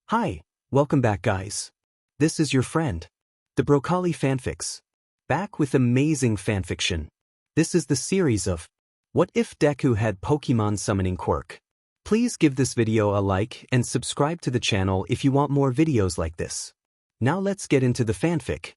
Hi, welcome back guys. This is your friend, the Broccoli Fanfics. Back with amazing fanfiction. This is the series of What If Deku Had Pokémon Summoning Quirk. Please give this video a like and subscribe to the channel if you want more videos like this. Now let's get into the fanfic.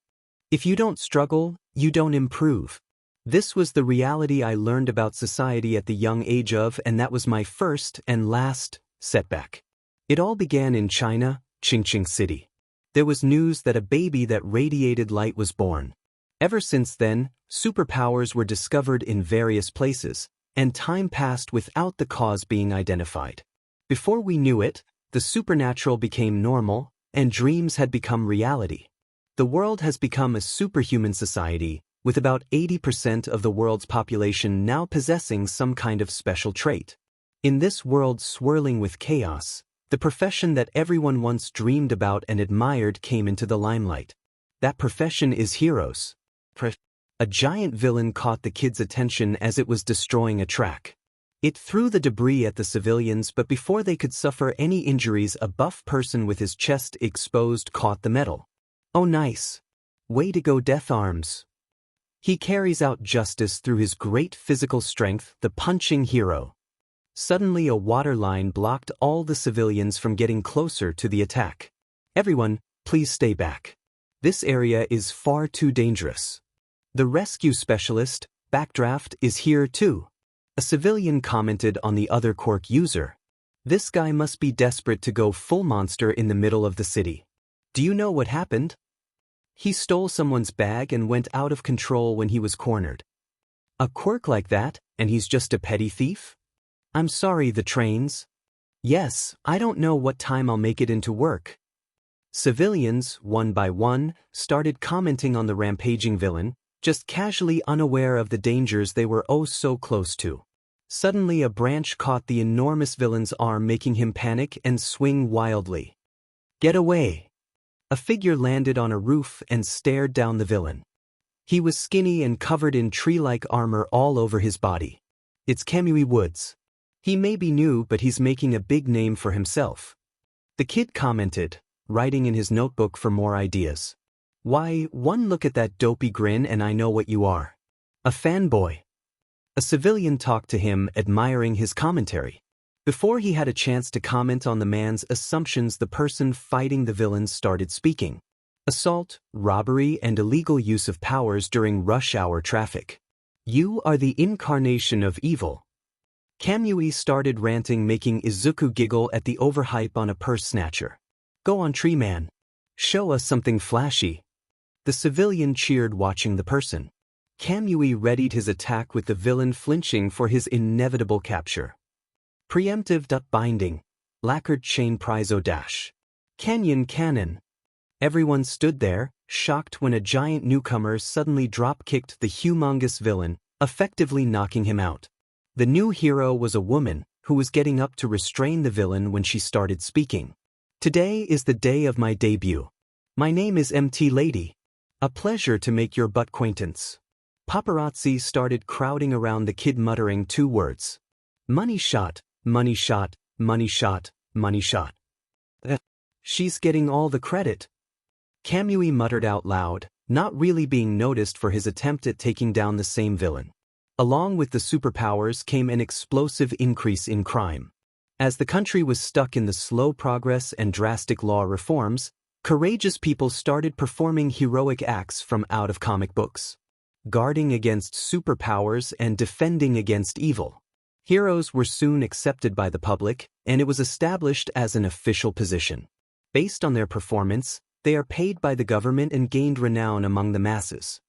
If you don't struggle, you don't improve. This was the reality I learned about society at the young age of, and that was my first and last setback. It all began in China, Qingqing City. There was news that a baby that radiated light was born. Ever since then, superpowers were discovered in various places, and time passed without the cause being identified. Before we knew it, the supernatural became normal, and dreams had become reality. The world has become a superhuman society, with about 80% of the world's population now possessing some kind of special trait. In this world swirling with chaos, the profession that everyone once dreamed about and admired came into the limelight. That profession is heroes. A giant villain caught the kids' attention as it was destroying a track. It threw the debris at the civilians, but before they could suffer any injuries, a buff person with his chest exposed caught the metal. Oh nice. Way to go, Death Arms. He carries out justice through his great physical strength, the punching hero. Suddenly a water line blocked all the civilians from getting closer to the attack. Everyone, please stay back. This area is far too dangerous. The rescue specialist, Backdraft, is here too. A civilian commented on the other Quirk user. This guy must be desperate to go full monster in the middle of the city. Do you know what happened? He stole someone's bag and went out of control when he was cornered. A Quirk like that, and he's just a petty thief? I'm sorry, the trains. Yes, I don't know what time I'll make it into work. Civilians, one by one, started commenting on the rampaging villain, just casually unaware of the dangers they were oh so close to. Suddenly a branch caught the enormous villain's arm, making him panic and swing wildly. Get away! A figure landed on a roof and stared down the villain. He was skinny and covered in tree-like armor all over his body. It's Kamui Woods. He may be new, but he's making a big name for himself. The kid commented, writing in his notebook for more ideas. Why, one look at that dopey grin and I know what you are. A fanboy. A civilian talked to him, admiring his commentary. Before he had a chance to comment on the man's assumptions, the person fighting the villain started speaking. Assault, robbery, and illegal use of powers during rush hour traffic. You are the incarnation of evil. Kamui started ranting, making Izuku giggle at the overhype on a purse snatcher. Go on, tree man. Show us something flashy. The civilian cheered, watching the person. Kamui readied his attack with the villain flinching for his inevitable capture. Preemptive binding. Lacquered chain prizzo dash. Canyon cannon. Everyone stood there, shocked when a giant newcomer suddenly drop-kicked the humongous villain, effectively knocking him out. The new hero was a woman, who was getting up to restrain the villain when she started speaking. Today is the day of my debut. My name is MT Lady. A pleasure to make your butt-quaintance. Paparazzi started crowding around the kid, muttering two words. Money shot, money shot, money shot, money shot. She's getting all the credit. Kamui muttered out loud, not really being noticed for his attempt at taking down the same villain. Along with the superpowers came an explosive increase in crime. As the country was stuck in the slow progress and drastic law reforms, courageous people started performing heroic acts from out of comic books. Guarding against superpowers and defending against evil. Heroes were soon accepted by the public, and it was established as an official position. Based on their performance, they are paid by the government and gained renown among the masses.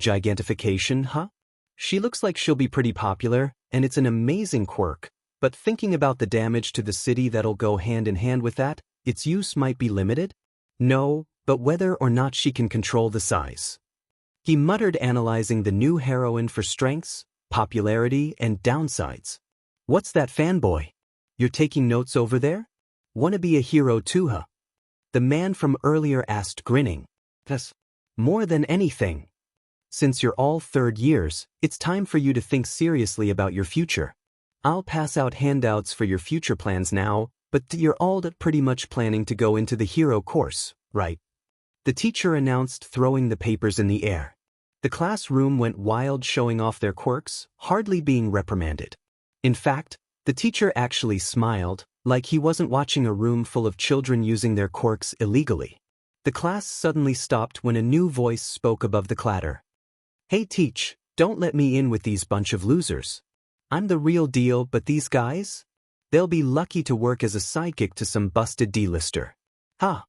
Gigantification, huh? She looks like she'll be pretty popular, and it's an amazing quirk, but thinking about the damage to the city that'll go hand in hand with that, its use might be limited? No, but whether or not she can control the size. He muttered, analyzing the new heroine for strengths, popularity, and downsides. What's that, fanboy? You're taking notes over there? Wanna be a hero too, huh? The man from earlier asked, grinning. Yes. More than anything. Since you're all third years, it's time for you to think seriously about your future. I'll pass out handouts for your future plans now, But you're all pretty much planning to go into the hero course, right? The teacher announced, throwing the papers in the air. The classroom went wild, showing off their quirks, hardly being reprimanded. In fact, the teacher actually smiled, like he wasn't watching a room full of children using their quirks illegally. The class suddenly stopped when a new voice spoke above the clatter. "Hey teach, don't let me in with these bunch of losers. I'm the real deal, but these guys? They'll be lucky to work as a sidekick to some busted D-lister." Ha!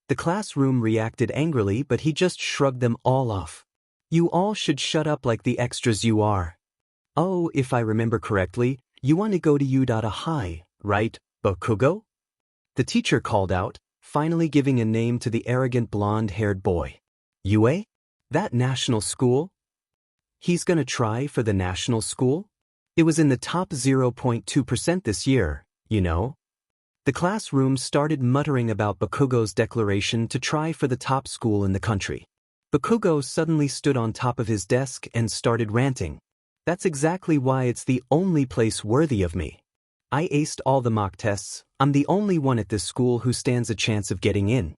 The classroom reacted angrily, but he just shrugged them all off. "You all should shut up like the extras you are. Oh, if I remember correctly, you want to go to U.High, right, Bakugo?" The teacher called out, finally giving a name to the arrogant blonde-haired boy. "UA? That national school? He's gonna try for the national school? It was in the top 0.2% this year, you know." The classroom started muttering about Bakugo's declaration to try for the top school in the country. Bakugo suddenly stood on top of his desk and started ranting. "That's exactly why it's the only place worthy of me. I aced all the mock tests. I'm the only one at this school who stands a chance of getting in.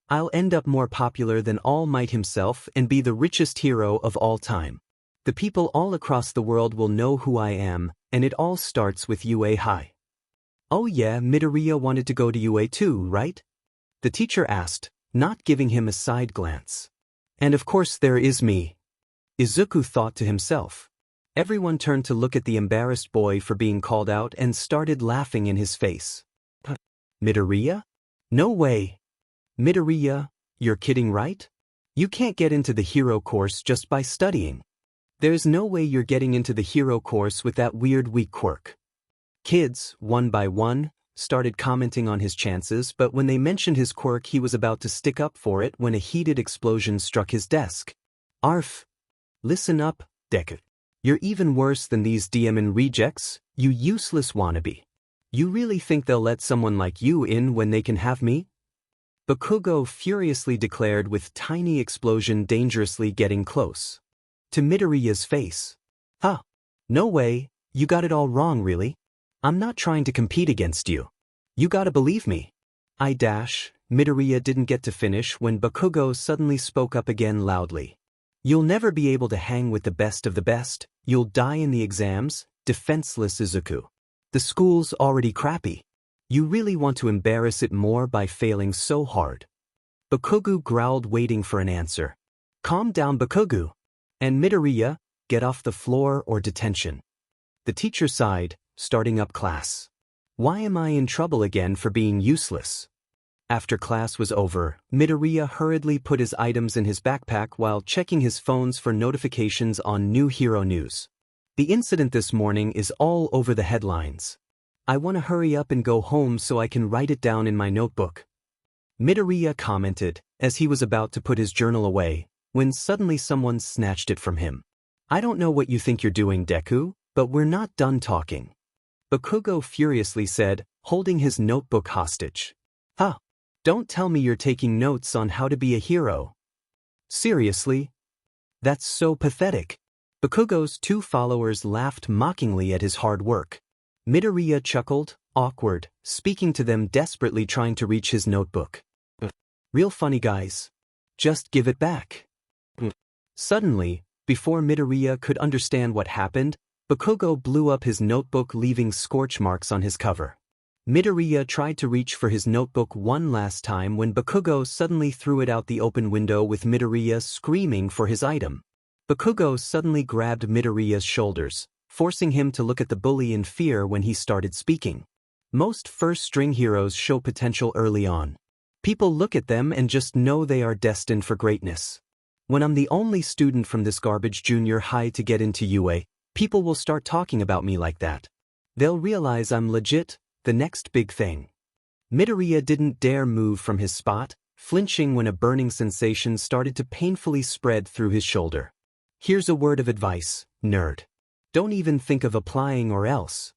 I'll end up more popular than All Might himself and be the richest hero of all time. The people all across the world will know who I am, and it all starts with UA High." "Oh yeah, Midoriya wanted to go to UA too, right?" the teacher asked, not giving him a side glance. "And of course there is me," Izuku thought to himself. Everyone turned to look at the embarrassed boy for being called out and started laughing in his face. "Midoriya? No way. Midoriya, you're kidding, right? You can't get into the hero course just by studying. There's no way you're getting into the hero course with that weird weak quirk." Kids, one by one, started commenting on his chances, but when they mentioned his quirk, he was about to stick up for it when a heated explosion struck his desk. "Arf! Listen up, Deku. You're even worse than these DMN rejects, you useless wannabe. You really think they'll let someone like you in when they can have me?" Bakugo furiously declared, with tiny explosion dangerously getting close to Midoriya's face. "Huh. No way, you got it all wrong really. I'm not trying to compete against you. You gotta believe me." Midoriya didn't get to finish when Bakugo suddenly spoke up again loudly. "You'll never be able to hang with the best of the best, you'll die in the exams, defenseless Izuku. The school's already crappy. You really want to embarrass it more by failing so hard." Bakugo growled, waiting for an answer. "Calm down, Bakugo. And Midoriya, get off the floor or detention." The teacher sighed, starting up class. "Why am I in trouble again for being useless?" After class was over, Midoriya hurriedly put his items in his backpack while checking his phones for notifications on new hero news. "The incident this morning is all over the headlines. I want to hurry up and go home so I can write it down in my notebook," Midoriya commented, as he was about to put his journal away, when suddenly someone snatched it from him. "I don't know what you think you're doing, Deku, but we're not done talking," Bakugo furiously said, holding his notebook hostage. "Huh. Don't tell me you're taking notes on how to be a hero. Seriously? That's so pathetic." Bakugo's two followers laughed mockingly at his hard work. Midoriya chuckled, awkward, speaking to them desperately, trying to reach his notebook. "Real funny, guys. Just give it back." Suddenly, before Midoriya could understand what happened, Bakugo blew up his notebook, leaving scorch marks on his cover. Midoriya tried to reach for his notebook one last time when Bakugo suddenly threw it out the open window, with Midoriya screaming for his item. Bakugo suddenly grabbed Midoriya's shoulders, forcing him to look at the bully in fear when he started speaking. "Most first-string heroes show potential early on. People look at them and just know they are destined for greatness. When I'm the only student from this garbage junior high to get into UA, people will start talking about me like that. They'll realize I'm legit, the next big thing." Midoriya didn't dare move from his spot, flinching when a burning sensation started to painfully spread through his shoulder. "Here's a word of advice, nerd. Don't even think of applying or else."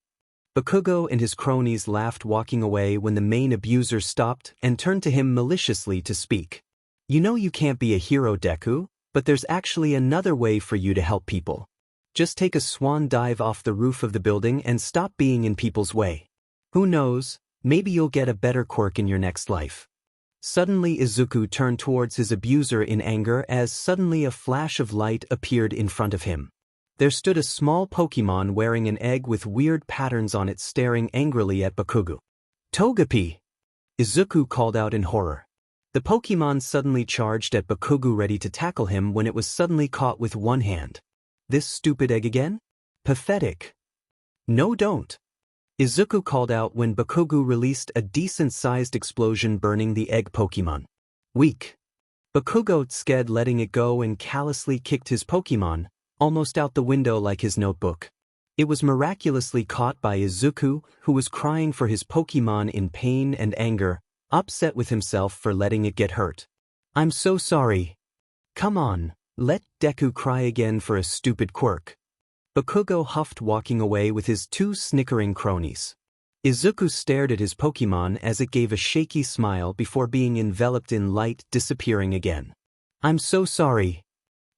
Bakugo and his cronies laughed, walking away when the main abuser stopped and turned to him maliciously to speak. "You know you can't be a hero, Deku, but there's actually another way for you to help people. Just take a swan dive off the roof of the building and stop being in people's way. Who knows, Maybe you'll get a better quirk in your next life. Suddenly Izuku turned towards his abuser in anger as suddenly a flash of light appeared in front of him. There stood a small Pokémon wearing an egg with weird patterns on it staring angrily at Bakugo. Togepi! Izuku called out in horror. The Pokémon suddenly charged at Bakugo ready to tackle him when it was suddenly caught with one hand. This stupid egg again? Pathetic. No, don't. Izuku called out when Bakugo released a decent-sized explosion burning the egg Pokémon. Weak. Bakugo sked letting it go and callously kicked his Pokémon, almost out the window like his notebook. It was miraculously caught by Izuku, who was crying for his Pokémon in pain and anger, upset with himself for letting it get hurt. I'm so sorry. Come on, let Deku cry again for a stupid quirk. Bakugo huffed walking away with his two snickering cronies. Izuku stared at his Pokémon as it gave a shaky smile before being enveloped in light disappearing again. I'm so sorry.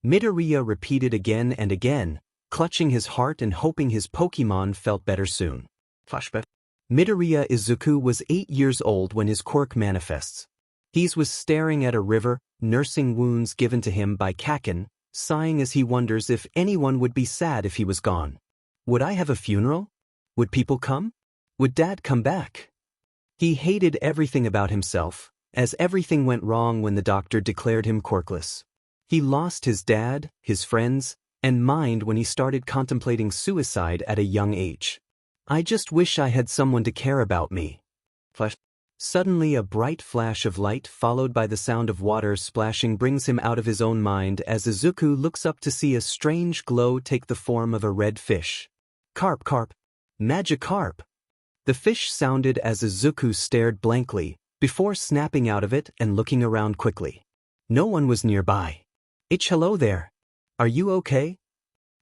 Midoriya repeated again and again, clutching his heart and hoping his Pokémon felt better soon. Flashback. Midoriya Izuku was 8 years old when his quirk manifests. He was staring at a river, nursing wounds given to him by Kakin, sighing as he wonders if anyone would be sad if he was gone. Would I have a funeral? Would people come? Would Dad come back? He hated everything about himself, as everything went wrong when the doctor declared him quirkless. He lost his dad, his friends, and mind when he started contemplating suicide at a young age. I just wish I had someone to care about me. Flash. Suddenly a bright flash of light followed by the sound of water splashing brings him out of his own mind as Izuku looks up to see a strange glow take the form of a red fish. Carp. Magikarp. The fish sounded as Izuku stared blankly, before snapping out of it and looking around quickly. No one was nearby. Hello there. Are you okay?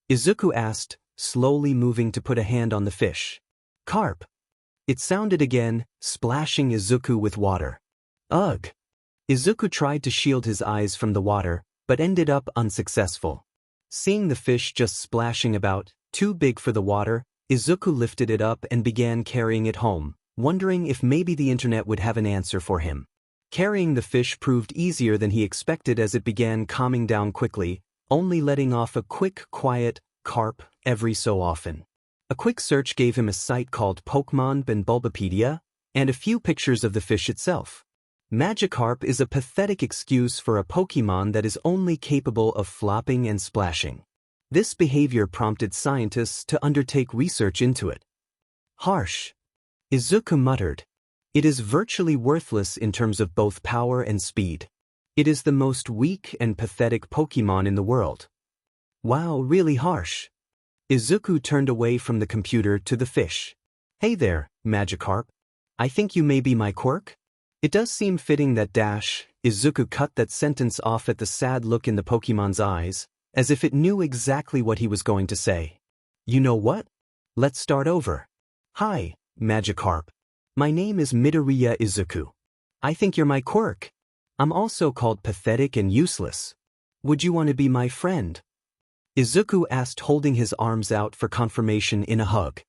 Izuku asked, slowly moving to put a hand on the fish. Carp. It sounded again, splashing Izuku with water. Ugh. Izuku tried to shield his eyes from the water, but ended up unsuccessful. Seeing the fish just splashing about, too big for the water, Izuku lifted it up and began carrying it home, wondering if maybe the internet would have an answer for him. Carrying the fish proved easier than he expected as it began calming down quickly, only letting off a quick, quiet carp every so often. A quick search gave him a site called Pokémon and Bulbapedia, and a few pictures of the fish itself. Magikarp is a pathetic excuse for a Pokémon that is only capable of flopping and splashing. This behavior prompted scientists to undertake research into it. Harsh. Izuku muttered. It is virtually worthless in terms of both power and speed. It is the most weak and pathetic Pokémon in the world. Wow, really harsh. Izuku turned away from the computer to the fish. Hey there, Magikarp. I think you may be my quirk? It does seem fitting that Izuku cut that sentence off at the sad look in the Pokémon's eyes, as if it knew exactly what he was going to say. You know what? Let's start over. Hi, Magikarp. My name is Midoriya Izuku. I think you're my quirk. I'm also called pathetic and useless. Would you want to be my friend? Izuku asked, holding his arms out for confirmation in a hug.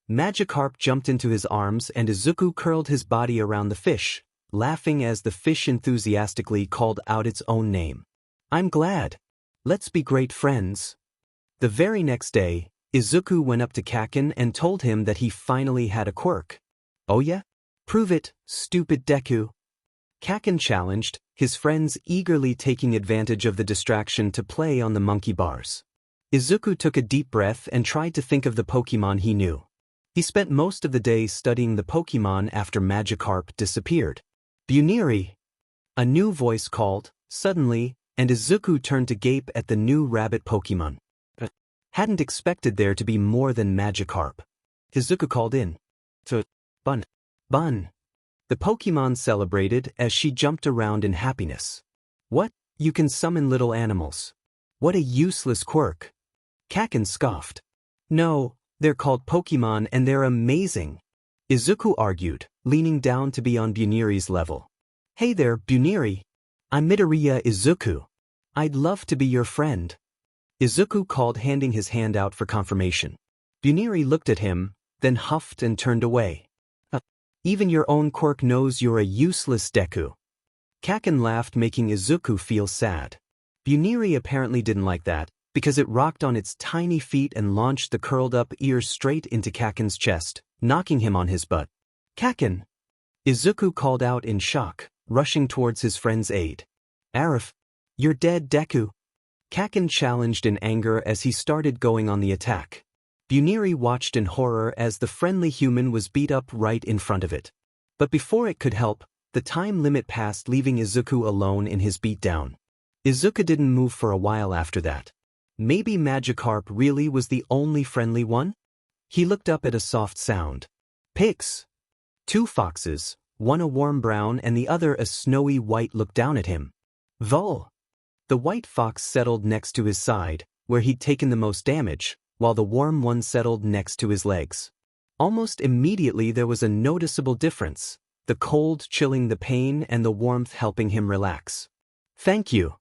Magikarp jumped into his arms and Izuku curled his body around the fish, laughing as the fish enthusiastically called out its own name. I'm glad. Let's be great friends. The very next day, Izuku went up to Kakin and told him that he finally had a quirk. Oh yeah? Prove it, stupid Deku. Kakin challenged, his friends eagerly taking advantage of the distraction to play on the monkey bars. Izuku took a deep breath and tried to think of the Pokémon he knew. He spent most of the day studying the Pokémon after Magikarp disappeared. Buniri! A new voice called, suddenly, and Izuku turned to gape at the new rabbit Pokémon. Hadn't expected there to be more than Magikarp. Izuku called in. Bun. The Pokémon celebrated as she jumped around in happiness. What? You can summon little animals. What a useless quirk. Kakin scoffed. No, they're called Pokémon and they're amazing. Izuku argued, leaning down to be on Buniri's level. Hey there, Buniri. I'm Midoriya Izuku. I'd love to be your friend. Izuku called, handing his hand out for confirmation. Buniri looked at him, then huffed and turned away. Even your own quirk knows you're a useless Deku. Kakin laughed, making Izuku feel sad. Buniri apparently didn't like that, because it rocked on its tiny feet and launched the curled-up ears straight into Kakin's chest, knocking him on his butt. Kakin! Izuku called out in shock, rushing towards his friend's aid. Arif! You're dead, Deku! Kakin challenged in anger as he started going on the attack. Buniri watched in horror as the friendly human was beat up right in front of it. But before it could help, the time limit passed, leaving Izuku alone in his beatdown. Izuku didn't move for a while after that. Maybe Magikarp really was the only friendly one? He looked up at a soft sound. Pigs! 2 foxes, one a warm brown and the other a snowy white, looked down at him. Vol! The white fox settled next to his side, where he'd taken the most damage, while the warm one settled next to his legs. Almost immediately there was a noticeable difference, the cold chilling the pain and the warmth helping him relax. Thank you.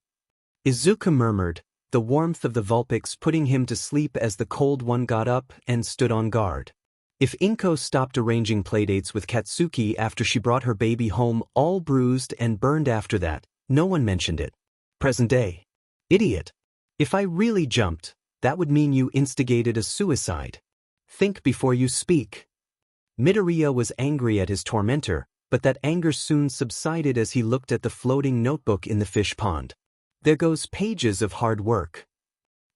Izuku murmured, the warmth of the Vulpix putting him to sleep as the cold one got up and stood on guard. If Inko stopped arranging playdates with Katsuki after she brought her baby home all bruised and burned after that, no one mentioned it. Present day. Idiot. If I really jumped, that would mean you instigated a suicide. Think before you speak. Midoriya was angry at his tormentor, but that anger soon subsided as he looked at the floating notebook in the fish pond. There goes pages of hard work.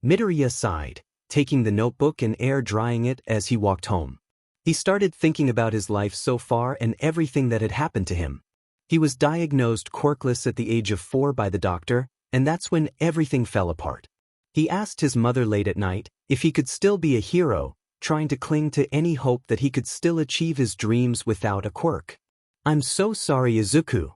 Midoriya sighed, taking the notebook and air drying it as he walked home. He started thinking about his life so far and everything that had happened to him. He was diagnosed quirkless at the age of 4 by the doctor, and that's when everything fell apart. He asked his mother late at night if he could still be a hero, trying to cling to any hope that he could still achieve his dreams without a quirk. I'm so sorry, Izuku.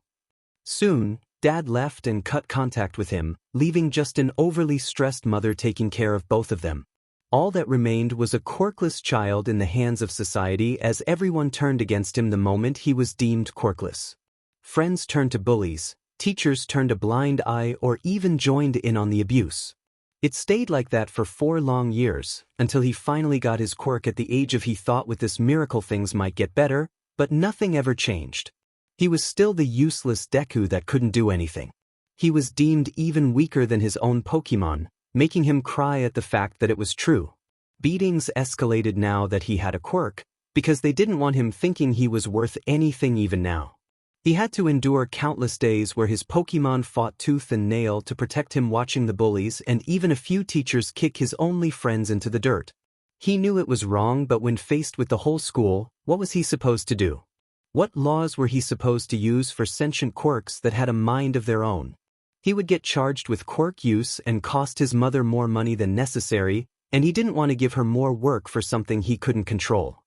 Soon, Dad left and cut contact with him, leaving just an overly stressed mother taking care of both of them. All that remained was a quirkless child in the hands of society as everyone turned against him the moment he was deemed quirkless. Friends turned to bullies, teachers turned a blind eye or even joined in on the abuse. It stayed like that for 4 long years, until he finally got his quirk at the age of he thought with this miracle things might get better, but nothing ever changed. He was still the useless Deku that couldn't do anything. He was deemed even weaker than his own Pokémon, making him cry at the fact that it was true. Beatings escalated now that he had a quirk, because they didn't want him thinking he was worth anything even now. He had to endure countless days where his Pokémon fought tooth and nail to protect him, watching the bullies and even a few teachers kick his only friends into the dirt. He knew it was wrong, but when faced with the whole school, what was he supposed to do? What laws were he supposed to use for sentient quirks that had a mind of their own? He would get charged with quirk use and cost his mother more money than necessary, and he didn't want to give her more work for something he couldn't control.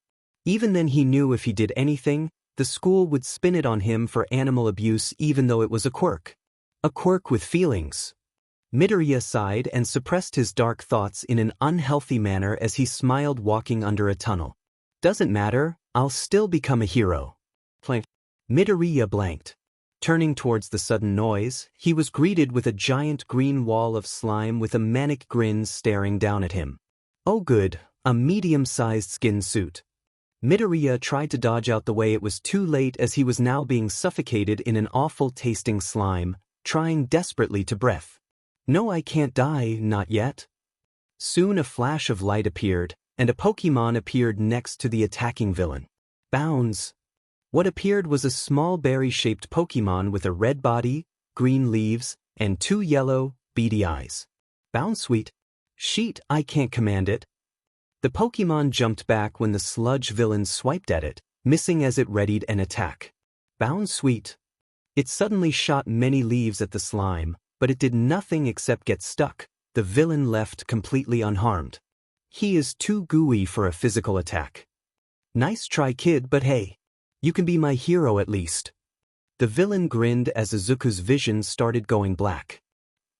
Even then he knew if he did anything, the school would spin it on him for animal abuse even though it was a quirk. A quirk with feelings. Midoriya sighed and suppressed his dark thoughts in an unhealthy manner as he smiled, walking under a tunnel. Doesn't matter, I'll still become a hero. Midoriya blanked. Turning towards the sudden noise, he was greeted with a giant green wall of slime with a manic grin staring down at him. Oh good, a medium-sized skin suit. Midoriya tried to dodge out the way. It was too late as he was now being suffocated in an awful-tasting slime, trying desperately to breathe. No, I can't die, not yet. Soon a flash of light appeared, and a Pokémon appeared next to the attacking villain. Bounds. What appeared was a small berry-shaped Pokémon with a red body, green leaves, and 2 yellow, beady eyes. Bounsweet. Sheet, I can't command it. The Pokémon jumped back when the Sludge villain swiped at it, missing as it readied an attack. Bounsweet. It suddenly shot many leaves at the slime, but it did nothing except get stuck. The villain left completely unharmed. He is too gooey for a physical attack. Nice try, kid, but hey. You can be my hero at least. The villain grinned as Izuku's vision started going black.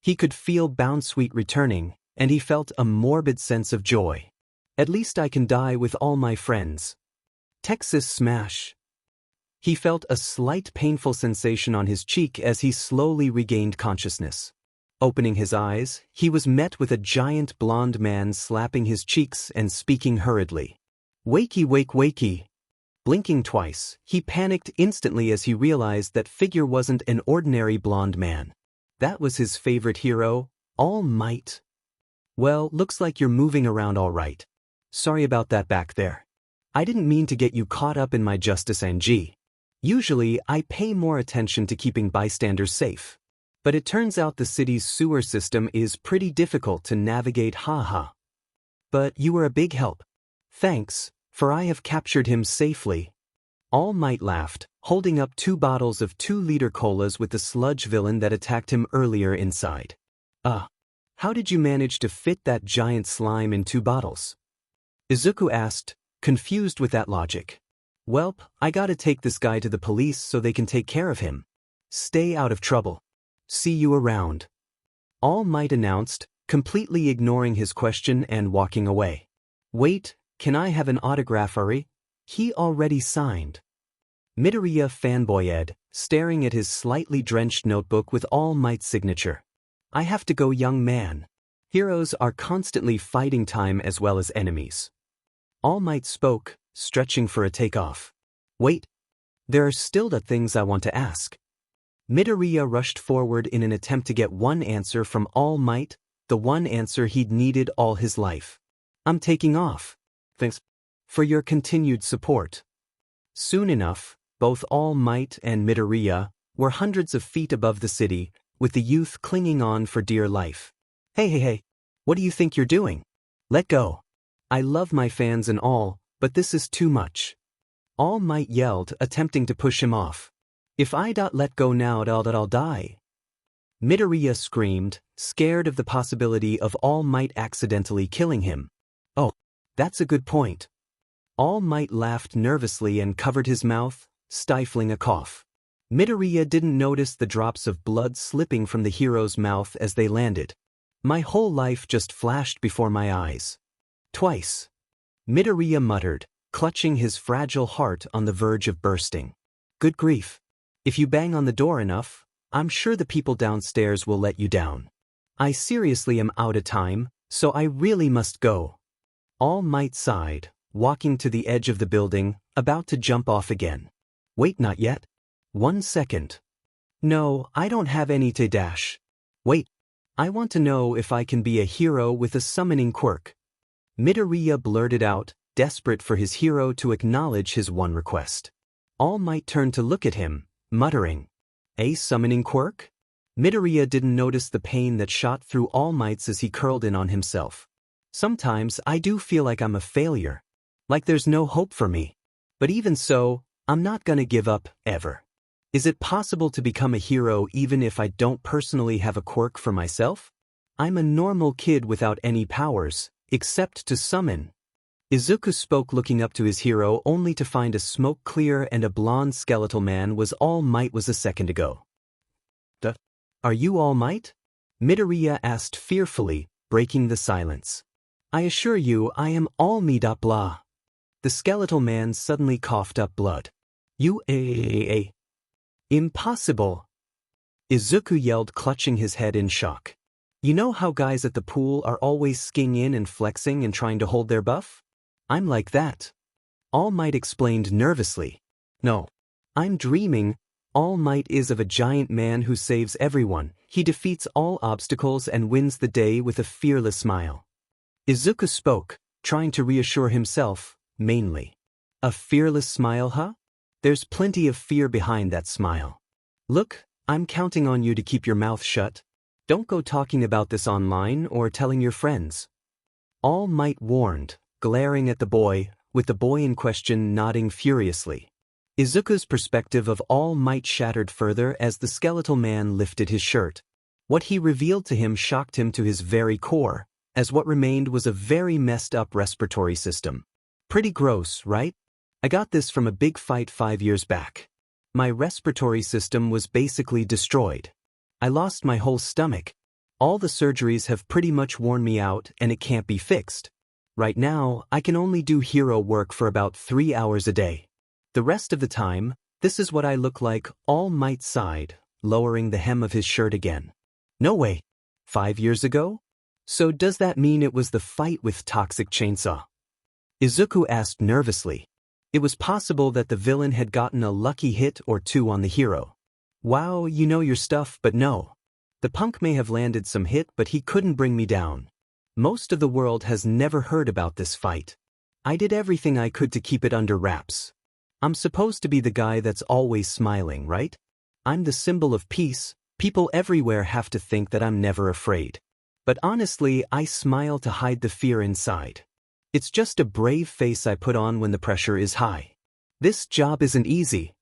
He could feel Bounsweet returning, and he felt a morbid sense of joy. At least I can die with all my friends. Texas Smash. He felt a slight painful sensation on his cheek as he slowly regained consciousness. Opening his eyes, he was met with a giant blonde man slapping his cheeks and speaking hurriedly. Wakey, wake, wakey. Blinking twice, he panicked instantly as he realized that figure wasn't an ordinary blonde man. That was his favorite hero, All Might. Well, looks like you're moving around all right. Sorry about that back there. I didn't mean to get you caught up in my justice NG. Usually, I pay more attention to keeping bystanders safe. But it turns out the city's sewer system is pretty difficult to navigate, haha. But you were a big help. Thanks, for I have captured him safely. All Might laughed, holding up 2 bottles of 2-liter colas with the sludge villain that attacked him earlier inside. How did you manage to fit that giant slime in 2 bottles? Izuku asked, confused with that logic. Welp, I gotta take this guy to the police so they can take care of him. Stay out of trouble. See you around. All Might announced, completely ignoring his question and walking away. Wait, can I have an autograph, Ari? He already signed. Midoriya fanboyed, staring at his slightly drenched notebook with All Might's signature. I have to go, young man. Heroes are constantly fighting time as well as enemies. All Might spoke, stretching for a takeoff. Wait. There are still the things I want to ask. Midoriya rushed forward in an attempt to get one answer from All Might, the one answer he'd needed all his life. I'm taking off. Thanks for your continued support. Soon enough, both All Might and Midoriya were hundreds of feet above the city, with the youth clinging on for dear life. Hey, what do you think you're doing? Let go. I love my fans and all, but this is too much. All Might yelled, attempting to push him off. If I let go now, I'll die. Midoriya screamed, scared of the possibility of All Might accidentally killing him. Oh, that's a good point. All Might laughed nervously and covered his mouth, stifling a cough. Midoriya didn't notice the drops of blood slipping from the hero's mouth as they landed. My whole life just flashed before my eyes. Twice. Midoriya muttered, clutching his fragile heart on the verge of bursting. Good grief. If you bang on the door enough, I'm sure the people downstairs will let you down. I seriously am out of time, so I really must go. All Might sighed, walking to the edge of the building, about to jump off again. Wait, not yet. 1 second. No, I don't have any to dash. Wait. I want to know if I can be a hero with a summoning quirk. Midoriya blurted out, desperate for his hero to acknowledge his one request. All Might turned to look at him, muttering, A summoning quirk? Midoriya didn't notice the pain that shot through All Might's as he curled in on himself. Sometimes I do feel like I'm a failure. Like there's no hope for me. But even so, I'm not gonna give up, ever. Is it possible to become a hero even if I don't personally have a quirk for myself? I'm a normal kid without any powers, except to summon. Izuku spoke, looking up to his hero only to find a smoke clear and a blonde skeletal man was All Might was a second ago. Are you All Might? Midoriya asked fearfully, breaking the silence. I assure you I am All Might. Blah. The skeletal man suddenly coughed up blood. You Impossible! Izuku yelled, clutching his head in shock. You know how guys at the pool are always skiing in and flexing and trying to hold their buff? I'm like that. All Might explained nervously. No. I'm dreaming. All Might is of a giant man who saves everyone. He defeats all obstacles and wins the day with a fearless smile. Izuku spoke, trying to reassure himself, mainly. A fearless smile, huh? There's plenty of fear behind that smile. Look, I'm counting on you to keep your mouth shut. Don't go talking about this online or telling your friends. All Might warned, glaring at the boy, with the boy in question nodding furiously. Izuku's perspective of All Might shattered further as the skeletal man lifted his shirt. What he revealed to him shocked him to his very core, as what remained was a very messed up respiratory system. Pretty gross, right? I got this from a big fight 5 years back. My respiratory system was basically destroyed. I lost my whole stomach. All the surgeries have pretty much worn me out and it can't be fixed. Right now, I can only do hero work for about 3 hours a day. The rest of the time, this is what I look like. All Might sighed, lowering the hem of his shirt again. No way. 5 years ago? So does that mean it was the fight with Toxic Chainsaw? Izuku asked nervously. It was possible that the villain had gotten a lucky hit or two on the hero. Wow, you know your stuff, but no. The punk may have landed some hit, but he couldn't bring me down. Most of the world has never heard about this fight. I did everything I could to keep it under wraps. I'm supposed to be the guy that's always smiling, right? I'm the symbol of peace. People everywhere have to think that I'm never afraid. But honestly, I smile to hide the fear inside. It's just a brave face I put on when the pressure is high. This job isn't easy.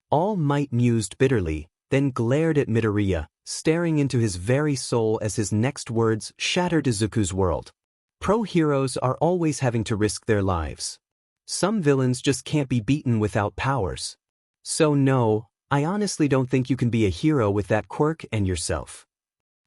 All Might mused bitterly, then glared at Midoriya, staring into his very soul as his next words shattered Izuku's world. Pro heroes are always having to risk their lives. Some villains just can't be beaten without powers. So no, I honestly don't think you can be a hero with that quirk and yourself.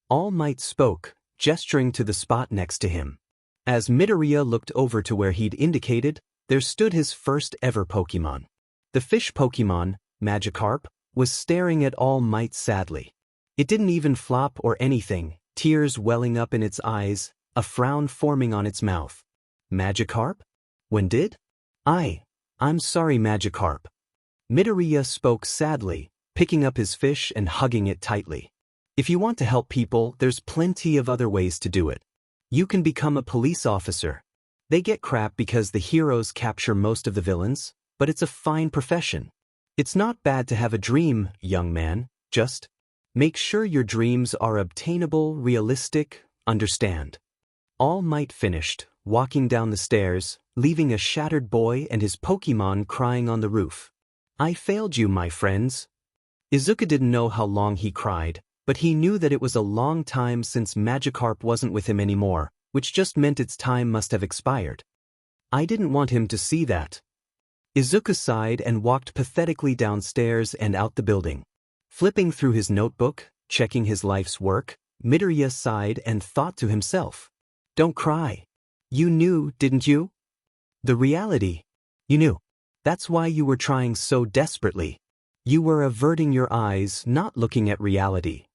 All Might spoke, gesturing to the spot next to him. As Midoriya looked over to where he'd indicated, there stood his first ever Pokémon. The fish Pokémon, Magikarp, was staring at All Might sadly. It didn't even flop or anything, tears welling up in its eyes, a frown forming on its mouth. Magikarp? When did? I'm sorry, Magikarp. Midoriya spoke sadly, picking up his fish and hugging it tightly. If you want to help people, there's plenty of other ways to do it. You can become a police officer. They get crap because the heroes capture most of the villains, but it's a fine profession. It's not bad to have a dream, young man, just make sure your dreams are obtainable, realistic, understand. All Might finished, walking down the stairs, leaving a shattered boy and his Pokémon crying on the roof. I failed you, my friends. Izuku didn't know how long he cried, but he knew that it was a long time since Magikarp wasn't with him anymore, which just meant its time must have expired. I didn't want him to see that. Izuku sighed and walked pathetically downstairs and out the building. Flipping through his notebook, checking his life's work, Midoriya sighed and thought to himself. Don't cry. You knew, didn't you? The reality. You knew. That's why you were trying so desperately. You were averting your eyes, not looking at reality.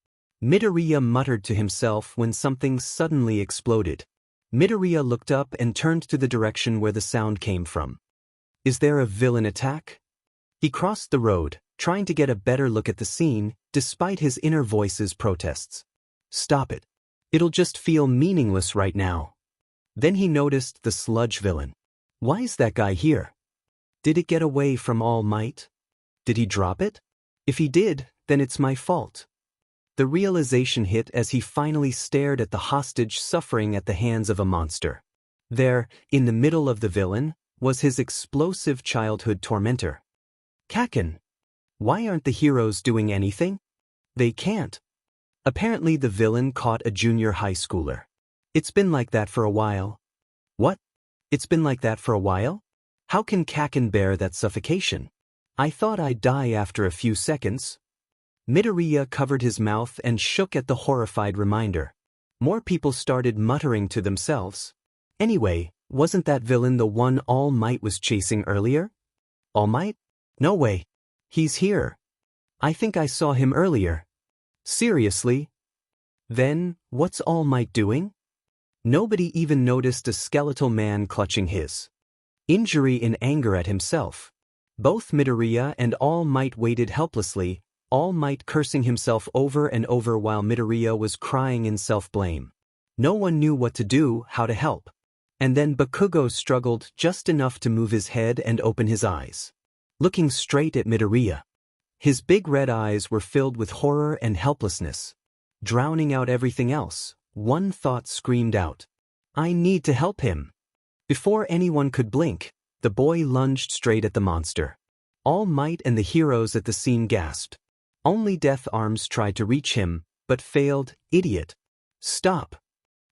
Midoriya muttered to himself when something suddenly exploded. Midoriya looked up and turned to the direction where the sound came from. Is there a villain attack? He crossed the road, trying to get a better look at the scene, despite his inner voice's protests. Stop it. It'll just feel meaningless right now. Then he noticed the Sludge villain. Why is that guy here? Did it get away from All Might? Did he drop it? If he did, then it's my fault. The realization hit as he finally stared at the hostage suffering at the hands of a monster. There, in the middle of the villain, was his explosive childhood tormentor. Kakin. Why aren't the heroes doing anything? They can't. Apparently the villain caught a junior high schooler. It's been like that for a while. What? It's been like that for a while? How can Kakin bear that suffocation? I thought I'd die after a few seconds. Midoriya covered his mouth and shook at the horrified reminder. More people started muttering to themselves. Anyway, wasn't that villain the one All Might was chasing earlier? All Might? No way. He's here. I think I saw him earlier. Seriously? Then, what's All Might doing? Nobody even noticed a skeletal man clutching his injury in anger at himself. Both Midoriya and All Might waited helplessly, All Might cursing himself over and over while Midoriya was crying in self-blame. No one knew what to do, how to help. And then Bakugo struggled just enough to move his head and open his eyes. Looking straight at Midoriya. His big red eyes were filled with horror and helplessness. Drowning out everything else, one thought screamed out. I need to help him. Before anyone could blink, the boy lunged straight at the monster. All Might and the heroes at the scene gasped. Only Death Arms tried to reach him, but failed. Idiot. Stop.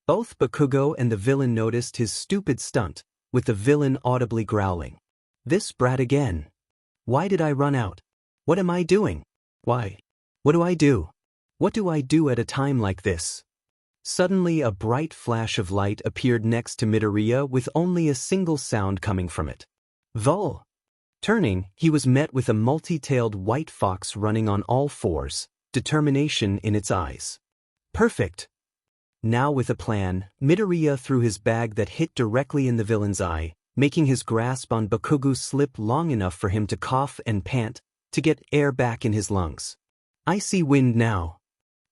Both Bakugo and the villain noticed his stupid stunt, with the villain audibly growling. This brat again. Why did I run out? What am I doing? Why? What do I do? What do I do at a time like this? Suddenly a bright flash of light appeared next to Midoriya with only a single sound coming from it. Vul. Turning, he was met with a multi-tailed white fox running on all fours, determination in its eyes. Perfect. Now with a plan, Midoriya threw his bag that hit directly in the villain's eye, making his grasp on Bakugo slip long enough for him to cough and pant, to get air back in his lungs. I see wind now.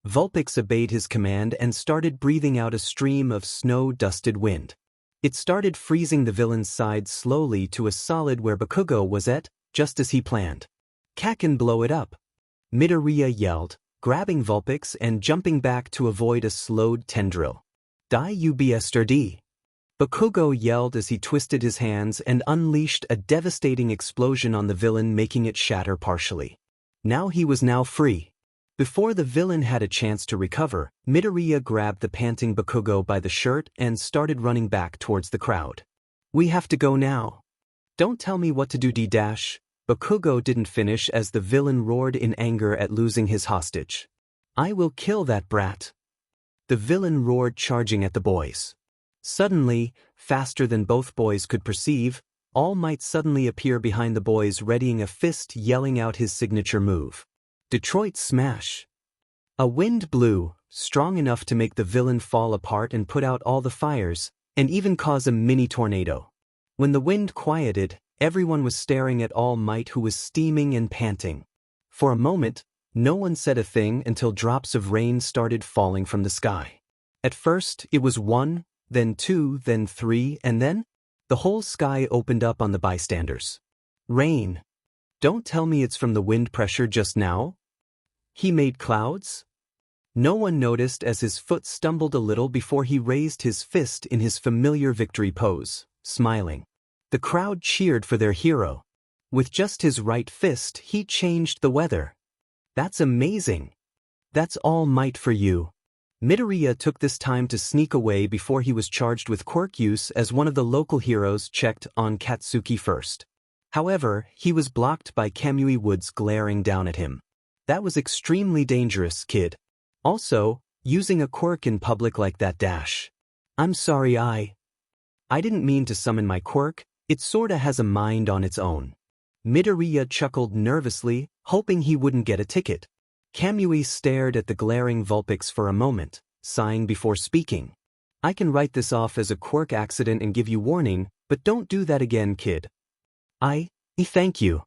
Vulpix obeyed his command and started breathing out a stream of snow-dusted wind. It started freezing the villain's side slowly to a solid where Bakugo was at, just as he planned. "Kakin, blow it up!" Midoriya yelled, grabbing Vulpix and jumping back to avoid a slowed tendril. "Die ubstd!" Bakugo yelled as he twisted his hands and unleashed a devastating explosion on the villain, making it shatter partially. Now he was free. Before the villain had a chance to recover, Midoriya grabbed the panting Bakugo by the shirt and started running back towards the crowd. "We have to go now." "Don't tell me what to do, D-dash." Bakugo didn't finish as the villain roared in anger at losing his hostage. "I will kill that brat." The villain roared, charging at the boys. Suddenly, faster than both boys could perceive, All Might suddenly appear behind the boys, readying a fist, yelling out his signature move. Detroit Smash. A wind blew, strong enough to make the villain fall apart and put out all the fires, and even cause a mini tornado. When the wind quieted, everyone was staring at All Might, who was steaming and panting. For a moment, no one said a thing until drops of rain started falling from the sky. At first, it was 1, then 2, then 3, and then the whole sky opened up on the bystanders. Rain. Don't tell me it's from the wind pressure just now? He made clouds? No one noticed as his foot stumbled a little before he raised his fist in his familiar victory pose, smiling. The crowd cheered for their hero. With just his right fist, he changed the weather. That's amazing. That's All Might for you. Midoriya took this time to sneak away before he was charged with quirk use, as one of the local heroes checked on Katsuki first. However, he was blocked by Kamui Woods glaring down at him. That was extremely dangerous, kid. Also, using a quirk in public like that dash. I'm sorry, I didn't mean to summon my quirk, it sorta has a mind on its own. Midoriya chuckled nervously, hoping he wouldn't get a ticket. Kamui stared at the glaring Vulpix for a moment, sighing before speaking. I can write this off as a quirk accident and give you warning, but don't do that again, kid. Thank you.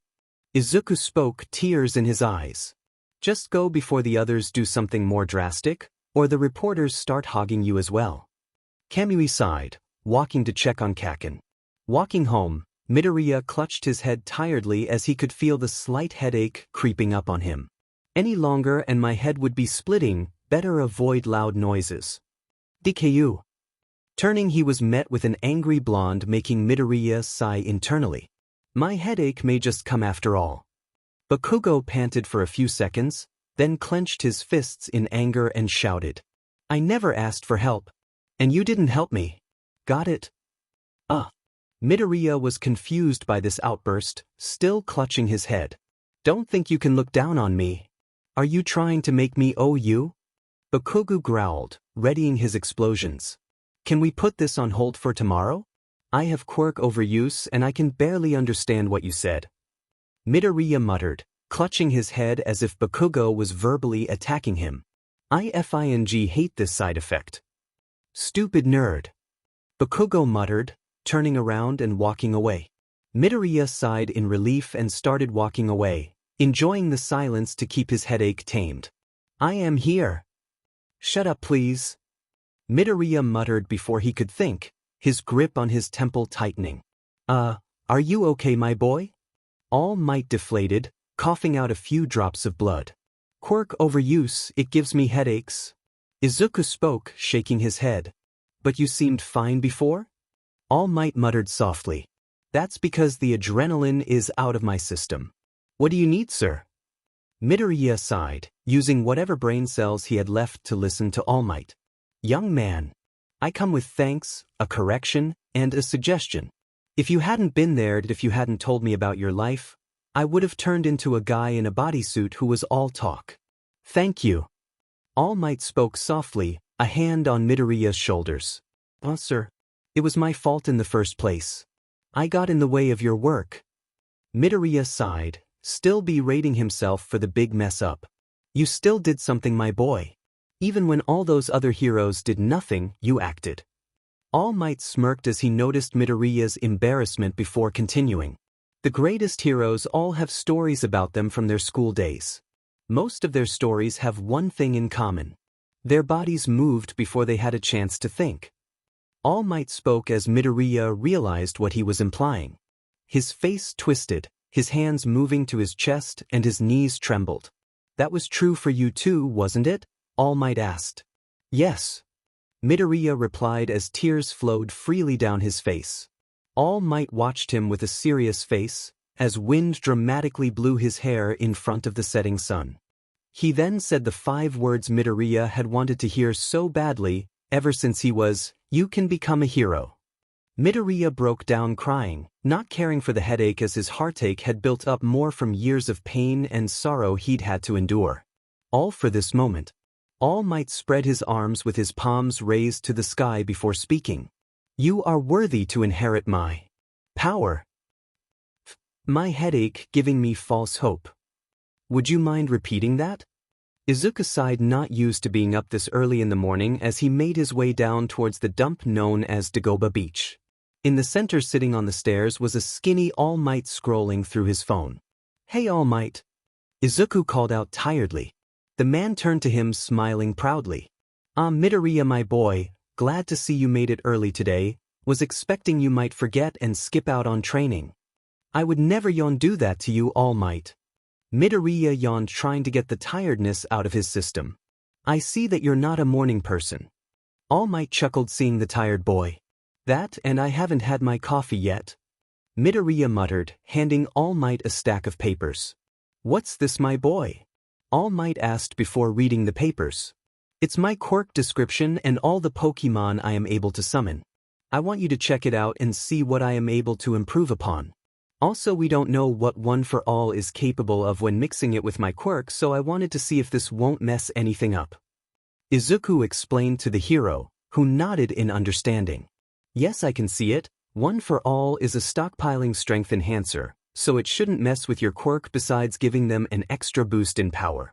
Izuku spoke, tears in his eyes. Just go before the others do something more drastic, or the reporters start hogging you as well. Kamui sighed, walking to check on Kakin. Walking home, Midoriya clutched his head tiredly as he could feel the slight headache creeping up on him. Any longer and my head would be splitting, better avoid loud noises. DKU. Turning, he was met with an angry blonde, making Midoriya sigh internally. My headache may just come after all. Bakugo panted for a few seconds, then clenched his fists in anger and shouted. I never asked for help. And you didn't help me. Got it? Midoriya was confused by this outburst, still clutching his head. Don't think you can look down on me. Are you trying to make me owe you? Bakugo growled, readying his explosions. Can we put this on hold for tomorrow? I have quirk overuse and I can barely understand what you said. Midoriya muttered, clutching his head as if Bakugo was verbally attacking him. I hate this side effect. Stupid nerd. Bakugo muttered, turning around and walking away. Midoriya sighed in relief and started walking away, enjoying the silence to keep his headache tamed. I am here. Shut up, please. Midoriya muttered before he could think, his grip on his temple tightening. Are you okay, my boy? All Might deflated, coughing out a few drops of blood. Quirk overuse, it gives me headaches. Izuku spoke, shaking his head. But you seemed fine before? All Might muttered softly. That's because the adrenaline is out of my system. What do you need, sir? Midoriya sighed, using whatever brain cells he had left to listen to All Might. Young man, I come with thanks, a correction, and a suggestion. If you hadn't been there, if you hadn't told me about your life, I would have turned into a guy in a bodysuit who was all talk. Thank you. All Might spoke softly, a hand on Midoriya's shoulders. Sir, it was my fault in the first place. I got in the way of your work. Midoriya sighed, still berating himself for the big mess up. You still did something, my boy. Even when all those other heroes did nothing, you acted. All Might smirked as he noticed Midoriya's embarrassment before continuing. The greatest heroes all have stories about them from their school days. Most of their stories have one thing in common. Their bodies moved before they had a chance to think. All Might spoke as Midoriya realized what he was implying. His face twisted, his hands moving to his chest and his knees trembled. That was true for you too, wasn't it? All Might asked. Yes. Midoriya replied as tears flowed freely down his face. All Might watched him with a serious face, as wind dramatically blew his hair in front of the setting sun. He then said the 5 words Midoriya had wanted to hear so badly, ever since he was, "You can become a hero." Midoriya broke down crying, not caring for the headache as his heartache had built up more from years of pain and sorrow he'd had to endure. All for this moment. All Might spread his arms with his palms raised to the sky before speaking. You are worthy to inherit my power. My headache giving me false hope. Would you mind repeating that? Izuku sighed, not used to being up this early in the morning, as he made his way down towards the dump known as Dagoba Beach. In the center, sitting on the stairs, was a skinny All Might scrolling through his phone. Hey All Might. Izuku called out tiredly. The man turned to him smiling proudly. Midoriya my boy, glad to see you made it early today, was expecting you might forget and skip out on training. I would never do that to you All Might. Midoriya yawned, trying to get the tiredness out of his system. I see that you're not a morning person. All Might chuckled, seeing the tired boy. That, and I haven't had my coffee yet. Midoriya muttered, handing All Might a stack of papers. What's this my boy? All Might asked before reading the papers. It's my quirk description and all the Pokémon I am able to summon. I want you to check it out and see what I am able to improve upon. Also, we don't know what One for All is capable of when mixing it with my quirk, so I wanted to see if this won't mess anything up. Izuku explained to the hero, who nodded in understanding. Yes, I can see it. One for All is a stockpiling strength enhancer, so it shouldn't mess with your quirk besides giving them an extra boost in power.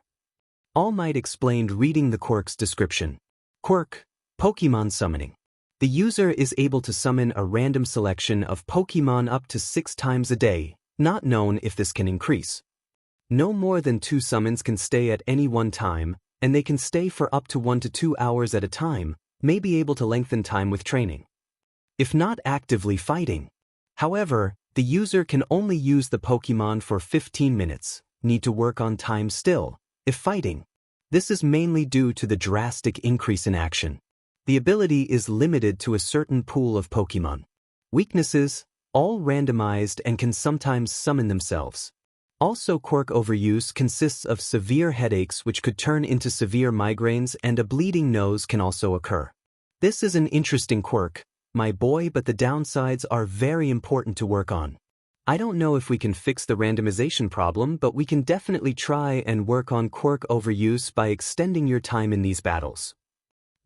All Might explained, reading the quirk's description. Quirk, Pokémon summoning. The user is able to summon a random selection of Pokémon up to 6 times a day, not known if this can increase. No more than 2 summons can stay at any one time, and they can stay for up to 1 to 2 hours at a time, may be able to lengthen time with training. If not actively fighting. However, the user can only use the Pokémon for 15 minutes, need to work on time still, if fighting. This is mainly due to the drastic increase in action. The ability is limited to a certain pool of Pokémon. Weaknesses, all randomized and can sometimes summon themselves. Also, quirk overuse consists of severe headaches which could turn into severe migraines, and a bleeding nose can also occur. This is an interesting quirk, my boy, but the downsides are very important to work on. I don't know if we can fix the randomization problem, but we can definitely try and work on quirk overuse by extending your time in these battles.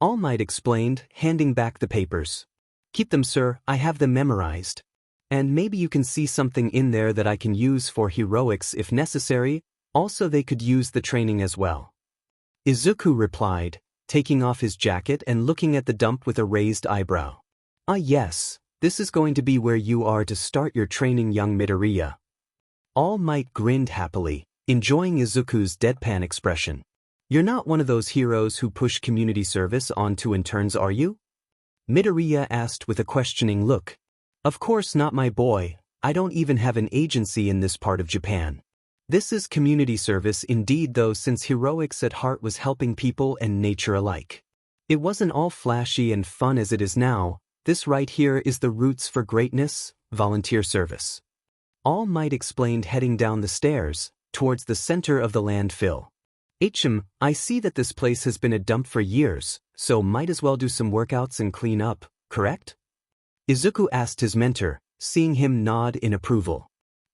All Might explained, handing back the papers. Keep them, sir, I have them memorized. And maybe you can see something in there that I can use for heroics if necessary. Also, they could use the training as well. Izuku replied, taking off his jacket and looking at the dump with a raised eyebrow. Yes, this is going to be where you are to start your training, young Midoriya. All Might grinned happily, enjoying Izuku's deadpan expression. You're not one of those heroes who push community service onto interns, are you? Midoriya asked with a questioning look. Of course not, my boy. I don't even have an agency in this part of Japan. This is community service indeed, though, since heroics at heart was helping people and nature alike. It wasn't all flashy and fun as it is now. This right here is the roots for greatness, volunteer service. All Might explained, heading down the stairs, towards the center of the landfill. I see that this place has been a dump for years, so might as well do some workouts and clean up, correct? Izuku asked his mentor, seeing him nod in approval.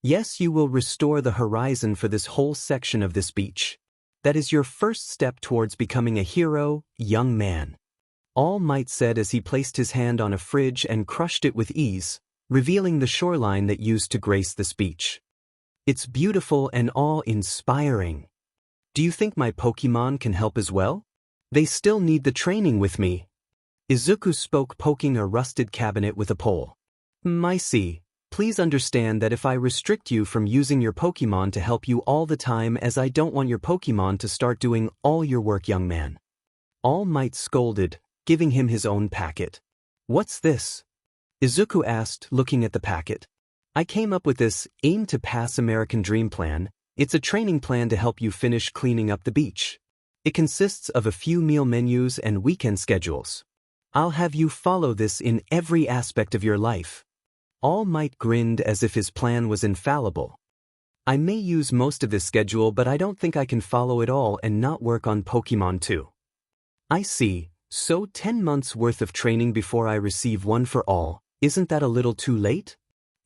Yes, you will restore the horizon for this whole section of this beach. That is your first step towards becoming a hero, young man. All Might said as he placed his hand on a fridge and crushed it with ease, revealing the shoreline that used to grace this beach. It's beautiful and awe-inspiring. Do you think my Pokémon can help as well? They still need the training with me. Izuku spoke, poking a rusted cabinet with a pole. I see. Please understand that if I restrict you from using your Pokémon to help you all the time, as I don't want your Pokémon to start doing all your work, young man. All Might scolded, giving him his own packet. What's this? Izuku asked, looking at the packet. I came up with this Aim to Pass American Dream plan. It's a training plan to help you finish cleaning up the beach. It consists of a few meal menus and weekend schedules. I'll have you follow this in every aspect of your life. All Might grinned as if his plan was infallible. I may use most of this schedule, but I don't think I can follow it all and not work on Pokémon too. I see, so 10 months worth of training before I receive one for all, isn't that a little too late?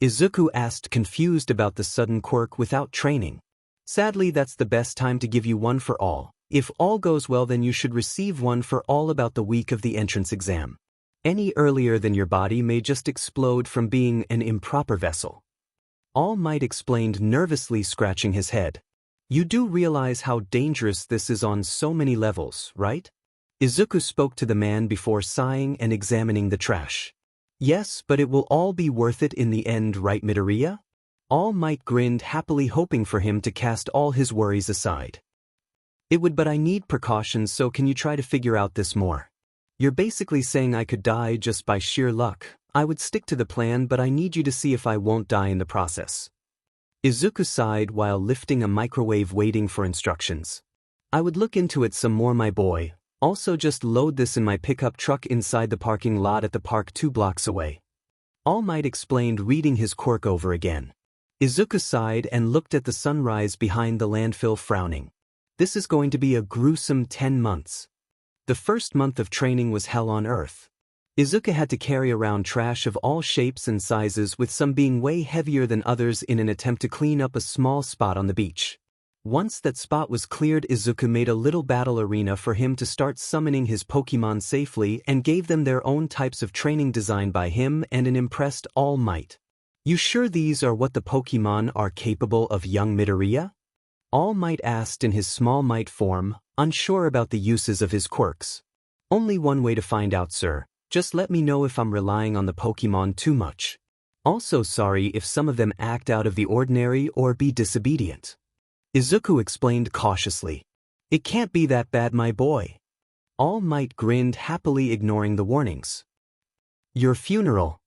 Izuku asked, confused about the sudden quirk without training. Sadly, that's the best time to give you one for all. If all goes well, then you should receive one for all about the week of the entrance exam. Any earlier than your body may just explode from being an improper vessel. All Might explained, nervously scratching his head. You do realize how dangerous this is on so many levels, right? Izuku spoke to the man before sighing and examining the trash. Yes, but it will all be worth it in the end, right, Midoriya? All Might grinned happily, hoping for him to cast all his worries aside. It would, but I need precautions, so can you try to figure out this more? You're basically saying I could die just by sheer luck. I would stick to the plan, but I need you to see if I won't die in the process. Izuku sighed while lifting a microwave, waiting for instructions. I would look into it some more, my boy. Also, just load this in my pickup truck inside the parking lot at the park 2 blocks away. All Might explained, reading his quirk over again. Izuku sighed and looked at the sunrise behind the landfill, frowning. This is going to be a gruesome 10 months. The first month of training was hell on earth. Izuku had to carry around trash of all shapes and sizes, with some being way heavier than others, in an attempt to clean up a small spot on the beach. Once that spot was cleared, Izuku made a little battle arena for him to start summoning his Pokémon safely and gave them their own types of training designed by him and an impressed All Might. You sure these are what the Pokémon are capable of, young Midoriya? All Might asked in his small might form, unsure about the uses of his quirks. Only one way to find out, sir. Just let me know if I'm relying on the Pokémon too much. Also sorry if some of them act out of the ordinary or be disobedient. Izuku explained cautiously. It can't be that bad, my boy. All Might grinned happily, ignoring the warnings. Your funeral.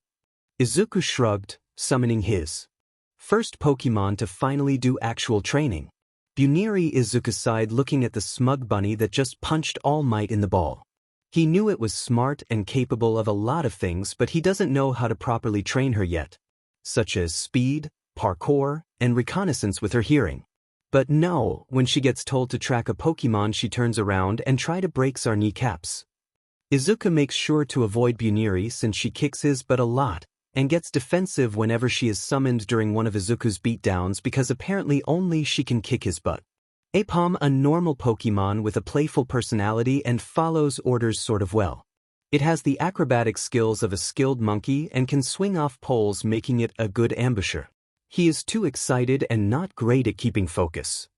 Izuku shrugged, summoning his first Pokémon to finally do actual training. Buniri. Izuku sighed, looking at the smug bunny that just punched All Might in the ball. He knew it was smart and capable of a lot of things, but he doesn't know how to properly train her yet, such as speed, parkour, and reconnaissance with her hearing. But no, when she gets told to track a Pokémon, she turns around and tries to break her kneecaps. Izuku makes sure to avoid Buniri since she kicks his butt a lot, and gets defensive whenever she is summoned during one of Izuku's beatdowns, because apparently only she can kick his butt. Apom, a normal Pokémon with a playful personality and follows orders sort of well. It has the acrobatic skills of a skilled monkey and can swing off poles, making it a good ambusher. He is too excited and not great at keeping focus.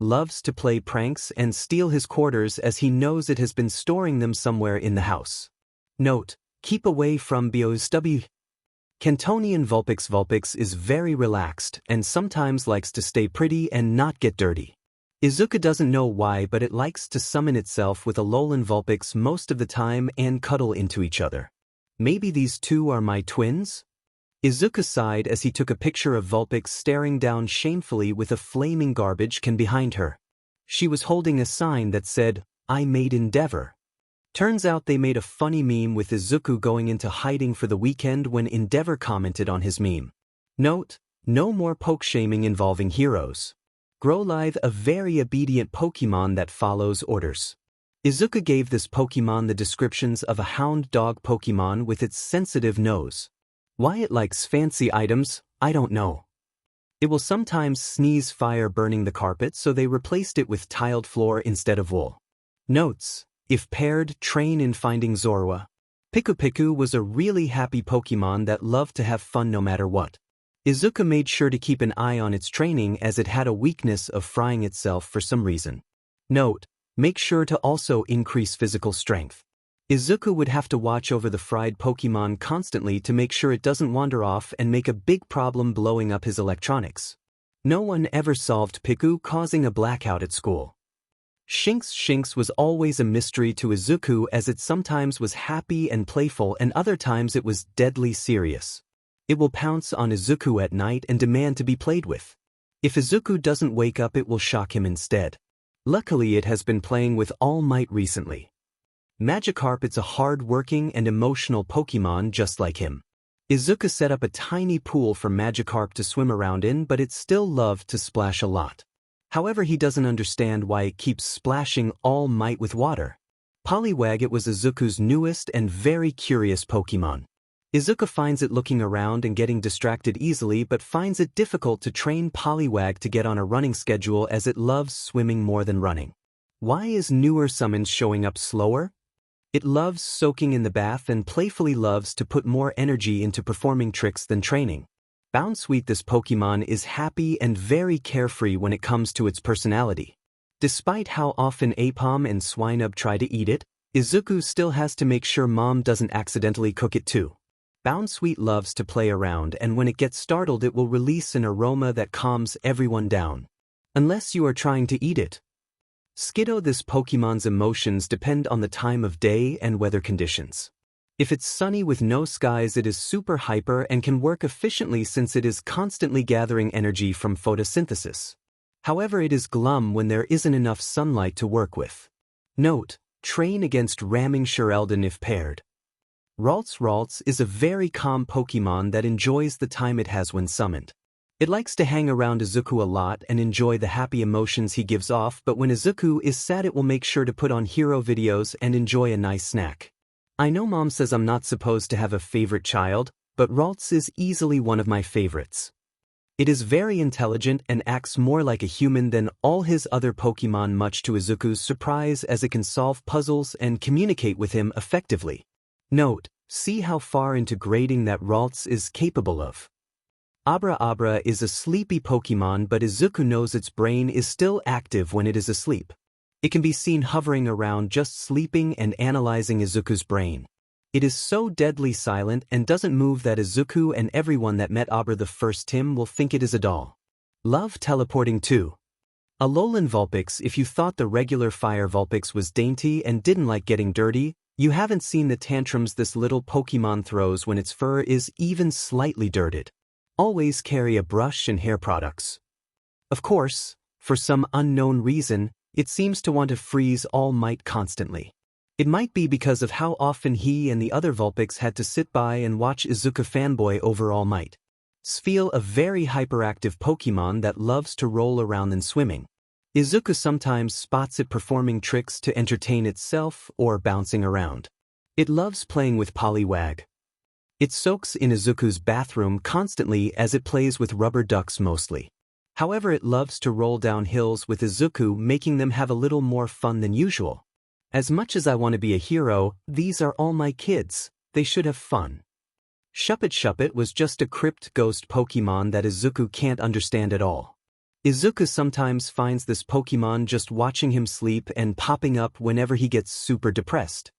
Loves to play pranks and steal his quarters, as he knows it has been storing them somewhere in the house. Note: keep away from BOSW. Cantonian Vulpix. Vulpix is very relaxed and sometimes likes to stay pretty and not get dirty. Izuku doesn't know why, but it likes to summon itself with Alolan Vulpix most of the time and cuddle into each other. Maybe these two are my twins? Izuku sighed as he took a picture of Vulpix staring down shamefully with a flaming garbage can behind her. She was holding a sign that said, "I made Endeavor." Turns out they made a funny meme with Izuku going into hiding for the weekend when Endeavor commented on his meme. Note: no more poke shaming involving heroes. Growlithe, a very obedient Pokémon that follows orders. Izuku gave this Pokémon the descriptions of a hound dog Pokémon with its sensitive nose. Why it likes fancy items, I don't know. It will sometimes sneeze fire, burning the carpet, so they replaced it with tiled floor instead of wool. Notes: if paired, train in finding Zorua. Piku Piku was a really happy Pokémon that loved to have fun no matter what. Izuku made sure to keep an eye on its training, as it had a weakness of frying itself for some reason. Note: make sure to also increase physical strength. Izuku would have to watch over the fried Pokémon constantly to make sure it doesn't wander off and make a big problem blowing up his electronics. No one ever solved Piku causing a blackout at school. Shinx was always a mystery to Izuku, as it sometimes was happy and playful and other times it was deadly serious. It will pounce on Izuku at night and demand to be played with. If Izuku doesn't wake up, it will shock him instead. Luckily, it has been playing with All Might recently. Magikarp, it's a hard-working and emotional Pokémon just like him. Izuku set up a tiny pool for Magikarp to swim around in, but it still loved to splash a lot. However, he doesn't understand why it keeps splashing All Might with water. Poliwag, it was Izuku's newest and very curious Pokémon. Izuku finds it looking around and getting distracted easily, but finds it difficult to train Poliwag to get on a running schedule as it loves swimming more than running. Why is newer summons showing up slower? It loves soaking in the bath and playfully loves to put more energy into performing tricks than training. Bounsweet, this Pokémon is happy and very carefree when it comes to its personality. Despite how often Apom and Swinub try to eat it, Izuku still has to make sure Mom doesn't accidentally cook it too. Bounsweet loves to play around, and when it gets startled it will release an aroma that calms everyone down. Unless you are trying to eat it. Skiddo, this Pokémon's emotions depend on the time of day and weather conditions. If it's sunny with no skies, it is super hyper and can work efficiently since it is constantly gathering energy from photosynthesis. However, it is glum when there isn't enough sunlight to work with. Note: train against ramming Sheldon if paired. Ralts is a very calm Pokémon that enjoys the time it has when summoned. It likes to hang around Izuku a lot and enjoy the happy emotions he gives off, but when Izuku is sad it will make sure to put on hero videos and enjoy a nice snack. I know Mom says I'm not supposed to have a favorite child, but Ralts is easily one of my favorites. It is very intelligent and acts more like a human than all his other Pokémon, much to Izuku's surprise, as it can solve puzzles and communicate with him effectively. Note: see how far into grading that Ralts is capable of. Abra is a sleepy Pokémon, but Izuku knows its brain is still active when it is asleep. It can be seen hovering around just sleeping and analyzing Izuku's brain. It is so deadly silent and doesn't move that Izuku and everyone that met Abra the first time will think it is a doll. Love teleporting too. Alolan Vulpix, if you thought the regular Fire Vulpix was dainty and didn't like getting dirty, you haven't seen the tantrums this little Pokémon throws when its fur is even slightly dirted. Always carry a brush and hair products. Of course, for some unknown reason, it seems to want to freeze All Might constantly. It might be because of how often he and the other Vulpix had to sit by and watch Izuku fanboy over All Might. Spheal, a very hyperactive Pokémon that loves to roll around and swimming. Izuku sometimes spots it performing tricks to entertain itself or bouncing around. It loves playing with Poliwag. It soaks in Izuku's bathroom constantly as it plays with rubber ducks mostly. However, it loves to roll down hills with Izuku, making them have a little more fun than usual. As much as I want to be a hero, these are all my kids. They should have fun. Shuppet was just a crypt ghost Pokémon that Izuku can't understand at all. Izuku sometimes finds this Pokémon just watching him sleep and popping up whenever he gets super depressed.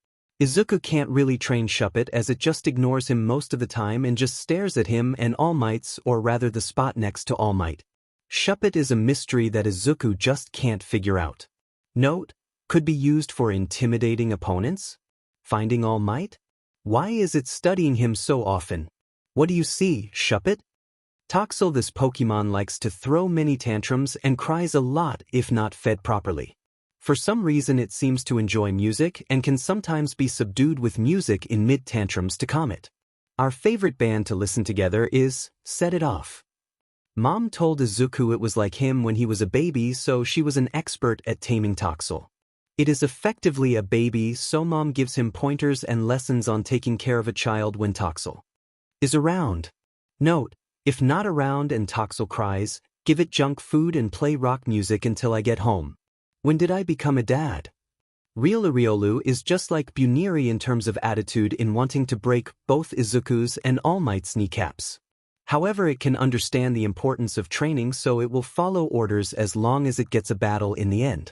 Izuku can't really train Shuppet as it just ignores him most of the time and just stares at him and All Might's, or rather the spot next to All Might. Shuppet is a mystery that Izuku just can't figure out. Note: could be used for intimidating opponents? Finding All Might? Why is it studying him so often? What do you see, Shuppet? Toxel, this Pokémon likes to throw many tantrums and cries a lot if not fed properly. For some reason it seems to enjoy music and can sometimes be subdued with music in mid-tantrums to calm it. Our favorite band to listen together is Set It Off. Mom told Izuku it was like him when he was a baby, so she was an expert at taming Toxel. It is effectively a baby, so Mom gives him pointers and lessons on taking care of a child when Toxel is around. Note: if not around and Toxel cries, give it junk food and play rock music until I get home. When did I become a dad? Riolu is just like Buniri in terms of attitude, in wanting to break both Izuku's and All Might's kneecaps. However, it can understand the importance of training, so it will follow orders as long as it gets a battle in the end.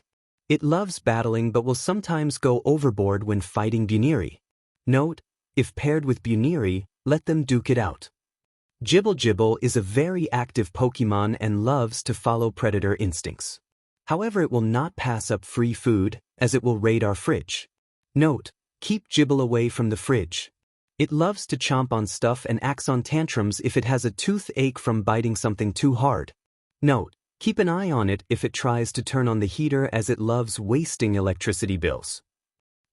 It loves battling but will sometimes go overboard when fighting Buniri. Note, if paired with Buniri, let them duke it out. Jibble is a very active Pokémon and loves to follow predator instincts. However, it will not pass up free food, as it will raid our fridge. Note, keep Jibble away from the fridge. It loves to chomp on stuff and acts on tantrums if it has a toothache from biting something too hard. Note, keep an eye on it if it tries to turn on the heater, as it loves wasting electricity bills.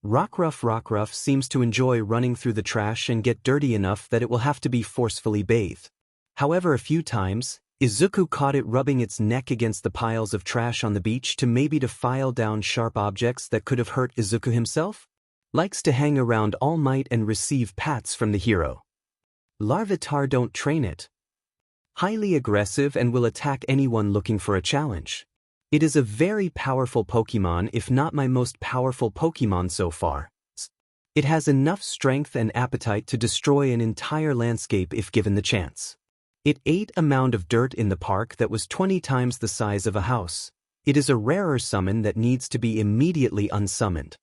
Rockruff seems to enjoy running through the trash and get dirty enough that it will have to be forcefully bathed. However, a few times, Izuku caught it rubbing its neck against the piles of trash on the beach to file down sharp objects that could have hurt Izuku himself. Likes to hang around All Might and receive pats from the hero. Larvitar, don't train it. Highly aggressive and will attack anyone looking for a challenge. It is a very powerful Pokémon, if not my most powerful Pokémon so far. It has enough strength and appetite to destroy an entire landscape if given the chance. It ate a mound of dirt in the park that was 20 times the size of a house. It is a rarer summon that needs to be immediately unsummoned.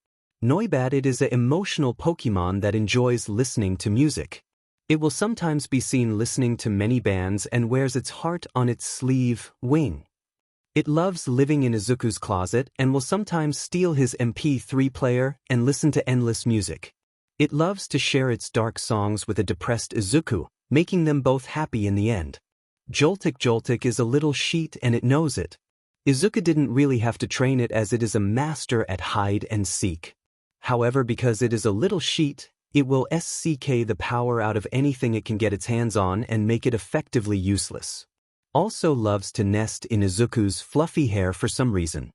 Noibat, it is an emotional Pokémon that enjoys listening to music. It will sometimes be seen listening to many bands and wears its heart on its sleeve, wing. It loves living in Izuku's closet and will sometimes steal his MP3 player and listen to endless music. It loves to share its dark songs with a depressed Izuku, making them both happy in the end. Joltik is a little sheet and it knows it. Izuku didn't really have to train it, as it is a master at hide and seek. However, because it is a little sheet, it will SCK the power out of anything it can get its hands on and make it effectively useless. Also loves to nest in Izuku's fluffy hair for some reason.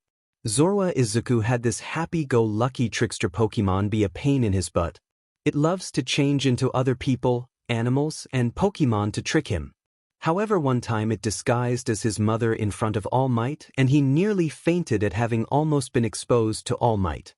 Zorua Izuku had this happy-go-lucky trickster Pokémon be a pain in his butt. It loves to change into other people, animals, and Pokémon to trick him. However, one time it disguised as his mother in front of All Might, and he nearly fainted at having almost been exposed to All Might.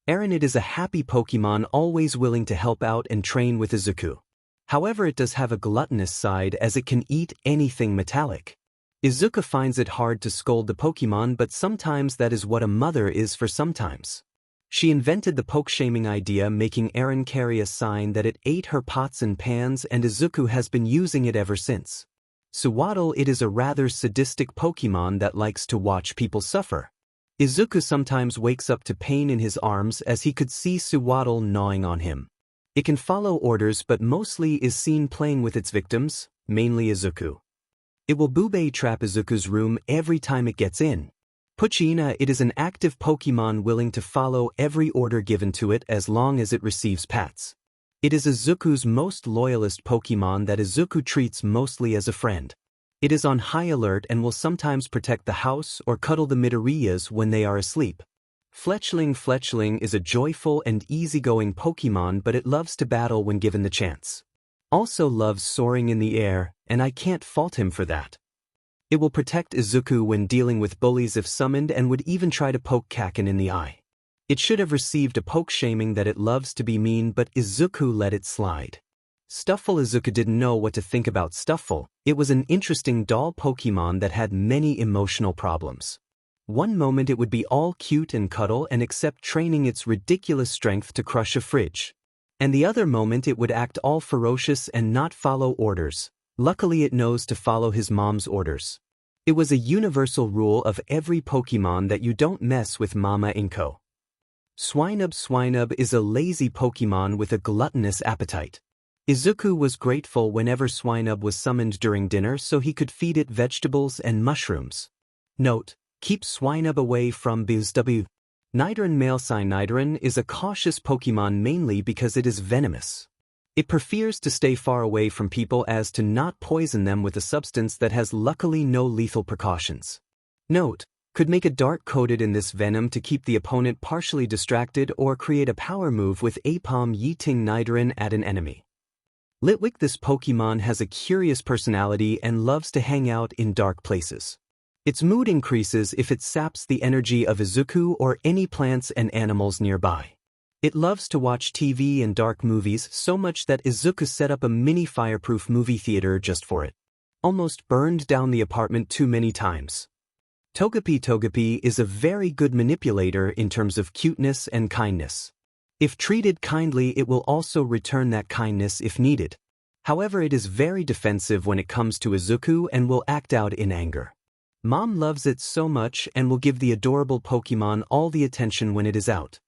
It is a happy Pokémon, always willing to help out and train with Izuku. However, it does have a gluttonous side, as it can eat anything metallic. Izuku finds it hard to scold the Pokémon, but sometimes that is what a mother is for sometimes. She invented the poke-shaming idea, making Eren carry a sign that it ate her pots and pans, and Izuku has been using it ever since. Suwaddle, it is a rather sadistic Pokémon that likes to watch people suffer. Izuku sometimes wakes up to pain in his arms, as he could see Suwaddle gnawing on him. It can follow orders but mostly is seen playing with its victims, mainly Izuku. It will booby trap Izuku's room every time it gets in. Poochyena, it is an active Pokémon willing to follow every order given to it as long as it receives pats. It is Izuku's most loyalist Pokémon that Izuku treats mostly as a friend. It is on high alert and will sometimes protect the house or cuddle the Midoriyas when they are asleep. Fletchling is a joyful and easygoing Pokémon, but it loves to battle when given the chance. Also loves soaring in the air, and I can't fault him for that. It will protect Izuku when dealing with bullies if summoned, and would even try to poke Kakin in the eye. It should have received a poke-shaming that it loves to be mean, but Izuku let it slide. Stufful, Izuku didn't know what to think about Stufful. It was an interesting doll Pokémon that had many emotional problems. One moment it would be all cute and cuddle and accept training its ridiculous strength to crush a fridge. And the other moment it would act all ferocious and not follow orders. Luckily it knows to follow his mom's orders. It was a universal rule of every Pokémon that you don't mess with Mama Inko. Swinub is a lazy Pokémon with a gluttonous appetite. Izuku was grateful whenever Swinub was summoned during dinner so he could feed it vegetables and mushrooms. Note: keep Swinub away from BGMI. Nidoran, male Nidoran, is a cautious Pokémon mainly because it is venomous. It prefers to stay far away from people as to not poison them with a substance that has luckily no lethal precautions. Note: could make a dart coated in this venom to keep the opponent partially distracted or create a power move with Apom yeeting Nidoran at an enemy. Litwick, this Pokémon has a curious personality and loves to hang out in dark places. Its mood increases if it saps the energy of Izuku or any plants and animals nearby. It loves to watch TV and dark movies so much that Izuku set up a mini fireproof movie theater just for it. Almost burned down the apartment too many times. Togepi is a very good manipulator in terms of cuteness and kindness. If treated kindly, it will also return that kindness if needed. However, it is very defensive when it comes to Izuku and will act out in anger. Mom loves it so much and will give the adorable Pokemon all the attention when it is out.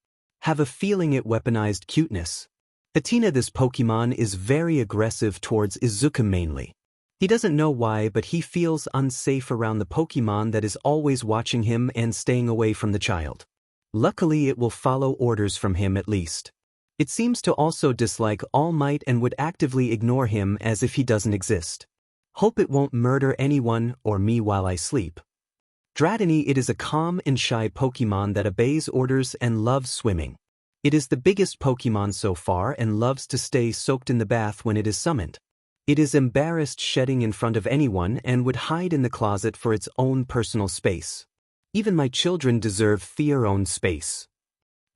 Have a feeling it weaponized cuteness. Patina, this Pokemon is very aggressive towards Izuku mainly. He doesn't know why, but he feels unsafe around the Pokemon that is always watching him and staying away from the child. Luckily, it will follow orders from him at least. It seems to also dislike All Might and would actively ignore him as if he doesn't exist. Hope it won't murder anyone or me while I sleep. Dratini, it is a calm and shy Pokemon that obeys orders and loves swimming. It is the biggest Pokemon so far and loves to stay soaked in the bath when it is summoned. It is embarrassed shedding in front of anyone and would hide in the closet for its own personal space. Even my children deserve their own space.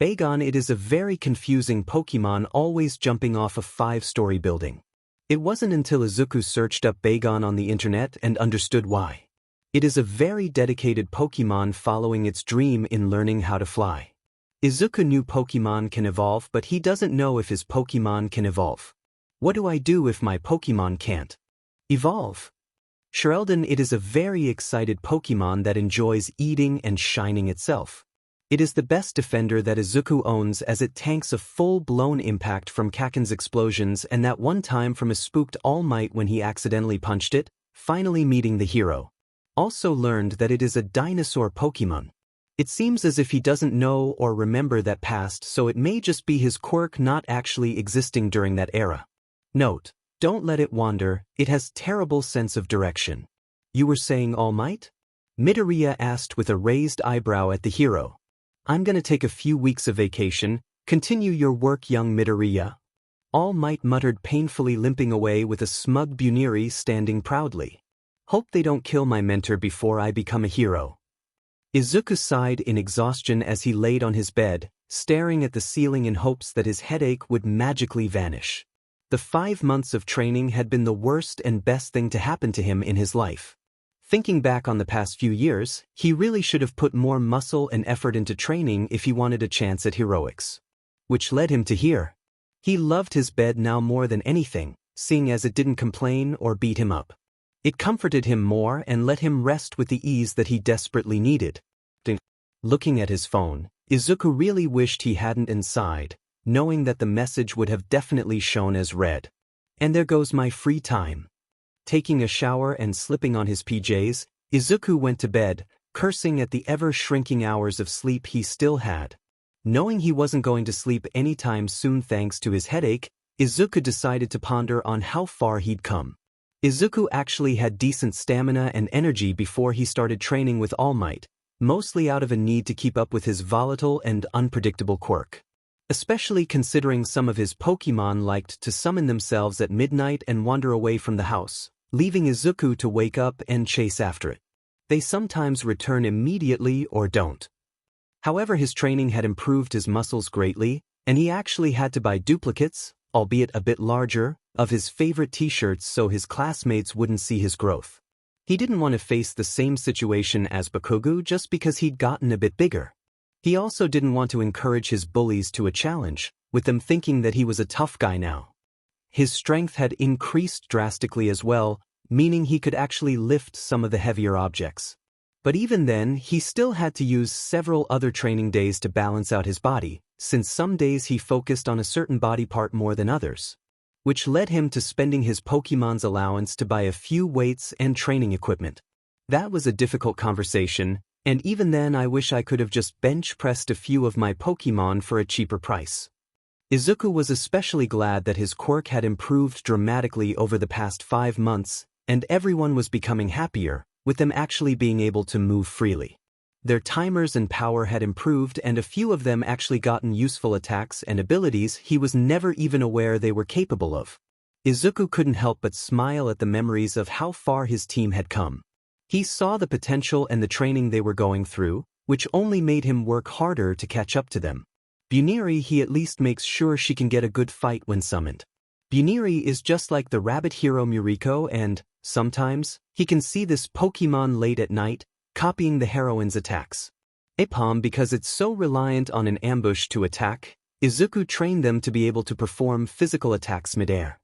Bagon, it is a very confusing Pokemon always jumping off a 5-story building. It wasn't until Izuku searched up Bagon on the internet and understood why. It is a very dedicated Pokemon following its dream in learning how to fly. Izuku knew Pokemon can evolve, but he doesn't know if his Pokemon can evolve. What do I do if my Pokemon can't evolve? Sheldon, it is a very excited Pokemon that enjoys eating and shining itself. It is the best defender that Izuku owns as it tanks a full-blown impact from Kaken's explosions and that one time from a spooked All Might when he accidentally punched it, finally meeting the hero. Also learned that it is a dinosaur Pokemon. It seems as if he doesn't know or remember that past, so it may just be his quirk not actually existing during that era. Note: don't let it wander, it has terrible sense of direction. You were saying All Might? Midoriya asked with a raised eyebrow at the hero. I'm gonna take a few weeks of vacation, continue your work young Midoriya. All Might muttered, painfully limping away with a smug Buniri standing proudly. Hope they don't kill my mentor before I become a hero. Izuku sighed in exhaustion as he laid on his bed, staring at the ceiling in hopes that his headache would magically vanish. The 5 months of training had been the worst and best thing to happen to him in his life. Thinking back on the past few years, he really should have put more muscle and effort into training if he wanted a chance at heroics. Which led him to here. He loved his bed now more than anything, seeing as it didn't complain or beat him up. It comforted him more and let him rest with the ease that he desperately needed. Looking at his phone, Izuku really wished he hadn't and sighed, knowing that the message would have definitely shown as read. And there goes my free time. Taking a shower and slipping on his PJs, Izuku went to bed, cursing at the ever-shrinking hours of sleep he still had. Knowing he wasn't going to sleep anytime soon thanks to his headache, Izuku decided to ponder on how far he'd come. Izuku actually had decent stamina and energy before he started training with All Might, mostly out of a need to keep up with his volatile and unpredictable quirk. Especially considering some of his Pokemon liked to summon themselves at midnight and wander away from the house, leaving Izuku to wake up and chase after it. They sometimes return immediately or don't. However, his training had improved his muscles greatly, and he actually had to buy duplicates, albeit a bit larger, of his favorite t-shirts so his classmates wouldn't see his growth. He didn't want to face the same situation as Bakugo just because he'd gotten a bit bigger. He also didn't want to encourage his bullies to a challenge, with them thinking that he was a tough guy now. His strength had increased drastically as well, meaning he could actually lift some of the heavier objects. But even then, he still had to use several other training days to balance out his body, since some days he focused on a certain body part more than others. Which led him to spending his Pokemon's allowance to buy a few weights and training equipment. That was a difficult conversation, and even then I wish I could have just bench-pressed a few of my Pokemon for a cheaper price. Izuku was especially glad that his quirk had improved dramatically over the past 5 months, and everyone was becoming happier, with them actually being able to move freely. Their timers and power had improved and a few of them actually gotten useful attacks and abilities he was never even aware they were capable of. Izuku couldn't help but smile at the memories of how far his team had come. He saw the potential and the training they were going through, which only made him work harder to catch up to them. Buniri, he at least makes sure she can get a good fight when summoned. Buniri is just like the rabbit hero Muriko and, sometimes, he can see this Pokemon late at night, copying the heroine's attacks. Apom, because it's so reliant on an ambush to attack, Izuku trained them to be able to perform physical attacks midair.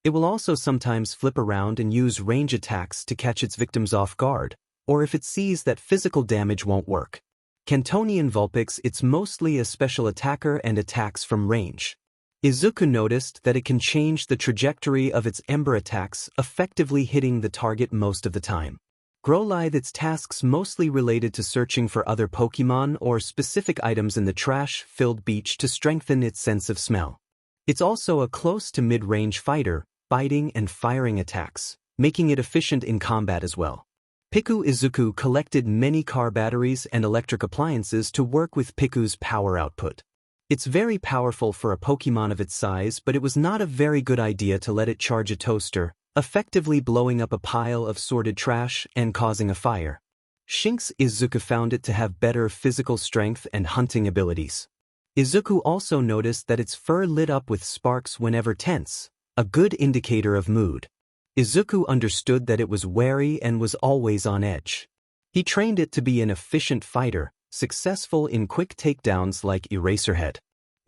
It will also sometimes flip around and use range attacks to catch its victims off guard, or if it sees that physical damage won't work. Cantonian Vulpix, it's mostly a special attacker and attacks from range. Izuku noticed that it can change the trajectory of its Ember attacks, effectively hitting the target most of the time. Growlithe, its tasks mostly related to searching for other Pokémon or specific items in the trash-filled beach to strengthen its sense of smell. It's also a close to mid-range fighter, biting and firing attacks, making it efficient in combat as well. Piku Izuku collected many car batteries and electric appliances to work with Piku's power output. It's very powerful for a Pokémon of its size, but it was not a very good idea to let it charge a toaster, effectively blowing up a pile of sorted trash and causing a fire. Shinx Izuku found it to have better physical strength and hunting abilities. Izuku also noticed that its fur lit up with sparks whenever tense, a good indicator of mood. Izuku understood that it was wary and was always on edge. He trained it to be an efficient fighter, successful in quick takedowns like Eraserhead.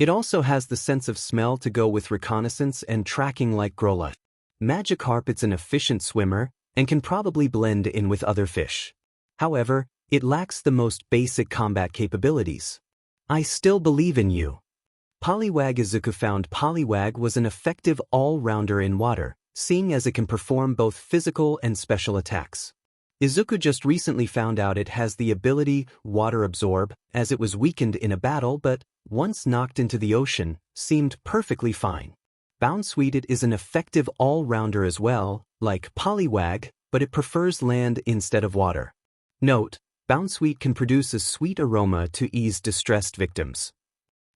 It also has the sense of smell to go with reconnaissance and tracking like Growlithe. Magikarp, it's an efficient swimmer and can probably blend in with other fish. However, it lacks the most basic combat capabilities. I still believe in you. Poliwag Izuku found Poliwag was an effective all-rounder in water, seeing as it can perform both physical and special attacks. Izuku just recently found out it has the ability Water Absorb, as it was weakened in a battle but, once knocked into the ocean, seemed perfectly fine. Bounsweet, it is an effective all-rounder as well, like Poliwag, but it prefers land instead of water. Note, Bounsweet can produce a sweet aroma to ease distressed victims.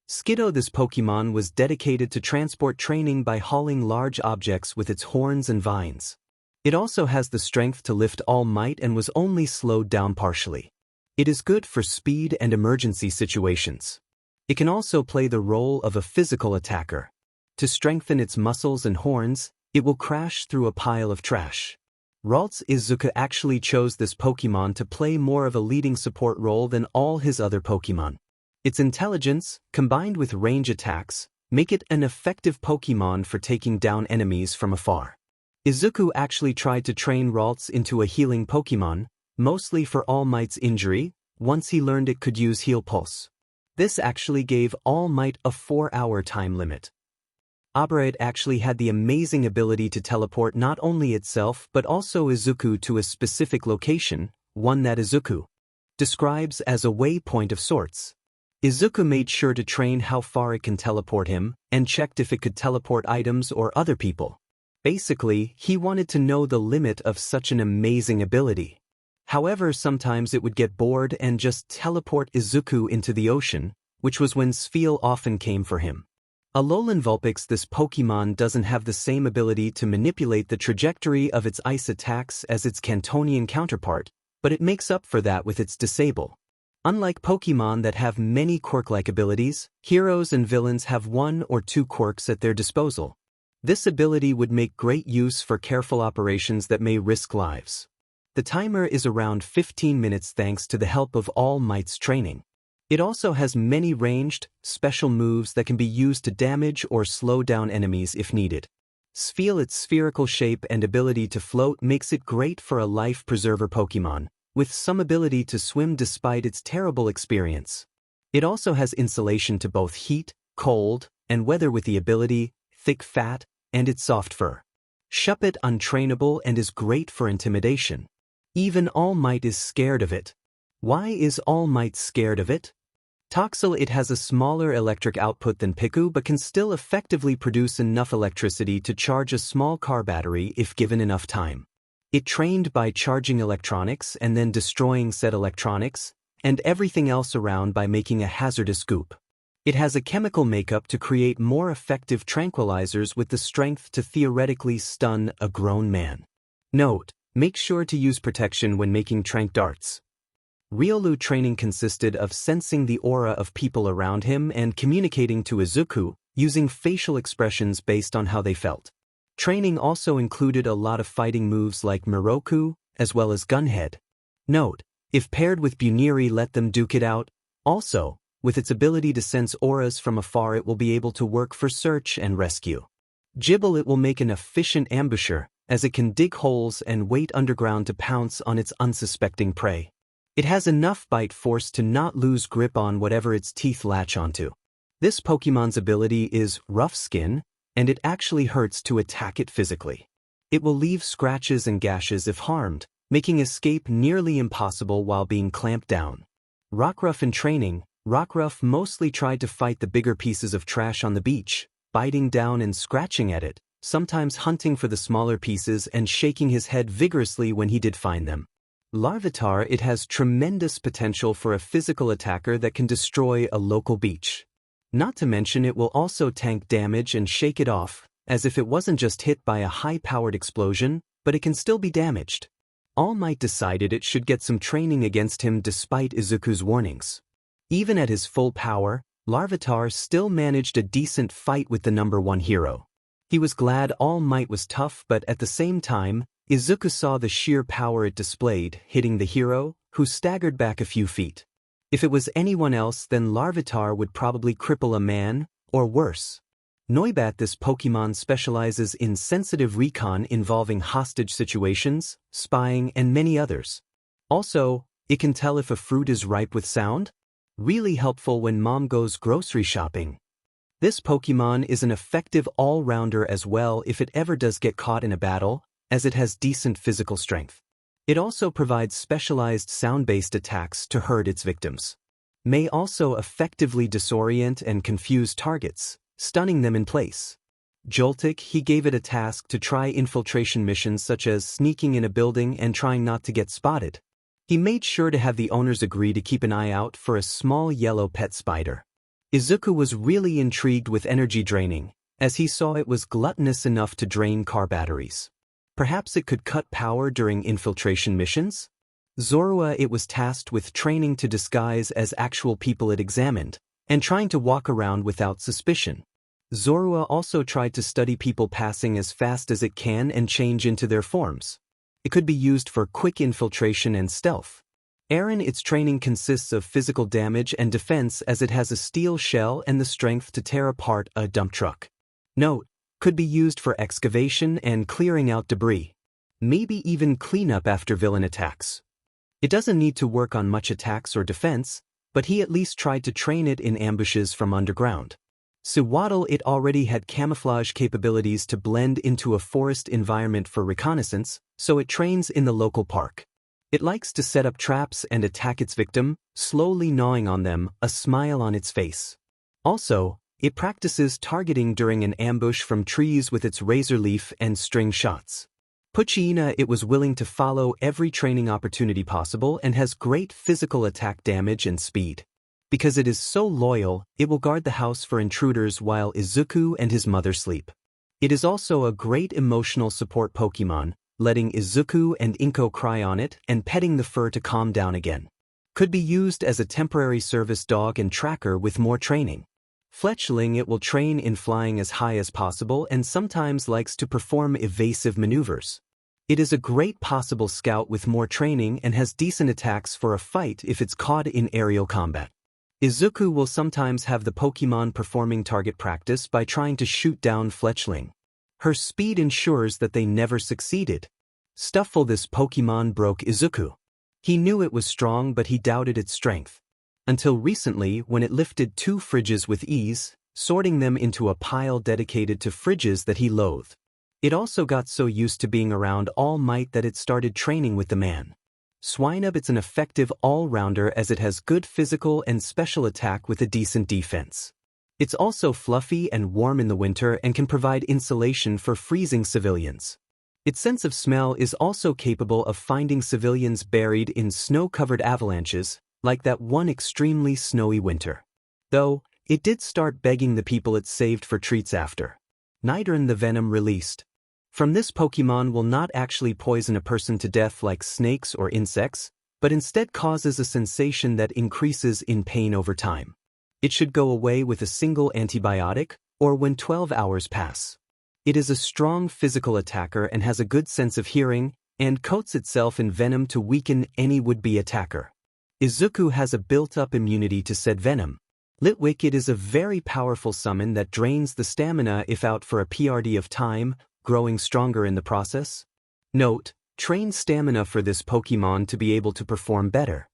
Skiddo, this Pokémon was dedicated to transport training by hauling large objects with its horns and vines. It also has the strength to lift All Might and was only slowed down partially. It is good for speed and emergency situations. It can also play the role of a physical attacker. To strengthen its muscles and horns, it will crash through a pile of trash. Ralts Izuku actually chose this Pokémon to play more of a leading support role than all his other Pokémon. Its intelligence, combined with range attacks, make it an effective Pokémon for taking down enemies from afar. Izuku actually tried to train Ralts into a healing Pokémon, mostly for All Might's injury, once he learned it could use Heal Pulse. This actually gave All Might a 4-hour time limit. Aberrate actually had the amazing ability to teleport not only itself but also Izuku to a specific location, one that Izuku describes as a waypoint of sorts. Izuku made sure to train how far it can teleport him, and checked if it could teleport items or other people. Basically, he wanted to know the limit of such an amazing ability. However, sometimes it would get bored and just teleport Izuku into the ocean, which was when Spheal often came for him. Alolan Vulpix, this Pokémon doesn't have the same ability to manipulate the trajectory of its ice attacks as its Cantonian counterpart, but it makes up for that with its Disable. Unlike Pokémon that have many quirk-like abilities, heroes and villains have 1 or 2 quirks at their disposal. This ability would make great use for careful operations that may risk lives. The timer is around 15 minutes thanks to the help of All Might's training. It also has many ranged, special moves that can be used to damage or slow down enemies if needed. Spheal, its spherical shape and ability to float makes it great for a life preserver Pokémon, with some ability to swim despite its terrible experience. It also has insulation to both heat, cold, and weather with the ability, thick fat, and its soft fur. Shuppet, untrainable and is great for intimidation. Even All Might is scared of it. Why is All Might scared of it? Toxel, it has a smaller electric output than Piku but can still effectively produce enough electricity to charge a small car battery if given enough time. It trained by charging electronics and then destroying said electronics, and everything else around by making a hazardous goop. It has a chemical makeup to create more effective tranquilizers with the strength to theoretically stun a grown man. Note, make sure to use protection when making tranq darts. Riolu training consisted of sensing the aura of people around him and communicating to Izuku, using facial expressions based on how they felt. Training also included a lot of fighting moves like Miroku, as well as Gunhead. Note, If paired with Buniri, let them duke it out. Also, with its ability to sense auras from afar, it will be able to work for search and rescue. Gibble, it will make an efficient ambusher, as it can dig holes and wait underground to pounce on its unsuspecting prey. It has enough bite force to not lose grip on whatever its teeth latch onto. This Pokémon's ability is Rough Skin, and it actually hurts to attack it physically. It will leave scratches and gashes if harmed, making escape nearly impossible while being clamped down. Rockruff in training, Rockruff mostly tried to fight the bigger pieces of trash on the beach, biting down and scratching at it, sometimes hunting for the smaller pieces and shaking his head vigorously when he did find them. Larvitar, it has tremendous potential for a physical attacker that can destroy a local beach. Not to mention it will also tank damage and shake it off, as if it wasn't just hit by a high-powered explosion, but it can still be damaged. All Might decided it should get some training against him despite Izuku's warnings. Even at his full power, Larvitar still managed a decent fight with the #1 hero. He was glad All Might was tough, but at the same time, Izuku saw the sheer power it displayed, hitting the hero, who staggered back a few feet. If it was anyone else, then Larvitar would probably cripple a man, or worse. Noibat, this Pokémon specializes in sensitive recon involving hostage situations, spying, and many others. Also, it can tell if a fruit is ripe with sound. Really helpful when mom goes grocery shopping. This Pokémon is an effective all-rounder as well if it ever does get caught in a battle, as it has decent physical strength. It also provides specialized sound-based attacks to hurt its victims. May also effectively disorient and confuse targets, stunning them in place. Joltik, he gave it a task to try infiltration missions such as sneaking in a building and trying not to get spotted. He made sure to have the owners agree to keep an eye out for a small yellow pet spider. Izuku was really intrigued with energy draining, as he saw it was gluttonous enough to drain car batteries. Perhaps it could cut power during infiltration missions? Zorua, it was tasked with training to disguise as actual people it examined, and trying to walk around without suspicion. Zorua also tried to study people passing as fast as it can and change into their forms. It could be used for quick infiltration and stealth. Aaron, its training consists of physical damage and defense as it has a steel shell and the strength to tear apart a dump truck. Note, could be used for excavation and clearing out debris. Maybe even cleanup after villain attacks. It doesn't need to work on much attacks or defense, but he at least tried to train it in ambushes from underground. Sewaddle, it already had camouflage capabilities to blend into a forest environment for reconnaissance, so it trains in the local park. It likes to set up traps and attack its victim, slowly gnawing on them, a smile on its face. Also, it practices targeting during an ambush from trees with its razor leaf and string shots. Puchina, it was willing to follow every training opportunity possible and has great physical attack damage and speed. Because it is so loyal, it will guard the house for intruders while Izuku and his mother sleep. It is also a great emotional support Pokémon, letting Izuku and Inko cry on it and petting the fur to calm down again. Could be used as a temporary service dog and tracker with more training. Fletchling, it will train in flying as high as possible and sometimes likes to perform evasive maneuvers. It is a great possible scout with more training and has decent attacks for a fight if it's caught in aerial combat. Izuku will sometimes have the Pokémon performing target practice by trying to shoot down Fletchling. Her speed ensures that they never succeeded. Stufful, this Pokémon broke Izuku. He knew it was strong, but he doubted its strength. Until recently, when it lifted 2 fridges with ease, sorting them into a pile dedicated to fridges that he loathed. It also got so used to being around All Might that it started training with the man. Swinub, it's an effective all-rounder as it has good physical and special attack with a decent defense. It's also fluffy and warm in the winter and can provide insulation for freezing civilians. Its sense of smell is also capable of finding civilians buried in snow-covered avalanches, like that one extremely snowy winter. Though, it did start begging the people it saved for treats after. Nidoran, the venom released from this Pokémon will not actually poison a person to death like snakes or insects, but instead causes a sensation that increases in pain over time. It should go away with a single antibiotic, or when 12 hours pass. It is a strong physical attacker and has a good sense of hearing, and coats itself in venom to weaken any would-be attacker. Izuku has a built-up immunity to said venom. Litwick, it is a very powerful summon that drains the stamina if out for a PRD of time, growing stronger in the process. Note, train stamina for this Pokémon to be able to perform better.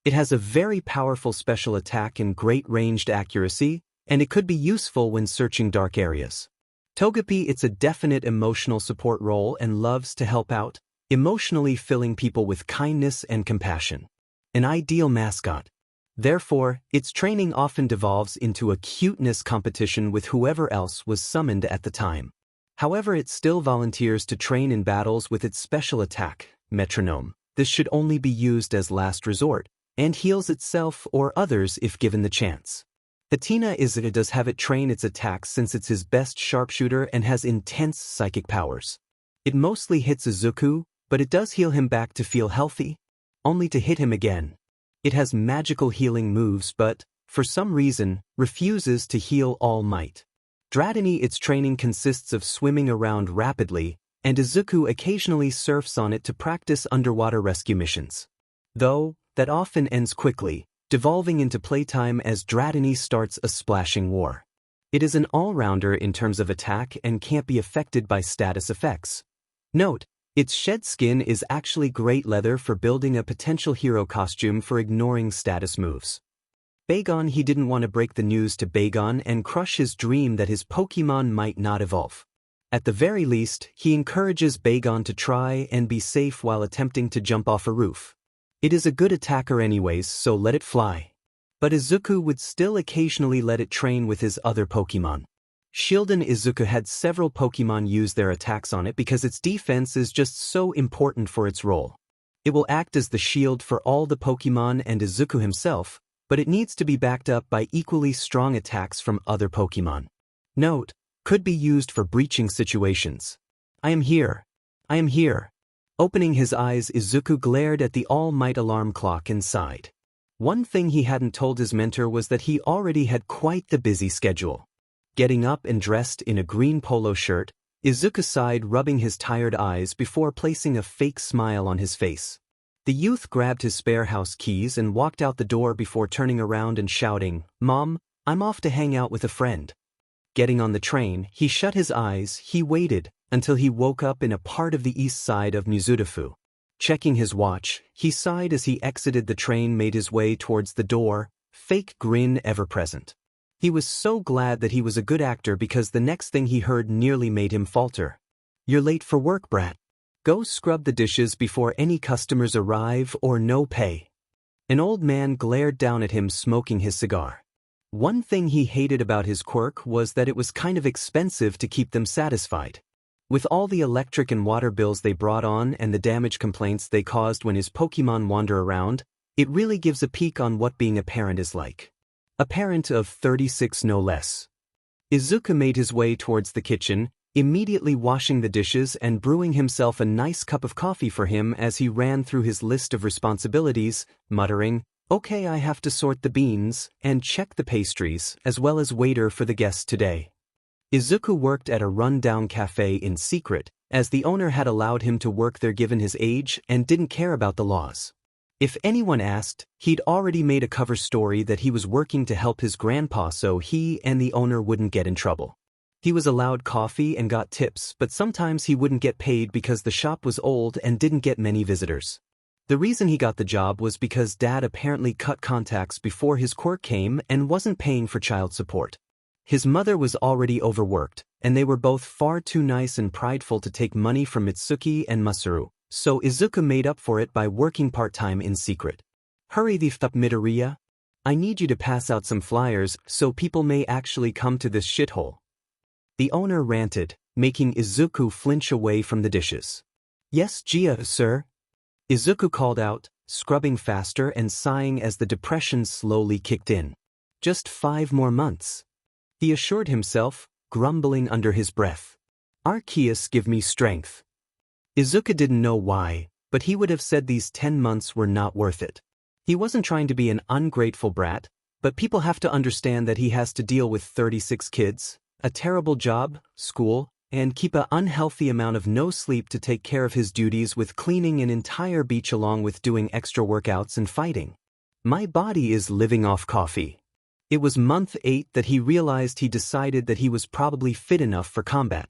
It has a very powerful special attack and great ranged accuracy, and it could be useful when searching dark areas. Togepi, it's a definite emotional support role and loves to help out, emotionally filling people with kindness and compassion. An ideal mascot. Therefore, its training often devolves into a cuteness competition with whoever else was summoned at the time. However, it still volunteers to train in battles with its special attack, Metronome. This should only be used as last resort, and heals itself or others if given the chance. Patina Izuku does have it train its attacks since it's his best sharpshooter and has intense psychic powers. It mostly hits Izuku, but it does heal him back to feel healthy, only to hit him again. It has magical healing moves but, for some reason, refuses to heal All Might. Dratini, its training consists of swimming around rapidly, and Izuku occasionally surfs on it to practice underwater rescue missions. Though, that often ends quickly, devolving into playtime as Dratini starts a splashing war. It is an all-rounder in terms of attack and can't be affected by status effects. Note, its shed skin is actually great leather for building a potential hero costume for ignoring status moves. Bagon, he didn't want to break the news to Bagon and crush his dream that his Pokémon might not evolve. At the very least, he encourages Bagon to try and be safe while attempting to jump off a roof. It is a good attacker anyways, so let it fly. But Izuku would still occasionally let it train with his other Pokémon. Shieldon, Izuku had several Pokémon use their attacks on it because its defense is just so important for its role. It will act as the shield for all the Pokémon and Izuku himself, but it needs to be backed up by equally strong attacks from other Pokémon. Note, could be used for breaching situations. I am here. I am here. Opening his eyes, Izuku glared at the All Might alarm clock and sighed. One thing he hadn't told his mentor was that he already had quite the busy schedule. Getting up and dressed in a green polo shirt, Izuku sighed, rubbing his tired eyes before placing a fake smile on his face. The youth grabbed his spare house keys and walked out the door before turning around and shouting, "Mom, I'm off to hang out with a friend." Getting on the train, he shut his eyes. He waited until he woke up in a part of the east side of Mizudafu. Checking his watch, he sighed as he exited the train, made his way towards the door, fake grin ever present. He was so glad that he was a good actor because the next thing he heard nearly made him falter. "You're late for work, brat. Go scrub the dishes before any customers arrive or no pay." An old man glared down at him, smoking his cigar. One thing he hated about his quirk was that it was kind of expensive to keep them satisfied. With all the electric and water bills they brought on and the damage complaints they caused when his Pokémon wander around, it really gives a peek on what being a parent is like. A parent of 36 no less. Izuku made his way towards the kitchen, immediately washing the dishes and brewing himself a nice cup of coffee for him as he ran through his list of responsibilities, muttering, "Okay, I have to sort the beans and check the pastries, as well as waiter for the guests today." Izuku worked at a run-down cafe in secret, as the owner had allowed him to work there given his age and didn't care about the laws. If anyone asked, he'd already made a cover story that he was working to help his grandpa so he and the owner wouldn't get in trouble. He was allowed coffee and got tips, but sometimes he wouldn't get paid because the shop was old and didn't get many visitors. The reason he got the job was because Dad apparently cut contacts before his quirk came and wasn't paying for child support. His mother was already overworked, and they were both far too nice and prideful to take money from Mitsuki and Masaru, so Izuku made up for it by working part-time in secret. "Hurry the f*** Midoriya. I need you to pass out some flyers so people may actually come to this shithole." The owner ranted, making Izuku flinch away from the dishes. "Yes, Gia, sir." Izuku called out, scrubbing faster and sighing as the depression slowly kicked in. "Just 5 more months," he assured himself, grumbling under his breath. "Arceus give me strength." Izuku didn't know why, but he would have said these 10 months were not worth it. He wasn't trying to be an ungrateful brat, but people have to understand that he has to deal with 36 kids, a terrible job, school, and keep an unhealthy amount of no sleep to take care of his duties with cleaning an entire beach along with doing extra workouts and fighting. My body is living off coffee. It was month 8 that he realized he decided that he was probably fit enough for combat.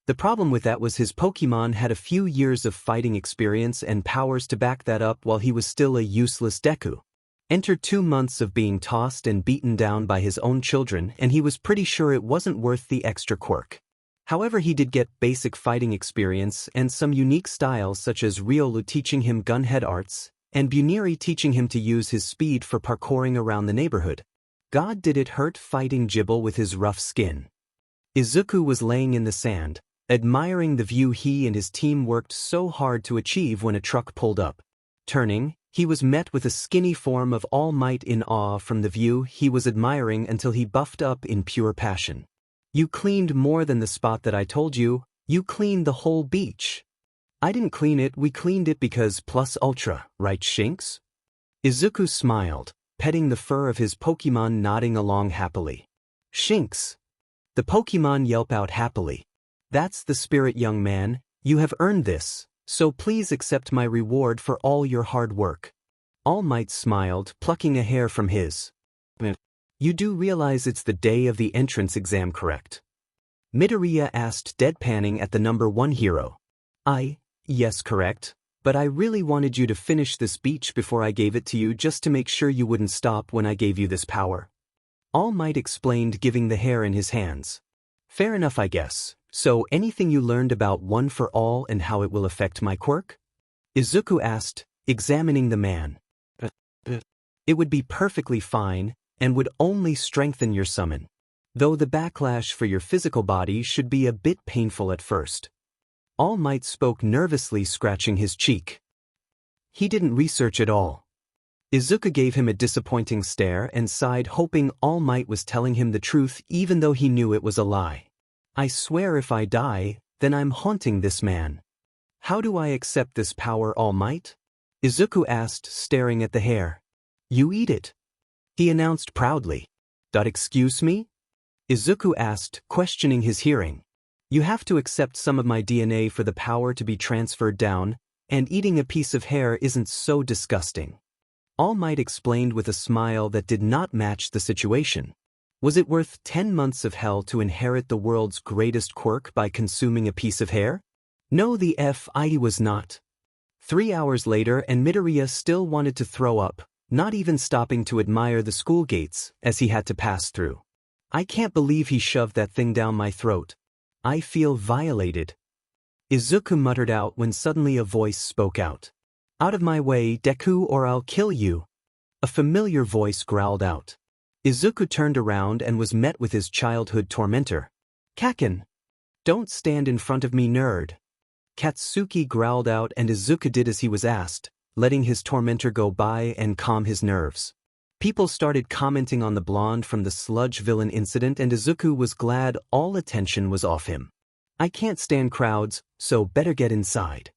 The problem with that was his Pokémon had a few years of fighting experience and powers to back that up while he was still a useless Deku. Enter 2 months of being tossed and beaten down by his own children, and he was pretty sure it wasn't worth the extra quirk. However, he did get basic fighting experience and some unique styles such as Riolu teaching him gunhead arts, and Buniri teaching him to use his speed for parkouring around the neighborhood. God, did it hurt fighting Jibble with his rough skin. Izuku was laying in the sand, admiring the view he and his team worked so hard to achieve when a truck pulled up. Turning, he was met with a skinny form of All Might in awe from the view he was admiring until he buffed up in pure passion. You cleaned more than the spot that I told you, you cleaned the whole beach. I didn't clean it, we cleaned it because plus ultra, right Shinx? Izuku smiled, petting the fur of his Pokémon, nodding along happily. Shinx. The Pokémon yelp out happily. That's the spirit, young man, you have earned this, so please accept my reward for all your hard work. All Might smiled, plucking a hair from his. You do realize it's the day of the entrance exam, correct? Midoriya asked, deadpanning at the number 1 hero. Yes, correct, but I really wanted you to finish this beach before I gave it to you just to make sure you wouldn't stop when I gave you this power. All Might explained, giving the hair in his hands. Fair enough, I guess. So anything you learned about One for All and how it will affect my quirk? Izuku asked, examining the man. It would be perfectly fine, and would only strengthen your summon. Though the backlash for your physical body should be a bit painful at first. All Might spoke nervously, scratching his cheek. He didn't research at all. Izuku gave him a disappointing stare and sighed, hoping All Might was telling him the truth even though he knew it was a lie. I swear if I die, then I'm haunting this man. How do I accept this power, All Might? Izuku asked, staring at the hair. You eat it, he announced proudly. Excuse me? Izuku asked, questioning his hearing. You have to accept some of my DNA for the power to be transferred down, and eating a piece of hair isn't so disgusting. All Might explained with a smile that did not match the situation. Was it worth 10 months of hell to inherit the world's greatest quirk by consuming a piece of hair? No, the F.I. was not. 3 hours later, and Midoriya still wanted to throw up, not even stopping to admire the school gates as he had to pass through. I can't believe he shoved that thing down my throat. I feel violated. Izuku muttered out when suddenly a voice spoke out. Out of my way, Deku, or I'll kill you. A familiar voice growled out. Izuku turned around and was met with his childhood tormentor. Kakin. Don't stand in front of me, nerd. Katsuki growled out, and Izuku did as he was asked, letting his tormentor go by and calm his nerves. People started commenting on the blonde from the Sludge villain incident, and Izuku was glad all attention was off him. I can't stand crowds, so better get inside.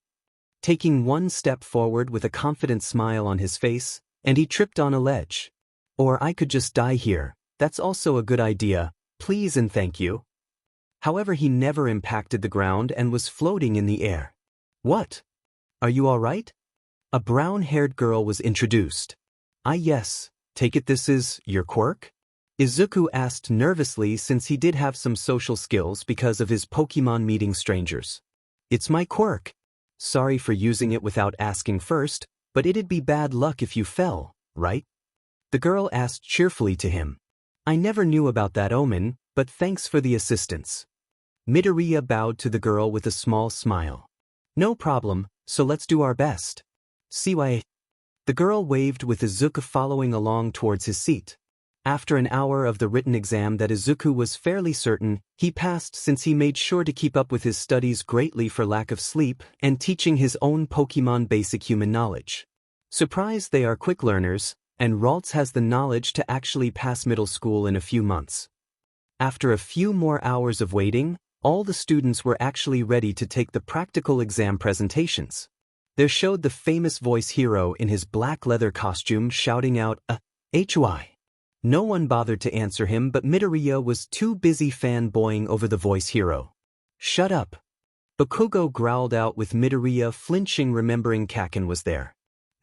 Taking one step forward with a confident smile on his face, and he tripped on a ledge. Or I could just die here, that's also a good idea, please and thank you. However, he never impacted the ground and was floating in the air. What? Are you all right? A brown-haired girl was introduced. Yes, take it this is your quirk? Izuku asked nervously, since he did have some social skills because of his Pokémon meeting strangers. It's my quirk. Sorry for using it without asking first, but it'd be bad luck if you fell, right? The girl asked cheerfully to him. I never knew about that omen, but thanks for the assistance. Midoriya bowed to the girl with a small smile. No problem, so let's do our best. CY. The girl waved, with Izuku following along towards his seat. After an hour of the written exam that Izuku was fairly certain he passed, since he made sure to keep up with his studies greatly for lack of sleep and teaching his own Pokémon basic human knowledge. Surprised they are quick learners, and Ralts has the knowledge to actually pass middle school in a few months. After a few more hours of waiting, all the students were actually ready to take the practical exam presentations. There showed the famous voice hero in his black leather costume shouting out, HY. No one bothered to answer him, but Midoriya was too busy fanboying over the voice hero. Shut up. Bakugo growled out, with Midoriya flinching, remembering Kakin was there.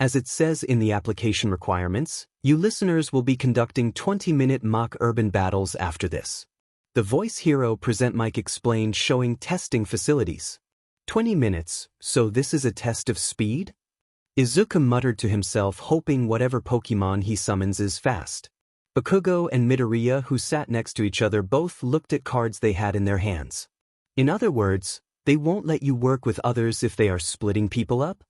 As it says in the application requirements, You listeners will be conducting 20-minute mock urban battles after this. The voice hero present mic explained showing testing facilities. 20 minutes, so this is a test of speed? Izuku muttered to himself, hoping whatever Pokémon he summons is fast. Bakugo and Midoriya, who sat next to each other, both looked at cards they had in their hands. In other words, they won't let you work with others if they are splitting people up?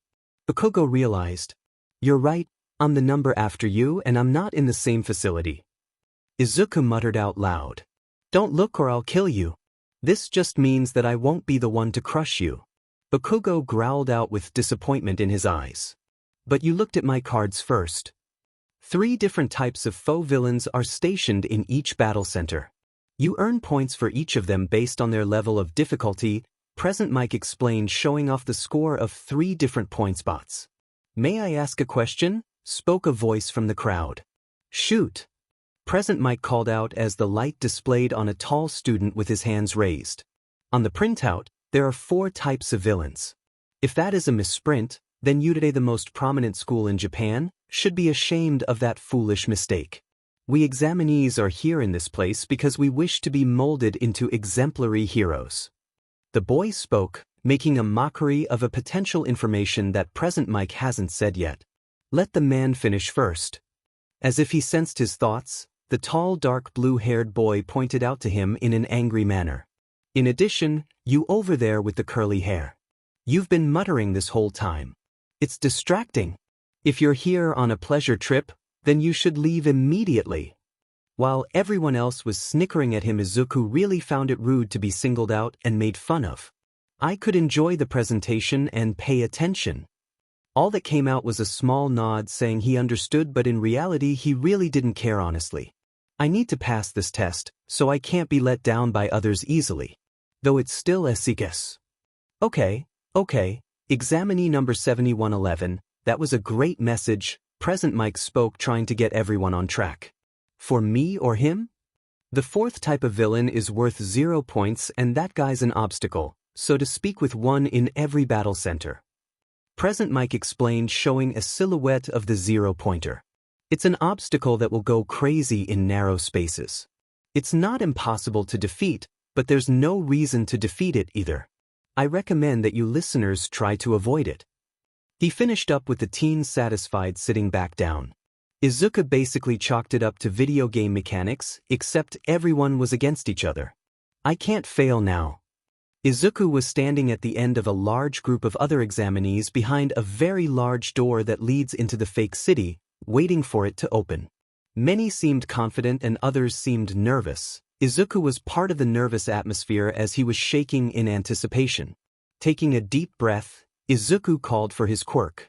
Bakugo realized. You're right, I'm the number after you and I'm not in the same facility. Izuku muttered out loud. Don't look or I'll kill you. This just means that I won't be the one to crush you. Bakugo growled out with disappointment in his eyes. But you looked at my cards first. 3 different types of foe villains are stationed in each battle center. You earn points for each of them based on their level of difficulty, present mic explained, showing off the score of 3 different point spots. May I ask a question? Spoke a voice from the crowd. Shoot. Present mic called out as the light displayed on a tall student with his hands raised. On the printout, there are 4 types of villains. If that is a misprint, then Yurei, the most prominent school in Japan, should be ashamed of that foolish mistake. We examinees are here in this place because we wish to be molded into exemplary heroes. The boy spoke, making a mockery of a potential information that present mic hasn't said yet. Let the man finish first. As if he sensed his thoughts, the tall dark blue-haired boy pointed out to him in an angry manner. In addition, you over there with the curly hair. You've been muttering this whole time. It's distracting. If you're here on a pleasure trip, then you should leave immediately. While everyone else was snickering at him, Izuku really found it rude to be singled out and made fun of. I could enjoy the presentation and pay attention. All that came out was a small nod saying he understood, but in reality he really didn't care honestly. I need to pass this test, so I can't be let down by others easily. Though it's still a guess. Okay. Examinee number 7111, that was a great message, present mic spoke, trying to get everyone on track. For me or him? The 4th type of villain is worth 0 points and that guy's an obstacle, so to speak, with 1 in every battle center. Present mic explained, showing a silhouette of the 0-pointer. It's an obstacle that will go crazy in narrow spaces. It's not impossible to defeat, but there's no reason to defeat it either. I recommend that you listeners try to avoid it. He finished up with the teens satisfied, sitting back down. Izuku basically chalked it up to video game mechanics, except everyone was against each other. I can't fail now. Izuku was standing at the end of a large group of other examinees behind a very large door that leads into the fake city, waiting for it to open. Many seemed confident and others seemed nervous. Izuku was part of the nervous atmosphere as he was shaking in anticipation. Taking a deep breath, Izuku called for his quirk.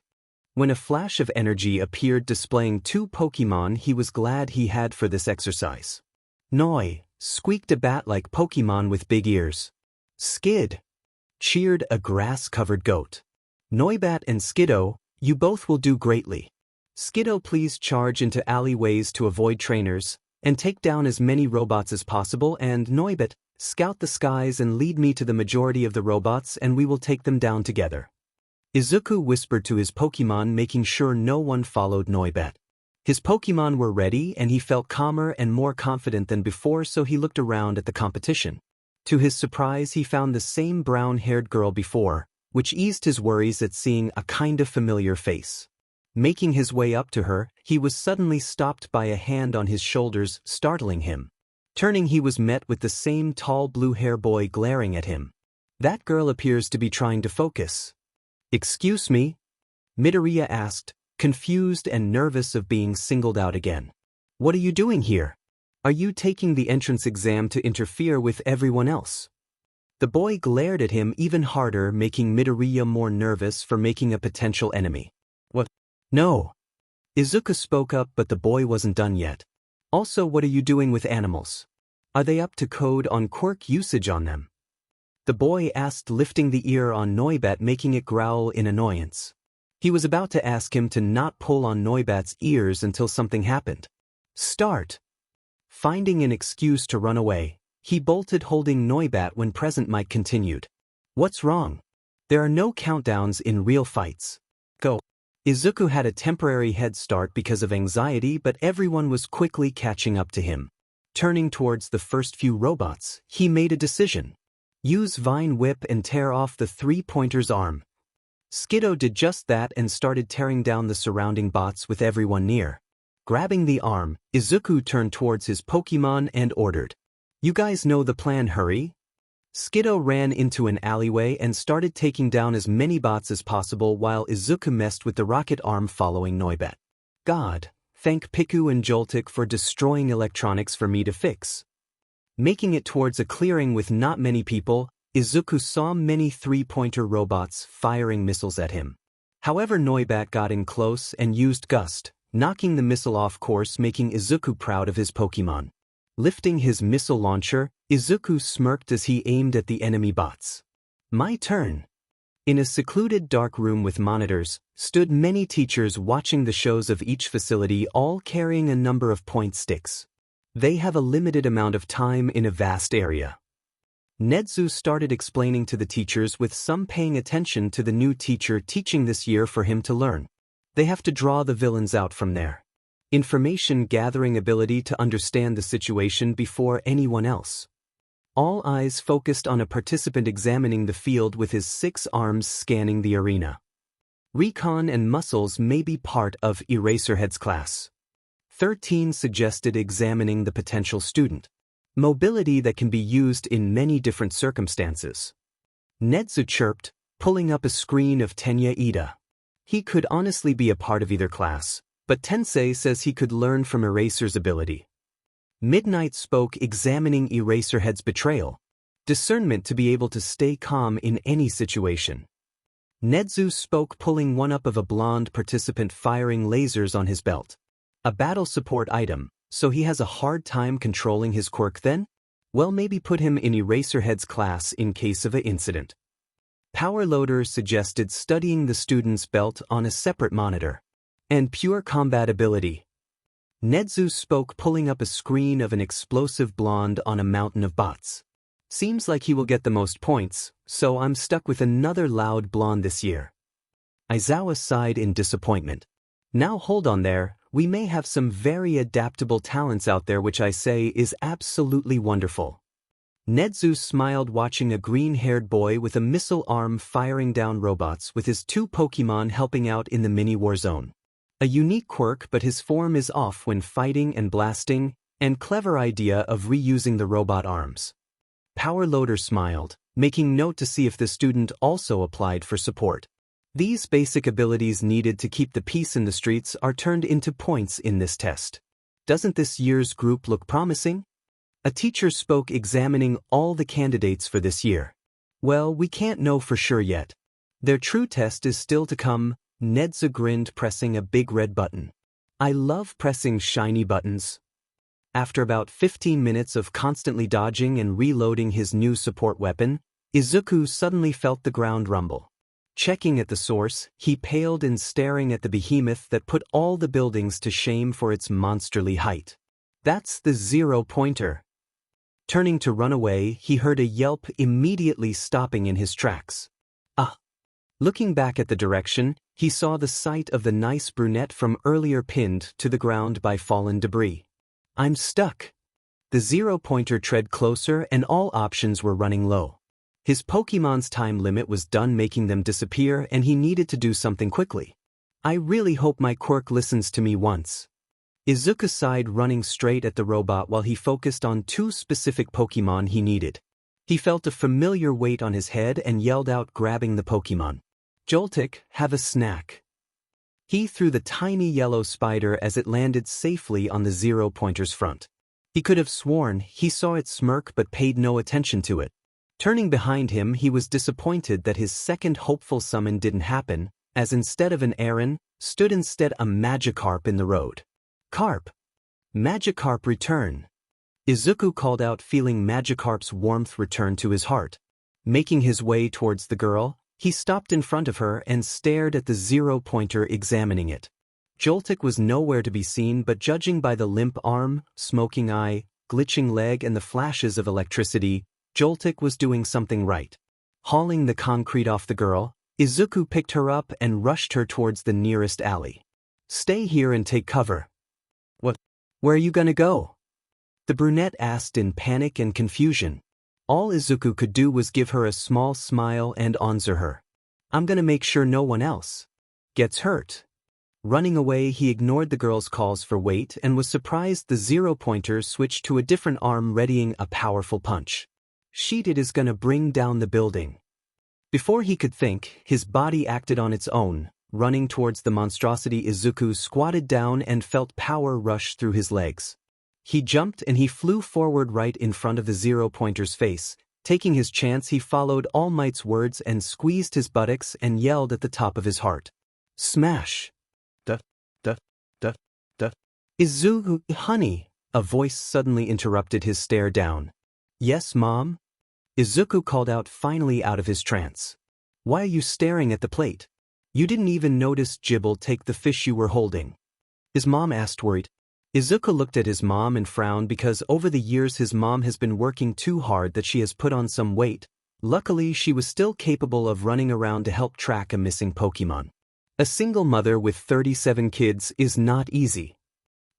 When a flash of energy appeared displaying 2 Pokémon he was glad he had for this exercise. Noi, squeaked a bat-like Pokémon with big ears. Skid, cheered a grass-covered goat. Noibat and Skiddo, you both will do greatly. Skiddo, please charge into alleyways to avoid trainers, and take down as many robots as possible, and Noibat, scout the skies and lead me to the majority of the robots and we will take them down together. Izuku whispered to his Pokémon, making sure no one followed Noibat. His Pokémon were ready and he felt calmer and more confident than before, so he looked around at the competition. To his surprise he found the same brown-haired girl before, which eased his worries at seeing a kind of familiar face. Making his way up to her, he was suddenly stopped by a hand on his shoulders, startling him. Turning, he was met with the same tall blue-hair boy glaring at him. That girl appears to be trying to focus. Excuse me? Midoriya asked, confused and nervous of being singled out again. What are you doing here? Are you taking the entrance exam to interfere with everyone else? The boy glared at him even harder, making Midoriya more nervous for making a potential enemy. What? No. Izuku spoke up, but the boy wasn't done yet. Also, what are you doing with animals? Are they up to code on quirk usage on them? The boy asked, lifting the ear on Noibat, making it growl in annoyance. He was about to ask him to not pull on Noibat's ears until something happened. Start. Finding an excuse to run away, he bolted, holding Noibat when present mic continued. What's wrong? There are no countdowns in real fights. Go. Izuku had a temporary head start because of anxiety, but everyone was quickly catching up to him. Turning towards the first few robots, he made a decision. Use Vine Whip and tear off the three-pointer's arm. Skiddo did just that and started tearing down the surrounding bots with everyone near. Grabbing the arm, Izuku turned towards his Pokémon and ordered, "You guys know the plan, hurry." Skiddo ran into an alleyway and started taking down as many bots as possible while Izuku messed with the rocket arm following Noibat. God, thank Piku and Joltik for destroying electronics for me to fix. Making it towards a clearing with not many people, Izuku saw many three-pointer robots firing missiles at him. However, Noibat got in close and used Gust, knocking the missile off course, making Izuku proud of his Pokémon. Lifting his missile launcher, Izuku smirked as he aimed at the enemy bots. My turn. In a secluded dark room with monitors, stood many teachers watching the shows of each facility, all carrying a number of point sticks. They have a limited amount of time in a vast area. Nedzu started explaining to the teachers, with some paying attention to the new teacher teaching this year for him to learn. They have to draw the villains out from there. Information gathering ability to understand the situation before anyone else. All eyes focused on a participant examining the field with his 6 arms scanning the arena. Recon and muscles may be part of Eraserhead's class. 13 suggested examining the potential student. Mobility that can be used in many different circumstances. Nedzu chirped, pulling up a screen of Tenya Ida. He could honestly be a part of either class, but Tensei says he could learn from Eraser's ability. Midnight spoke, examining Eraserhead's betrayal. Discernment to be able to stay calm in any situation. Nedzu spoke, pulling one up of a blonde participant firing lasers on his belt. A battle support item, so he has a hard time controlling his quirk then? Well, maybe put him in Eraserhead's class in case of an incident. Power Loader suggested studying the student's belt on a separate monitor. And pure combat ability. Nedzu spoke, pulling up a screen of an explosive blonde on a mountain of bots. Seems like he will get the most points, so I'm stuck with another loud blonde this year. Aizawa sighed in disappointment. Now hold on there, we may have some very adaptable talents out there, which I say is absolutely wonderful. Nedzu smiled, watching a green-haired boy with a missile arm firing down robots with his 2 Pokémon helping out in the mini-war zone. A unique quirk, but his form is off when fighting and blasting, and clever idea of reusing the robot arms. Power Loader smiled, making note to see if the student also applied for support. These basic abilities needed to keep the peace in the streets are turned into points in this test. Doesn't this year's group look promising? A teacher spoke, examining all the candidates for this year. Well, we can't know for sure yet. Their true test is still to come. Nedzu grinned, pressing a big red button. I love pressing shiny buttons. After about 15 minutes of constantly dodging and reloading his new support weapon, Izuku suddenly felt the ground rumble. Checking at the source, he paled in, staring at the behemoth that put all the buildings to shame for its monsterly height. That's the 0-pointer. Turning to run away, he heard a yelp, immediately stopping in his tracks. Ah! Looking back at the direction, he saw the sight of the nice brunette from earlier pinned to the ground by fallen debris. I'm stuck. The 0-pointer tread closer and all options were running low. His Pokémon's time limit was done, making them disappear, and he needed to do something quickly. I really hope my quirk listens to me once. Izuku sighed, running straight at the robot while he focused on 2 specific Pokémon he needed. He felt a familiar weight on his head and yelled out, grabbing the Pokémon. Joltik, have a snack. He threw the tiny yellow spider as it landed safely on the 0-pointer's front. He could have sworn he saw it smirk but paid no attention to it. Turning behind him, he was disappointed that his second hopeful summon didn't happen, as instead of an Aaron, stood instead a Magikarp in the road. Carp. Magikarp, return. Izuku called out, feeling Magikarp's warmth return to his heart. Making his way towards the girl, he stopped in front of her and stared at the 0-pointer, examining it. Joltik was nowhere to be seen, but judging by the limp arm, smoking eye, glitching leg and the flashes of electricity, Joltik was doing something right. Hauling the concrete off the girl, Izuku picked her up and rushed her towards the nearest alley. Stay here and take cover. What? Where are you gonna go? The brunette asked in panic and confusion. All Izuku could do was give her a small smile and answer her. I'm gonna make sure no one else gets hurt. Running away, he ignored the girl's calls for wait and was surprised the zero-pointer switched to a different arm, readying a powerful punch. Shit, it is gonna bring down the building. Before he could think, his body acted on its own. Running towards the monstrosity, Izuku squatted down and felt power rush through his legs. He jumped and he flew forward right in front of the zero-pointer's face. Taking his chance, he followed All Might's words and squeezed his buttocks and yelled at the top of his heart. Smash! Duh, duh, duh, duh. Izuku, honey! A voice suddenly interrupted his stare down. Yes, Mom? Izuku called out, finally out of his trance. Why are you staring at the plate? You didn't even notice Jibble take the fish you were holding. His mom asked, worried. Izuku looked at his mom and frowned because over the years his mom has been working too hard that she has put on some weight. Luckily, she was still capable of running around to help track a missing Pokémon. A single mother with 37 kids is not easy.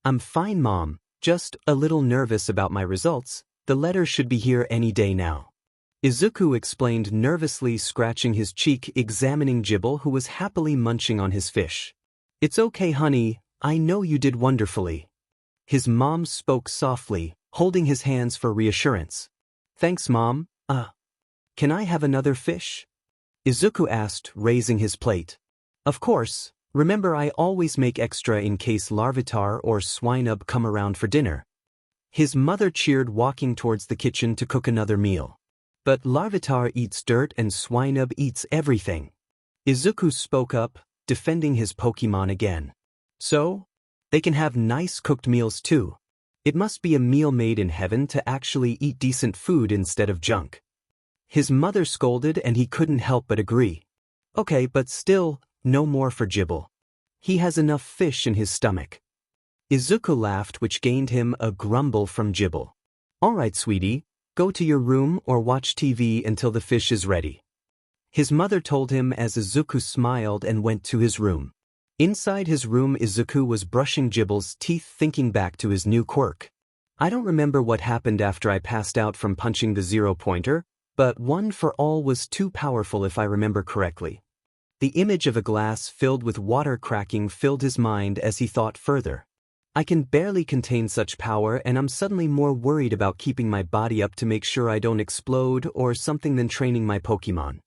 I'm fine, Mom, just a little nervous about my results. The letter should be here any day now. Izuku explained, nervously scratching his cheek, examining Jibble, who was happily munching on his fish. It's okay, honey, I know you did wonderfully. His mom spoke softly, holding his hands for reassurance. Thanks, Mom. Can I have another fish? Izuku asked, raising his plate. Of course, remember I always make extra in case Larvitar or Swinub come around for dinner. His mother cheered, walking towards the kitchen to cook another meal. But Larvitar eats dirt and Swinub eats everything. Izuku spoke up, defending his Pokémon again. So? They can have nice cooked meals too. It must be a meal made in heaven to actually eat decent food instead of junk. His mother scolded and he couldn't help but agree. Okay, but still, no more for Jibble. He has enough fish in his stomach. Izuku laughed, which gained him a grumble from Jibble. Alright, sweetie. Go to your room or watch TV until the fish is ready. His mother told him as Izuku smiled and went to his room. Inside his room, Izuku was brushing Jibble's teeth, thinking back to his new quirk. I don't remember what happened after I passed out from punching the zero-pointer, but one for all was too powerful if I remember correctly. The image of a glass filled with water cracking filled his mind as he thought further. I can barely contain such power, and I'm suddenly more worried about keeping my body up to make sure I don't explode or something than training my Pokémon.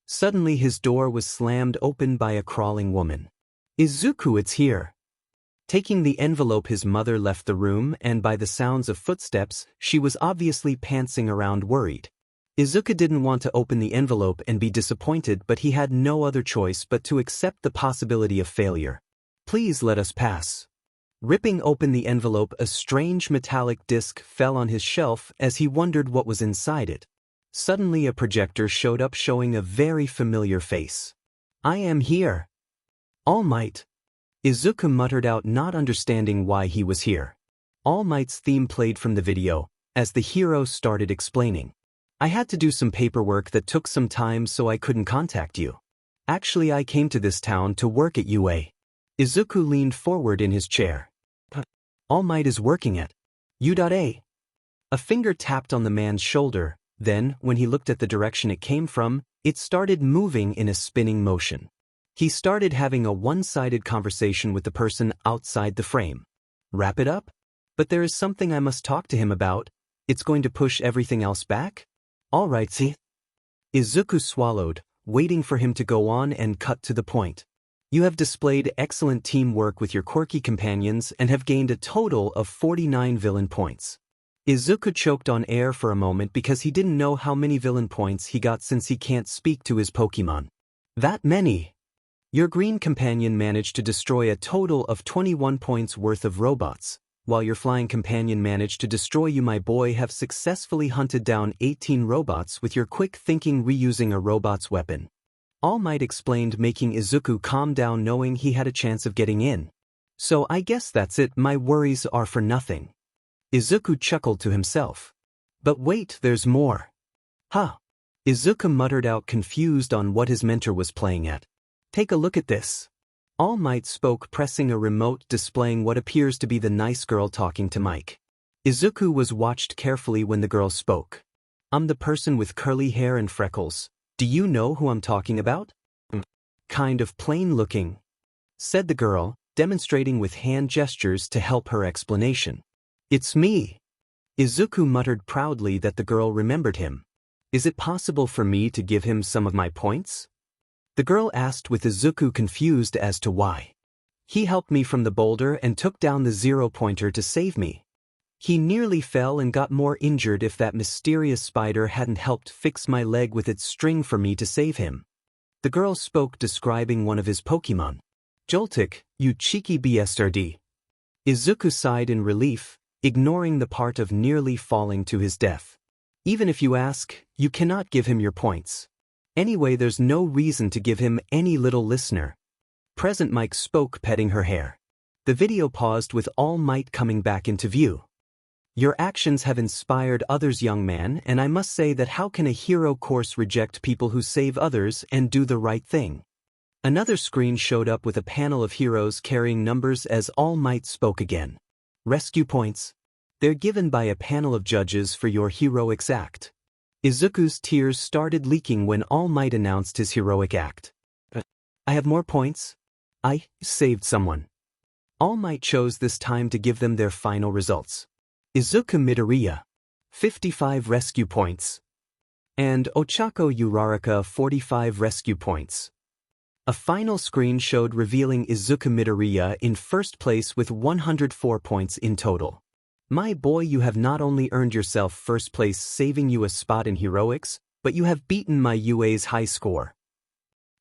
Suddenly his door was slammed open by a crawling woman. Izuku, it's here. Taking the envelope, his mother left the room, and by the sounds of footsteps, she was obviously pantsing around, worried. Izuku didn't want to open the envelope and be disappointed, but he had no other choice but to accept the possibility of failure. Please let us pass. Ripping open the envelope, a strange metallic disc fell on his shelf as he wondered what was inside it. Suddenly a projector showed up, showing a very familiar face. I am here. All Might. Izuku muttered out, not understanding why he was here. All Might's theme played from the video, as the hero started explaining. I had to do some paperwork that took some time, so I couldn't contact you. Actually, I came to this town to work at UA. Izuku leaned forward in his chair. All Might is working at U.A. A finger tapped on the man's shoulder, then, when he looked at the direction it came from, it started moving in a spinning motion. He started having a one-sided conversation with the person outside the frame. Wrap it up? But there is something I must talk to him about. It's going to push everything else back? All right, see? Izuku swallowed, waiting for him to go on, and cut to the point. You have displayed excellent teamwork with your quirky companions and have gained a total of 49 villain points. Izuku choked on air for a moment because he didn't know how many villain points he got since he can't speak to his Pokémon. That many? Your green companion managed to destroy a total of 21 points worth of robots, while your flying companion managed to destroy you. My boy, have successfully hunted down 18 robots with your quick thinking reusing a robot's weapon. All Might explained, making Izuku calm down, knowing he had a chance of getting in. So I guess that's it, my worries are for nothing. Izuku chuckled to himself. But wait, there's more. Huh. Izuku muttered out, confused on what his mentor was playing at. Take a look at this. All Might spoke, pressing a remote displaying what appears to be the nice girl talking to Mike. Izuku was watched carefully when the girl spoke. I'm the person with curly hair and freckles. Do you know who I'm talking about? Kind of plain looking, said the girl, demonstrating with hand gestures to help her explanation. It's me. Izuku muttered proudly that the girl remembered him. Is it possible for me to give him some of my points? The girl asked, with Izuku confused as to why. He helped me from the boulder and took down the 0-pointer to save me. He nearly fell and got more injured if that mysterious spider hadn't helped fix my leg with its string for me to save him. The girl spoke, describing one of his Pokémon. Joltik, you cheeky bastard. Izuku sighed in relief, ignoring the part of nearly falling to his death. Even if you ask, you cannot give him your points. Anyway, there's no reason to give him any, little listener. Present Mike spoke, petting her hair. The video paused with All Might coming back into view. Your actions have inspired others, young man, and I must say that how can a hero course reject people who save others and do the right thing? Another screen showed up with a panel of heroes carrying numbers as All Might spoke again. Rescue points. They're given by a panel of judges for your heroic act. Izuku's tears started leaking when All Might announced his heroic act. I have more points. I saved someone. All Might chose this time to give them their final results. Izuku Midoriya, 55 rescue points. And Ochako Uraraka, 45 rescue points. A final screen showed revealing Izuku Midoriya in first place with 104 points in total. My boy, you have not only earned yourself first place, saving you a spot in heroics, but you have beaten my UA's high score.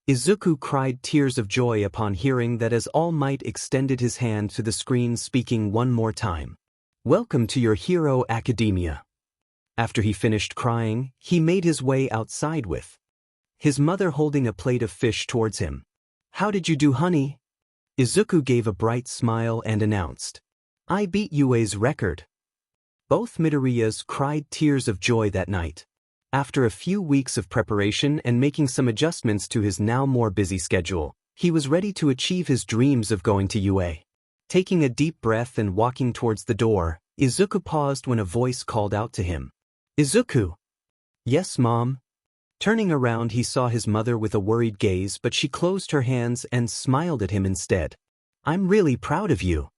Izuku cried tears of joy upon hearing that as All Might extended his hand to the screen, speaking one more time. Welcome to your hero academia. After he finished crying, he made his way outside with his mother holding a plate of fish towards him. How did you do, honey? Izuku gave a bright smile and announced. I beat UA's record. Both Midoriyas cried tears of joy that night. After a few weeks of preparation and making some adjustments to his now more busy schedule, he was ready to achieve his dreams of going to UA. Taking a deep breath and walking towards the door, Izuku paused when a voice called out to him. Izuku. Yes, Mom. Turning around, he saw his mother with a worried gaze, but she closed her hands and smiled at him instead. I'm really proud of you.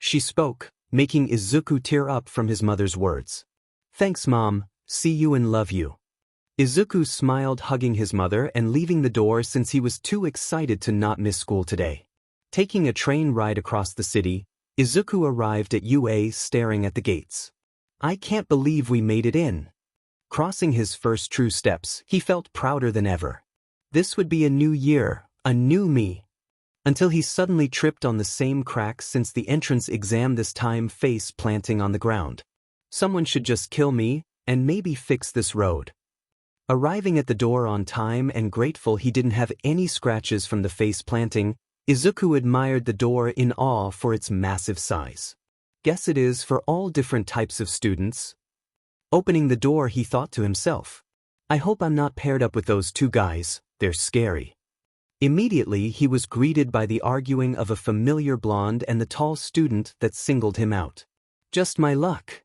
She spoke, making Izuku tear up from his mother's words. Thanks, Mom. See you and love you. Izuku smiled, hugging his mother and leaving the door since he was too excited to not miss school today. Taking a train ride across the city, Izuku arrived at UA, staring at the gates. I can't believe we made it in. Crossing his first true steps, he felt prouder than ever. This would be a new year, a new me. Until he suddenly tripped on the same crack since the entrance exam, this time face planting on the ground. Someone should just kill me, and maybe fix this road. Arriving at the door on time and grateful he didn't have any scratches from the face planting, Izuku admired the door in awe for its massive size. Guess it is for all different types of students. Opening the door, he thought to himself, I hope I'm not paired up with those two guys, they're scary. Immediately he was greeted by the arguing of a familiar blonde and the tall student that singled him out. Just my luck.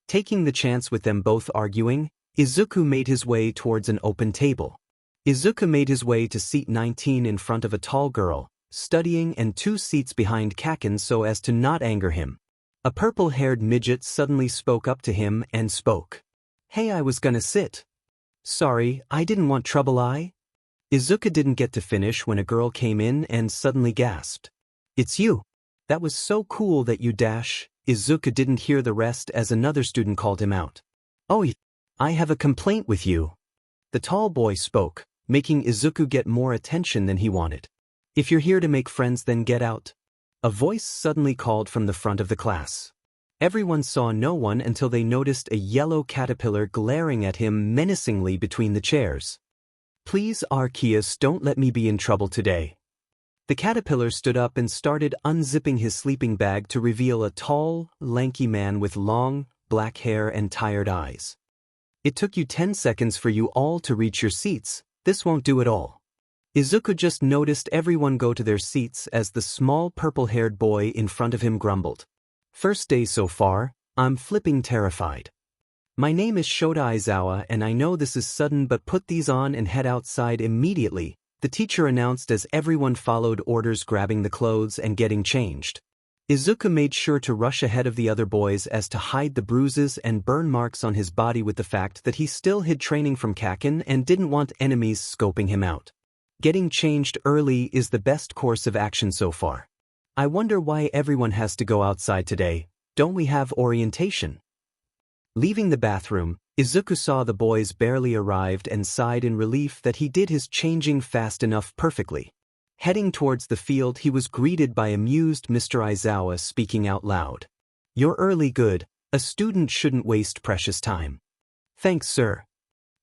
Taking the chance with them both arguing, Izuku made his way towards an open table. Izuku made his way to seat 19 in front of a tall girl, studying, and 2 seats behind Kakin so as to not anger him. A purple-haired midget suddenly spoke up to him and spoke. Hey, I was gonna sit. Sorry, I didn't want trouble. Izuku didn't get to finish when a girl came in and suddenly gasped. It's you. That was so cool that you dash. Izuku didn't hear the rest as another student called him out. Oh, I have a complaint with you. The tall boy spoke, making Izuku get more attention than he wanted. If you're here to make friends, then get out. A voice suddenly called from the front of the class. Everyone saw no one until they noticed a yellow caterpillar glaring at him menacingly between the chairs. Please, Arceus, don't let me be in trouble today. The caterpillar stood up and started unzipping his sleeping bag to reveal a tall, lanky man with long, black hair and tired eyes. It took you 10 seconds for you all to reach your seats. This won't do at all. Izuku just noticed everyone go to their seats as the small purple-haired boy in front of him grumbled. First day so far, I'm flipping terrified. My name is Shota Aizawa and I know this is sudden but put these on and head outside immediately, the teacher announced as everyone followed orders grabbing the clothes and getting changed. Izuku made sure to rush ahead of the other boys as to hide the bruises and burn marks on his body with the fact that he still hid training from Kakin and didn't want enemies scoping him out. Getting changed early is the best course of action so far. I wonder why everyone has to go outside today. Don't we have orientation? Leaving the bathroom, Izuku saw the boys barely arrived and sighed in relief that he did his changing fast enough perfectly. Heading towards the field, he was greeted by amused Mr. Aizawa speaking out loud. You're early good, a student shouldn't waste precious time. Thanks, sir.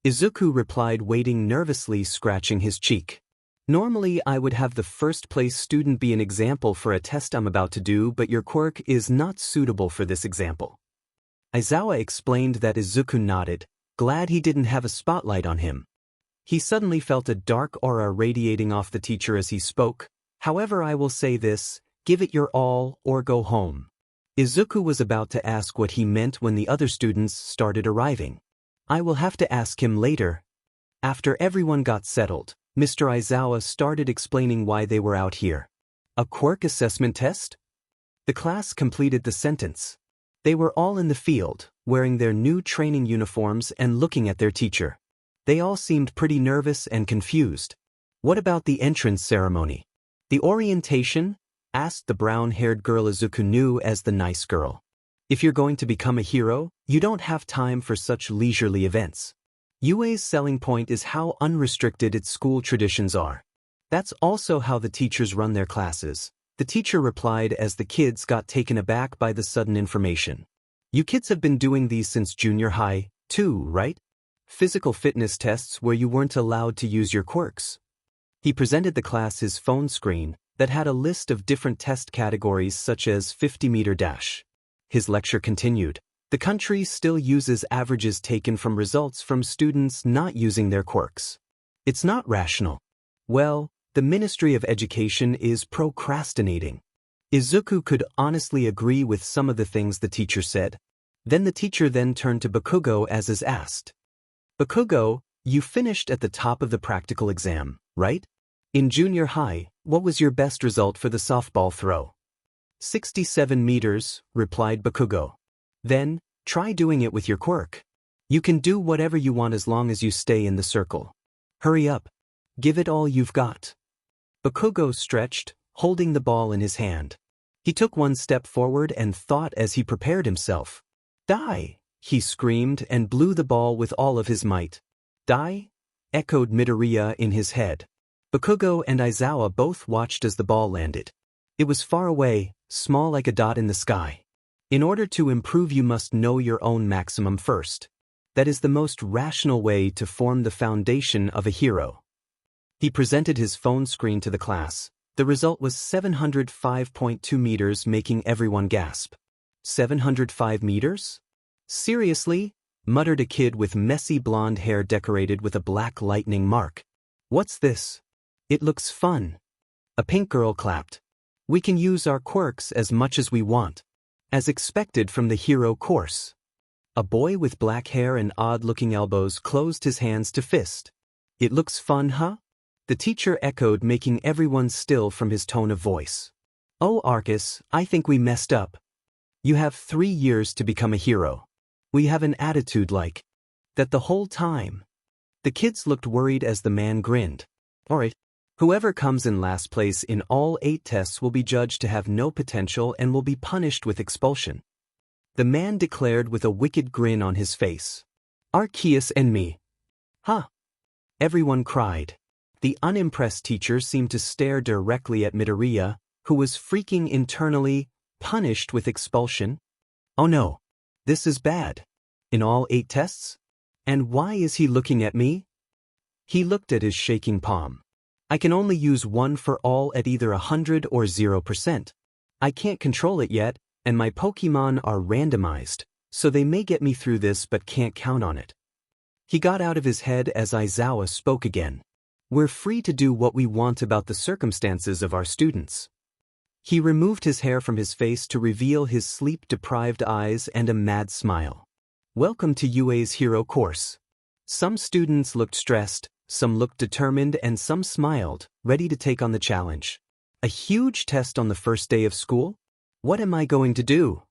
Izuku replied, waiting nervously, scratching his cheek. Normally I would have the first place student be an example for a test I'm about to do, but your quirk is not suitable for this example. Aizawa explained that. Izuku nodded, glad he didn't have a spotlight on him. He suddenly felt a dark aura radiating off the teacher as he spoke. However, I will say this, give it your all or go home. Izuku was about to ask what he meant when the other students started arriving. I will have to ask him later. After everyone got settled, Mr. Aizawa started explaining why they were out here. A quirk assessment test? The class completed the sentence. They were all in the field, wearing their new training uniforms and looking at their teacher. They all seemed pretty nervous and confused. What about the entrance ceremony? The orientation? Asked the brown-haired girl Izuku knew as the nice girl. If you're going to become a hero, you don't have time for such leisurely events. UA's selling point is how unrestricted its school traditions are. That's also how the teachers run their classes, the teacher replied as the kids got taken aback by the sudden information. You kids have been doing these since junior high, too, right? Physical fitness tests where you weren't allowed to use your quirks. He presented the class his phone screen that had a list of different test categories such as 50-meter dash. His lecture continued. The country still uses averages taken from results from students not using their quirks. It's not rational. Well, the Ministry of Education is procrastinating. Izuku could honestly agree with some of the things the teacher said. Then the teacher turned to Bakugo as is asked. Bakugo, you finished at the top of the practical exam, right? In junior high, what was your best result for the softball throw? 67 meters, replied Bakugo. Then, try doing it with your quirk. You can do whatever you want as long as you stay in the circle. Hurry up. Give it all you've got. Bakugo stretched, holding the ball in his hand. He took one step forward and thought as he prepared himself. Die! He screamed and blew the ball with all of his might. Die? Echoed Midoriya in his head. Bakugo and Aizawa both watched as the ball landed. It was far away, small like a dot in the sky. In order to improve, you must know your own maximum first. That is the most rational way to form the foundation of a hero. He presented his phone screen to the class. The result was 705.2 meters, making everyone gasp. 705 meters? Seriously? Muttered a kid with messy blonde hair decorated with a black lightning mark. What's this? It looks fun. A pink girl clapped. We can use our quirks as much as we want. As expected from the hero course. A boy with black hair and odd-looking elbows closed his hands to fist. It looks fun, huh? The teacher echoed, making everyone still from his tone of voice. Oh, Arcus, I think we messed up. You have 3 years to become a hero. We have an attitude like that the whole time. The kids looked worried as the man grinned. Alright. Whoever comes in last place in all 8 tests will be judged to have no potential and will be punished with expulsion. The man declared with a wicked grin on his face. Arceus and me. Huh? Everyone cried. The unimpressed teacher seemed to stare directly at Midoriya, who was freaking internally, punished with expulsion. Oh no. This is bad. In all 8 tests? And why is he looking at me? He looked at his shaking palm. I can only use one for all at either 100 or 0%. I can't control it yet, and my Pokémon are randomized, so they may get me through this but can't count on it. He got out of his head as Aizawa spoke again. We're free to do what we want about the circumstances of our students. He removed his hair from his face to reveal his sleep-deprived eyes and a mad smile. Welcome to UA's hero course. Some students looked stressed, some looked determined, and some smiled, ready to take on the challenge. A huge test on the first day of school? What am I going to do?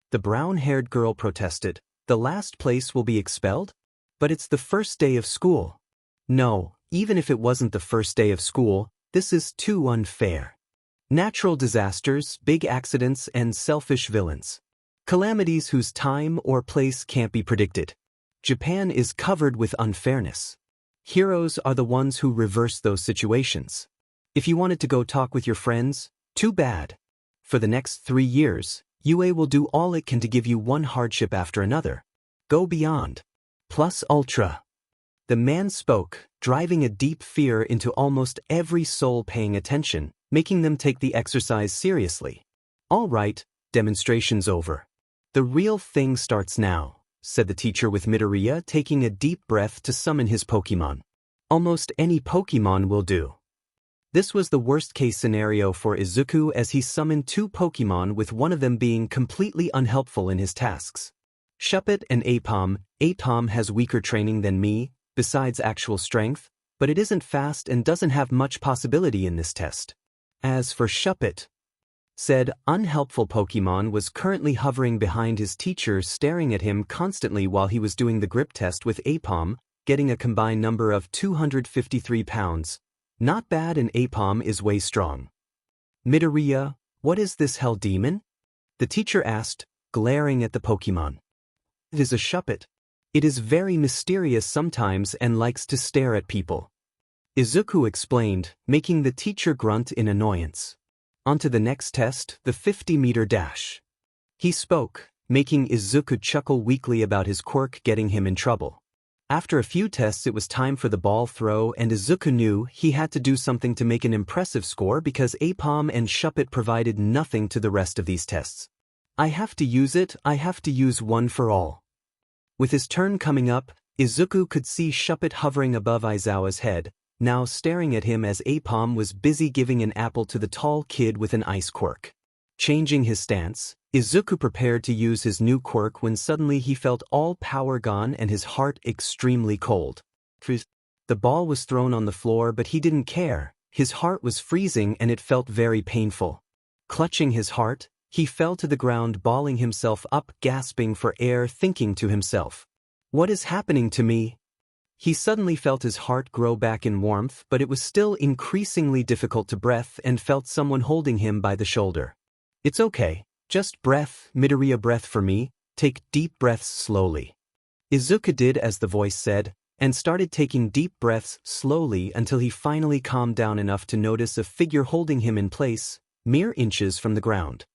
The brown-haired girl protested. The last place will be expelled? But it's the first day of school. No, even if it wasn't the first day of school, this is too unfair. Natural disasters, big accidents, and selfish villains. Calamities whose time or place can't be predicted. Japan is covered with unfairness. Heroes are the ones who reverse those situations. If you wanted to go talk with your friends, too bad. For the next 3 years, UA will do all it can to give you one hardship after another. Go beyond. Plus ultra. The man spoke, driving a deep fear into almost every soul paying attention, making them take the exercise seriously. All right, demonstration's over. The real thing starts now, said the teacher with Midoriya taking a deep breath to summon his Pokémon. Almost any Pokémon will do. This was the worst-case scenario for Izuku as he summoned 2 Pokémon with one of them being completely unhelpful in his tasks. Shuppet and Apom. Apom has weaker training than me, besides actual strength, but it isn't fast and doesn't have much possibility in this test. As for Shuppet, said unhelpful Pokémon was currently hovering behind his teacher staring at him constantly while he was doing the grip test with Apom, getting a combined number of 253 pounds. Not bad, and Apom is way strong. Midoriya, what is this hell demon? The teacher asked, glaring at the Pokémon. It is a Shuppet. It is very mysterious sometimes and likes to stare at people. Izuku explained, making the teacher grunt in annoyance. On to the next test, the 50-meter dash. He spoke, making Izuku chuckle weakly about his quirk getting him in trouble. After a few tests it was time for the ball throw, and Izuku knew he had to do something to make an impressive score because Apom and Shuppet provided nothing to the rest of these tests. I have to use it, I have to use one for all. With his turn coming up, Izuku could see Shuppet hovering above Aizawa's head, now staring at him as Apom was busy giving an apple to the tall kid with an ice quirk. Changing his stance, Izuku prepared to use his new quirk when suddenly he felt all power gone and his heart extremely cold. The ball was thrown on the floor, but he didn't care. His heart was freezing and it felt very painful. Clutching his heart, he fell to the ground, balling himself up, gasping for air, thinking to himself, "What is happening to me?" He suddenly felt his heart grow back in warmth, but it was still increasingly difficult to breathe and felt someone holding him by the shoulder. "It's okay, just breath, Midoriya, breath for me, take deep breaths slowly." Izuku did as the voice said, and started taking deep breaths slowly until he finally calmed down enough to notice a figure holding him in place, mere inches from the ground.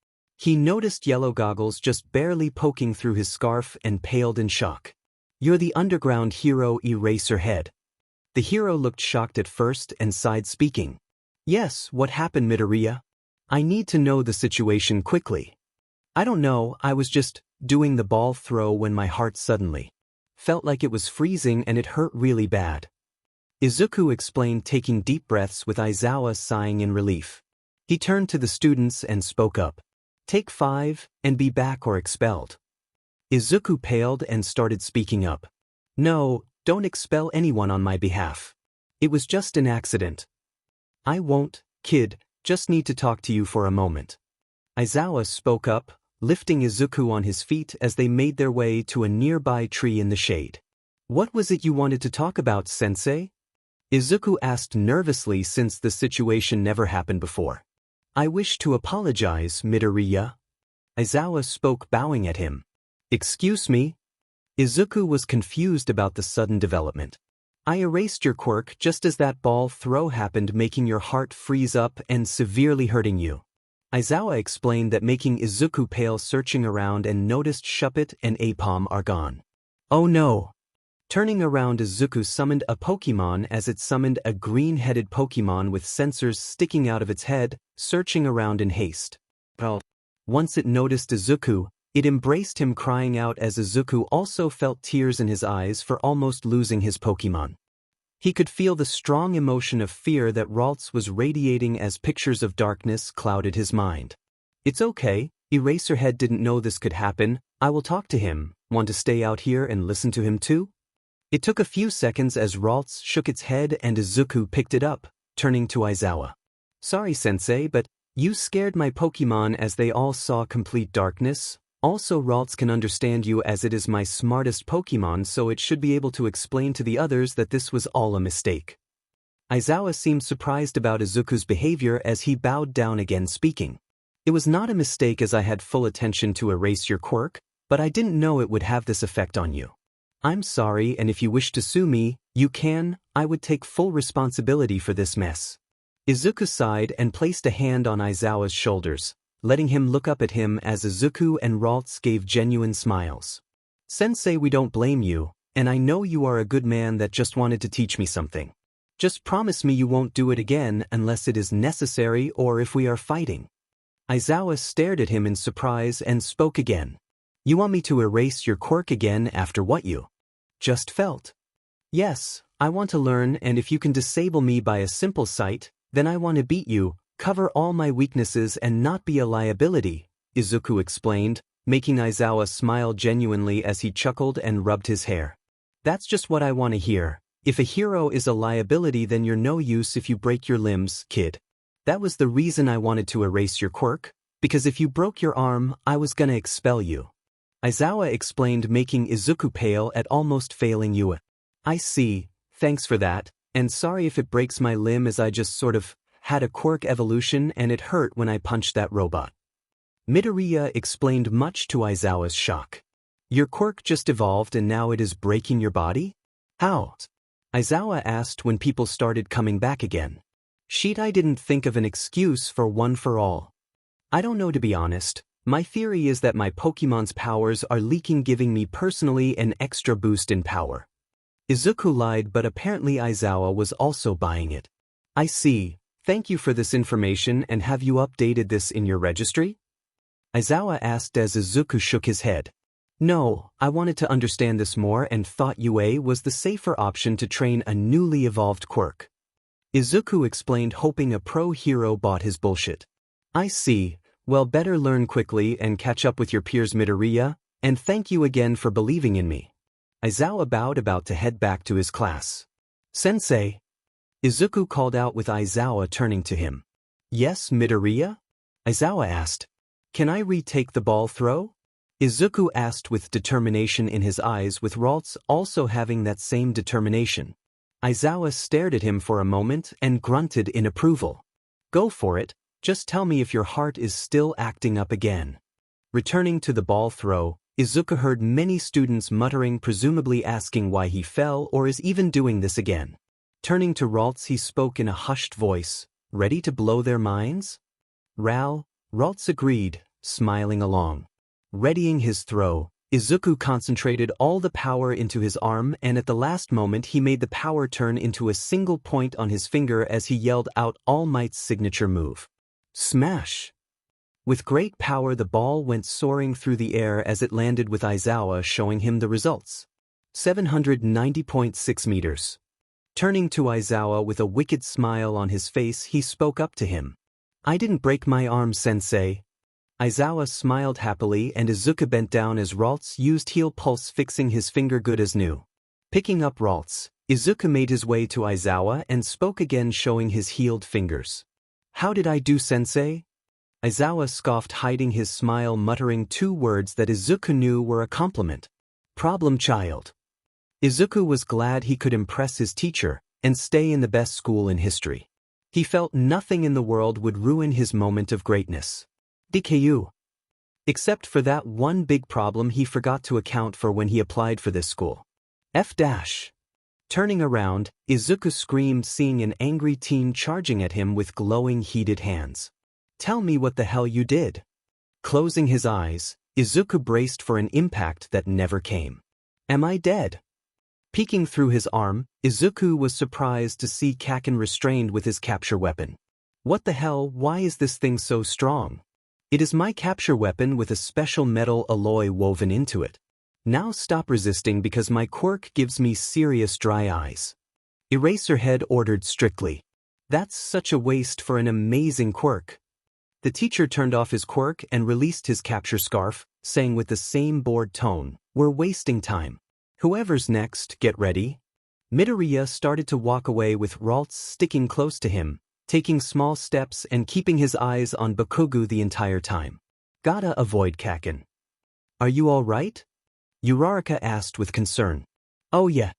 He noticed yellow goggles just barely poking through his scarf and paled in shock. "You're the underground hero Eraserhead." The hero looked shocked at first and sighed, speaking. "Yes, what happened, Midoriya? I need to know the situation quickly." "I don't know, I was just doing the ball throw when my heart suddenly felt like it was freezing and it hurt really bad." Izuku explained, taking deep breaths with Aizawa sighing in relief. He turned to the students and spoke up. "Take 5, and be back or expelled." Izuku paled and started speaking up. "No, don't expel anyone on my behalf. It was just an accident." "I won't, kid, just need to talk to you for a moment." Aizawa spoke up, lifting Izuku on his feet as they made their way to a nearby tree in the shade. "What was it you wanted to talk about, sensei?" Izuku asked nervously since the situation never happened before. "I wish to apologize, Midoriya." Aizawa spoke, bowing at him. "Excuse me?" Izuku was confused about the sudden development. "I erased your quirk just as that ball throw happened, making your heart freeze up and severely hurting you." Aizawa explained that, making Izuku pale, searching around and noticed Shuppet and Apom are gone. "Oh no!" Turning around, Izuku summoned a Pokémon as it summoned a green-headed Pokémon with sensors sticking out of its head, searching around in haste. Once it noticed Izuku, It embraced him, crying out as Izuku also felt tears in his eyes for almost losing his Pokémon. He could feel the strong emotion of fear that Ralts was radiating as pictures of darkness clouded his mind. It's okay, Eraserhead didn't know this could happen. I will talk to him. Want to stay out here and listen to him too? It took a few seconds as Ralts shook its head and Izuku picked it up, turning to Aizawa. Sorry sensei, but you scared my Pokémon as they all saw complete darkness. Also Ralts can understand you as it is my smartest Pokémon, so it should be able to explain to the others that this was all a mistake. Aizawa seemed surprised about Izuku's behavior as he bowed down again, speaking. It was not a mistake as I had full attention to erase your quirk, but I didn't know it would have this effect on you. I'm sorry, and if you wish to sue me, you can. I would take full responsibility for this mess. Izuku sighed and placed a hand on Aizawa's shoulders, letting him look up at him as Izuku and Ralts gave genuine smiles. Sensei, we don't blame you, and I know you are a good man that just wanted to teach me something. Just promise me you won't do it again unless it is necessary or if we are fighting. Aizawa stared at him in surprise and spoke again. You want me to erase your quirk again after what you just felt? Yes, I want to learn, and if you can disable me by a simple sight, then I want to beat you, cover all my weaknesses and not be a liability, Izuku explained, making Aizawa smile genuinely as he chuckled and rubbed his hair. That's just what I want to hear. If a hero is a liability, then you're no use if you break your limbs, kid. That was the reason I wanted to erase your quirk, because if you broke your arm, I was gonna expel you. Aizawa explained, making Izuku pale at almost failing you. I see, thanks for that, and sorry if it breaks my limb as I just sort of had a quirk evolution and it hurt when I punched that robot. Midoriya explained, much to Aizawa's shock. Your quirk just evolved and now it is breaking your body? How? Aizawa asked when people started coming back again. I didn't think of an excuse for one for all. I don't know, to be honest. My theory is that my Pokémon's powers are leaking, giving me personally an extra boost in power. Izuku lied, but apparently Aizawa was also buying it. I see. Thank you for this information, and have you updated this in your registry? Aizawa asked as Izuku shook his head. No, I wanted to understand this more and thought UA was the safer option to train a newly evolved quirk. Izuku explained, hoping a pro hero bought his bullshit. I see. Well, better learn quickly and catch up with your peers, Midoriya, and thank you again for believing in me. Aizawa bowed, about to head back to his class. Sensei? Izuku called out with Aizawa turning to him. Yes, Midoriya? Aizawa asked. Can I retake the ball throw? Izuku asked with determination in his eyes, with Ralts also having that same determination. Aizawa stared at him for a moment and grunted in approval. Go for it, just tell me if your heart is still acting up again. Returning to the ball throw, Izuku heard many students muttering, presumably asking why he fell or is even doing this again. Turning to Ralts, he spoke in a hushed voice, ready to blow their minds? Ralts agreed, smiling along. Readying his throw, Izuku concentrated all the power into his arm, and at the last moment he made the power turn into a single point on his finger as he yelled out All Might's signature move. Smash! With great power, the ball went soaring through the air as it landed, with Aizawa showing him the results. 790.6 meters. Turning to Aizawa with a wicked smile on his face, he spoke up to him. I didn't break my arm, sensei. Aizawa smiled happily, and Izuku bent down as Ralts used heel pulse, fixing his finger good as new. Picking up Ralts, Izuku made his way to Aizawa and spoke again, showing his healed fingers. How did I do, sensei? Aizawa scoffed, hiding his smile, muttering two words that Izuku knew were a compliment. Problem child. Izuku was glad he could impress his teacher and stay in the best school in history. He felt nothing in the world would ruin his moment of greatness. DKU. Except for that one big problem he forgot to account for when he applied for this school. F-. Turning around, Izuku screamed, seeing an angry teen charging at him with glowing, heated hands. Tell me what the hell you did. Closing his eyes, Izuku braced for an impact that never came. Am I dead? Peeking through his arm, Izuku was surprised to see Kakin restrained with his capture weapon. What the hell, why is this thing so strong? It is my capture weapon with a special metal alloy woven into it. Now stop resisting because my quirk gives me serious dry eyes. Eraserhead ordered strictly. That's such a waste for an amazing quirk. The teacher turned off his quirk and released his capture scarf, saying with the same bored tone, "We're wasting time. Whoever's next, get ready." Midoriya started to walk away with Ralts sticking close to him, taking small steps and keeping his eyes on Bakugo the entire time. "Gotta avoid Kakin." "Are you all right?" Uraraka asked with concern. "Oh yeah,"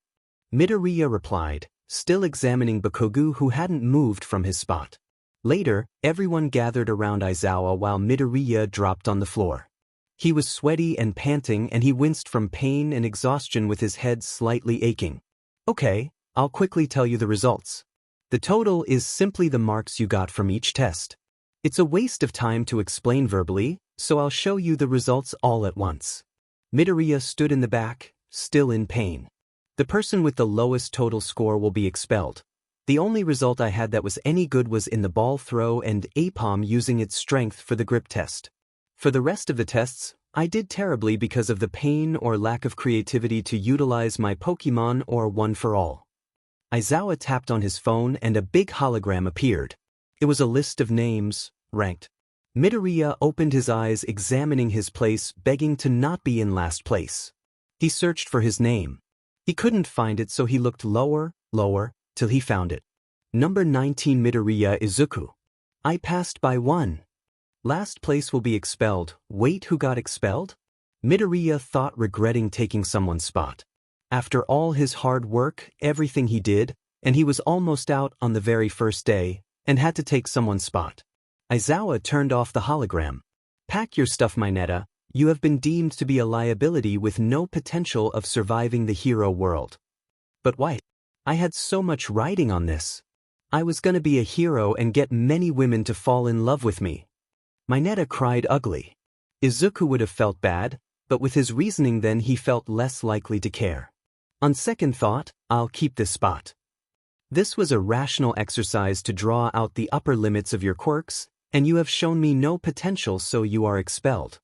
Midoriya replied, still examining Bakugo who hadn't moved from his spot. Later, everyone gathered around Aizawa while Midoriya dropped on the floor. He was sweaty and panting and he winced from pain and exhaustion with his head slightly aching. "Okay, I'll quickly tell you the results. The total is simply the marks you got from each test. It's a waste of time to explain verbally, so I'll show you the results all at once." Midoriya stood in the back, still in pain. "The person with the lowest total score will be expelled. The only result I had that was any good was in the ball throw and Apom using its strength for the grip test. For the rest of the tests, I did terribly because of the pain or lack of creativity to utilize my Pokémon or one for all." Aizawa tapped on his phone and a big hologram appeared. It was a list of names, ranked. Midoriya opened his eyes examining his place, begging to not be in last place. He searched for his name. He couldn't find it, so he looked lower, till he found it. Number 19 Midoriya Izuku. "I passed by 1. Last place will be expelled." Wait, who got expelled? Midoriya thought, regretting taking someone's spot. After all his hard work, everything he did, and he was almost out on the very first day, and had to take someone's spot. Aizawa turned off the hologram. "Pack your stuff, Mineta. You have been deemed to be a liability with no potential of surviving the hero world." "But why? I had so much riding on this. I was gonna be a hero and get many women to fall in love with me." Mineta cried ugly. Izuku would have felt bad, but with his reasoning then he felt less likely to care. "On second thought, I'll keep this spot. This was a rational exercise to draw out the upper limits of your quirks, and you have shown me no potential, so you are expelled."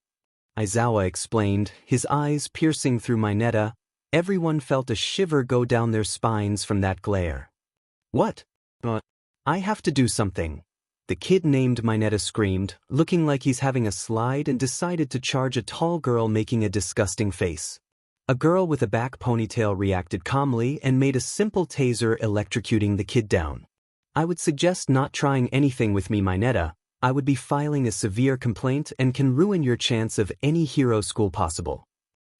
Aizawa explained, his eyes piercing through Mineta. Everyone felt a shiver go down their spines from that glare. "What? I have to do something." The kid named Mineta screamed, looking like he's having a slide, and decided to charge a tall girl making a disgusting face. A girl with a back ponytail reacted calmly and made a simple taser, electrocuting the kid down. "I would suggest not trying anything with me, Mineta. I would be filing a severe complaint and can ruin your chance of any hero school possible."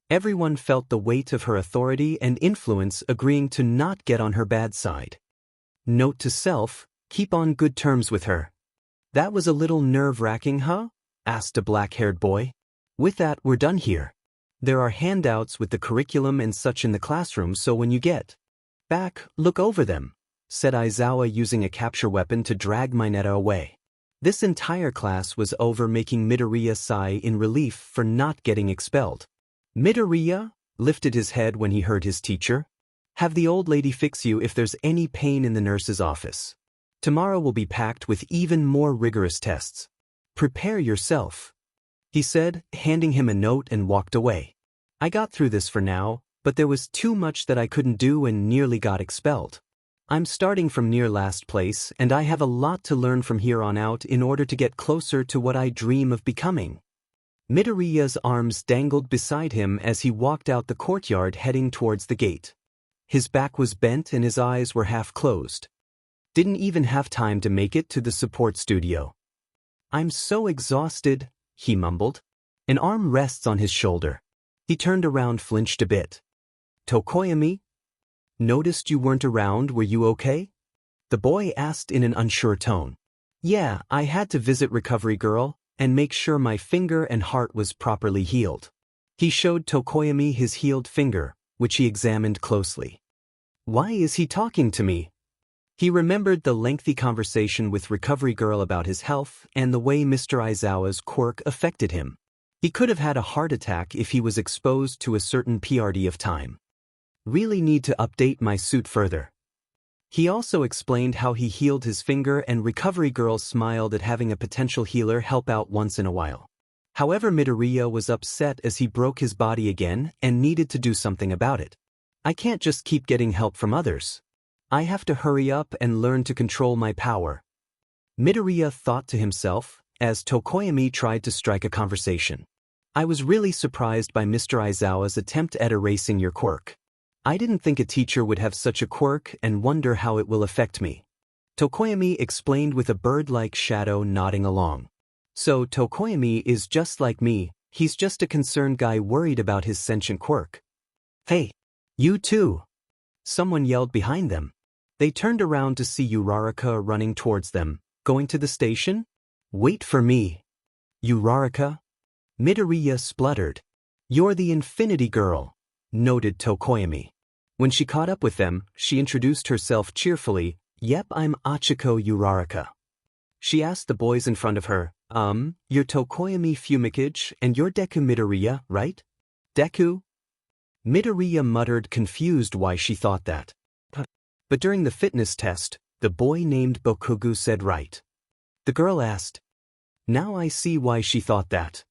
Everyone felt the weight of her authority and influence, agreeing to not get on her bad side. Note to self, keep on good terms with her. "That was a little nerve-wracking, huh?" asked a black-haired boy. "With that, we're done here. There are handouts with the curriculum and such in the classroom, so when you get back, look over them," said Aizawa, using a capture weapon to drag Mineta away. This entire class was over, making Midoriya sigh in relief for not getting expelled. Midoriya lifted his head when he heard his teacher. "Have the old lady fix you if there's any pain in the nurse's office. Tomorrow will be packed with even more rigorous tests. Prepare yourself," he said, handing him a note, and walked away. "I got through this for now, but there was too much that I couldn't do and nearly got expelled. I'm starting from near last place, and I have a lot to learn from here on out in order to get closer to what I dream of becoming." Midoriya's arms dangled beside him as he walked out the courtyard, heading towards the gate. His back was bent and his eyes were half closed. Didn't even have time to make it to the support studio. "I'm so exhausted," he mumbled. An arm rests on his shoulder. He turned around, flinched a bit. "Tokoyami? Noticed you weren't around, were you okay?" the boy asked in an unsure tone. "Yeah, I had to visit Recovery Girl and make sure my finger and heart was properly healed." He showed Tokoyami his healed finger, which he examined closely. "Why is he talking to me?" He remembered the lengthy conversation with Recovery Girl about his health and the way Mr. Aizawa's quirk affected him. He could have had a heart attack if he was exposed to a certain PRD of time. "Really need to update my suit further." He also explained how he healed his finger, and recovery girls smiled at having a potential healer help out once in a while. However, Midoriya was upset as he broke his body again and needed to do something about it. I can't just keep getting help from others. I have to hurry up and learn to control my power. Midoriya thought to himself, as Tokoyami tried to strike a conversation. I was really surprised by Mr. Aizawa's attempt at erasing your quirk. I didn't think a teacher would have such a quirk and wonder how it will affect me. Tokoyami explained with a bird-like shadow nodding along. So Tokoyami is just like me, he's just a concerned guy worried about his sentient quirk. Hey! You too! Someone yelled behind them. They turned around to see Uraraka running towards them. Going to the station? Wait for me. Uraraka? Midoriya spluttered. You're the Infinity Girl, noted Tokoyami. When she caught up with them, she introduced herself cheerfully. Yep, I'm Achiko Uraraka. She asked the boys in front of her, you're Tokoyami Fumikage and you're Deku Midoriya, right? Deku? Midoriya muttered, confused why she thought that. But during the fitness test, the boy named Bakugo said right. The girl asked. Now I see why she thought that.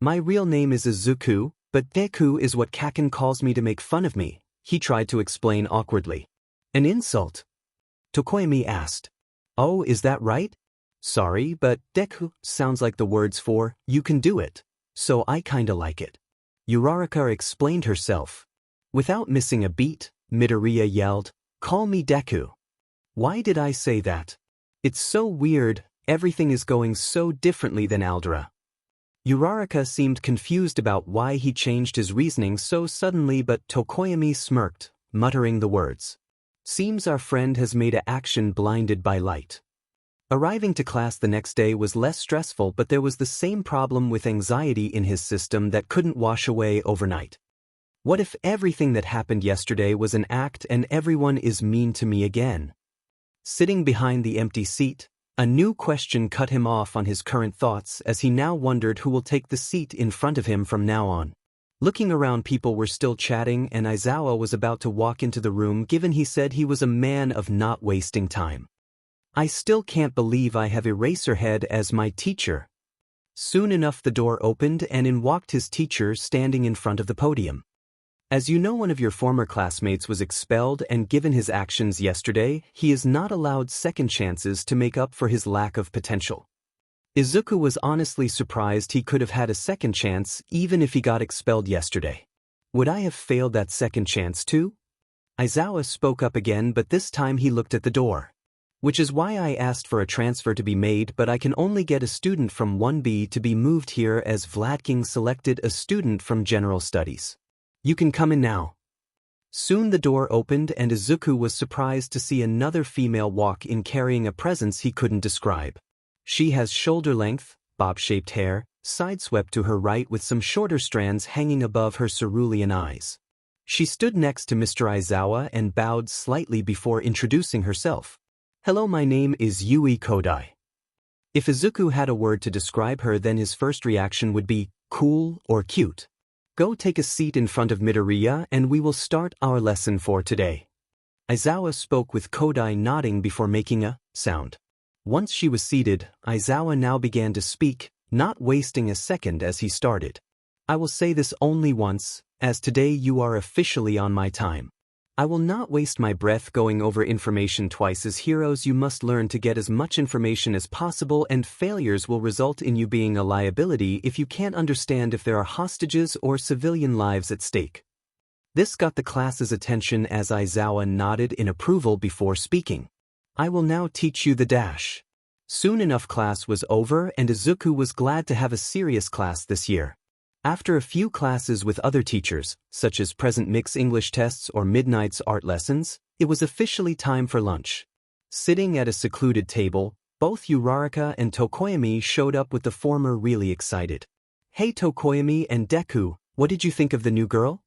My real name is Izuku, but Deku is what Kaken calls me to make fun of me, he tried to explain awkwardly. An insult? Tokoyami asked. Oh, is that right? Sorry, but Deku sounds like the words for, you can do it, so I kinda like it. Uraraka explained herself. Without missing a beat, Midoriya yelled, call me Deku. Why did I say that? It's so weird, everything is going so differently than Aldera. Uraraka seemed confused about why he changed his reasoning so suddenly, but Tokoyami smirked, muttering the words. Seems our friend has made a action blinded by light. Arriving to class the next day was less stressful, but there was the same problem with anxiety in his system that couldn't wash away overnight. What if everything that happened yesterday was an act and everyone is mean to me again? Sitting behind the empty seat, a new question cut him off on his current thoughts as he now wondered who will take the seat in front of him from now on. Looking around, people were still chatting and Aizawa was about to walk into the room given he said he was a man of not wasting time. I still can't believe I have Eraserhead as my teacher. Soon enough the door opened and in walked his teacher standing in front of the podium. As you know, one of your former classmates was expelled and given his actions yesterday, he is not allowed second chances to make up for his lack of potential. Izuku was honestly surprised he could have had a second chance even if he got expelled yesterday. Would I have failed that second chance too? Aizawa spoke up again, but this time he looked at the door. Which is why I asked for a transfer to be made, but I can only get a student from 1B to be moved here as Vladking selected a student from General Studies. You can come in now. Soon the door opened and Izuku was surprised to see another female walk in carrying a presence he couldn't describe. She has shoulder-length, bob-shaped hair, sideswept to her right with some shorter strands hanging above her cerulean eyes. She stood next to Mr. Aizawa and bowed slightly before introducing herself. Hello, my name is Yui Kodai. If Izuku had a word to describe her, then his first reaction would be cool or cute. Go take a seat in front of Midoriya and we will start our lesson for today. Aizawa spoke with Kodai nodding before making a sound. Once she was seated, Aizawa now began to speak, not wasting a second as he started. I will say this only once, as today you are officially on my time. I will not waste my breath going over information twice. As heroes, you must learn to get as much information as possible, and failures will result in you being a liability if you can't understand if there are hostages or civilian lives at stake. This got the class's attention as Aizawa nodded in approval before speaking. I will now teach you the dash. Soon enough class was over and Izuku was glad to have a serious class this year. After a few classes with other teachers, such as present mix English tests or midnight's art lessons, it was officially time for lunch. Sitting at a secluded table, both Uraraka and Tokoyami showed up, with the former really excited. Hey Tokoyami and Deku, what did you think of the new girl?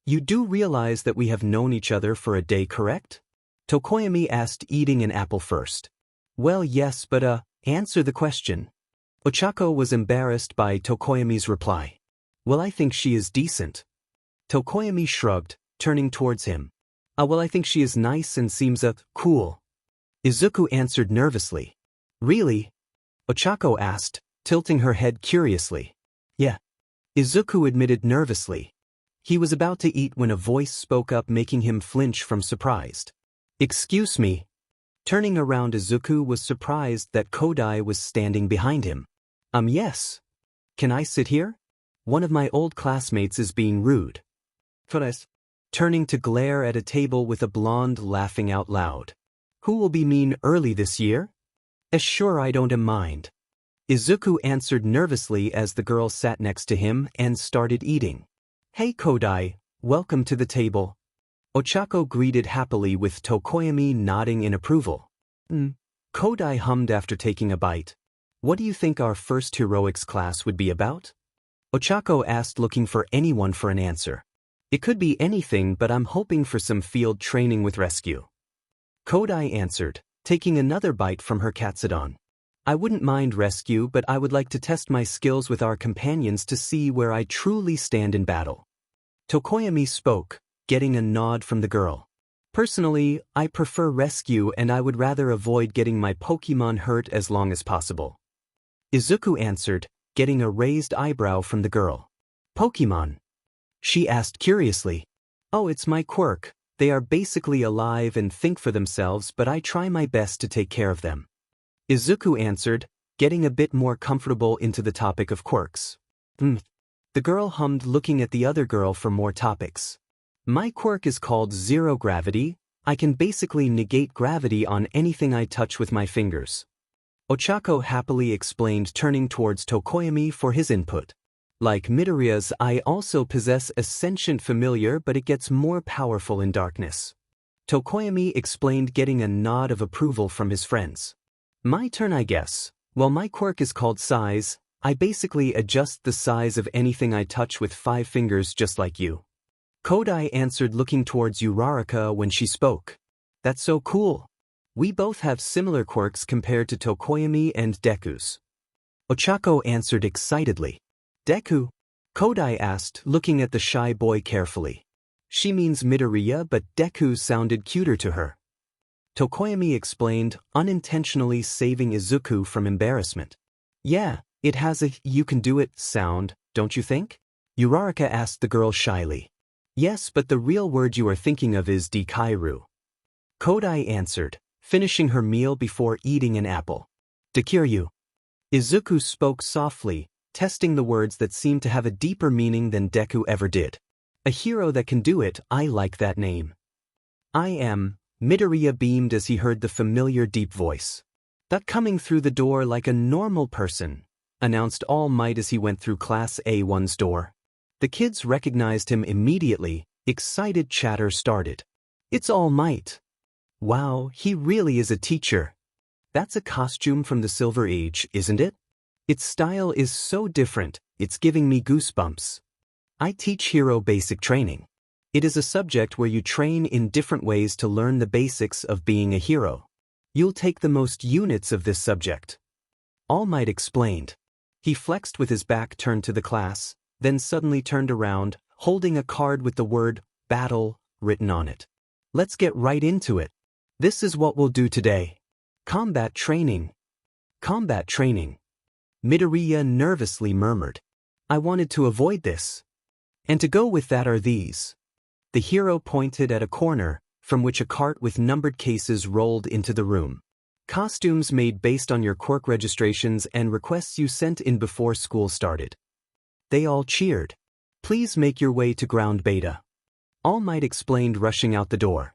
You do realize that we have known each other for a day, correct? Tokoyami asked, eating an apple first. Well, yes, but answer the question. Ochako was embarrassed by Tokoyami's reply. Well, I think she is decent. Tokoyami shrugged, turning towards him. Well, I think she is nice and seems cool. Izuku answered nervously. Really? Ochako asked, tilting her head curiously. Yeah. Izuku admitted nervously. He was about to eat when a voice spoke up, making him flinch from surprise. Excuse me. Turning around, Izuku was surprised that Kodai was standing behind him. Yes. Can I sit here? One of my old classmates is being rude. Kodai. Turning to glare at a table with a blonde laughing out loud. Who will be mean early this year? Sure, I don't mind. Izuku answered nervously as the girl sat next to him and started eating. Hey Kodai, welcome to the table. Ochako greeted happily with Tokoyami nodding in approval. Kodai hummed after taking a bite. What do you think our first heroics class would be about? Ochako asked, looking for anyone for an answer. It could be anything, but I'm hoping for some field training with rescue. Kodai answered, taking another bite from her katsudon. I wouldn't mind rescue, but I would like to test my skills with our companions to see where I truly stand in battle. Tokoyami spoke, getting a nod from the girl. Personally, I prefer rescue and I would rather avoid getting my Pokémon hurt as long as possible. Izuku answered, getting a raised eyebrow from the girl. Pokémon? She asked curiously. Oh, it's my quirk. They are basically alive and think for themselves, but I try my best to take care of them. Izuku answered, getting a bit more comfortable into the topic of quirks. The girl hummed, looking at the other girl for more topics. My quirk is called zero gravity. I can basically negate gravity on anything I touch with my fingers. Ochako happily explained, turning towards Tokoyami for his input. Like Midoriya's, I also possess a sentient familiar, but it gets more powerful in darkness. Tokoyami explained, getting a nod of approval from his friends. My turn, I guess. Well, my quirk is called size. I basically adjust the size of anything I touch with 5 fingers, just like you. Kodai answered, looking towards Uraraka when she spoke. That's so cool. We both have similar quirks compared to Tokoyami and Deku's. Ochako answered excitedly. Deku? Kodai asked, looking at the shy boy carefully. She means Midoriya, but Deku sounded cuter to her. Tokoyami explained, unintentionally saving Izuku from embarrassment. Yeah, it has a "you can do it" sound, don't you think? Uraraka asked the girl shyly. Yes, but the real word you are thinking of is Dekairu. Kodai answered, finishing her meal before eating an apple. Dekiryu. Izuku spoke softly, testing the words that seemed to have a deeper meaning than Deku ever did. A hero that can do it, I like that name. I am. Midoriya beamed as he heard the familiar deep voice. That coming through the door like a normal person, announced All Might as he went through Class A1's door. The kids recognized him immediately. Excited chatter started. It's All Might. Wow, he really is a teacher. That's a costume from the Silver Age, isn't it? Its style is so different, it's giving me goosebumps. I teach hero basic training. It is a subject where you train in different ways to learn the basics of being a hero. You'll take the most units of this subject. All Might explained. He flexed with his back turned to the class, then suddenly turned around, holding a card with the word battle written on it. Let's get right into it. This is what we'll do today. Combat training. Combat training. Midoriya nervously murmured. I wanted to avoid this. And to go with that are these. The hero pointed at a corner, from which a cart with numbered cases rolled into the room. Costumes made based on your quirk registrations and requests you sent in before school started. They all cheered. Please make your way to ground beta. All Might explained, rushing out the door.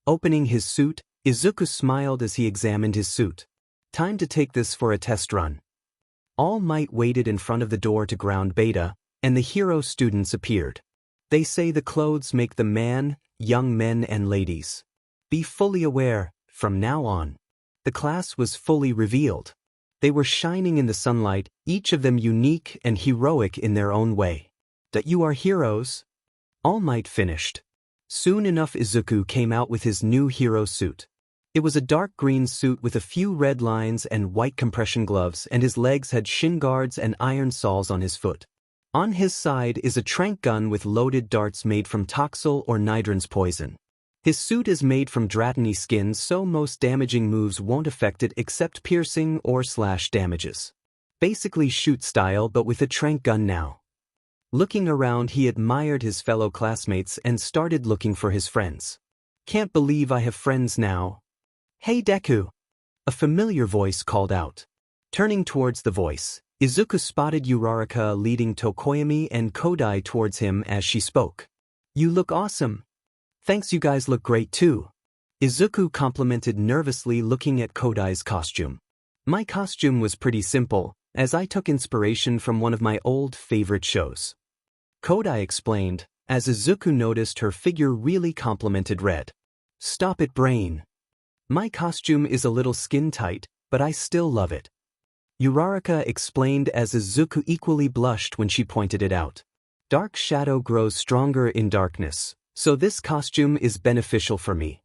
Opening his suit, Izuku smiled as he examined his suit. Time to take this for a test run. All Might waited in front of the door to ground beta, and the hero students appeared. They say the clothes make the man, young men and ladies. Be fully aware, from now on. The class was fully revealed. They were shining in the sunlight, each of them unique and heroic in their own way. That you are heroes? All Might finished. Soon enough Izuku came out with his new hero suit. It was a dark green suit with a few red lines and white compression gloves, and his legs had shin guards and iron soles on his foot. On his side is a trank gun with loaded darts made from toxel or nidran's poison. His suit is made from Dratini skin, so most damaging moves won't affect it except piercing or slash damages. Basically shoot style but with a tranq gun now. Looking around, he admired his fellow classmates and started looking for his friends. Can't believe I have friends now. Hey Deku! A familiar voice called out. Turning towards the voice, Izuku spotted Uraraka leading Tokoyami and Kodai towards him as she spoke. You look awesome. Thanks, you guys look great too. Izuku complimented nervously, looking at Kodai's costume. My costume was pretty simple, as I took inspiration from one of my old favorite shows. Kodai explained, as Izuku noticed her figure really complimented Red. Stop it, brain. My costume is a little skin tight, but I still love it. Uraraka explained as Izuku equally blushed when she pointed it out. Dark shadow grows stronger in darkness, so this costume is beneficial for me.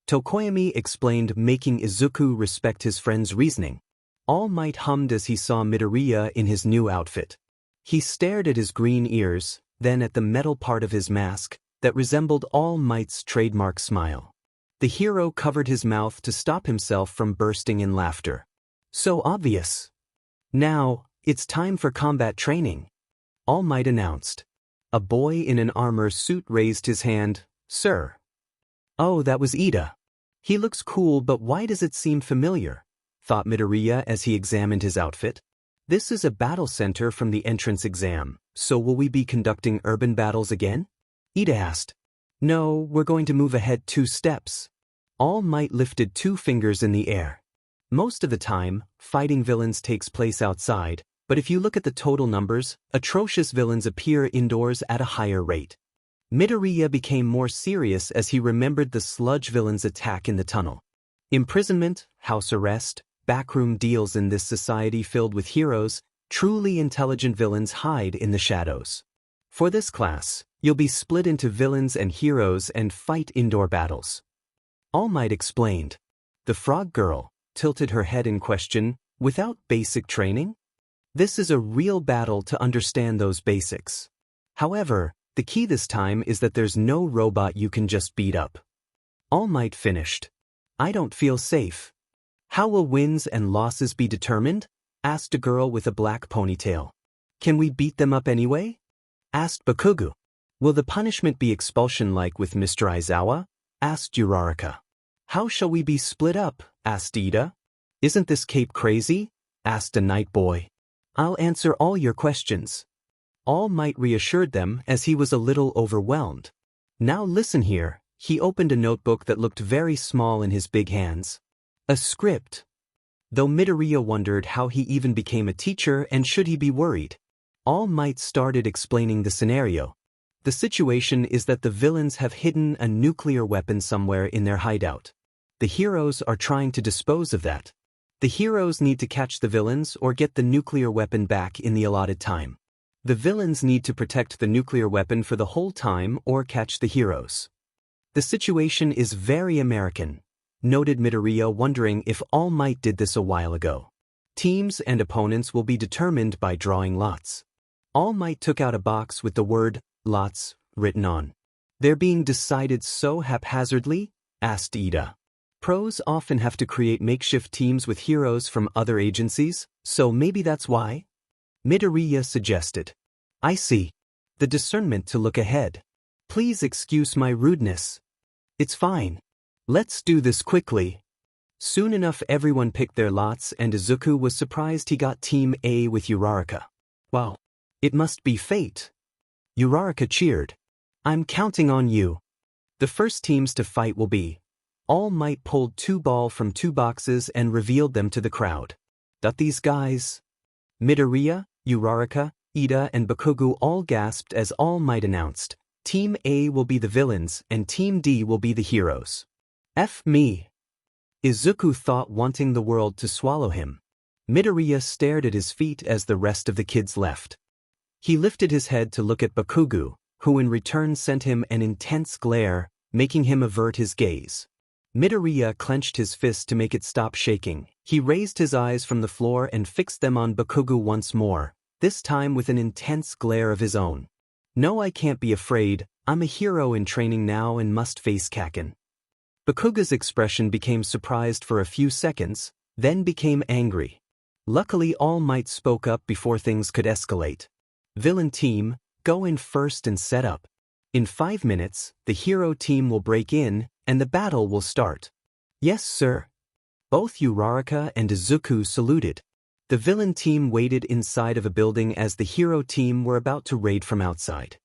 Tokoyami explained, making Izuku respect his friend's reasoning. All Might hummed as he saw Midoriya in his new outfit. He stared at his green ears, then at the metal part of his mask that resembled All Might's trademark smile. The hero covered his mouth to stop himself from bursting in laughter. So obvious. Now, it's time for combat training, All Might announced. A boy in an armor suit raised his hand. Sir. Oh, that was Ida. He looks cool, but why does it seem familiar? Thought Midoriya as he examined his outfit. This is a battle center from the entrance exam, so will we be conducting urban battles again? Ida asked. No, we're going to move ahead 2 steps. All Might lifted 2 fingers in the air. Most of the time, fighting villains takes place outside, but if you look at the total numbers, atrocious villains appear indoors at a higher rate. Midoriya became more serious as he remembered the Sludge villain's attack in the tunnel. Imprisonment, house arrest, backroom deals in this society filled with heroes, truly intelligent villains hide in the shadows. For this class, you'll be split into villains and heroes and fight indoor battles. All Might explained. The frog girl tilted her head in question, without basic training? This is a real battle to understand those basics. However, the key this time is that there's no robot you can just beat up. All Might finished. I don't feel safe. How will wins and losses be determined? Asked a girl with a black ponytail. Can we beat them up anyway? Asked Bakugo. Will the punishment be expulsion like with Mr. Aizawa? Asked Uraraka. How shall we be split up? Asked Ida. Isn't this cape crazy? Asked a night boy. I'll answer all your questions. All Might reassured them as he was a little overwhelmed. Now listen here, he opened a notebook that looked very small in his big hands. A script. Though Midoriya wondered how he even became a teacher and should he be worried. All Might started explaining the scenario. The situation is that the villains have hidden a nuclear weapon somewhere in their hideout. The heroes are trying to dispose of that. The heroes need to catch the villains or get the nuclear weapon back in the allotted time. The villains need to protect the nuclear weapon for the whole time or catch the heroes. The situation is very American, noted Midoriya, wondering if All Might did this a while ago. Teams and opponents will be determined by drawing lots. All Might took out a box with the word, lots, written on. They're being decided so haphazardly? Asked Ida. Pros often have to create makeshift teams with heroes from other agencies, so maybe that's why? Midoriya suggested. I see. The discernment to look ahead. Please excuse my rudeness. It's fine. Let's do this quickly. Soon enough everyone picked their lots and Izuku was surprised he got Team A with Uraraka. Wow. It must be fate. Uraraka cheered. I'm counting on you. The first teams to fight will be. All Might pulled 2 balls from 2 boxes and revealed them to the crowd. These guys? Midoriya, Uraraka, Ida and Bakugo all gasped as All Might announced. Team A will be the villains and Team D will be the heroes. F me. Izuku thought, wanting the world to swallow him. Midoriya stared at his feet as the rest of the kids left. He lifted his head to look at Bakugo, who in return sent him an intense glare, making him avert his gaze. Midoriya clenched his fist to make it stop shaking. He raised his eyes from the floor and fixed them on Bakugo once more, this time with an intense glare of his own. No, I can't be afraid, I'm a hero in training now and must face Kakin. Bakugo's expression became surprised for a few seconds, then became angry. Luckily All Might spoke up before things could escalate. Villain team, go in first and set up. In 5 minutes, the hero team will break in, and the battle will start. Yes, sir. Both Uraraka and Izuku saluted. The villain team waited inside of a building as the hero team were about to raid from outside.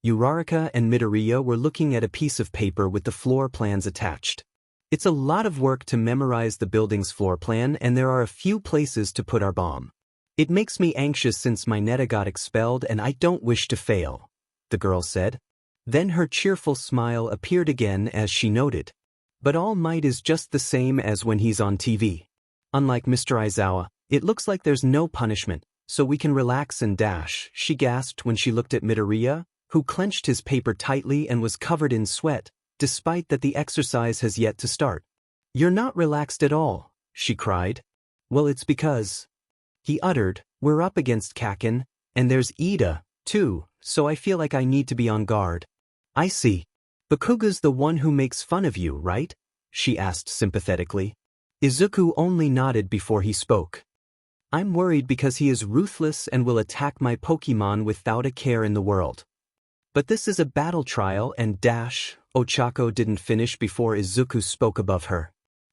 Uraraka and Midoriya were looking at a piece of paper with the floor plans attached. It's a lot of work to memorize the building's floor plan, and there are a few places to put our bomb. It makes me anxious since my Neta got expelled and I don't wish to fail, the girl said. Then her cheerful smile appeared again as she noted. But All Might is just the same as when he's on TV. Unlike Mr. Aizawa, it looks like there's no punishment, so we can relax and dash, she gasped when she looked at Midoriya, who clenched his paper tightly and was covered in sweat, despite that the exercise has yet to start. You're not relaxed at all, she cried. Well, it's because, he uttered, we're up against Kakin, and there's Ida, too, so I feel like I need to be on guard. I see. Bakugo's the one who makes fun of you, right? She asked sympathetically. Izuku only nodded before he spoke. I'm worried because he is ruthless and will attack my Pokémon without a care in the world. But this is a battle trial and Ochako didn't finish before Izuku spoke above her.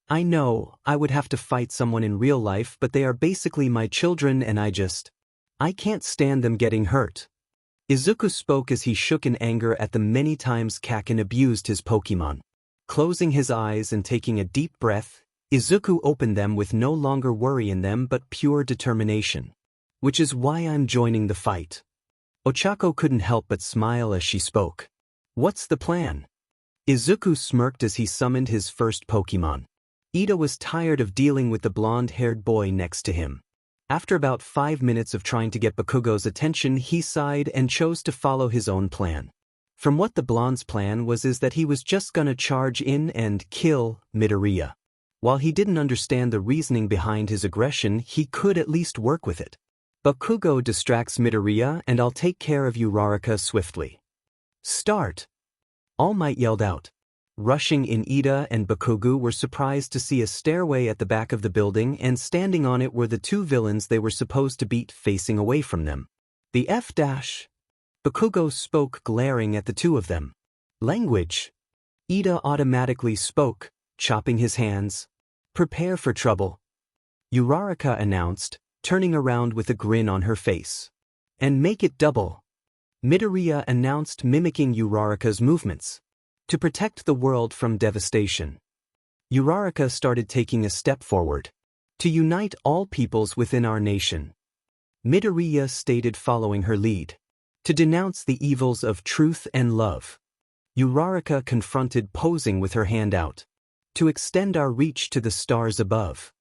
I know, I would have to fight someone in real life, but they are basically my children and I can't stand them getting hurt. Izuku spoke as he shook in anger at the many times Kakin abused his Pokémon. Closing his eyes and taking a deep breath, Izuku opened them with no longer worry in them but pure determination. Which is why I'm joining the fight. Ochako couldn't help but smile as she spoke. What's the plan? Izuku smirked as he summoned his first Pokémon. Ida was tired of dealing with the blonde-haired boy next to him. After about 5 minutes of trying to get Bakugo's attention, he sighed and chose to follow his own plan. From what the blonde's plan was is that he was just gonna charge in and kill Midoriya. While he didn't understand the reasoning behind his aggression, he could at least work with it. Bakugo distracts Midoriya and I'll take care of Uraraka swiftly. Start! All Might yelled out. Rushing in, Ida and Bakugo were surprised to see a stairway at the back of the building, and standing on it were the two villains they were supposed to beat facing away from them. The F-. Bakugo spoke, glaring at the two of them. Language! Ida automatically spoke, chopping his hands. Prepare for trouble. Uraraka announced, turning around with a grin on her face. And make it double. Midoriya announced, mimicking Uraraka's movements. To protect the world from devastation. Uraraka started taking a step forward. To unite all peoples within our nation. Midoriya stated, following her lead. To denounce the evils of truth and love. Uraraka confronted, posing with her hand out. To extend our reach to the stars above.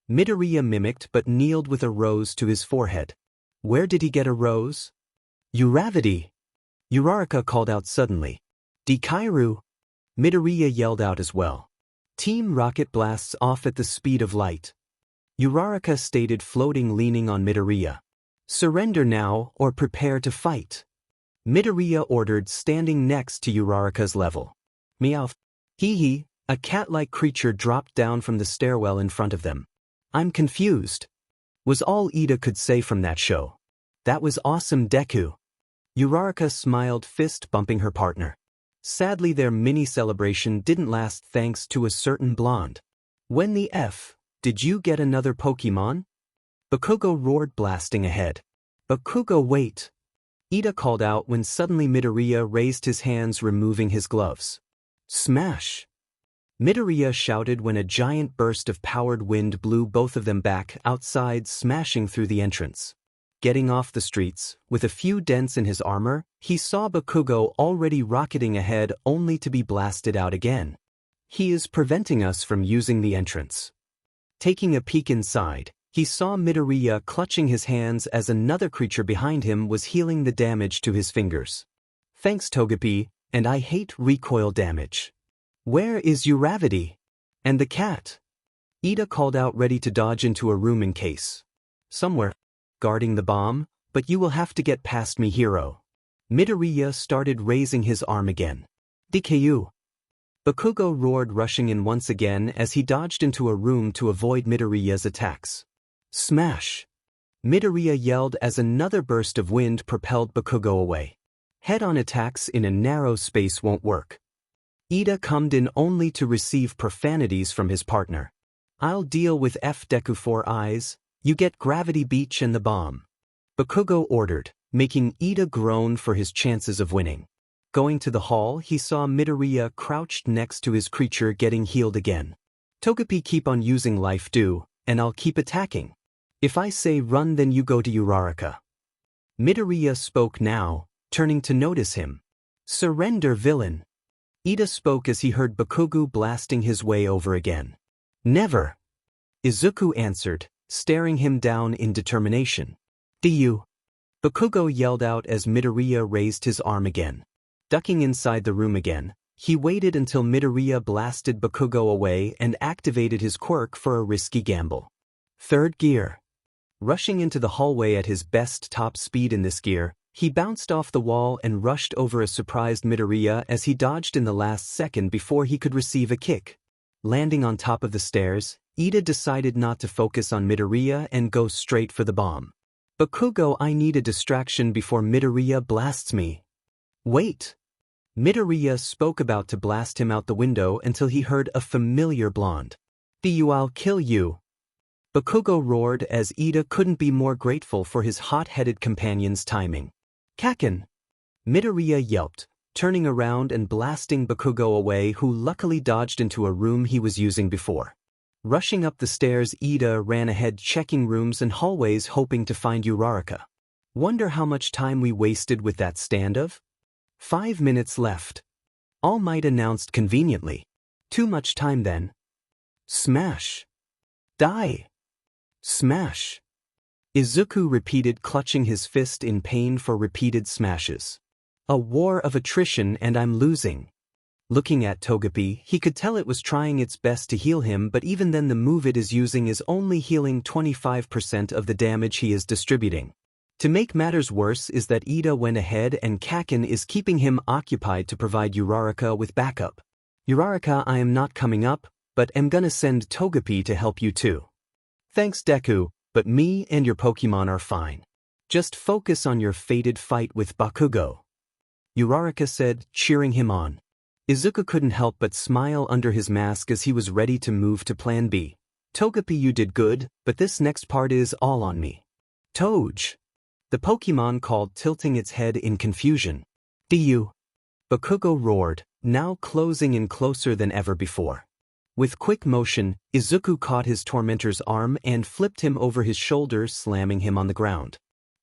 Midoriya mimicked but kneeled with a rose to his forehead. Where did he get a rose? Uravity! Uraraka called out suddenly. Dikairu! Midoriya yelled out as well. Team Rocket blasts off at the speed of light. Uraraka stated, floating, leaning on Midoriya. Surrender now or prepare to fight. Midoriya ordered, standing next to Uraraka's level. Meow. Hee. A cat-like creature dropped down from the stairwell in front of them. I'm confused. Was all Ida could say from that show. That was awesome, Deku. Uraraka smiled, fist bumping her partner. Sadly, their mini-celebration didn't last thanks to a certain blonde. When the F, did you get another Pokémon? Bakugo roared, blasting ahead. Bakugo, wait! Ida called out when suddenly Midoriya raised his hands, removing his gloves. Smash! Midoriya shouted when a giant burst of powered wind blew both of them back outside, smashing through the entrance. Getting off the streets, with a few dents in his armor, he saw Bakugo already rocketing ahead, only to be blasted out again. He is preventing us from using the entrance. Taking a peek inside, he saw Midoriya clutching his hands as another creature behind him was healing the damage to his fingers. Thanks, Togepi, and I hate recoil damage. Where is Uravity? And the cat? Ida called out, ready to dodge into a room in case. Somewhere. Guarding the bomb, but you will have to get past me, hero. Midoriya started raising his arm again. DKU. Bakugo roared, rushing in once again as he dodged into a room to avoid Midoriya's attacks. Smash! Midoriya yelled as another burst of wind propelled Bakugo away. Head-on attacks in a narrow space won't work. Ida come in only to receive profanities from his partner. I'll deal with Deku 4 eyes, you get Gravity Beach and the bomb. Bakugo ordered, making Ida groan for his chances of winning. Going to the hall, he saw Midoriya crouched next to his creature getting healed again. Togepi, keep on using life dew, and I'll keep attacking. If I say run, then you go to Uraraka. Midoriya spoke now, turning to notice him. Surrender, villain. Ida spoke as he heard Bakugo blasting his way over again. Never. Izuku answered, staring him down in determination. Do you? Bakugo yelled out as Midoriya raised his arm again. Ducking inside the room again, he waited until Midoriya blasted Bakugo away and activated his quirk for a risky gamble. Third gear. Rushing into the hallway at his best top speed in this gear, he bounced off the wall and rushed over a surprised Midoriya as he dodged in the last second before he could receive a kick. Landing on top of the stairs, Ida decided not to focus on Midoriya and go straight for the bomb. Bakugo, I need a distraction before Midoriya blasts me. Wait. Midoriya spoke, about to blast him out the window until he heard a familiar blonde. I'll kill you. Bakugo roared as Ida couldn't be more grateful for his hot-headed companion's timing. Kakin! Midoriya yelped, turning around and blasting Bakugo away, who luckily dodged into a room he was using before. Rushing up the stairs, Ida ran ahead, checking rooms and hallways hoping to find Uraraka. Wonder how much time we wasted with that standoff? 5 minutes left. All Might announced conveniently. Too much time then. Smash. Die. Smash. Izuku repeated, clutching his fist in pain for repeated smashes. A war of attrition and I'm losing. Looking at Togepi, he could tell it was trying its best to heal him, but even then the move it is using is only healing 25% of the damage he is distributing. To make matters worse is that Ida went ahead and Kakin is keeping him occupied to provide Uraraka with backup. Uraraka, I am not coming up, but am gonna send Togepi to help you too. Thanks Deku, but me and your Pokémon are fine. Just focus on your fated fight with Bakugo. Uraraka said, cheering him on. Izuku couldn't help but smile under his mask as he was ready to move to Plan B. Togepi, you did good, but this next part is all on me. Toge. The Pokémon called, tilting its head in confusion. Do you? Bakugo roared, now closing in closer than ever before. With quick motion, Izuku caught his tormentor's arm and flipped him over his shoulder, slamming him on the ground.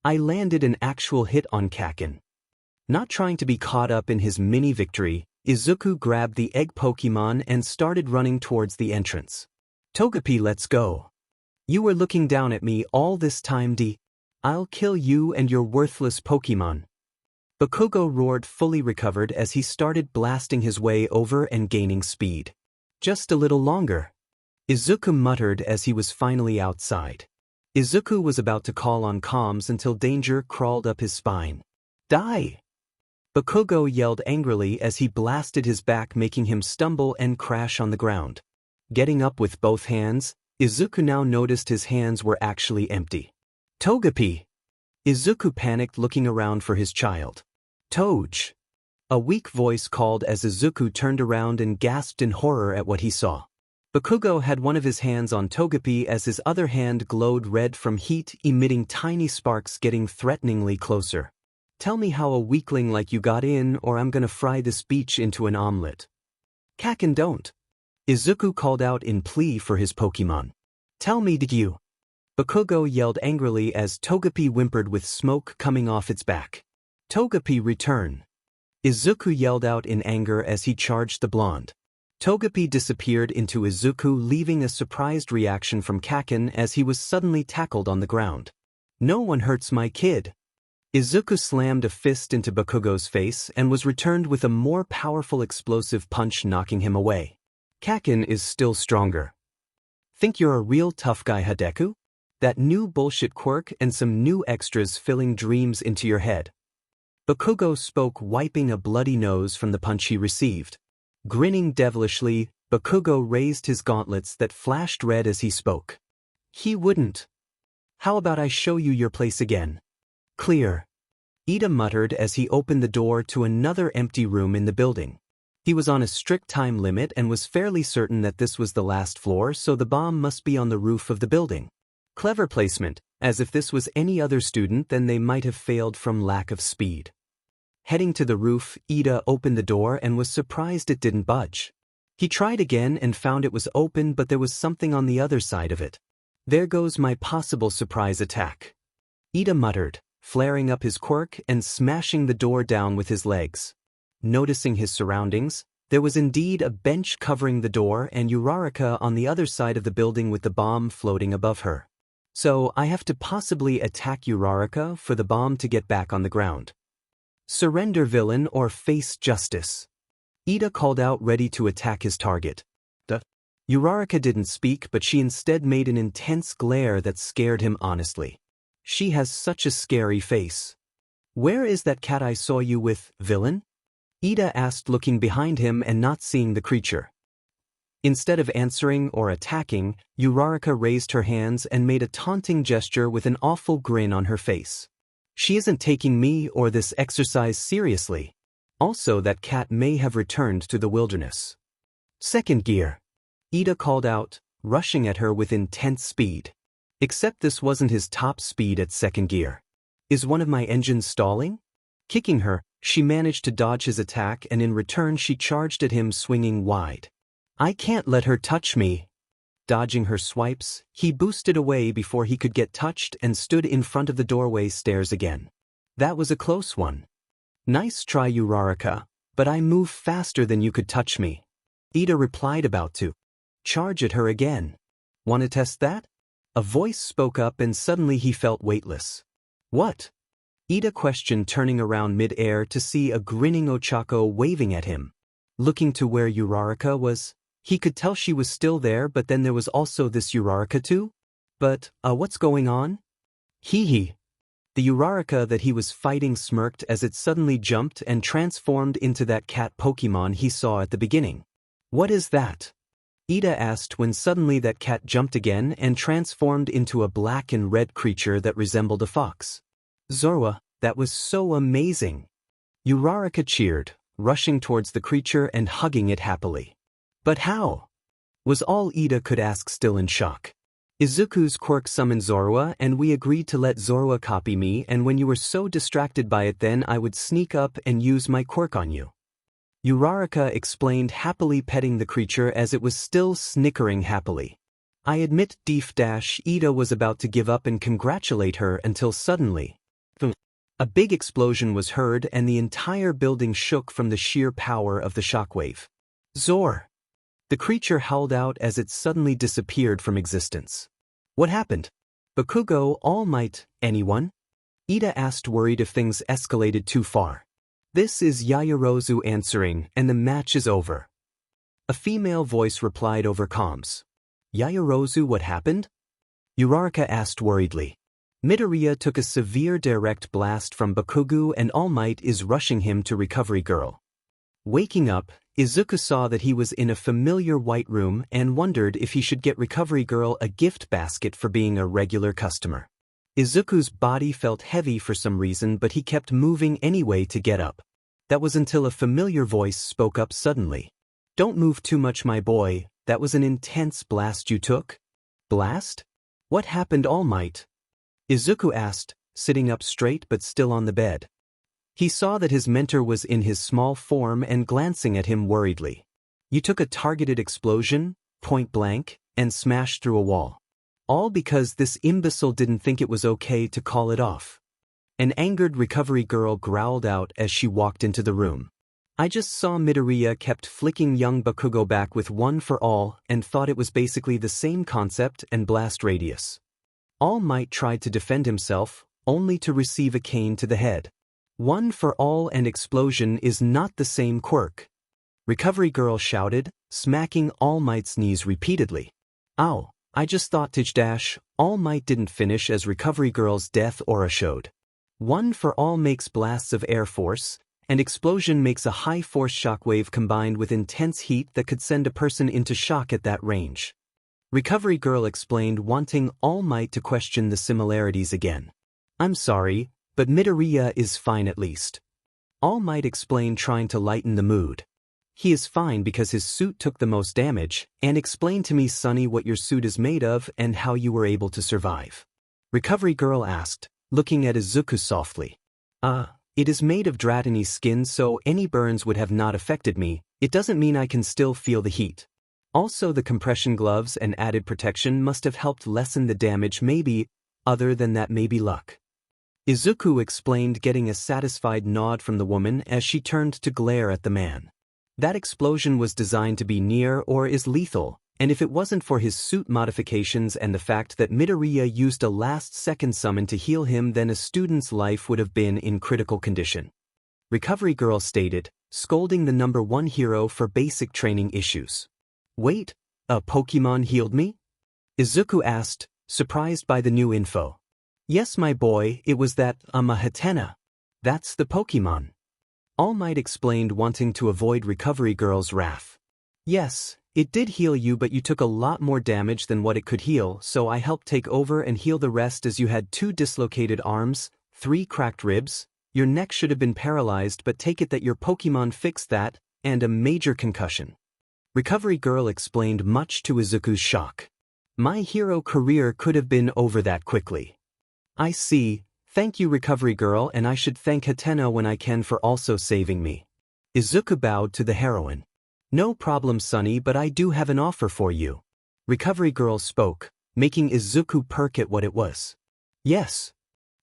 I landed an actual hit on Kakin. Not trying to be caught up in his mini-victory, Izuku grabbed the egg Pokémon and started running towards the entrance. Togepi, let's go. You were looking down at me all this time, I'll kill you and your worthless Pokémon. Bakugo roared, fully recovered as he started blasting his way over and gaining speed. Just a little longer. Izuku muttered as he was finally outside. Izuku was about to call on comms until danger crawled up his spine. Die! Bakugo yelled angrily as he blasted his back, making him stumble and crash on the ground. Getting up with both hands, Izuku now noticed his hands were actually empty. Togepi! Izuku panicked, looking around for his child. Toge! A weak voice called as Izuku turned around and gasped in horror at what he saw. Bakugo had one of his hands on Togepi as his other hand glowed red from heat, emitting tiny sparks, getting threateningly closer. Tell me how a weakling like you got in, or I'm gonna fry this beach into an omelet. Kakin, don't. Izuku called out in plea for his Pokémon. Tell me, did you? Bakugo yelled angrily as Togepi whimpered with smoke coming off its back. Togepi, return. Izuku yelled out in anger as he charged the blonde. Togepi disappeared into Izuku, leaving a surprised reaction from Kakin as he was suddenly tackled on the ground. No one hurts my kid. Izuku slammed a fist into Bakugo's face and was returned with a more powerful explosive punch, knocking him away. Kakin is still stronger. Think you're a real tough guy, Deku? That new bullshit quirk and some new extras filling dreams into your head. Bakugo spoke, wiping a bloody nose from the punch he received. Grinning devilishly, Bakugo raised his gauntlets that flashed red as he spoke. He wouldn't. How about I show you your place again? Clear. Ida muttered as he opened the door to another empty room in the building. He was on a strict time limit and was fairly certain that this was the last floor, so the bomb must be on the roof of the building. Clever placement, as if this was any other student then they might have failed from lack of speed. Heading to the roof, Ida opened the door and was surprised it didn't budge. He tried again and found it was open, but there was something on the other side of it. There goes my possible surprise attack. Ida muttered, flaring up his quirk and smashing the door down with his legs. Noticing his surroundings, there was indeed a bench covering the door and Uraraka on the other side of the building with the bomb floating above her. So I have to possibly attack Uraraka for the bomb to get back on the ground. Surrender, villain, or face justice. Ida called out, ready to attack his target. Uraraka didn't speak, but she instead made an intense glare that scared him honestly. She has such a scary face. Where is that cat I saw you with, villain? Ida asked, looking behind him and not seeing the creature. Instead of answering or attacking, Uraraka raised her hands and made a taunting gesture with an awful grin on her face. She isn't taking me or this exercise seriously. Also, that cat may have returned to the wilderness. Second gear. Ida called out, rushing at her with intense speed. Except this wasn't his top speed at second gear. Is one of my engines stalling? Kicking her, she managed to dodge his attack and in return she charged at him, swinging wide. I can't let her touch me. Dodging her swipes, he boosted away before he could get touched and stood in front of the doorway stairs again. That was a close one. Nice try, Uraraka, but I move faster than you could touch me. Ida replied, about to charge at her again. Want to test that? A voice spoke up and suddenly he felt weightless. What? Ida questioned, turning around mid-air to see a grinning Ochako waving at him. Looking to where Uraraka was, he could tell she was still there, but then there was also this Uraraka too? But, what's going on? Hee. The Uraraka that he was fighting smirked as it suddenly jumped and transformed into that cat Pokémon he saw at the beginning. What is that? Ida asked when suddenly that cat jumped again and transformed into a black and red creature that resembled a fox. Zorua, that was so amazing. Uraraka cheered, rushing towards the creature and hugging it happily. But how? Was all Ida could ask, still in shock. Izuku's quirk summoned Zorua and we agreed to let Zorua copy me, and when you were so distracted by it then I would sneak up and use my quirk on you. Uraraka explained, happily petting the creature as it was still snickering happily. I admit, Ida was about to give up and congratulate her until suddenly, a big explosion was heard and the entire building shook from the sheer power of the shockwave. Zor! The creature howled out as it suddenly disappeared from existence. What happened? Bakugo, All Might, anyone? Ida asked, worried if things escalated too far. This is Yaoyorozu answering, and the match is over. A female voice replied over comms. Yaoyorozu, what happened? Uraraka asked worriedly. Midoriya took a severe direct blast from Bakugo and All Might is rushing him to Recovery Girl. Waking up, Izuku saw that he was in a familiar white room and wondered if he should get Recovery Girl a gift basket for being a regular customer. Izuku's body felt heavy for some reason, but he kept moving anyway to get up. That was until a familiar voice spoke up suddenly. Don't move too much, my boy, that was an intense blast you took? Blast? What happened, All Might? Izuku asked, sitting up straight but still on the bed. He saw that his mentor was in his small form and glancing at him worriedly. You took a targeted explosion, point blank, and smashed through a wall. All because this imbecile didn't think it was okay to call it off. An angered Recovery Girl growled out as she walked into the room. I just saw Midoriya kept flicking young Bakugo back with one for all and thought it was basically the same concept and blast radius. All Might tried to defend himself, only to receive a cane to the head. One for all and explosion is not the same quirk. Recovery Girl shouted, smacking All Might's knees repeatedly. Ow, I just thought All Might didn't finish as Recovery Girl's death aura showed. One for all makes blasts of air force, and explosion makes a high-force shockwave combined with intense heat that could send a person into shock at that range. Recovery Girl explained, wanting All Might to question the similarities again. I'm sorry, but Midoriya is fine at least. All Might explained, trying to lighten the mood. He is fine because his suit took the most damage, and explain to me, Sonny, what your suit is made of and how you were able to survive. Recovery Girl asked, looking at Izuku softly. It is made of Dratini skin, so any burns would have not affected me. It doesn't mean I can still feel the heat. Also, the compression gloves and added protection must have helped lessen the damage. Maybe, other than that, maybe luck. Izuku explained, getting a satisfied nod from the woman as she turned to glare at the man. That explosion was designed to be near or is lethal, and if it wasn't for his suit modifications and the fact that Midoriya used a last-second summon to heal him, then a student's life would have been in critical condition. Recovery Girl stated, scolding the #1 hero for basic training issues. Wait, a Pokémon healed me? Izuku asked, surprised by the new info. Yes, my boy, it was that, a Hatena. That's the Pokémon. All Might explained, wanting to avoid Recovery Girl's wrath. Yes, it did heal you, but you took a lot more damage than what it could heal, so I helped take over and heal the rest, as you had 2 dislocated arms, 3 cracked ribs, your neck should have been paralyzed, but take it that your Pokémon fixed that, and a major concussion. Recovery Girl explained, much to Izuku's shock. My hero career could have been over that quickly. I see, thank you Recovery Girl, and I should thank Hatena when I can for also saving me. Izuku bowed to the heroine. No problem, Sonny, but I do have an offer for you. Recovery Girl spoke, making Izuku perk at what it was. Yes.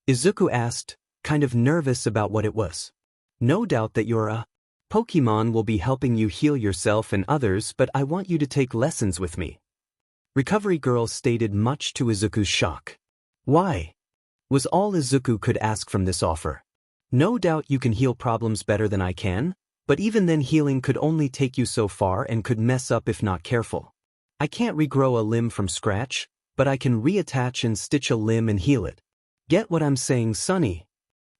Izuku asked, kind of nervous about what it was. No doubt that your Pokémon will be helping you heal yourself and others, but I want you to take lessons with me. Recovery Girl stated, much to Izuku's shock. Why? Was all Izuku could ask from this offer. No doubt you can heal problems better than I can, but even then healing could only take you so far and could mess up if not careful. I can't regrow a limb from scratch, but I can reattach and stitch a limb and heal it. Get what I'm saying, Sonny?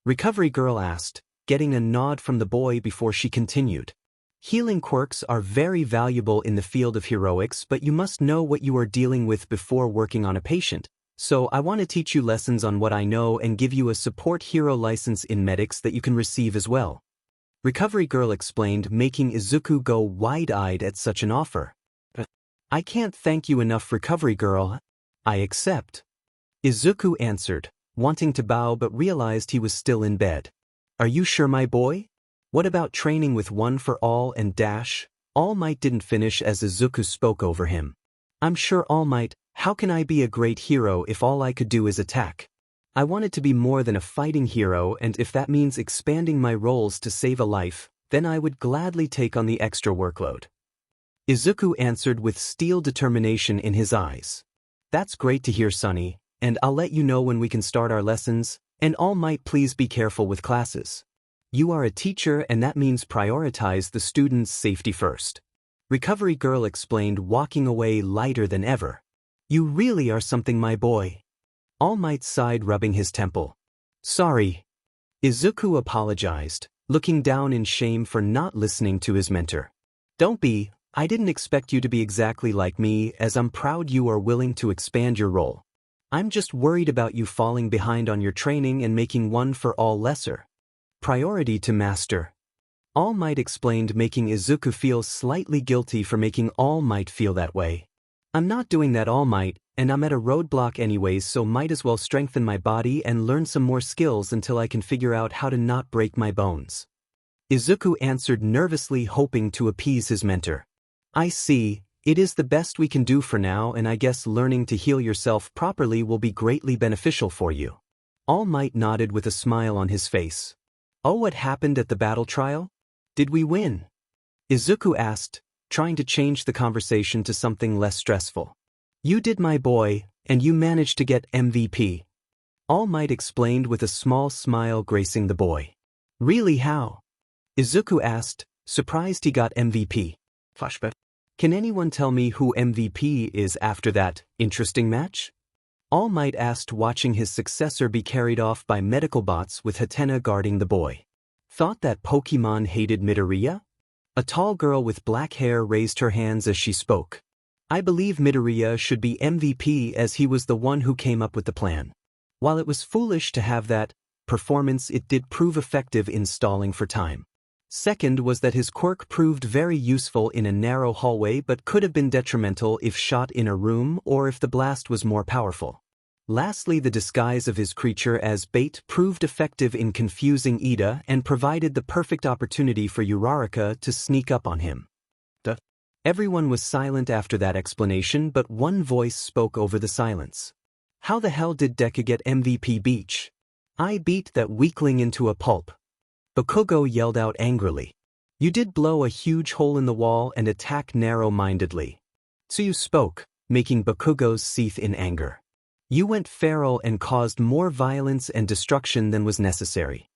Recovery Girl asked, getting a nod from the boy before she continued. Healing quirks are very valuable in the field of heroics, but you must know what you are dealing with before working on a patient. So I want to teach you lessons on what I know and give you a support hero license in medics that you can receive as well. Recovery Girl explained, making Izuku go wide-eyed at such an offer. I can't thank you enough, Recovery Girl. I accept. Izuku answered, wanting to bow but realized he was still in bed. Are you sure, my boy? What about training with One for All and Dash? All Might didn't finish as Izuku spoke over him. I'm sure, All Might. How can I be a great hero if all I could do is attack? I wanted to be more than a fighting hero, and if that means expanding my roles to save a life, then I would gladly take on the extra workload. Izuku answered with steel determination in his eyes. That's great to hear, Sonny, and I'll let you know when we can start our lessons, and All Might, please be careful with classes. You are a teacher, and that means prioritize the students' safety first. Recovery Girl explained, walking away lighter than ever. You really are something, my boy. All Might sighed, rubbing his temple. Sorry. Izuku apologized, looking down in shame for not listening to his mentor. Don't be, I didn't expect you to be exactly like me, as I'm proud you are willing to expand your role. I'm just worried about you falling behind on your training and making One for All lesser. Priority to master. All Might explained, making Izuku feel slightly guilty for making All Might feel that way. I'm not doing that, All Might, and I'm at a roadblock anyways, so might as well strengthen my body and learn some more skills until I can figure out how to not break my bones. Izuku answered nervously, hoping to appease his mentor. I see, it is the best we can do for now, and I guess learning to heal yourself properly will be greatly beneficial for you. All Might nodded with a smile on his face. Oh, what happened at the battle trial? Did we win? Izuku asked, trying to change the conversation to something less stressful. You did, my boy, and you managed to get MVP. All Might explained with a small smile gracing the boy. Really, how? Izuku asked, surprised he got MVP. Flashback. Can anyone tell me who MVP is after that interesting match? All Might asked, watching his successor be carried off by medical bots with Hatena guarding the boy. Thought that Pokémon hated Midoriya? A tall girl with black hair raised her hands as she spoke. I believe Midoriya should be MVP as he was the one who came up with the plan. While it was foolish to have that performance, it did prove effective in stalling for time. Second was that his quirk proved very useful in a narrow hallway but could have been detrimental if shot in a room or if the blast was more powerful. Lastly, the disguise of his creature as bait proved effective in confusing Ida and provided the perfect opportunity for Uraraka to sneak up on him. Everyone was silent after that explanation, but one voice spoke over the silence. How the hell did Deku get MVP Beach? I beat that weakling into a pulp. Bakugo yelled out angrily. You did blow a huge hole in the wall and attack narrow-mindedly. Tsuyu spoke, making Bakugo seethe in anger. You went feral and caused more violence and destruction than was necessary.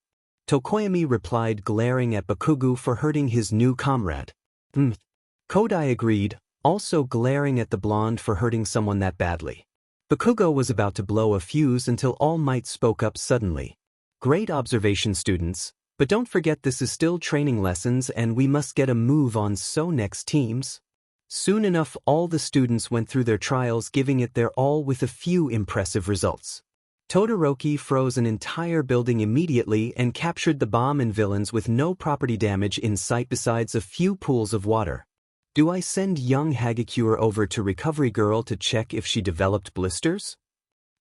Tokoyami replied, glaring at Bakugo for hurting his new comrade. Kodai agreed, also glaring at the blonde for hurting someone that badly. Bakugo was about to blow a fuse until All Might spoke up suddenly. Great observation, students, but don't forget this is still training lessons and we must get a move on so next teams. Soon enough, all the students went through their trials, giving it their all with a few impressive results. Todoroki froze an entire building immediately and captured the bomb and villains with no property damage in sight besides a few pools of water. Do I send young Hagakure over to Recovery Girl to check if she developed blisters?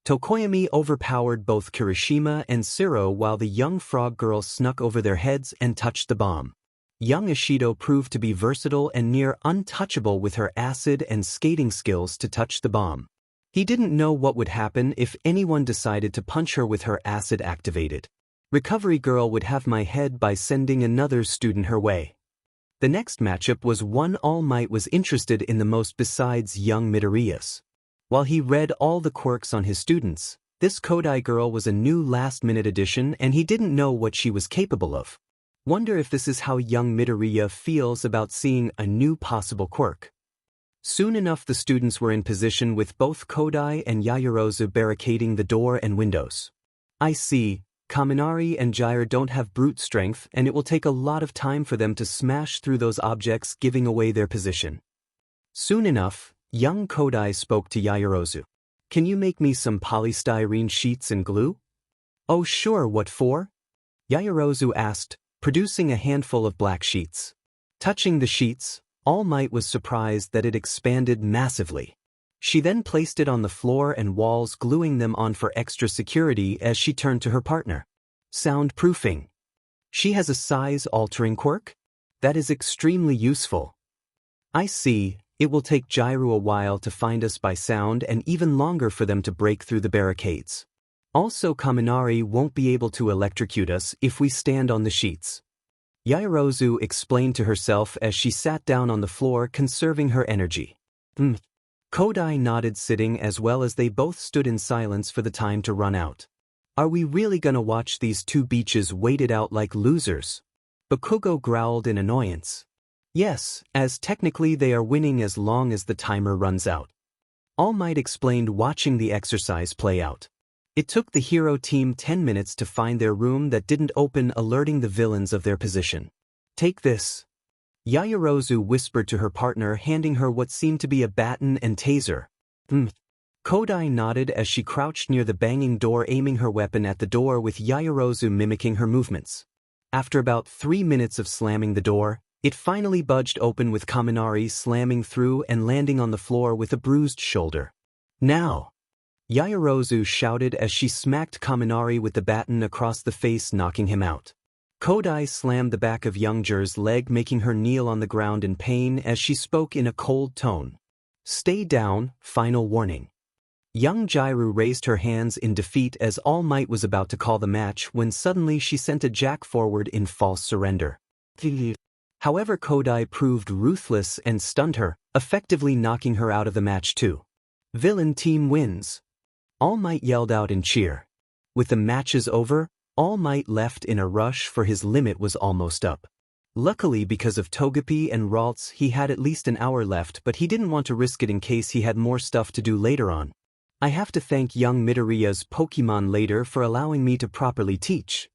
Tokoyami overpowered both Kirishima and Siro while the young frog girl snuck over their heads and touched the bomb. Young Ishido proved to be versatile and near untouchable with her acid and skating skills to touch the bomb. He didn't know what would happen if anyone decided to punch her with her acid activated. Recovery Girl would have my head by sending another student her way. The next matchup was one All Might was interested in the most besides young Midoriya's. While he read all the quirks on his students, this Kodai girl was a new last-minute addition and he didn't know what she was capable of. Wonder if this is how young Midoriya feels about seeing a new possible quirk. Soon enough, the students were in position with both Kodai and Yaoyorozu barricading the door and windows. I see, Kaminari and Gyre don't have brute strength and it will take a lot of time for them to smash through those objects, giving away their position. Soon enough, young Kodai spoke to Yaoyorozu. Can you make me some polystyrene sheets and glue? Oh sure, what for? Yaoyorozu asked, producing a handful of black sheets. Touching the sheets, All Might was surprised that it expanded massively. She then placed it on the floor and walls, gluing them on for extra security as she turned to her partner. Soundproofing. She has a size-altering quirk? That is extremely useful. I see, it will take Gyru a while to find us by sound and even longer for them to break through the barricades. Also, Kaminari won't be able to electrocute us if we stand on the sheets. Yaoyorozu explained to herself as she sat down on the floor, conserving her energy. Kodai nodded, sitting as well as they both stood in silence for the time to run out. Are we really gonna watch these two beaches waited out like losers? Bakugo growled in annoyance. Yes, as technically they are winning as long as the timer runs out. All Might explained, watching the exercise play out. It took the hero team 10 minutes to find their room that didn't open, alerting the villains of their position. Take this. Yaoyorozu whispered to her partner, handing her what seemed to be a baton and taser. Kodai nodded as she crouched near the banging door, aiming her weapon at the door with Yaoyorozu mimicking her movements. After about 3 minutes of slamming the door, it finally budged open with Kaminari slamming through and landing on the floor with a bruised shoulder. Now! Yaoyorozu shouted as she smacked Kaminari with the baton across the face, knocking him out. Kodai slammed the back of young Jur's leg, making her kneel on the ground in pain as she spoke in a cold tone. Stay down, final warning. Young Gyru raised her hands in defeat as All Might was about to call the match when suddenly she sent a jack forward in false surrender. However, Kodai proved ruthless and stunned her, effectively knocking her out of the match too. Villain team wins. All Might yelled out in cheer. With the matches over, All Might left in a rush for his limit was almost up. Luckily, because of Togepi and Ralts, he had at least an hour left, but he didn't want to risk it in case he had more stuff to do later on. I have to thank young Midoriya's Pokémon later for allowing me to properly teach.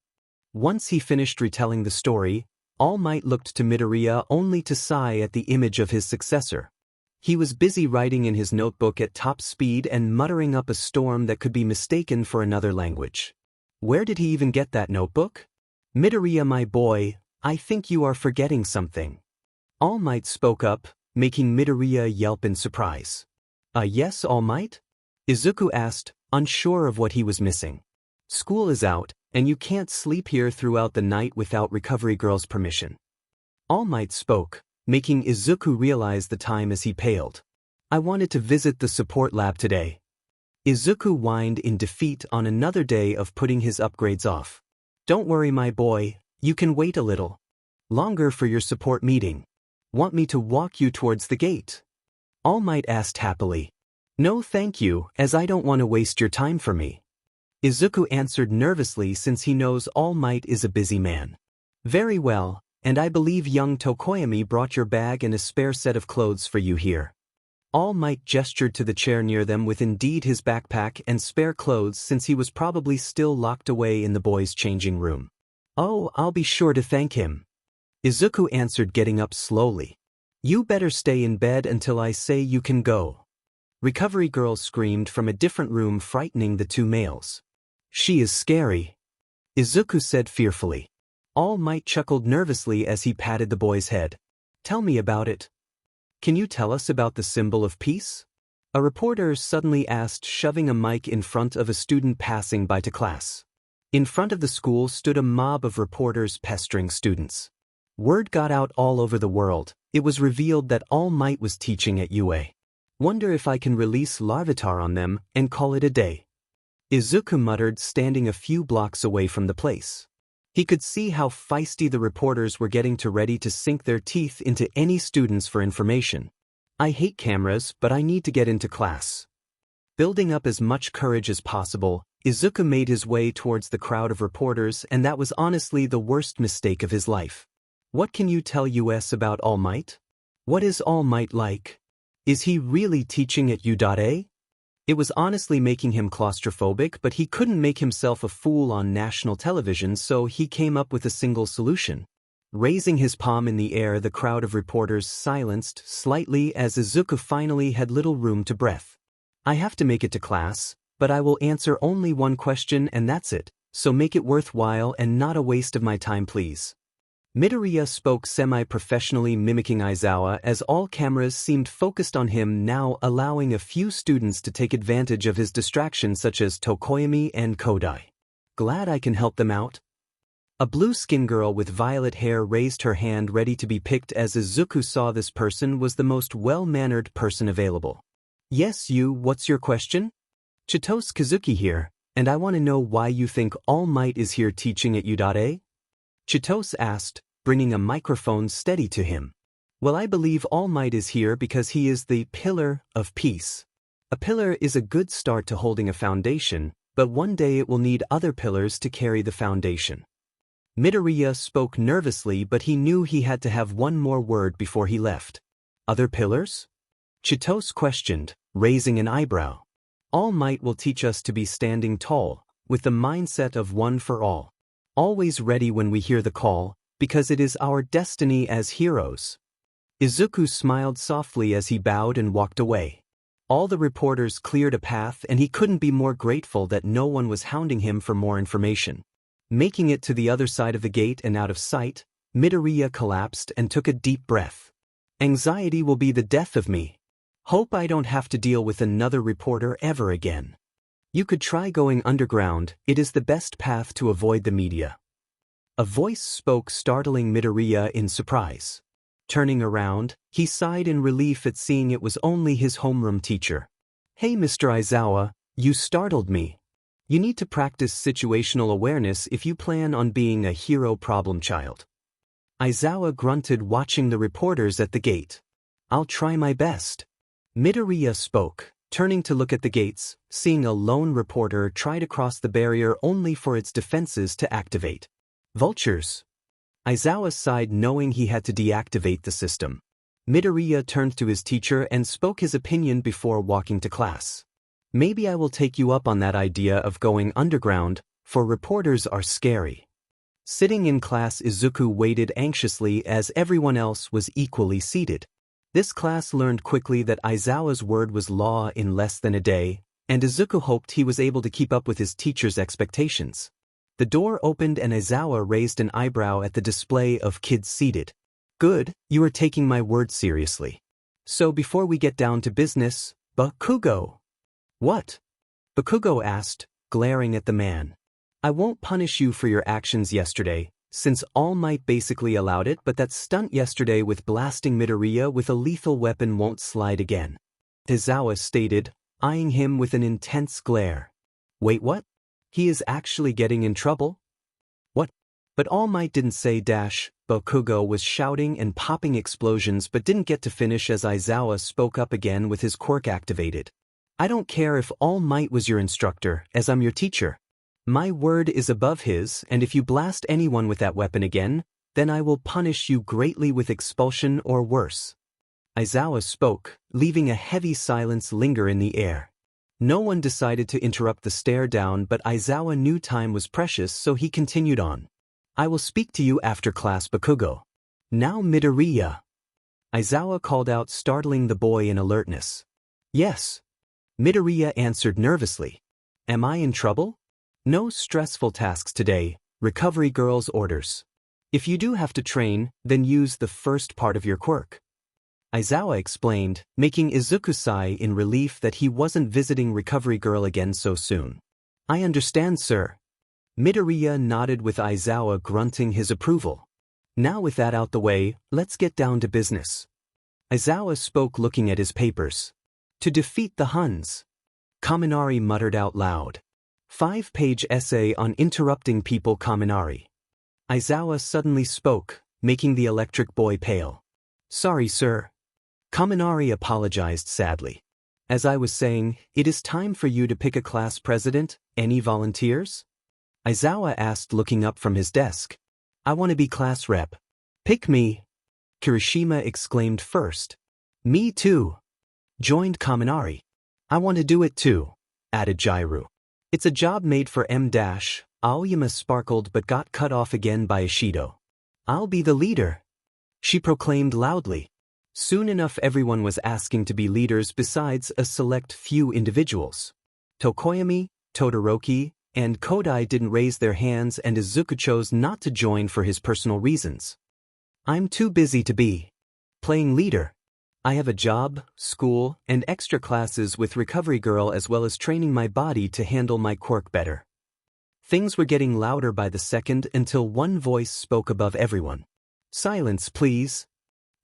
Once he finished retelling the story, All Might looked to Midoriya only to sigh at the image of his successor. He was busy writing in his notebook at top speed and muttering up a storm that could be mistaken for another language. Where did he even get that notebook? Midoriya, my boy, I think you are forgetting something. All Might spoke up, making Midoriya yelp in surprise. Yes, All Might? Izuku asked, unsure of what he was missing. School is out, and you can't sleep here throughout the night without Recovery Girl's permission. All Might spoke, making Izuku realize the time as he paled. I wanted to visit the support lab today. Izuku whined in defeat on another day of putting his upgrades off. Don't worry, my boy, you can wait a little longer for your support meeting. Want me to walk you towards the gate? All Might asked happily. No thank you, as I don't want to waste your time for me. Izuku answered nervously since he knows All Might is a busy man. Very well, and I believe young Tokoyami brought your bag and a spare set of clothes for you here. All Might gestured to the chair near them with indeed his backpack and spare clothes since he was probably still locked away in the boys' changing room. Oh, I'll be sure to thank him. Izuku answered, getting up slowly. You better stay in bed until I say you can go. Recovery Girl screamed from a different room, frightening the two males. She is scary, Izuku said fearfully. All Might chuckled nervously as he patted the boy's head. Tell me about it. Can you tell us about the symbol of peace? A reporter suddenly asked, shoving a mic in front of a student passing by to class. In front of the school stood a mob of reporters pestering students. Word got out all over the world. It was revealed that All Might was teaching at UA. Wonder if I can release Larvitar on them and call it a day. Izuku muttered, standing a few blocks away from the place. He could see how feisty the reporters were getting, ready to sink their teeth into any students for information. I hate cameras, but I need to get into class. Building up as much courage as possible, Izuku made his way towards the crowd of reporters, and that was honestly the worst mistake of his life. What can you tell us about All Might? What is All Might like? Is he really teaching at U.A? It was honestly making him claustrophobic, but he couldn't make himself a fool on national television, so he came up with a single solution. Raising his palm in the air, the crowd of reporters silenced slightly as Izuku finally had little room to breathe. I have to make it to class, but I will answer only one question and that's it, so make it worthwhile and not a waste of my time, please. Midoriya spoke semi-professionally, mimicking Aizawa as all cameras seemed focused on him now, allowing a few students to take advantage of his distraction, such as Tokoyami and Kodai. Glad I can help them out. A blue-skinned girl with violet hair raised her hand, ready to be picked, as Izuku saw this person was the most well-mannered person available. Yes, you, what's your question? Chitose Kazuki here, and I want to know why you think All Might is here teaching at U.A? Chitose asked, bringing a microphone steady to him. Well, I believe All Might is here because he is the pillar of peace. A pillar is a good start to holding a foundation, but one day it will need other pillars to carry the foundation. Midoriya spoke nervously, but he knew he had to have one more word before he left. Other pillars? Chitose questioned, raising an eyebrow. All Might will teach us to be standing tall, with the mindset of one for all. Always ready when we hear the call, because it is our destiny as heroes. Izuku smiled softly as he bowed and walked away. All the reporters cleared a path, and he couldn't be more grateful that no one was hounding him for more information. Making it to the other side of the gate and out of sight, Midoriya collapsed and took a deep breath. Anxiety will be the death of me. Hope I don't have to deal with another reporter ever again. You could try going underground, it is the best path to avoid the media. A voice spoke, startling Midoriya in surprise. Turning around, he sighed in relief at seeing it was only his homeroom teacher. Hey Mr. Aizawa, you startled me. You need to practice situational awareness if you plan on being a hero problem child. Aizawa grunted, watching the reporters at the gate. I'll try my best. Midoriya spoke, turning to look at the gates, seeing a lone reporter try to cross the barrier only for its defenses to activate. Vultures. Aizawa sighed, knowing he had to deactivate the system. Midoriya turned to his teacher and spoke his opinion before walking to class. Maybe I will take you up on that idea of going underground, for reporters are scary. Sitting in class, Izuku waited anxiously as everyone else was equally seated. This class learned quickly that Aizawa's word was law in less than a day, and Izuku hoped he was able to keep up with his teacher's expectations. The door opened and Aizawa raised an eyebrow at the display of kids seated. Good, you are taking my word seriously. So before we get down to business, Bakugo. What? Bakugo asked, glaring at the man. I won't punish you for your actions yesterday, since All Might basically allowed it, but that stunt yesterday with blasting Midoriya with a lethal weapon won't slide again. Aizawa stated, eyeing him with an intense glare. Wait, what? He is actually getting in trouble? What? But All Might didn't say dash. Bakugo was shouting and popping explosions but didn't get to finish as Aizawa spoke up again with his quirk activated. I don't care if All Might was your instructor, as I'm your teacher. My word is above his, and if you blast anyone with that weapon again, then I will punish you greatly with expulsion or worse. Aizawa spoke, leaving a heavy silence linger in the air. No one decided to interrupt the stare down, but Aizawa knew time was precious, so he continued on. I will speak to you after class, Bakugo. Now Midoriya. Aizawa called out, startling the boy in alertness. Yes. Midoriya answered nervously. Am I in trouble? No stressful tasks today, recovery girl's orders. If you do have to train, then use the first part of your quirk. Aizawa explained, making Izuku sigh in relief that he wasn't visiting recovery girl again so soon. I understand, sir. Midoriya nodded with Aizawa grunting his approval. Now with that out the way, let's get down to business. Aizawa spoke looking at his papers. To defeat the Huns. Kaminari muttered out loud. 5-page essay on interrupting people. Kaminari. Aizawa suddenly spoke, making the electric boy pale. Sorry, sir. Kaminari apologized sadly. As I was saying, it is time for you to pick a class president. Any volunteers? Aizawa asked, looking up from his desk. I want to be class rep. Pick me. Kirishima exclaimed first. Me too. Joined Kaminari. I want to do it too, added Jairu. It's a job made for M-. Aoyama sparkled but got cut off again by Ishido. I'll be the leader, she proclaimed loudly. Soon enough everyone was asking to be leaders besides a select few individuals. Tokoyami, Todoroki, and Kodai didn't raise their hands, and Izuku chose not to join for his personal reasons. I'm too busy to be playing leader. I have a job, school, and extra classes with Recovery Girl, as well as training my body to handle my quirk better. Things were getting louder by the second until one voice spoke above everyone. Silence, please.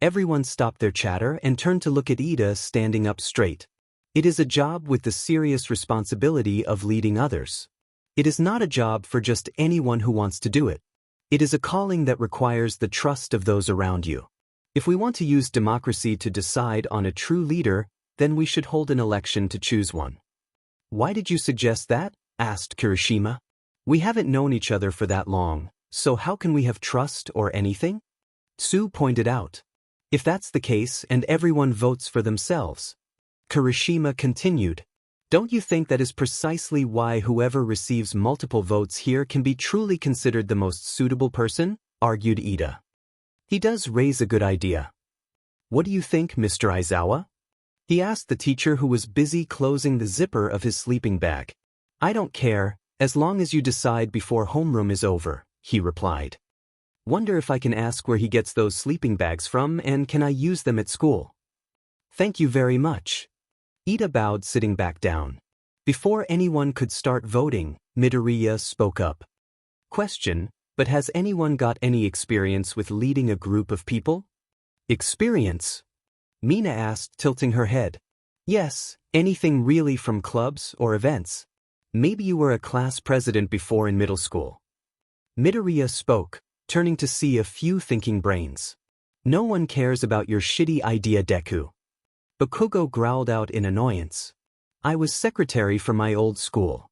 Everyone stopped their chatter and turned to look at Ida standing up straight. It is a job with the serious responsibility of leading others. It is not a job for just anyone who wants to do it. It is a calling that requires the trust of those around you. If we want to use democracy to decide on a true leader, then we should hold an election to choose one. Why did you suggest that? Asked Kirishima. We haven't known each other for that long, so how can we have trust or anything? Tsu pointed out. If that's the case and everyone votes for themselves. Kirishima continued. Don't you think that is precisely why whoever receives multiple votes here can be truly considered the most suitable person? Argued Ida. He does raise a good idea. What do you think, Mr. Aizawa? He asked the teacher, who was busy closing the zipper of his sleeping bag. I don't care, as long as you decide before homeroom is over, he replied. Wonder if I can ask where he gets those sleeping bags from, and can I use them at school? Thank you very much. Ida bowed, sitting back down. Before anyone could start voting, Midoriya spoke up. Question, but has anyone got any experience with leading a group of people? Experience? Mina asked, tilting her head. Yes, anything really, from clubs or events. Maybe you were a class president before in middle school. Midoriya spoke, turning to see a few thinking brains. No one cares about your shitty idea, Deku. Bakugo growled out in annoyance. I was secretary for my old school.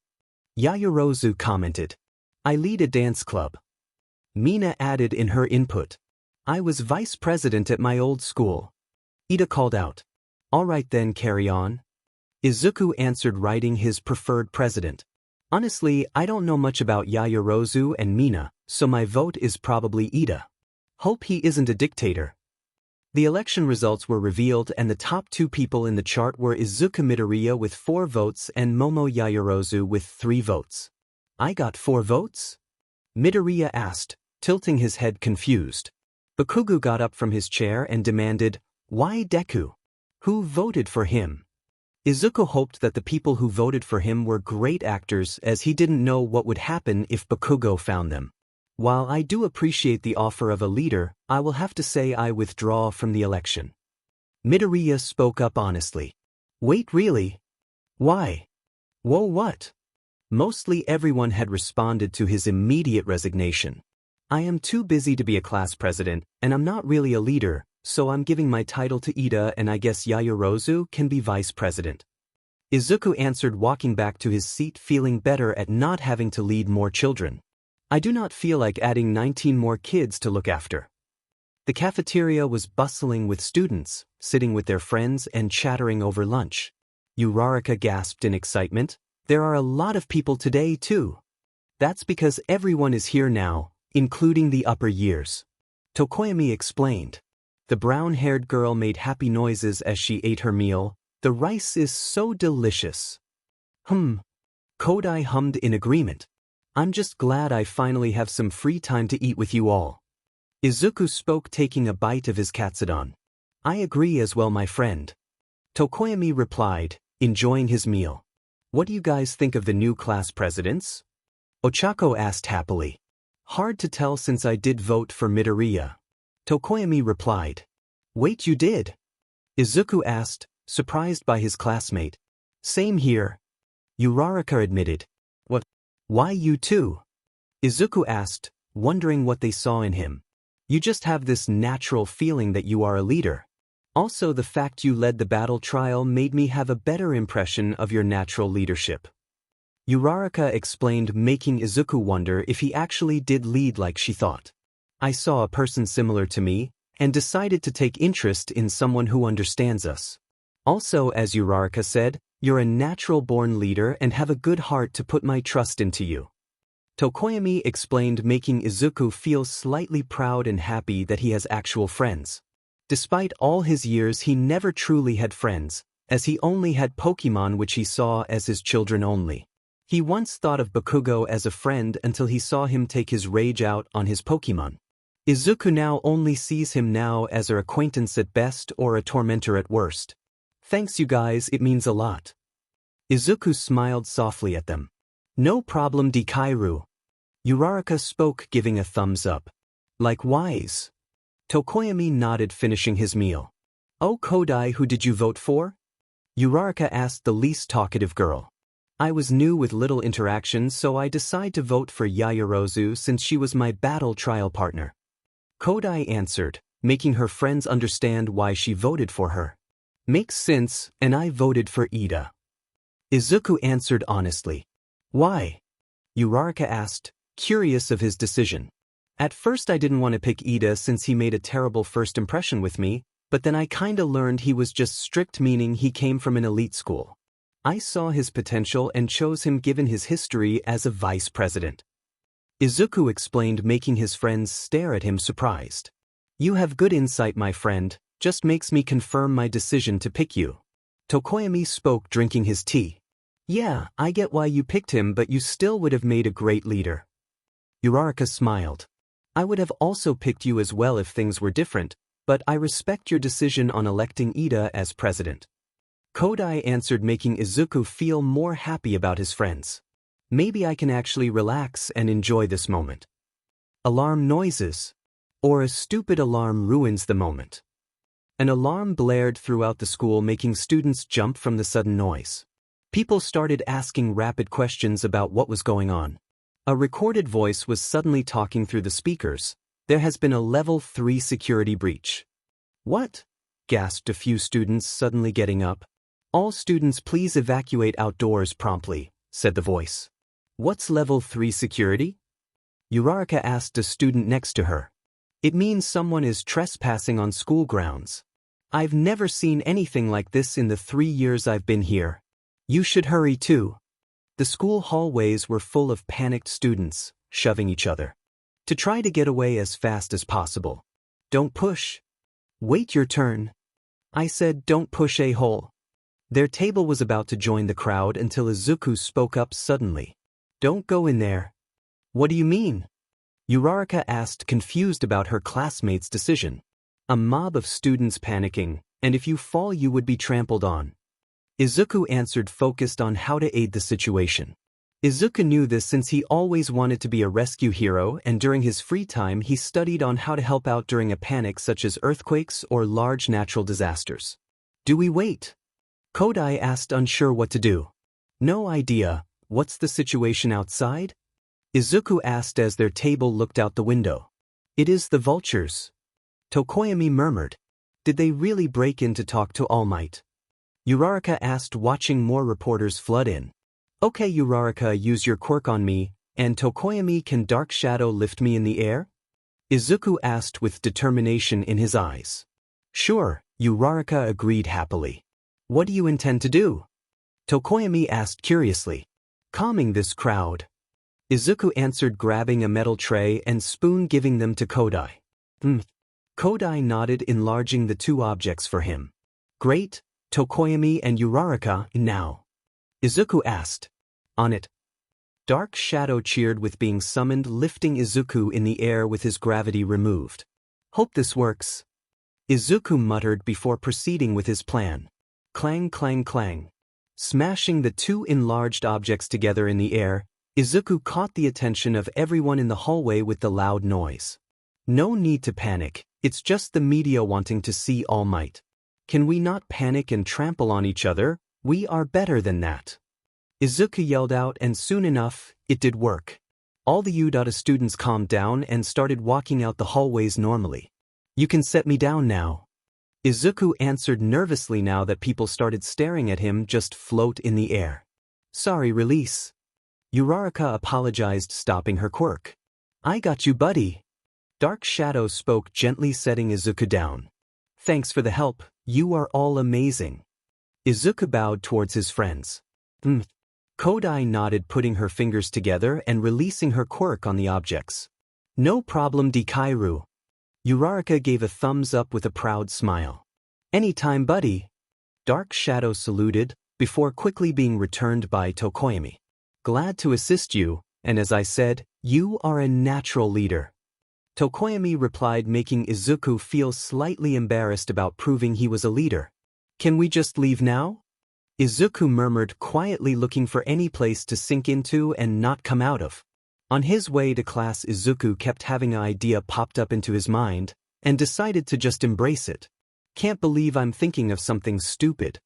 Yaoyorozu commented. I lead a dance club. Mina added in her input. I was vice president at my old school. Ida called out. All right then, carry on. Izuku answered, writing his preferred president. Honestly, I don't know much about Yaoyorozu and Mina, so my vote is probably Ida. Hope he isn't a dictator. The election results were revealed and the top 2 people in the chart were Izuku Midoriya with 4 votes and Momo Yaoyorozu with 3 votes. I got 4 votes? Midoriya asked, tilting his head confused. Bakugo got up from his chair and demanded, "Why Deku? Who voted for him?" Izuku hoped that the people who voted for him were great actors, as he didn't know what would happen if Bakugo found them. While I do appreciate the offer of a leader, I will have to say I withdraw from the election. Midoriya spoke up honestly. Wait, really? Why? Whoa, what? Mostly everyone had responded to his immediate resignation. I am too busy to be a class president, and I'm not really a leader, so I'm giving my title to Ida, and I guess Yaoyorozu can be vice president. Izuku answered, walking back to his seat, feeling better at not having to lead more children. I do not feel like adding 19 more kids to look after. The cafeteria was bustling with students, sitting with their friends and chattering over lunch. Uraraka gasped in excitement. There are a lot of people today too. That's because everyone is here now, including the upper years. Tokoyami explained. The brown-haired girl made happy noises as she ate her meal. The rice is so delicious. Kodai hummed in agreement. I'm just glad I finally have some free time to eat with you all. Izuku spoke, taking a bite of his katsudon. I agree as well, my friend. Tokoyami replied, enjoying his meal. What do you guys think of the new class presidents? Ochako asked happily. Hard to tell since I did vote for Midoriya. Tokoyami replied. Wait, you did? Izuku asked, surprised by his classmate. Same here. Uraraka admitted. What? Why you too? Izuku asked, wondering what they saw in him. You just have this natural feeling that you are a leader. Also, the fact you led the battle trial made me have a better impression of your natural leadership. Uraraka explained, making Izuku wonder if he actually did lead like she thought. I saw a person similar to me, and decided to take interest in someone who understands us. Also, as Uraraka said, you're a natural-born leader and have a good heart to put my trust into you. Tokoyami explained, making Izuku feel slightly proud and happy that he has actual friends. Despite all his years, he never truly had friends, as he only had Pokémon, which he saw as his children only. He once thought of Bakugo as a friend until he saw him take his rage out on his Pokémon. Izuku now only sees him now as an acquaintance at best or a tormentor at worst. Thanks you guys, it means a lot. Izuku smiled softly at them. No problem, Dikairu. Uraraka spoke, giving a thumbs up. Likewise. Tokoyami nodded, finishing his meal. Oh, Kodai, who did you vote for? Uraraka asked the least talkative girl. I was new with little interaction, so I decided to vote for Yaoyorozu since she was my battle trial partner. Kodai answered, making her friends understand why she voted for her. Makes sense, and I voted for Ida. Izuku answered honestly. Why? Uraraka asked, curious of his decision. At first I didn't want to pick Ida since he made a terrible first impression with me, but then I kinda learned he was just strict, meaning he came from an elite school. I saw his potential and chose him given his history as a vice president. Izuku explained, making his friends stare at him surprised. You have good insight, my friend, just makes me confirm my decision to pick you. Tokoyami spoke, drinking his tea. Yeah, I get why you picked him, but you still would have made a great leader. Uraraka smiled. I would have also picked you as well if things were different, but I respect your decision on electing Ida as president. Kodai answered, making Izuku feel more happy about his friends. Maybe I can actually relax and enjoy this moment. Alarm noises. Or a stupid alarm ruins the moment. An alarm blared throughout the school, making students jump from the sudden noise. People started asking rapid questions about what was going on. A recorded voice was suddenly talking through the speakers. There has been a level 3 security breach. What? Gasped a few students, suddenly getting up. All students please evacuate outdoors promptly, said the voice. What's level 3 security? Uraraka asked a student next to her. It means someone is trespassing on school grounds. I've never seen anything like this in the 3 years I've been here, You should hurry too. The school hallways were full of panicked students, shoving each other. To try to get away as fast as possible. Don't push. Wait your turn. I said don't push a-hole. Their table was about to join the crowd until Izuku spoke up suddenly. Don't go in there. What do you mean? Uraraka asked, confused about her classmate's decision. A mob of students panicking, and if you fall you would be trampled on. Izuku answered, focused on how to aid the situation. Izuku knew this since he always wanted to be a rescue hero, and during his free time he studied on how to help out during a panic such as earthquakes or large natural disasters. Do we wait? Kodai asked, unsure what to do. No idea. What's the situation outside? Izuku asked as their table looked out the window. It is the vultures. Tokoyami murmured. Did they really break in to talk to All Might? Uraraka asked, watching more reporters flood in. Okay Uraraka, use your quirk on me, and Tokoyami, can Dark Shadow lift me in the air? Izuku asked with determination in his eyes. Sure, Uraraka agreed happily. What do you intend to do? Tokoyami asked curiously. Calming this crowd. Izuku answered, grabbing a metal tray and spoon, giving them to Kodai. Kodai nodded, enlarging the two objects for him. Great, Tokoyami and Uraraka, now. Izuku asked. On it. Dark Shadow cheered with being summoned, lifting Izuku in the air with his gravity removed. Hope this works. Izuku muttered before proceeding with his plan. Clang, clang, clang. Smashing the two enlarged objects together in the air, Izuku caught the attention of everyone in the hallway with the loud noise. No need to panic, it's just the media wanting to see All Might. Can we not panic and trample on each other? We are better than that. Izuku yelled out, and soon enough, it did work. All the Udata students calmed down and started walking out the hallways normally. You can set me down now. Izuku answered nervously now that people started staring at him, just float in the air. Sorry, release. Uraraka apologized, stopping her quirk. I got you, buddy. Dark Shadow spoke, gently setting Izuku down. Thanks for the help, you are all amazing. Izuku bowed towards his friends. Kodai nodded, putting her fingers together and releasing her quirk on the objects. No problem, Dikairu. Uraraka gave a thumbs up with a proud smile. Anytime, buddy. Dark Shadow saluted, before quickly being returned by Tokoyami. Glad to assist you, and as I said, you are a natural leader. Tokoyami replied, making Izuku feel slightly embarrassed about proving he was a leader. Can we just leave now? Izuku murmured, quietly looking for any place to sink into and not come out of. On his way to class, Izuku kept having an idea popped up into his mind, and decided to just embrace it. Can't believe I'm thinking of something stupid.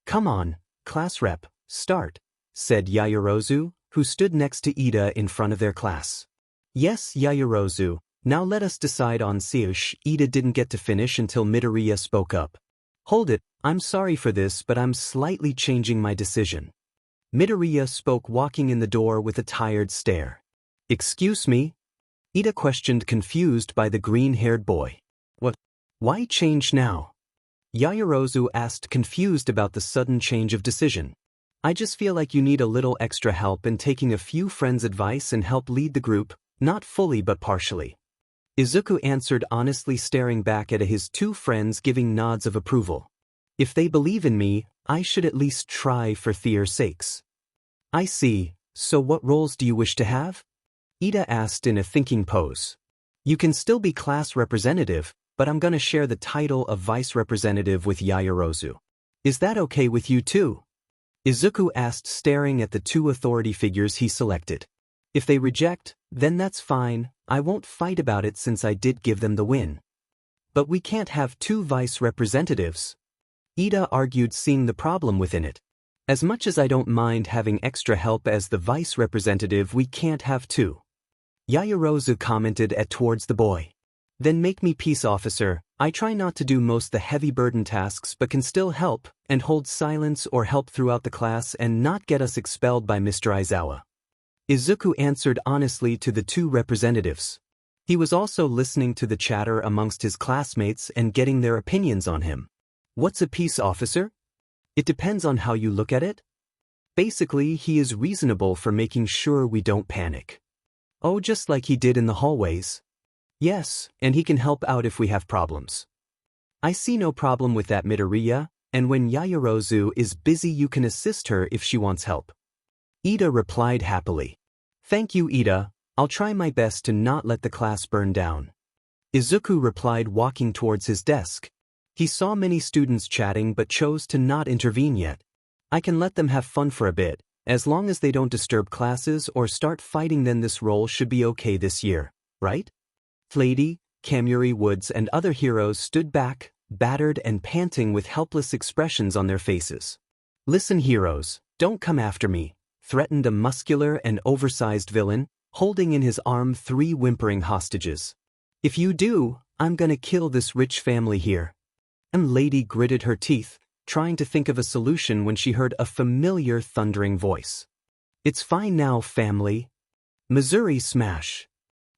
Come on, class rep, start, said Yaoyorozu, who stood next to Ida in front of their class. Yes, Yaoyorozu, now let us decide on Seush. Ida didn't get to finish until Midoriya spoke up. Hold it, I'm sorry for this, but I'm slightly changing my decision. Midoriya spoke, walking in the door with a tired stare. Excuse me? Ida questioned, confused by the green-haired boy. What? Why change now? Yaoyorozu asked, confused about the sudden change of decision. I just feel like you need a little extra help in taking a few friends' advice and help lead the group, not fully but partially. Izuku answered honestly, staring back at his two friends, giving nods of approval. If they believe in me, I should at least try for their sakes. I see, so what roles do you wish to have? Ida asked in a thinking pose. You can still be class representative, but I'm gonna share the title of vice representative with Yaoyorozu. Is that okay with you too? Izuku asked, staring at the two authority figures he selected. If they reject, then that's fine, I won't fight about it since I did give them the win. But we can't have two vice representatives. Ida argued, seeing the problem within it. As much as I don't mind having extra help as the vice representative, we can't have two. Yaoyorozu commented towards the boy. Then make me peace officer. I try not to do most the heavy burden tasks but can still help, and hold silence or help throughout the class and not get us expelled by Mr. Aizawa. Izuku answered honestly to the two representatives. He was also listening to the chatter amongst his classmates and getting their opinions on him. What's a peace officer? It depends on how you look at it. Basically, he is reasonable for making sure we don't panic. Oh, just like he did in the hallways. Yes, and he can help out if we have problems. I see no problem with that, Midoriya, and when Yaoyorozu is busy you can assist her if she wants help. Ida replied happily. Thank you, Ida, I'll try my best to not let the class burn down. Izuku replied, walking towards his desk. He saw many students chatting but chose to not intervene yet. I can let them have fun for a bit, as long as they don't disturb classes or start fighting, then this role should be okay this year, right? Lady, Kamuri Woods and other heroes stood back, battered and panting with helpless expressions on their faces. Listen, heroes, don't come after me, threatened a muscular and oversized villain, holding in his arm 3 whimpering hostages. If you do, I'm gonna kill this rich family here. And Lady gritted her teeth, trying to think of a solution when she heard a familiar thundering voice. It's fine now, family. Missouri smash.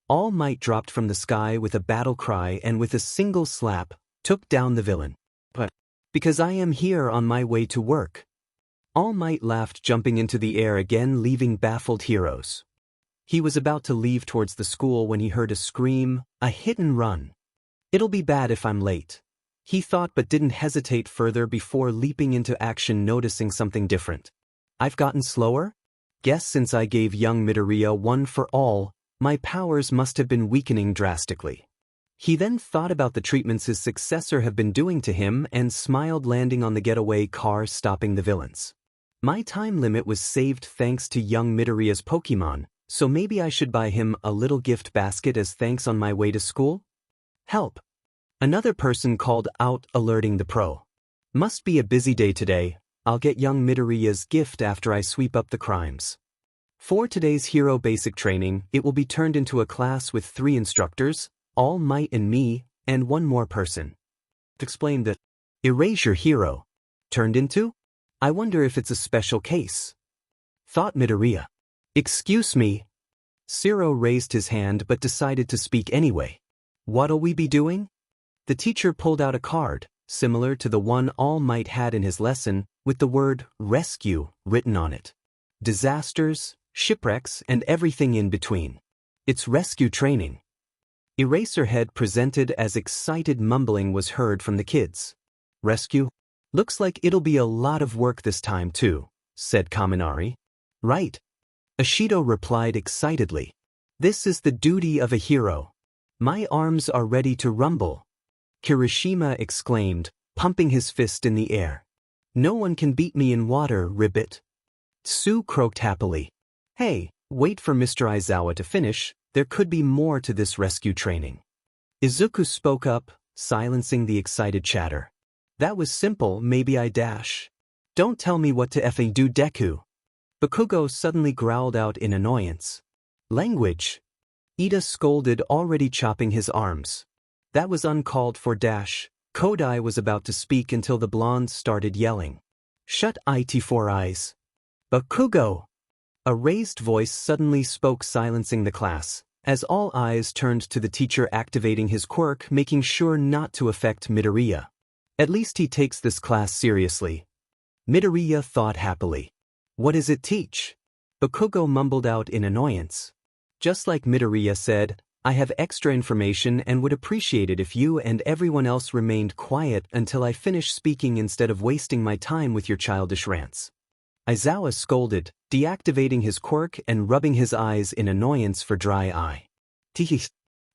All Might dropped from the sky with a battle cry and with a single slap, took down the villain. But, because I am here on my way to work. All Might laughed, jumping into the air again, leaving baffled heroes. He was about to leave towards the school when he heard a scream, a hit and run. It'll be bad if I'm late. He thought, but didn't hesitate further before leaping into action, noticing something different. I've gotten slower? Guess since I gave young Midoriya one for all, my powers must have been weakening drastically. He then thought about the treatments his successor have been doing to him and smiled, landing on the getaway car, stopping the villains. My time limit was saved thanks to young Midoriya's Pokémon, so maybe I should buy him a little gift basket as thanks on my way to school? Help! Another person called out, alerting the pro. Must be a busy day today. I'll get young Midoriya's gift after I sweep up the crimes. For today's hero basic training, it will be turned into a class with 3 instructors, All Might and me, and 1 more person. Explain that. Erase your hero. Turned into? I wonder if it's a special case. Thought Midoriya. Excuse me. Zero raised his hand but decided to speak anyway. What'll we be doing? The teacher pulled out a card, similar to the one All Might had in his lesson, with the word rescue written on it. Disasters, shipwrecks, and everything in between. It's rescue training. Eraserhead presented as excited mumbling was heard from the kids. Rescue? Looks like it'll be a lot of work this time too, said Kaminari. Right. Ashido replied excitedly. This is the duty of a hero. My arms are ready to rumble. Kirishima exclaimed, pumping his fist in the air. No one can beat me in water, Ribbit. Tsu croaked happily. Hey, wait for Mr. Aizawa to finish, there could be more to this rescue training. Izuku spoke up, silencing the excited chatter. That was simple, maybe I dash. Don't tell me what to effing do, Deku. Bakugo suddenly growled out in annoyance. Language. Ida scolded, already chopping his arms. That was uncalled for, dash. Kodai was about to speak until the blonde started yelling. Shut it 4 eyes. Bakugo! A raised voice suddenly spoke, silencing the class, as all eyes turned to the teacher activating his quirk, making sure not to affect Midoriya. At least he takes this class seriously. Midoriya thought happily. What does it teach? Bakugo mumbled out in annoyance. Just like Midoriya said, I have extra information and would appreciate it if you and everyone else remained quiet until I finish speaking instead of wasting my time with your childish rants. Aizawa scolded, deactivating his quirk and rubbing his eyes in annoyance for dry eye. Tee.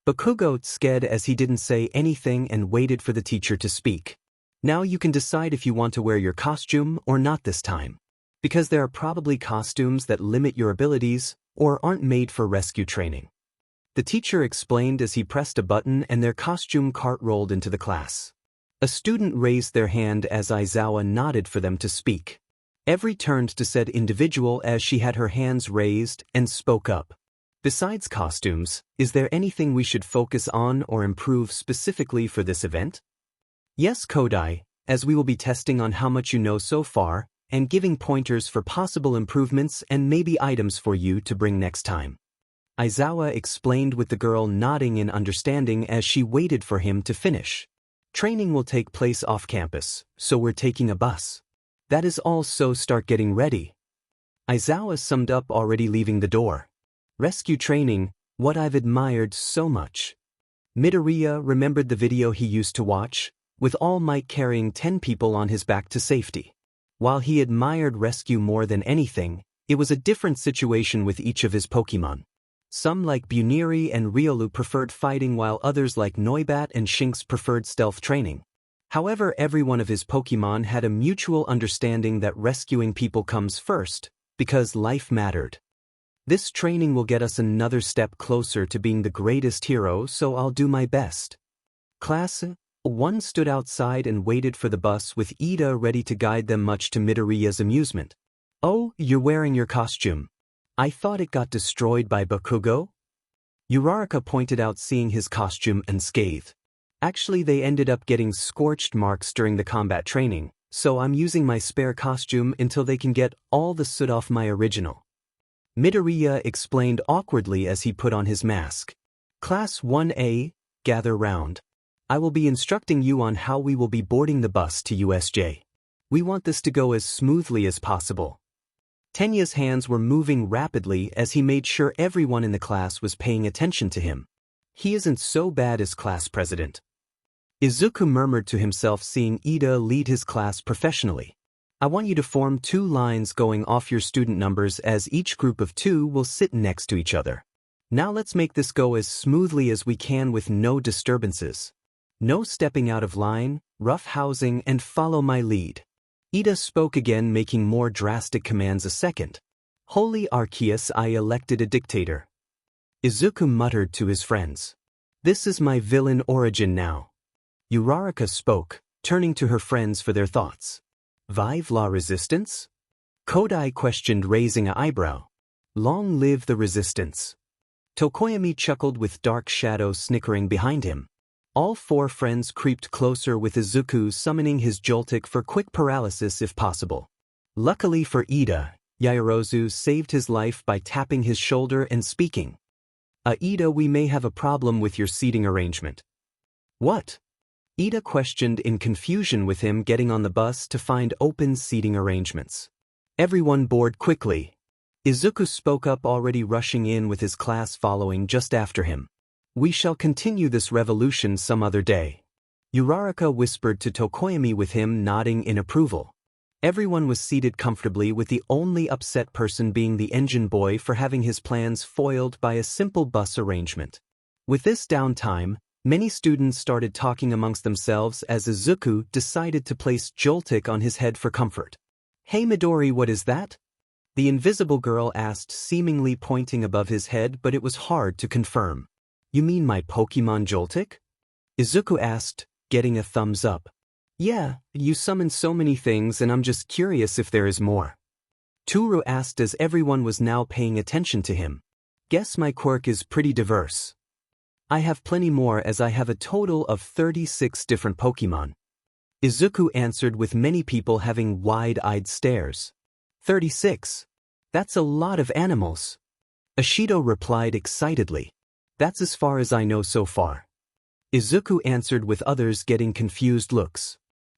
Bakugo sked as he didn't say anything and waited for the teacher to speak. Now you can decide if you want to wear your costume or not this time. Because there are probably costumes that limit your abilities or aren't made for rescue training. The teacher explained as he pressed a button and their costume cart rolled into the class. A student raised their hand as Aizawa nodded for them to speak. Every turned to said individual as she had her hands raised and spoke up. Besides costumes, is there anything we should focus on or improve specifically for this event? Yes, Kodai, as we will be testing on how much you know so far and giving pointers for possible improvements and maybe items for you to bring next time. Aizawa explained with the girl nodding in understanding as she waited for him to finish. Training will take place off campus, so we're taking a bus. That is all, so start getting ready. Aizawa summed up, already leaving the door. Rescue training, what I've admired so much. Midoriya remembered the video he used to watch, with All Might carrying 10 people on his back to safety. While he admired rescue more than anything, it was a different situation with each of his Pokémon. Some like Buniri and Riolu preferred fighting, while others like Noibat and Shinx preferred stealth training. However, every one of his Pokémon had a mutual understanding that rescuing people comes first, because life mattered. This training will get us another step closer to being the greatest hero, so I'll do my best. Class 1 stood outside and waited for the bus with Ida ready to guide them, much to Midoriya's amusement. Oh, you're wearing your costume. I thought it got destroyed by Bakugo? Uraraka pointed out, seeing his costume unscathed. Actually, they ended up getting scorched marks during the combat training, so I'm using my spare costume until they can get all the soot off my original. Midoriya explained awkwardly as he put on his mask. Class 1A, gather round. I will be instructing you on how we will be boarding the bus to USJ. We want this to go as smoothly as possible. Tenya's hands were moving rapidly as he made sure everyone in the class was paying attention to him. He isn't so bad as class president. Izuku murmured to himself, seeing Ida lead his class professionally. I want you to form 2 lines going off your student numbers, as each group of 2 will sit next to each other. Now let's make this go as smoothly as we can with no disturbances. No stepping out of line, rough housing, and follow my lead. Ida spoke again, making more drastic commands a second. Holy Arceus, I elected a dictator. Izuku muttered to his friends. This is my villain origin now. Uraraka spoke, turning to her friends for their thoughts. Vive la resistance? Kodai questioned, raising an eyebrow. Long live the resistance. Tokoyami chuckled, with Dark Shadow snickering behind him. All 4 friends creeped closer, with Izuku summoning his Joltik for quick paralysis if possible. Luckily for Ida, Yaoyorozu saved his life by tapping his shoulder and speaking. Ida, we may have a problem with your seating arrangement. What? Ida questioned in confusion, with him getting on the bus to find open seating arrangements. Everyone board quickly. Izuku spoke up, already rushing in with his class following just after him. We shall continue this revolution some other day. Uraraka whispered to Tokoyami, with him nodding in approval. Everyone was seated comfortably, with the only upset person being the engine boy for having his plans foiled by a simple bus arrangement. With this downtime, many students started talking amongst themselves as Izuku decided to place Joltik on his head for comfort. Hey Midori, what is that? The invisible girl asked, seemingly pointing above his head, but it was hard to confirm. You mean my Pokémon Joltik? Izuku asked, getting a thumbs up. Yeah, you summon so many things and I'm just curious if there is more. Toru asked as everyone was now paying attention to him. Guess my quirk is pretty diverse. I have plenty more, as I have a total of 36 different Pokémon. Izuku answered, with many people having wide-eyed stares. 36. That's a lot of animals. Ashido replied excitedly. That's as far as I know so far. Izuku answered, with others getting confused looks.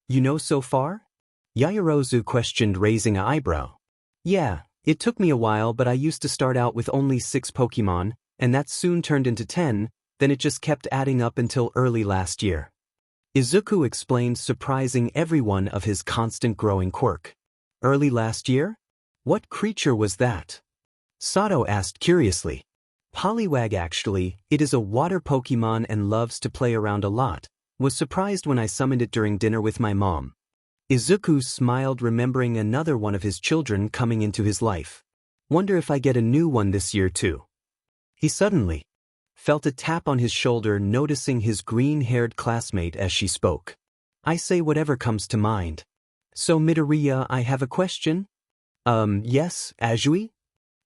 You know so far? Yaoyorozu questioned, raising an eyebrow. Yeah, it took me a while, but I used to start out with only 6 Pokémon, and that soon turned into 10, then it just kept adding up until early last year. Izuku explained, surprising everyone of his constant growing quirk. Early last year? What creature was that? Sato asked curiously. Poliwag, actually, it is a water Pokémon and loves to play around a lot. Was surprised when I summoned it during dinner with my mom. Izuku smiled, remembering another one of his children coming into his life. Wonder if I get a new one this year too. He suddenly felt a tap on his shoulder, noticing his green-haired classmate as she spoke. I say whatever comes to mind. So Midoriya, I have a question? Yes, Azui?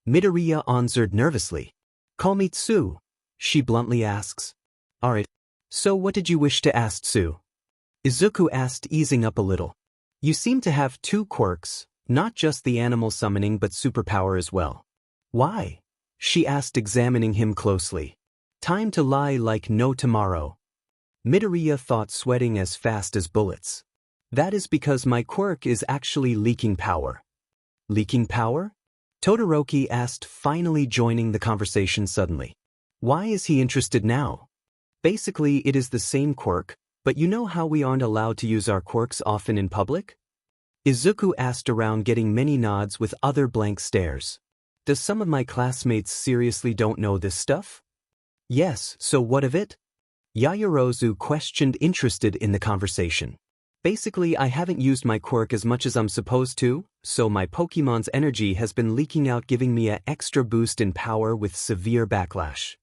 Midoriya answered nervously. Call me Tsu, she bluntly asks. Alright. So what did you wish to ask, Tsu? Izuku asked, easing up a little. You seem to have 2 quirks, not just the animal summoning but superpower as well. Why? She asked, examining him closely. Time to lie like no tomorrow. Midoriya thought, sweating as fast as bullets. That is because my quirk is actually leaking power. Leaking power? Todoroki asked, finally joining the conversation suddenly. Why is he interested now? Basically, it is the same quirk, but you know how we aren't allowed to use our quirks often in public? Izuku asked around, getting many nods with other blank stares. Does some of my classmates seriously don't know this stuff? Yes, so what of it? Yaoyorozu questioned, interested in the conversation. Basically, I haven't used my quirk as much as I'm supposed to, so my Pokémon's energy has been leaking out, giving me an extra boost in power with severe backlash.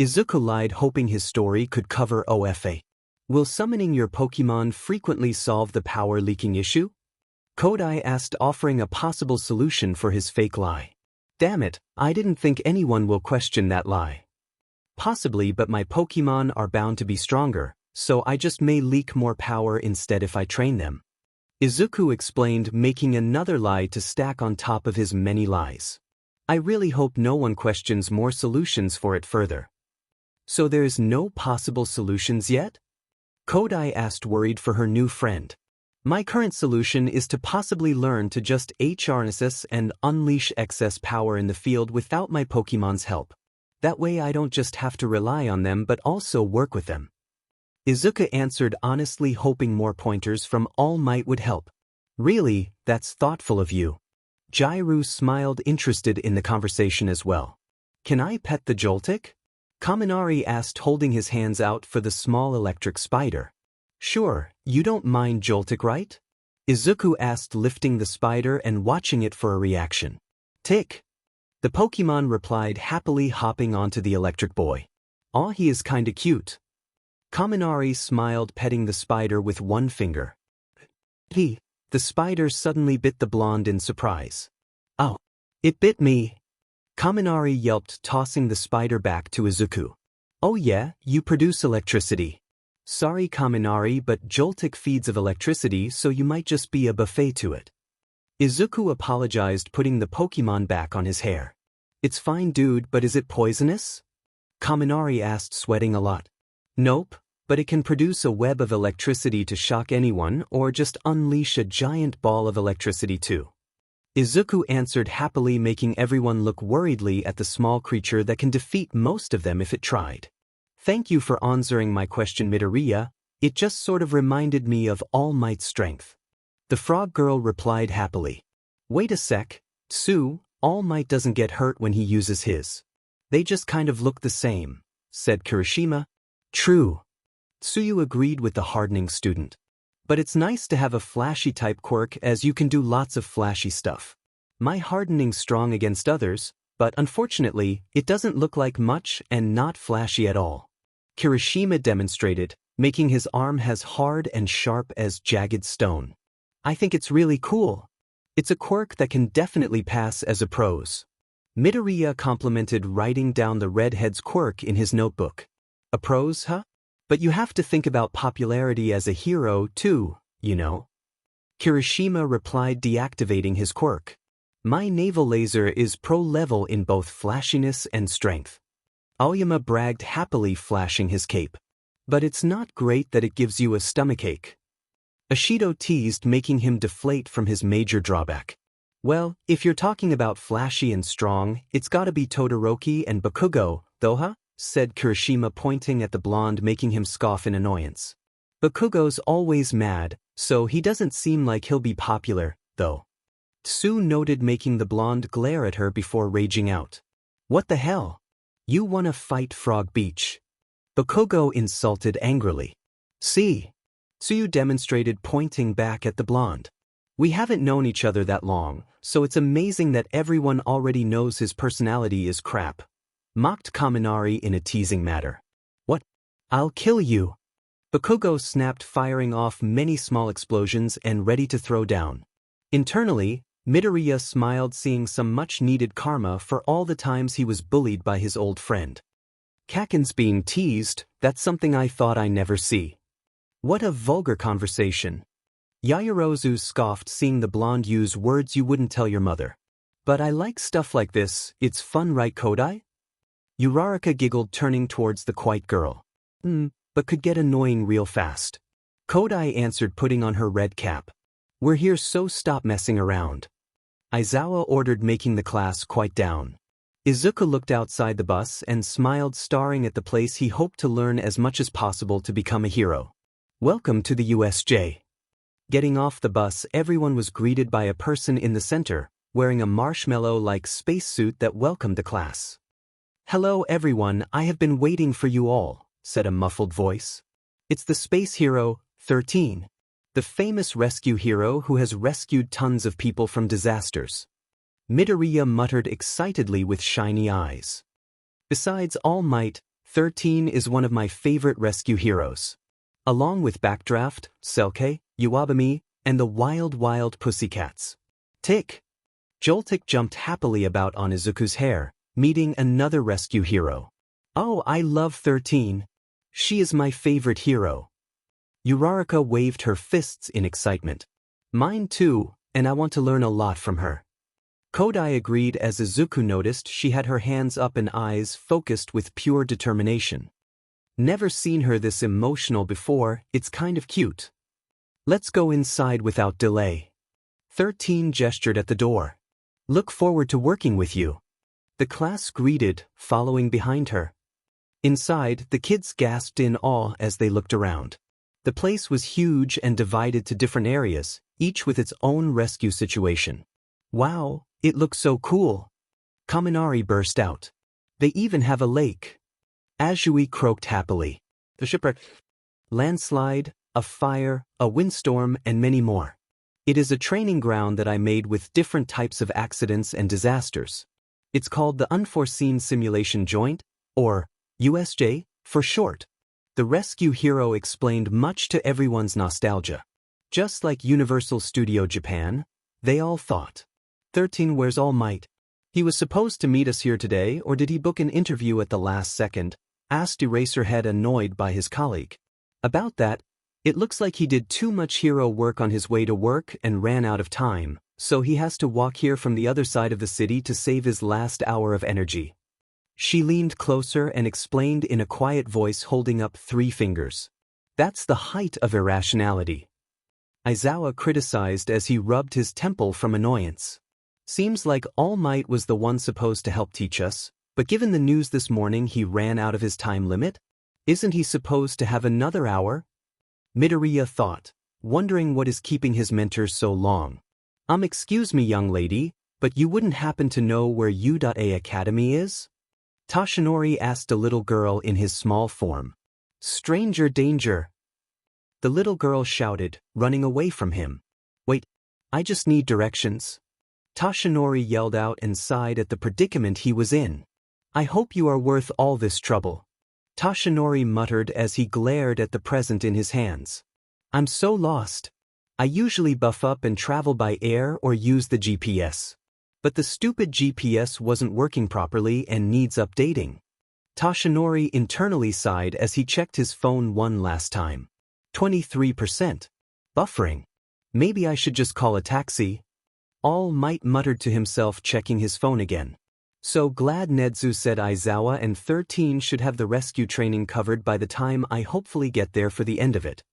Izuku lied, hoping his story could cover OFA. Will summoning your Pokémon frequently solve the power leaking issue? Kodai asked, offering a possible solution for his fake lie. Damn it, I didn't think anyone will question that lie. Possibly, but my Pokémon are bound to be stronger, so I just may leak more power instead if I train them. Izuku explained, making another lie to stack on top of his many lies. I really hope no one questions more solutions for it further. So there's no possible solutions yet? Kodai asked, worried for her new friend. My current solution is to possibly learn to just harness and unleash excess power in the field without my Pokémon's help. That way I don't just have to rely on them but also work with them. Izuku answered, honestly hoping more pointers from All Might would help. Really, that's thoughtful of you. Jairu smiled, interested in the conversation as well. Can I pet the Joltik? Kaminari asked, holding his hands out for the small electric spider. Sure, you don't mind Joltik, right? Izuku asked, lifting the spider and watching it for a reaction. Tick. The Pokémon replied, happily hopping onto the electric boy. Aw, he is kinda cute. Kaminari smiled, petting the spider with one finger. The spider suddenly bit the blonde in surprise. Oh, it bit me. Kaminari yelped, tossing the spider back to Izuku. Oh yeah, you produce electricity. Sorry Kaminari, but Joltik feeds of electricity, so you might just be a buffet to it. Izuku apologized, putting the Pokémon back on his hair. It's fine dude, but is it poisonous? Kaminari asked, sweating a lot. Nope, but it can produce a web of electricity to shock anyone or just unleash a giant ball of electricity too. Izuku answered, happily, making everyone look worriedly at the small creature that can defeat most of them if it tried. Thank you for answering my question, Midoriya. It just sort of reminded me of All Might's strength. The frog girl replied happily. Wait a sec, Tsu, All Might doesn't get hurt when he uses his. They just kind of look the same, said Kirishima. True. Tsuyu agreed with the hardening student. But it's nice to have a flashy type quirk, as you can do lots of flashy stuff. My hardening's strong against others, but unfortunately, it doesn't look like much and not flashy at all. Kirishima demonstrated, making his arm as hard and sharp as jagged stone. I think it's really cool. It's a quirk that can definitely pass as a prose. Midoriya complimented, writing down the redhead's quirk in his notebook. A prose, huh? But you have to think about popularity as a hero too, you know. Kirishima replied, deactivating his quirk. My naval laser is pro level in both flashiness and strength. Aoyama bragged, happily flashing his cape. But it's not great that it gives you a stomachache. Ashido teased, making him deflate from his major drawback. Well, if you're talking about flashy and strong, it's gotta be Todoroki and Bakugo, though, huh? Said Kirishima, pointing at the blonde, making him scoff in annoyance. Bakugo's always mad, so he doesn't seem like he'll be popular, though. Tsu noted, making the blonde glare at her before raging out. What the hell? You wanna fight Frog Beach? Bakugo insulted angrily. See? Tsuyu demonstrated, pointing back at the blonde. We haven't known each other that long, so it's amazing that everyone already knows his personality is crap. Mocked Kaminari in a teasing manner. What? I'll kill you. Bakugo snapped, firing off many small explosions and ready to throw down. Internally, Midoriya smiled, seeing some much-needed karma for all the times he was bullied by his old friend. Kaken's being teased, that's something I thought I never see. What a vulgar conversation. Yaoyorozu scoffed, seeing the blonde use words you wouldn't tell your mother. But I like stuff like this, it's fun, right Kodai? Uraraka giggled, turning towards the quiet girl. But could get annoying real fast. Kodai answered, putting on her red cap. We're here, so stop messing around. Aizawa ordered, making the class quiet down. Izuku looked outside the bus and smiled, staring at the place he hoped to learn as much as possible to become a hero. Welcome to the USJ. Getting off the bus, everyone was greeted by a person in the center, wearing a marshmallow-like spacesuit that welcomed the class. Hello everyone, I have been waiting for you all, said a muffled voice. It's the space hero, 13. The famous rescue hero who has rescued tons of people from disasters. Midoriya muttered excitedly with shiny eyes. Besides All Might, 13 is one of my favorite rescue heroes. Along with Backdraft, Selke, Uwabami, and the Wild Pussycats. Tick! Joltik jumped happily about on Izuku's hair, meeting another rescue hero. Oh, I love 13. She is my favorite hero. Uraraka waved her fists in excitement. Mine too, and I want to learn a lot from her. Kodai agreed as Izuku noticed she had her hands up and eyes focused with pure determination. Never seen her this emotional before, it's kind of cute. Let's go inside without delay. 13 gestured at the door. Look forward to working with you. The class greeted, following behind her. Inside, the kids gasped in awe as they looked around. The place was huge and divided to different areas, each with its own rescue situation. Wow, it looks so cool. Kaminari burst out. They even have a lake. Azui croaked happily. The shipwreck. Landslide, a fire, a windstorm, and many more. It is a training ground that I made with different types of accidents and disasters. It's called the Unforeseen Simulation Joint, or USJ, for short. The rescue hero explained, much to everyone's nostalgia. Just like Universal Studio Japan, they all thought. 13, where's All Might? He was supposed to meet us here today, or did he book an interview at the last second? Asked Eraserhead, annoyed by his colleague. About that, it looks like he did too much hero work on his way to work and ran out of time, so he has to walk here from the other side of the city to save his last hour of energy. She leaned closer and explained in a quiet voice, holding up 3 fingers. That's the height of irrationality. Aizawa criticized as he rubbed his temple from annoyance. Seems like All Might was the one supposed to help teach us, but given the news this morning he ran out of his time limit? Isn't he supposed to have another hour? Midoriya thought, wondering what is keeping his mentor so long. Excuse me young lady, but you wouldn't happen to know where U.A Academy is? Toshinori asked a little girl in his small form. Stranger danger! The little girl shouted, running away from him. Wait, I just need directions. Toshinori yelled out and sighed at the predicament he was in. I hope you are worth all this trouble. Toshinori muttered as he glared at the present in his hands. I'm so lost. I usually buff up and travel by air or use the GPS. But the stupid GPS wasn't working properly and needs updating. Toshinori internally sighed as he checked his phone one last time. 23%. Buffering. Maybe I should just call a taxi. All Might muttered to himself, checking his phone again. So glad Nedzu, said Aizawa, and 13 should have the rescue training covered by the time I hopefully get there for the end of it.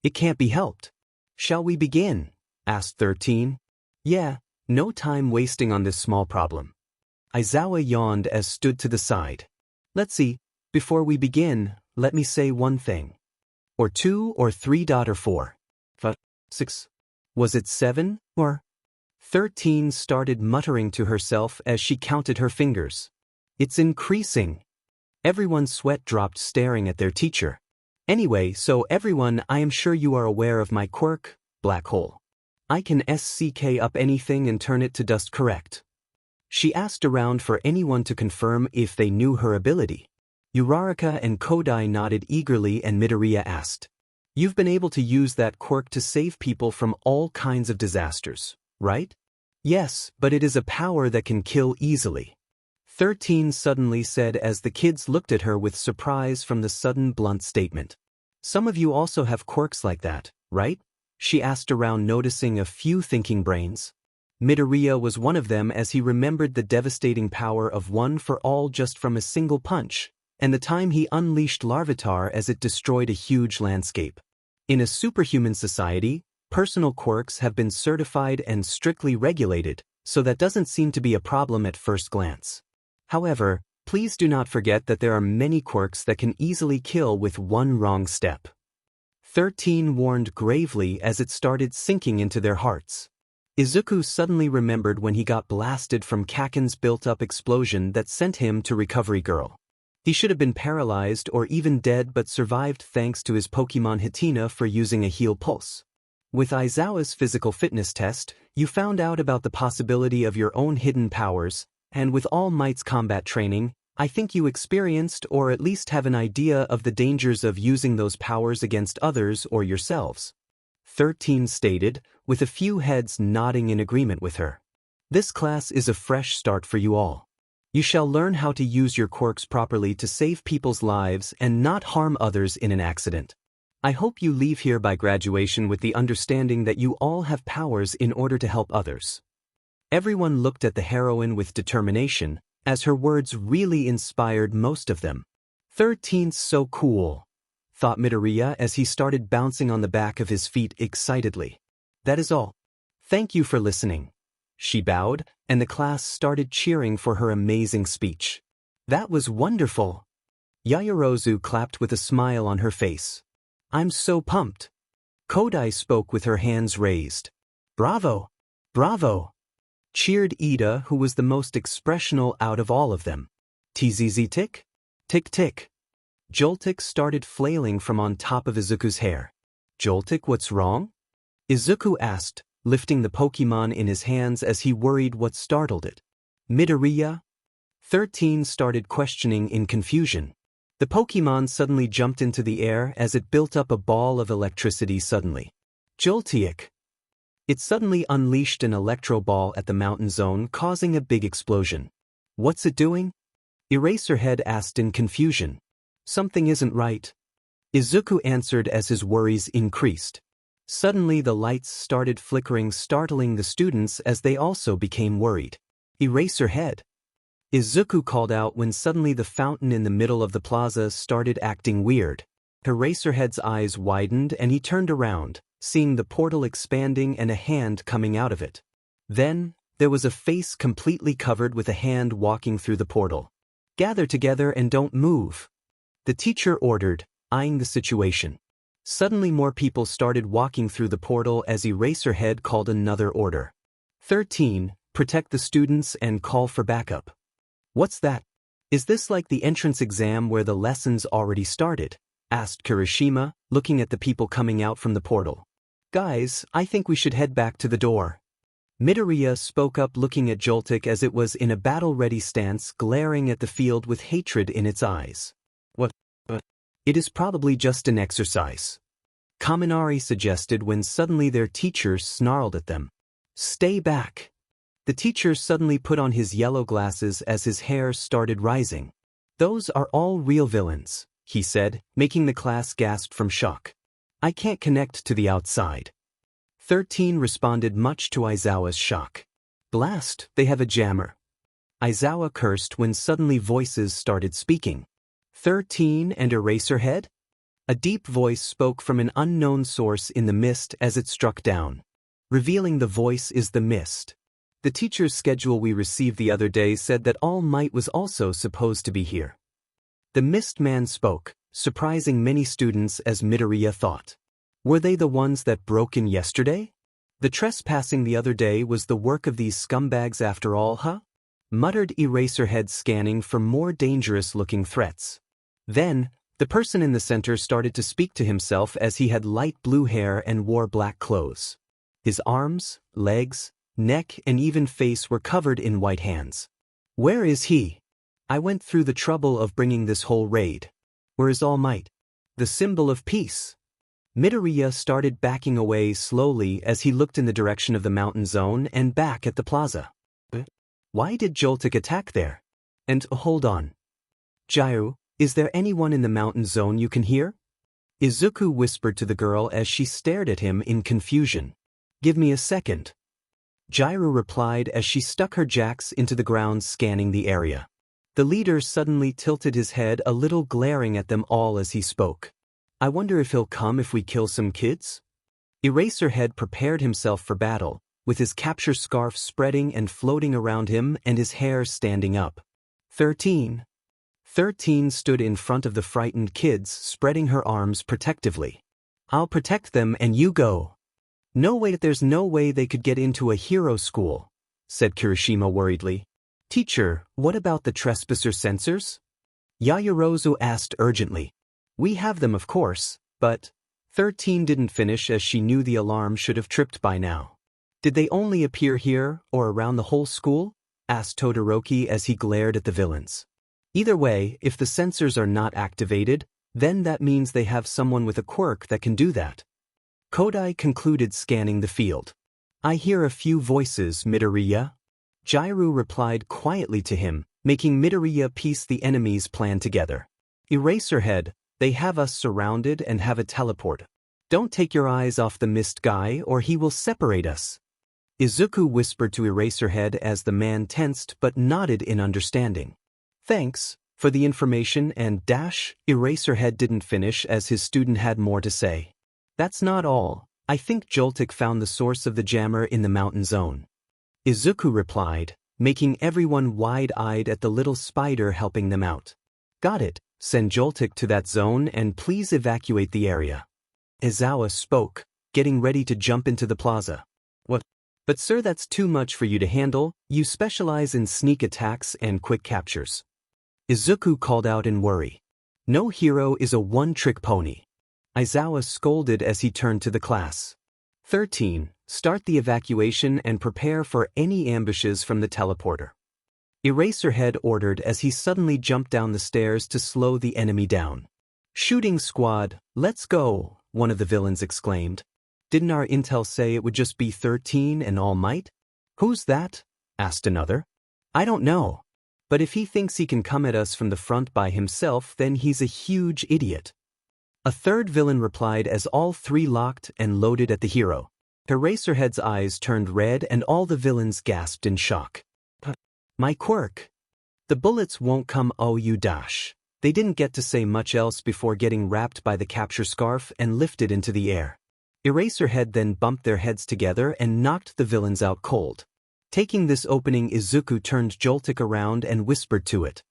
It can't be helped. Shall we begin? Asked 13. Yeah, no time wasting on this small problem. Aizawa yawned as stood to the side. Let's see, before we begin, let me say one thing. Or 2 or 3 or 4. 5, 6. Was it 7 or? 13 started muttering to herself as she counted her fingers. It's increasing. Everyone's sweat dropped, staring at their teacher. Anyway, so everyone, I am sure you are aware of my quirk, black hole. I can SCK up anything and turn it to dust, correct? She asked around for anyone to confirm if they knew her ability. Uraraka and Kodai nodded eagerly, and Midoriya asked, You've been able to use that quirk to save people from all kinds of disasters, right? Yes, but it is a power that can kill easily. 13 suddenly said as the kids looked at her with surprise from the sudden blunt statement. Some of you also have quirks like that, right? She asked around, noticing a few thinking brains. Midoriya was one of them, as he remembered the devastating power of One for All just from a single punch, and the time he unleashed Larvitar as it destroyed a huge landscape. In a superhuman society, personal quirks have been certified and strictly regulated, so that doesn't seem to be a problem at first glance. However, please do not forget that there are many quirks that can easily kill with one wrong step. 13 warned gravely as it started sinking into their hearts. Izuku suddenly remembered when he got blasted from Kaken's built-up explosion that sent him to Recovery Girl. He should have been paralyzed or even dead but survived thanks to his Pokemon Hitina for using a heal pulse. With Aizawa's physical fitness test, you found out about the possibility of your own hidden powers, and with All Might's combat training, I think you experienced or at least have an idea of the dangers of using those powers against others or yourselves. 13 stated, with a few heads nodding in agreement with her. This class is a fresh start for you all. You shall learn how to use your quirks properly to save people's lives and not harm others in an accident. I hope you leave here by graduation with the understanding that you all have powers in order to help others. Everyone looked at the heroine with determination, as her words really inspired most of them. 13's so cool, thought Midoriya as he started bouncing on the back of his feet excitedly. That is all. Thank you for listening. She bowed, and the class started cheering for her amazing speech. That was wonderful. Yaoyorozu clapped with a smile on her face. I'm so pumped. Kodai spoke with her hands raised. Bravo! Bravo! Cheered Ida, who was the most expressional out of all of them. Tzz tick? Tick tick. Joltik started flailing from on top of Izuku's hair. Joltik, what's wrong? Izuku asked, lifting the Pokemon in his hands as he worried what startled it. Midoriya? 13 started questioning in confusion. The Pokemon suddenly jumped into the air as it built up a ball of electricity suddenly. Joltik! It suddenly unleashed an electro ball at the mountain zone, causing a big explosion. What's it doing? Eraserhead asked in confusion. Something isn't right. Izuku answered as his worries increased. Suddenly the lights started flickering, startling the students as they also became worried. Eraserhead! Izuku called out when suddenly the fountain in the middle of the plaza started acting weird. Eraserhead's eyes widened and he turned around, seeing the portal expanding and a hand coming out of it. Then, there was a face completely covered with a hand walking through the portal. Gather together and don't move. The teacher ordered, eyeing the situation. Suddenly more people started walking through the portal as Eraserhead called another order. 13, protect the students and call for backup. What's that? Is this like the entrance exam where the lessons already started? Asked Kirishima, looking at the people coming out from the portal. Guys, I think we should head back to the door. Midoriya spoke up, looking at Joltik as it was in a battle-ready stance, glaring at the field with hatred in its eyes. What? It is probably just an exercise. Kaminari suggested when suddenly their teacher snarled at them. Stay back. The teacher suddenly put on his yellow glasses as his hair started rising. Those are all real villains, he said, making the class gasp from shock. I can't connect to the outside. 13 responded much to Aizawa's shock. Blast, they have a jammer. Aizawa cursed when suddenly voices started speaking. 13 and Eraserhead? A deep voice spoke from an unknown source in the mist as it struck down. Revealing the voice is the mist. The teacher's schedule we received the other day said that All Might was also supposed to be here. The mist man spoke, surprising many students as Midoriya thought. Were they the ones that broke in yesterday? The trespassing the other day was the work of these scumbags after all, huh? Muttered Eraserhead, scanning for more dangerous-looking threats. Then, the person in the center started to speak to himself as he had light blue hair and wore black clothes. His arms, legs, neck and even face were covered in white hands. Where is he? I went through the trouble of bringing this whole raid. Where is All Might? The symbol of peace. Midoriya started backing away slowly as he looked in the direction of the mountain zone and back at the plaza. Why did Joltik attack there? And hold on. Jairu, is there anyone in the mountain zone you can hear? Izuku whispered to the girl as she stared at him in confusion. Give me a second. Jairu replied as she stuck her jacks into the ground, scanning the area. The leader suddenly tilted his head a little, glaring at them all as he spoke. I wonder if he'll come if we kill some kids? Eraserhead prepared himself for battle, with his capture scarf spreading and floating around him and his hair standing up. 13. 13 stood in front of the frightened kids, spreading her arms protectively. I'll protect them and you go. No way, there's no way they could get into a hero school, said Kirishima worriedly. Teacher, what about the trespasser sensors? Yaoyorozu asked urgently. We have them of course, but 13 didn't finish as she knew the alarm should have tripped by now. Did they only appear here or around the whole school? Asked Todoroki as he glared at the villains. Either way, if the sensors are not activated, then that means they have someone with a quirk that can do that. Kodai concluded, scanning the field. I hear a few voices, Midoriya. Jiraiya replied quietly to him, making Midoriya piece the enemy's plan together. Eraserhead, they have us surrounded and have a teleport. Don't take your eyes off the mist guy or he will separate us. Izuku whispered to Eraserhead as the man tensed but nodded in understanding. Thanks for the information and Eraserhead didn't finish as his student had more to say. That's not all. I think Joltik found the source of the jammer in the mountain zone. Izuku replied, making everyone wide-eyed at the little spider helping them out. Got it. Send Joltik to that zone and please evacuate the area. Aizawa spoke, getting ready to jump into the plaza. What? But sir, that's too much for you to handle. You specialize in sneak attacks and quick captures. Izuku called out in worry. No hero is a one-trick pony. Aizawa scolded as he turned to the class. 13. Start the evacuation and prepare for any ambushes from the teleporter. Eraserhead ordered as he suddenly jumped down the stairs to slow the enemy down. Shooting squad, let's go, one of the villains exclaimed. Didn't our intel say it would just be 13 and All Might? Who's that? Asked another. I don't know. But if he thinks he can come at us from the front by himself, then he's a huge idiot. A third villain replied as all three locked and loaded at the hero. Eraserhead's eyes turned red and all the villains gasped in shock. My quirk. The bullets won't come. Oh you dash. They didn't get to say much else before getting wrapped by the capture scarf and lifted into the air. Eraserhead then bumped their heads together and knocked the villains out cold. Taking this opening, Izuku turned Joltik around and whispered to it.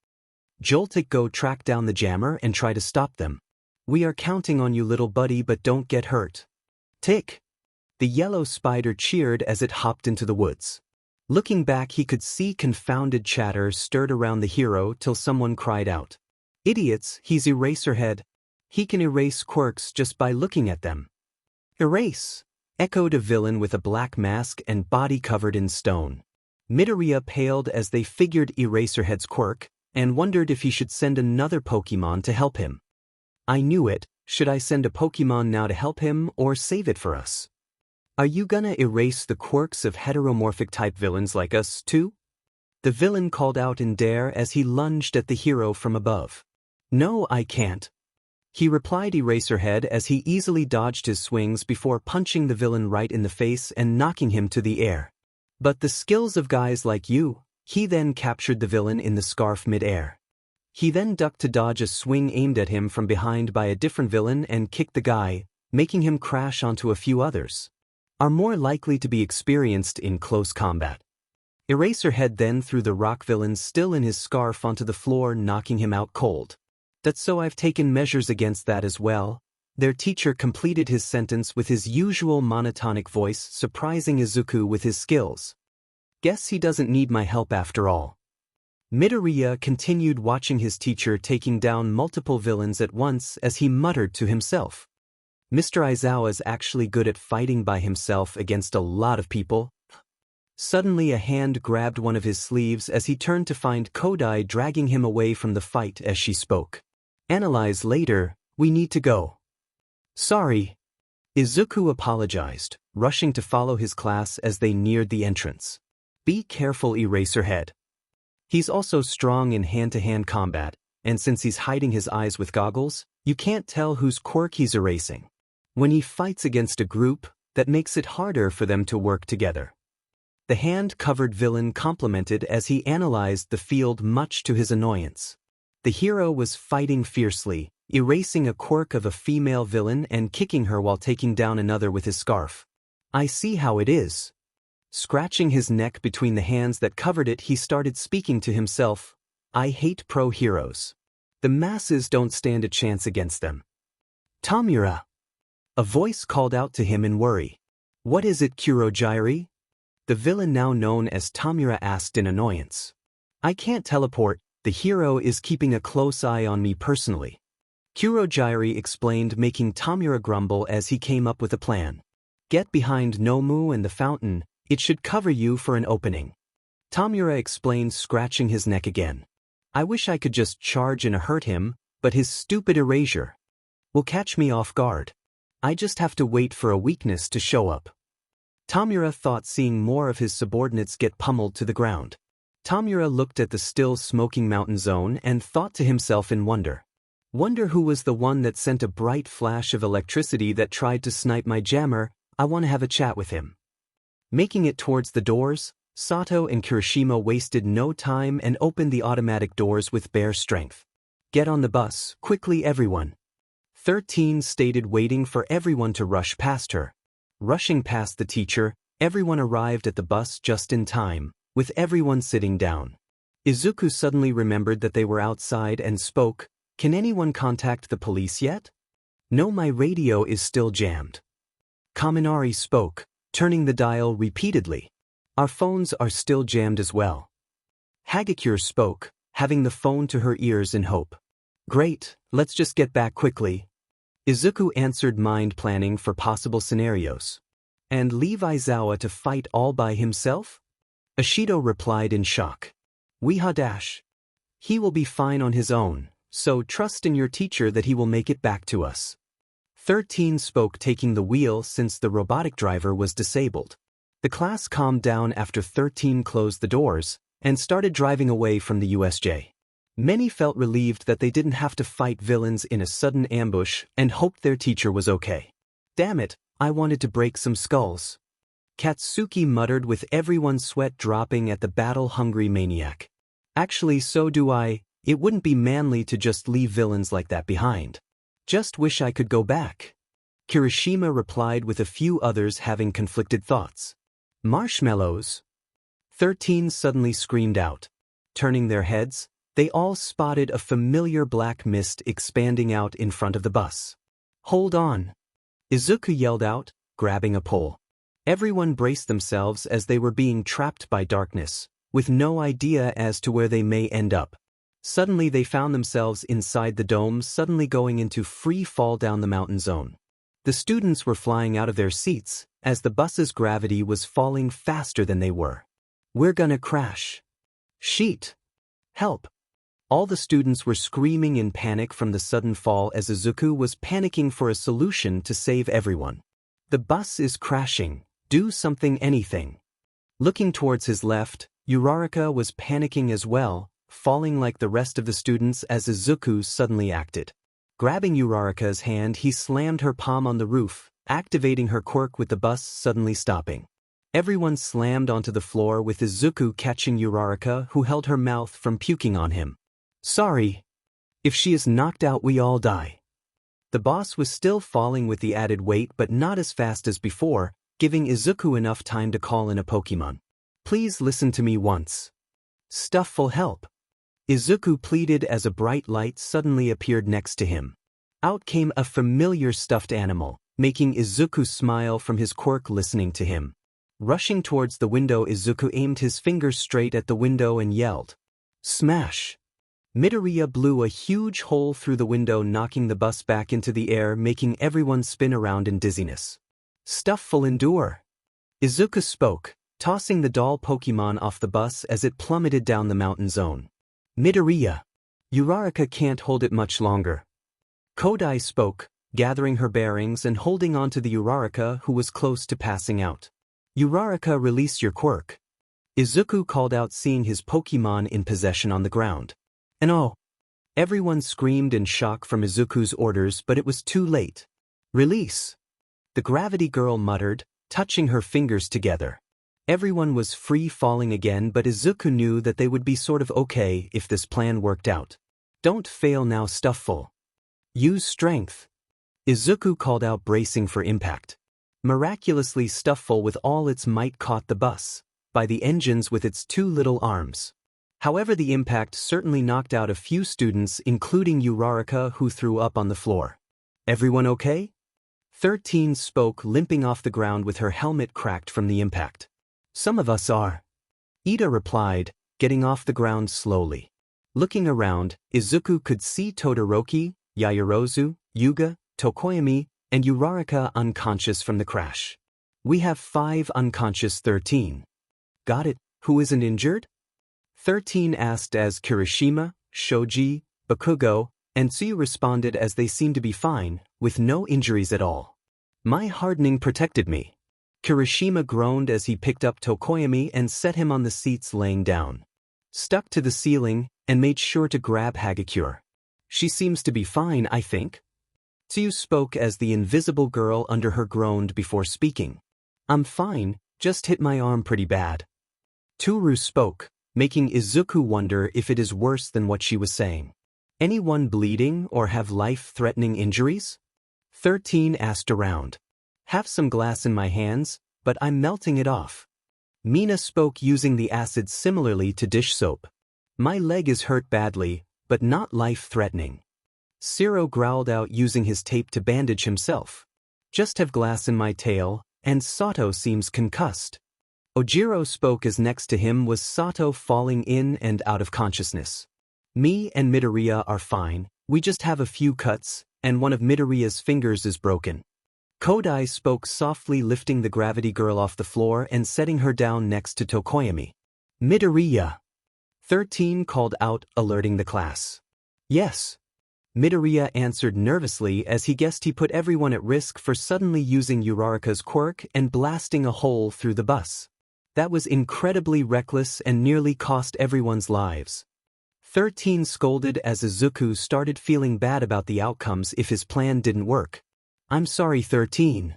Joltik, go track down the jammer and try to stop them. We are counting on you little buddy, but don't get hurt. Tick. The yellow spider cheered as it hopped into the woods. Looking back, he could see confounded chatter stirred around the hero till someone cried out. Idiots, he's Eraserhead. He can erase quirks just by looking at them. Erase, echoed a villain with a black mask and body covered in stone. Midoriya paled as they figured Eraserhead's quirk and wondered if he should send another Pokémon to help him. I knew it. Should I send a Pokémon now to help him or save it for us? Are you gonna erase the quirks of heteromorphic type villains like us too? The villain called out in dare as he lunged at the hero from above. No, I can't. He replied, Eraserhead, as he easily dodged his swings before punching the villain right in the face and knocking him to the air. But the skills of guys like you. He then captured the villain in the scarf mid-air. He then ducked to dodge a swing aimed at him from behind by a different villain and kicked the guy, making him crash onto a few others. Are more likely to be experienced in close combat. Eraserhead then threw the rock villain still in his scarf onto the floor, knocking him out cold. That's so I've taken measures against that as well. Their teacher completed his sentence with his usual monotonic voice, surprising Izuku with his skills. Guess he doesn't need my help after all. Midoriya continued watching his teacher taking down multiple villains at once as he muttered to himself. Mr. Aizawa's actually good at fighting by himself against a lot of people. Suddenly a hand grabbed one of his sleeves as he turned to find Kodai dragging him away from the fight as she spoke. Analyze later, we need to go. Sorry. Izuku apologized, rushing to follow his class as they neared the entrance. Be careful, Eraserhead. He's also strong in hand-to-hand combat, and since he's hiding his eyes with goggles, you can't tell whose quirk he's erasing. When he fights against a group, that makes it harder for them to work together. The hand-covered villain complimented as he analyzed the field, much to his annoyance. The hero was fighting fiercely, erasing a quirk of a female villain and kicking her while taking down another with his scarf. I see how it is. Scratching his neck between the hands that covered it, he started speaking to himself. I hate pro-heroes. The masses don't stand a chance against them. Tamura! A voice called out to him in worry. What is it, Kurogyri? The villain now known as Tamura asked in annoyance. I can't teleport, the hero is keeping a close eye on me personally. Kurogyri explained, making Tamura grumble as he came up with a plan. Get behind Nomu and the fountain, it should cover you for an opening. Tamura explained, scratching his neck again. I wish I could just charge and hurt him, but his stupid erasure will catch me off guard. I just have to wait for a weakness to show up. Tamura thought, seeing more of his subordinates get pummeled to the ground. Tamura looked at the still smoking mountain zone and thought to himself in wonder. Wonder who was the one that sent a bright flash of electricity that tried to snipe my jammer. I want to have a chat with him. Making it towards the doors, Sato and Kirishima wasted no time and opened the automatic doors with bare strength. Get on the bus, quickly everyone. 13 stated, waiting for everyone to rush past her. Rushing past the teacher, everyone arrived at the bus just in time, with everyone sitting down. Izuku suddenly remembered that they were outside and spoke. Can anyone contact the police yet? No, my radio is still jammed. Kaminari spoke, turning the dial repeatedly. Our phones are still jammed as well. Hagakure spoke, having the phone to her ears in hope. Great, let's just get back quickly. Izuku answered, mind planning for possible scenarios. And leave Aizawa to fight all by himself? Ashido replied in shock. Dash. He will be fine on his own, so trust in your teacher that he will make it back to us. 13 spoke, taking the wheel since the robotic driver was disabled. The class calmed down after 13 closed the doors and started driving away from the USJ. Many felt relieved that they didn't have to fight villains in a sudden ambush and hoped their teacher was okay. Damn it, I wanted to break some skulls. Katsuki muttered, with everyone's sweat dropping at the battle-hungry maniac. Actually, so do I. It wouldn't be manly to just leave villains like that behind. Just wish I could go back. Kirishima replied, with a few others having conflicted thoughts. Marshmallows? 13 suddenly screamed out. Turning their heads, they all spotted a familiar black mist expanding out in front of the bus. Hold on! Izuku yelled out, grabbing a pole. Everyone braced themselves as they were being trapped by darkness, with no idea as to where they may end up. Suddenly they found themselves inside the dome, suddenly going into free fall down the mountain zone. The students were flying out of their seats, as the bus's gravity was falling faster than they were. We're gonna crash. Sheet! Help! All the students were screaming in panic from the sudden fall as Izuku was panicking for a solution to save everyone. The bus is crashing. Do something, anything. Looking towards his left, Uraraka was panicking as well, falling like the rest of the students as Izuku suddenly acted. Grabbing Uraraka's hand, he slammed her palm on the roof, activating her quirk with the bus suddenly stopping. Everyone slammed onto the floor with Izuku catching Uraraka, who held her mouth from puking on him. Sorry. If she is knocked out, we all die. The boss was still falling with the added weight, but not as fast as before, giving Izuku enough time to call in a Pokémon. Please listen to me once. Stufful, help. Izuku pleaded as a bright light suddenly appeared next to him. Out came a familiar stuffed animal, making Izuku smile from his quirk listening to him. Rushing towards the window, Izuku aimed his finger straight at the window and yelled. Smash! Midoriya blew a huge hole through the window, knocking the bus back into the air, making everyone spin around in dizziness. Stufful, endure. Izuku spoke, tossing the doll Pokémon off the bus as it plummeted down the mountain zone. Midoriya. Uraraka can't hold it much longer. Kodai spoke, gathering her bearings and holding on to the Uraraka, who was close to passing out. Uraraka, release your quirk. Izuku called out, seeing his Pokémon in possession on the ground. And oh! Everyone screamed in shock from Izuku's orders, but it was too late. Release! The gravity girl muttered, touching her fingers together. Everyone was free falling again, but Izuku knew that they would be sort of okay if this plan worked out. Don't fail now, Stufful. Use strength. Izuku called out, bracing for impact. Miraculously, Stufful with all its might caught the bus by the engines with its two little arms. However, the impact certainly knocked out a few students, including Uraraka, who threw up on the floor. Everyone okay? 13 spoke, limping off the ground with her helmet cracked from the impact. Some of us are. Ida replied, getting off the ground slowly. Looking around, Izuku could see Todoroki, Yaoyorozu, Yuga, Tokoyami, and Uraraka unconscious from the crash. We have 5 unconscious. 13. Got it. Who isn't injured? 13 asked as Kirishima, Shoji, Bakugo, and Tsuyu responded as they seemed to be fine, with no injuries at all. My hardening protected me. Kirishima groaned as he picked up Tokoyami and set him on the seats, laying down. Stuck to the ceiling, and made sure to grab Hagakure. She seems to be fine, I think. Tsuyu spoke as the invisible girl under her groaned before speaking. I'm fine, just hit my arm pretty bad. Toru spoke, making Izuku wonder if it is worse than what she was saying. Anyone bleeding or have life-threatening injuries? 13 asked around. Have some glass in my hands, but I'm melting it off. Mina spoke using the acid similarly to dish soap. My leg is hurt badly, but not life-threatening. Siro growled out using his tape to bandage himself. Just have glass in my tail, and Sato seems concussed. Ojiro spoke as next to him was Sato falling in and out of consciousness. Me and Midoriya are fine, we just have a few cuts, and one of Midoriya's fingers is broken. Kodai spoke softly, lifting the gravity girl off the floor and setting her down next to Tokoyami. Midoriya! 13 called out, alerting the class. Yes. Midoriya answered nervously as he guessed he put everyone at risk for suddenly using Uraraka's quirk and blasting a hole through the bus. That was incredibly reckless and nearly cost everyone's lives. 13 scolded as Izuku started feeling bad about the outcomes if his plan didn't work. I'm sorry, 13.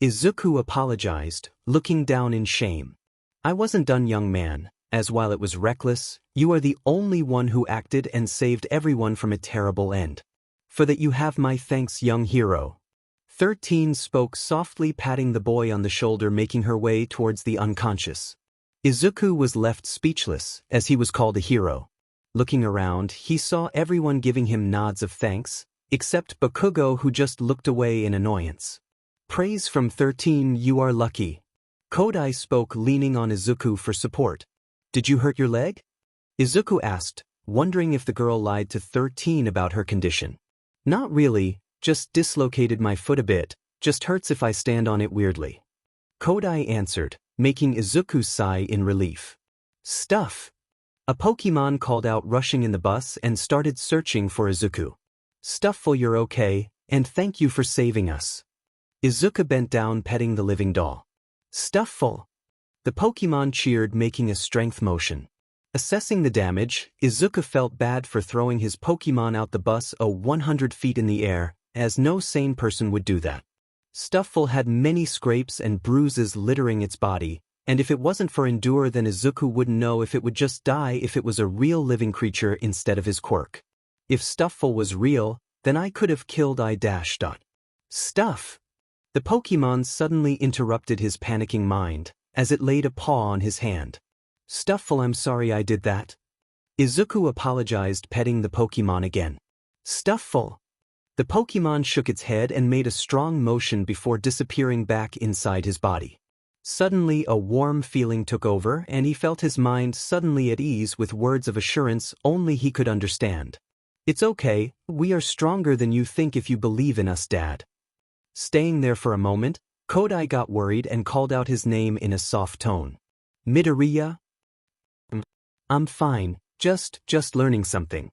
Izuku apologized, looking down in shame. I wasn't done, young man, as while it was reckless, you are the only one who acted and saved everyone from a terrible end. For that you have my thanks, young hero. 13 spoke softly, patting the boy on the shoulder, making her way towards the unconscious. Izuku was left speechless as he was called a hero. Looking around, he saw everyone giving him nods of thanks, except Bakugo, who just looked away in annoyance. Praise from 13, you are lucky. Kodai spoke, leaning on Izuku for support. Did you hurt your leg? Izuku asked, wondering if the girl lied to 13 about her condition. Not really, just dislocated my foot a bit, just hurts if I stand on it weirdly. Kodai answered, making Izuku sigh in relief. Stuff! A Pokémon called out, rushing in the bus and started searching for Izuku. Stufful, you're okay, and thank you for saving us. Izuku bent down, petting the living doll. Stufful! The Pokémon cheered, making a strength motion. Assessing the damage, Izuku felt bad for throwing his Pokémon out the bus 100 feet in the air, as no sane person would do that. Stufful had many scrapes and bruises littering its body, and if it wasn't for Endure, then Izuku wouldn't know if it would just die if it was a real living creature instead of his quirk. If Stufful was real, then I could have killed I dash dot. Stuff! The Pokémon suddenly interrupted his panicking mind, as it laid a paw on his hand. Stufful, I'm sorry I did that. Izuku apologized, petting the Pokémon again. Stufful! The Pokémon shook its head and made a strong motion before disappearing back inside his body. Suddenly a warm feeling took over and he felt his mind suddenly at ease with words of assurance only he could understand. It's okay, we are stronger than you think if you believe in us, Dad. Staying there for a moment, Kodai got worried and called out his name in a soft tone. Midoriya? I'm fine, just learning something.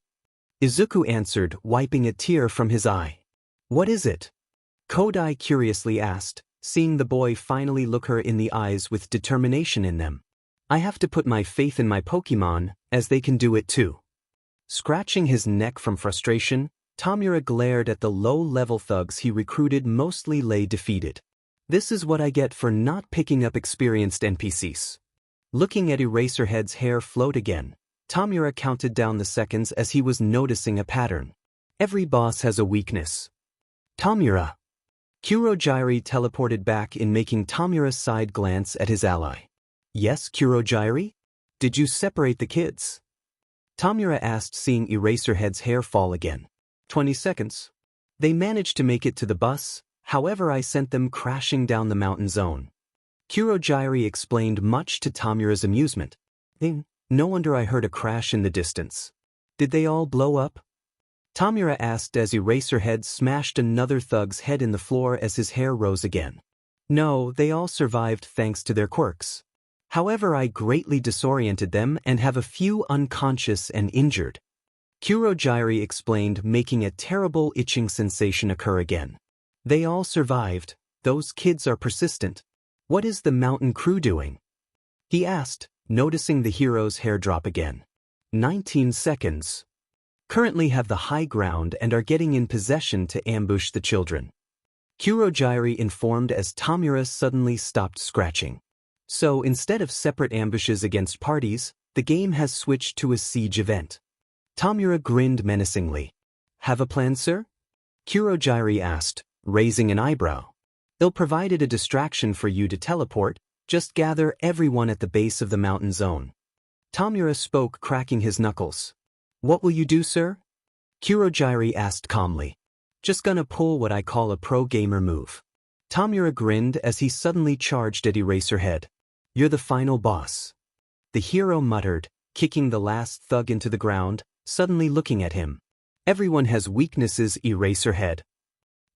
Izuku answered, wiping a tear from his eye. What is it? Kodai curiously asked, seeing the boy finally look her in the eyes with determination in them. I have to put my faith in my Pokémon, as they can do it too. Scratching his neck from frustration, Tamura glared at the low-level thugs he recruited, mostly lay defeated. This is what I get for not picking up experienced NPCs. Looking at Eraserhead's hair float again, Tamura counted down the seconds as he was noticing a pattern. Every boss has a weakness. Tamura! Kurogiri teleported back in, making Tamura side glance at his ally. Yes, Kurogiri? Did you separate the kids? Tamura asked, seeing Eraserhead's hair fall again. 20 seconds. They managed to make it to the bus, however I sent them crashing down the mountain zone. Kurogiri explained, much to Tamura's amusement. No wonder I heard a crash in the distance. Did they all blow up? Tamura asked as Eraserhead smashed another thug's head in the floor as his hair rose again. No, they all survived thanks to their quirks. However, I greatly disoriented them and have a few unconscious and injured. Kurogiri explained, making a terrible itching sensation occur again. They all survived. Those kids are persistent. What is the mountain crew doing? He asked, noticing the hero's hair drop again. 19 seconds. Currently have the high ground and are getting in possession to ambush the children. Kurogiri informed as Tamura suddenly stopped scratching. So instead of separate ambushes against parties, the game has switched to a siege event. Tamura grinned menacingly. Have a plan, sir? Kurogiri asked, raising an eyebrow. They'll provided a distraction for you to teleport, just gather everyone at the base of the mountain zone. Tamura spoke, cracking his knuckles. What will you do, sir? Kurogiri asked calmly. Just gonna pull what I call a pro gamer move. Tamura grinned as he suddenly charged at Eraserhead. You're the final boss. The hero muttered, kicking the last thug into the ground, suddenly looking at him. Everyone has weaknesses, Eraserhead.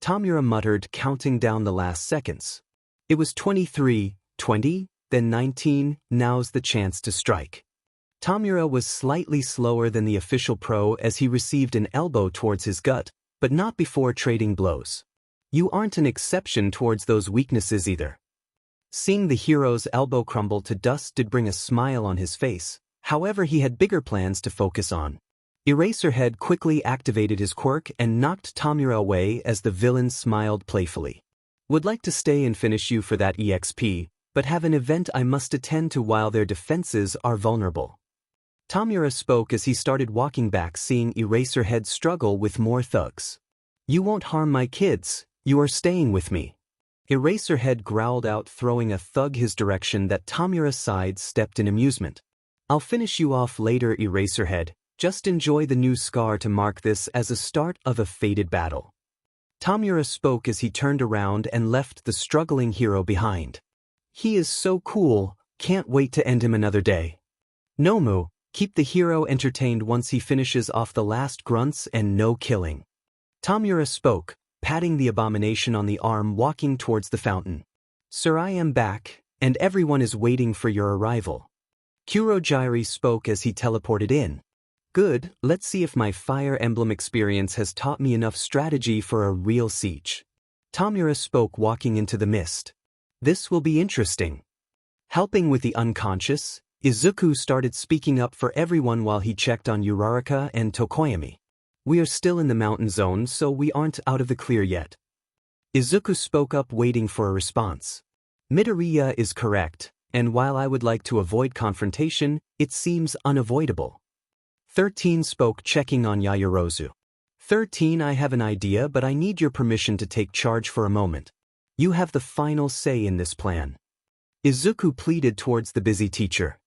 Tamura muttered, counting down the last seconds. It was 23, 20, then 19, now's the chance to strike. Tamura was slightly slower than the official pro as he received an elbow towards his gut, but not before trading blows. You aren't an exception towards those weaknesses either. Seeing the hero's elbow crumble to dust did bring a smile on his face, however he had bigger plans to focus on. Eraserhead quickly activated his quirk and knocked Tamura away as the villain smiled playfully. Would like to stay and finish you for that EXP, but have an event I must attend to while their defenses are vulnerable. Tamura spoke as he started walking back, seeing Eraserhead struggle with more thugs. You won't harm my kids, you are staying with me. Eraserhead growled out, throwing a thug his direction that Tamura sidestepped in amusement. I'll finish you off later, Eraserhead, just enjoy the new scar to mark this as a start of a fated battle. Tamura spoke as he turned around and left the struggling hero behind. He is so cool, can't wait to end him another day. Nomu, keep the hero entertained once he finishes off the last grunts and no killing. Tamura spoke, patting the abomination on the arm, walking towards the fountain. Sir, I am back, and everyone is waiting for your arrival. Kurogiri spoke as he teleported in. Good, let's see if my Fire Emblem experience has taught me enough strategy for a real siege. Tamura spoke, walking into the mist. This will be interesting. Helping with the unconscious, Izuku started speaking up for everyone while he checked on Uraraka and Tokoyami. We are still in the mountain zone, so we aren't out of the clear yet. Izuku spoke up, waiting for a response. Midoriya is correct, and while I would like to avoid confrontation, it seems unavoidable. 13 spoke, checking on Yaoyorozu. 13, I have an idea, but I need your permission to take charge for a moment. You have the final say in this plan. Izuku pleaded towards the busy teacher.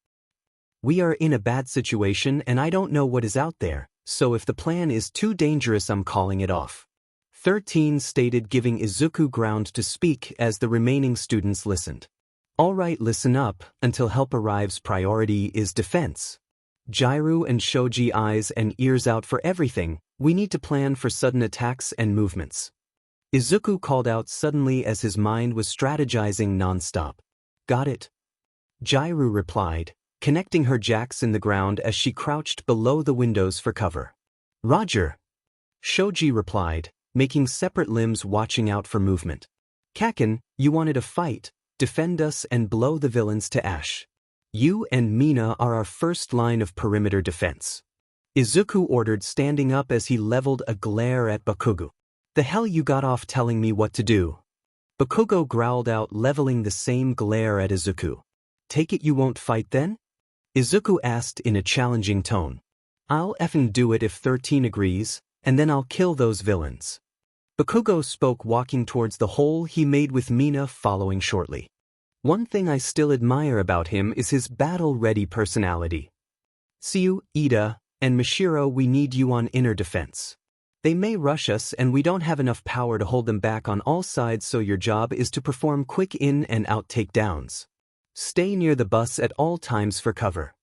We are in a bad situation and I don't know what is out there, so if the plan is too dangerous, I'm calling it off. 13 stated, giving Izuku ground to speak as the remaining students listened. Alright, listen up, until help arrives. Priority is defense. Jiru and Shoji, eyes and ears out for everything. We need to plan for sudden attacks and movements. Izuku called out suddenly as his mind was strategizing non-stop. Got it. Jiru replied, connecting her jacks in the ground as she crouched below the windows for cover. Roger. Shoji replied, making separate limbs, watching out for movement. Kaken, you wanted a fight, defend us and blow the villains to ash. You and Mina are our first line of perimeter defense. Izuku ordered, standing up as he leveled a glare at Bakugo. The hell, you got off telling me what to do? Bakugo growled out, leveling the same glare at Izuku. Take it you won't fight then? Izuku asked in a challenging tone. I'll effing do it if 13 agrees, and then I'll kill those villains. Bakugo spoke, walking towards the hole he made with Mina following shortly. One thing I still admire about him is his battle-ready personality. See you, Ida, and Mishiro, we need you on inner defense. They may rush us and we don't have enough power to hold them back on all sides, so your job is to perform quick in and out takedowns. Stay near the bus at all times for cover.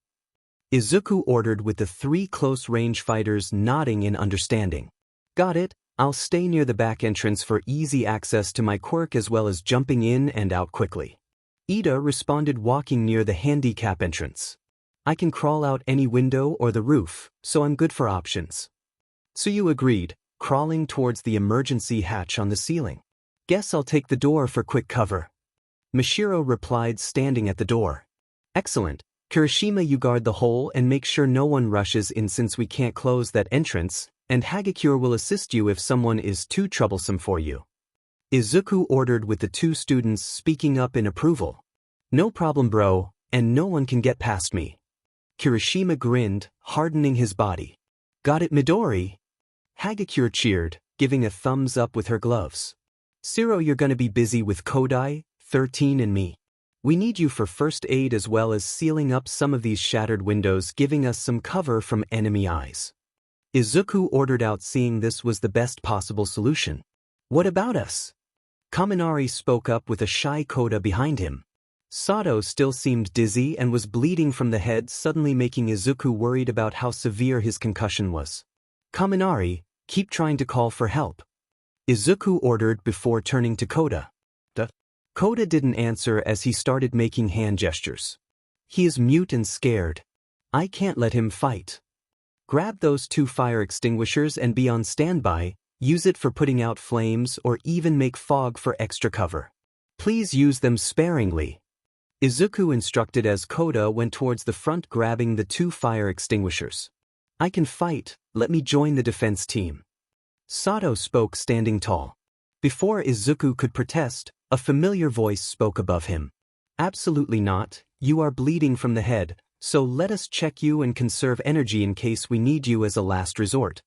Izuku ordered, with the 3 close-range fighters nodding in understanding. Got it, I'll stay near the back entrance for easy access to my quirk as well as jumping in and out quickly. Ida responded, walking near the handicap entrance. I can crawl out any window or the roof, so I'm good for options. Tsuyu agreed, crawling towards the emergency hatch on the ceiling. Guess I'll take the door for quick cover. Mishiro replied, standing at the door. Excellent. Kirishima, you guard the hole and make sure no one rushes in since we can't close that entrance, and Hagakure will assist you if someone is too troublesome for you. Izuku ordered, with the 2 students speaking up in approval. No problem, bro, and no one can get past me. Kirishima grinned, hardening his body. Got it, Midori? Hagakure cheered, giving a thumbs up with her gloves. Zero, you're gonna be busy with Kodai, 13 and me. We need you for first aid as well as sealing up some of these shattered windows, giving us some cover from enemy eyes. Izuku ordered out, seeing this was the best possible solution. What about us? Kaminari spoke up, with a shy Koda behind him. Sato still seemed dizzy and was bleeding from the head, suddenly making Izuku worried about how severe his concussion was. Kaminari, keep trying to call for help. Izuku ordered before turning to Koda. Koda didn't answer as he started making hand gestures. He is mute and scared. I can't let him fight. Grab those 2 fire extinguishers and be on standby, use it for putting out flames or even make fog for extra cover. Please use them sparingly. Izuku instructed as Koda went towards the front, grabbing the 2 fire extinguishers. I can fight, let me join the defense team. Sato spoke, standing tall. Before Izuku could protest, a familiar voice spoke above him. Absolutely not, you are bleeding from the head, so let us check you and conserve energy in case we need you as a last resort.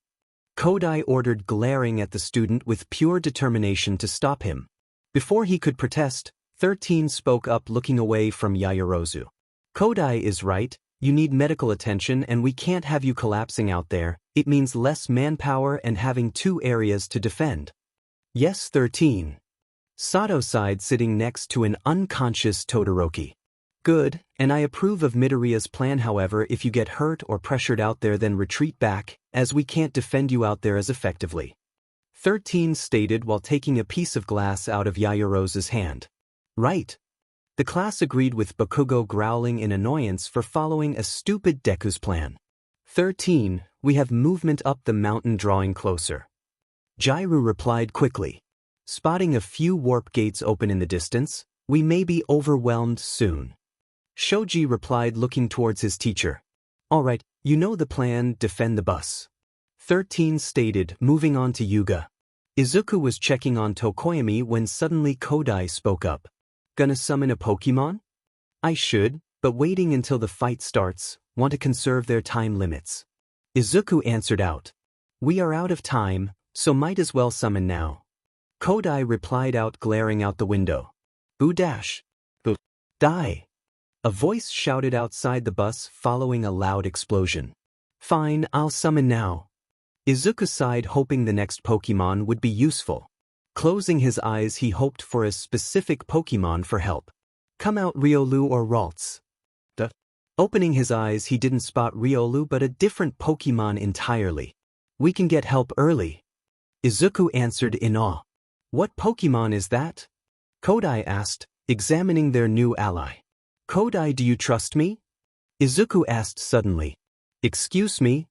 Kodai ordered, glaring at the student with pure determination to stop him. Before he could protest, 13 spoke up, looking away from Yaoyorozu. Kodai is right, you need medical attention and we can't have you collapsing out there, it means less manpower and having 2 areas to defend. Yes, 13. Sato sighed, sitting next to an unconscious Todoroki. Good, and I approve of Midoriya's plan. However, if you get hurt or pressured out there, then retreat back, as we can't defend you out there as effectively. 13 stated while taking a piece of glass out of Yaoyorozu's hand. Right. The class agreed, with Bakugo growling in annoyance for following a stupid Deku's plan. 13, we have movement up the mountain, drawing closer. Jairu replied quickly. Spotting a few warp gates open in the distance, we may be overwhelmed soon. Shoji replied, looking towards his teacher. All right, you know the plan, defend the bus. 13 stated, moving on to Yuga. Izuku was checking on Tokoyami when suddenly Kodai spoke up. Gonna summon a Pokémon? I should, but waiting until the fight starts, want to conserve their time limits. Izuku answered out. We are out of time, so might as well summon now. Kodai replied out, glaring out the window. Boo dash. Boo. Die. A voice shouted outside the bus following a loud explosion. Fine, I'll summon now. Izuku sighed, hoping the next Pokémon would be useful. Closing his eyes, he hoped for a specific Pokémon for help. Come out, Riolu or Ralts. Opening his eyes, he didn't spot Riolu but a different Pokémon entirely. We can get help early. Izuku answered in awe. What Pokémon is that? Kodai asked, examining their new ally. Kodai, do you trust me? Izuku asked suddenly. Excuse me?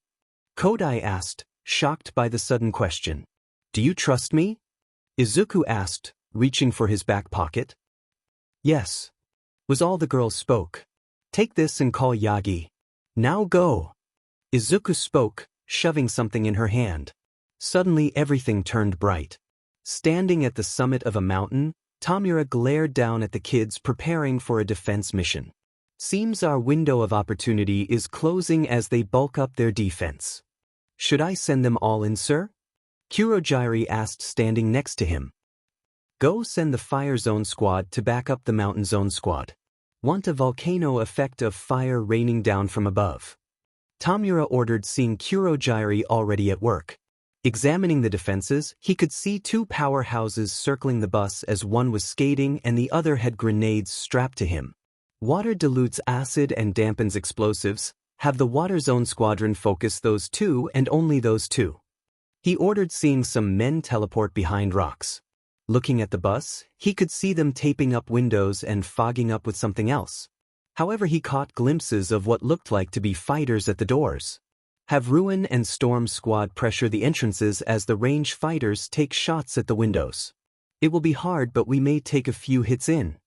Kodai asked, shocked by the sudden question. Do you trust me? Izuku asked, reaching for his back pocket. Yes. Was all the girls spoke. Take this and call Yagi. Now go. Izuku spoke, shoving something in her hand. Suddenly everything turned bright. Standing at the summit of a mountain, Tamura glared down at the kids preparing for a defense mission. Seems our window of opportunity is closing as they bulk up their defense. Should I send them all in, sir? Kurogiri asked, standing next to him. Go send the Fire Zone squad to back up the Mountain Zone squad. Want a volcano effect of fire raining down from above. Tamura ordered, seeing Kurogiri already at work. Examining the defenses, he could see two powerhouses circling the bus as one was skating and the other had grenades strapped to him. Water dilutes acid and dampens explosives. Have the Water Zone squadron focus those two and only those two. He ordered, seeing some men teleport behind rocks. Looking at the bus, he could see them taping up windows and fogging up with something else. However, he caught glimpses of what looked like to be fighters at the doors. Have Ruin and Storm squad pressure the entrances as the range fighters take shots at the windows. It will be hard, but we may take a few hits in.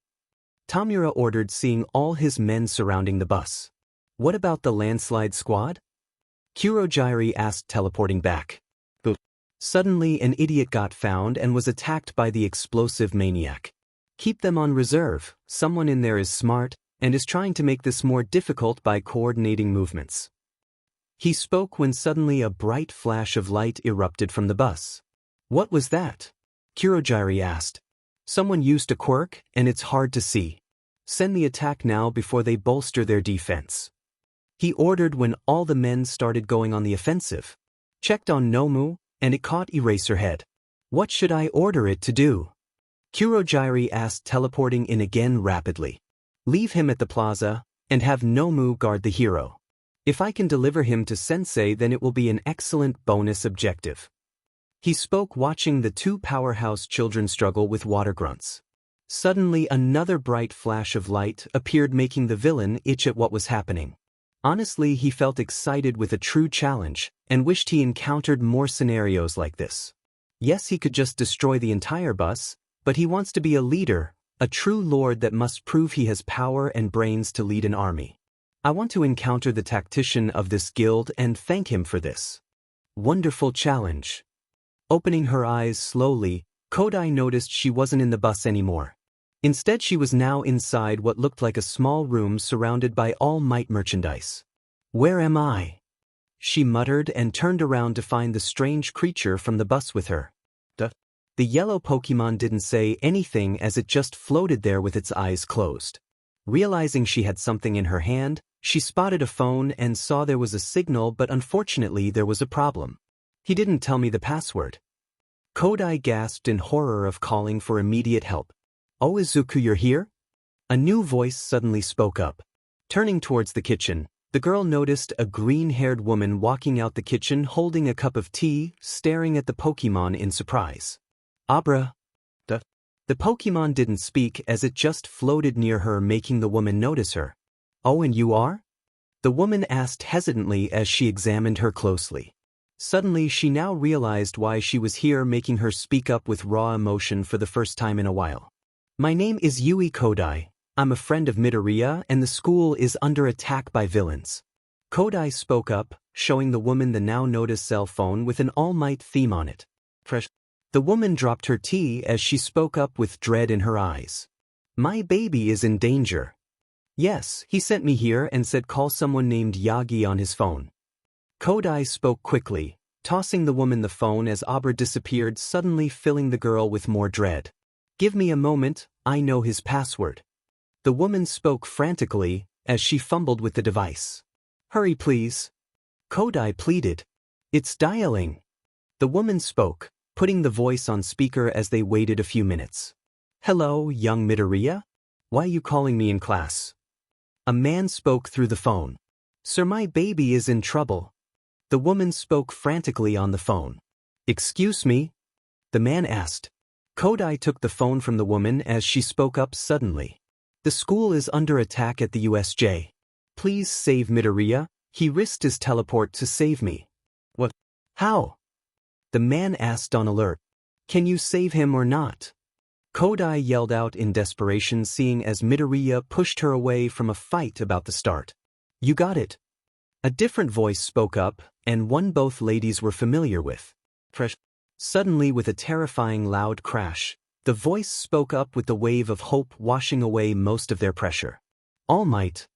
Tamura ordered, seeing all his men surrounding the bus. What about the landslide squad? Kurogiri asked, teleporting back. Suddenly an idiot got found and was attacked by the explosive maniac. Keep them on reserve. Someone in there is smart and is trying to make this more difficult by coordinating movements. He spoke when suddenly a bright flash of light erupted from the bus. What was that? Kurogiri asked. Someone used a quirk and it's hard to see. Send the attack now before they bolster their defense. He ordered when all the men started going on the offensive. Checked on Nomu, and it caught Eraserhead. What should I order it to do? Kurogiri asked, teleporting in again rapidly. Leave him at the plaza, and have Nomu guard the hero. If I can deliver him to Sensei, then it will be an excellent bonus objective. He spoke, watching the two powerhouse children struggle with water grunts. Suddenly another bright flash of light appeared, making the villain itch at what was happening. Honestly, he felt excited with a true challenge, and wished he encountered more scenarios like this. Yes, he could just destroy the entire bus, but he wants to be a leader, a true lord that must prove he has power and brains to lead an army. I want to encounter the tactician of this guild and thank him for this wonderful challenge. Opening her eyes slowly, Kodai noticed she wasn't in the bus anymore. Instead, she was now inside what looked like a small room surrounded by All Might merchandise. Where am I? She muttered and turned around to find the strange creature from the bus with her. The yellow Pokémon didn't say anything as it just floated there with its eyes closed. Realizing she had something in her hand, she spotted a phone and saw there was a signal, but unfortunately there was a problem. He didn't tell me the password. Kodai gasped in horror of calling for immediate help. Oh, Izuku, you're here? A new voice suddenly spoke up. Turning towards the kitchen, the girl noticed a green-haired woman walking out the kitchen holding a cup of tea, staring at the Pokémon in surprise. Abra. The Pokémon didn't speak as it just floated near her, making the woman notice her. Oh, and you are? The woman asked hesitantly as she examined her closely. Suddenly she now realized why she was here, making her speak up with raw emotion for the first time in a while. My name is Yui Kodai. I'm a friend of Midoriya and the school is under attack by villains. Kodai spoke up, showing the woman the now noticed cell phone with an All Might theme on it. The woman dropped her tea as she spoke up with dread in her eyes. My baby is in danger. Yes, he sent me here and said call someone named Yagi on his phone. Kodai spoke quickly, tossing the woman the phone as Abra disappeared, suddenly filling the girl with more dread. Give me a moment, I know his password. The woman spoke frantically as she fumbled with the device. Hurry please. Kodai pleaded. It's dialing. The woman spoke, putting the voice on speaker as they waited a few minutes. Hello, young Midoriya? Why are you calling me in class? A man spoke through the phone. Sir, my baby is in trouble. The woman spoke frantically on the phone. Excuse me? The man asked. Kodai took the phone from the woman as she spoke up suddenly. The school is under attack at the USJ. Please save Midoriya. He risked his teleport to save me. What? How? The man asked on alert. Can you save him or not? Kodai yelled out in desperation, seeing as Midoriya pushed her away from a fight about to start. You got it. A different voice spoke up, and one both ladies were familiar with. Suddenly, with a terrifying loud crash, the voice spoke up with the wave of hope washing away most of their pressure. All Might.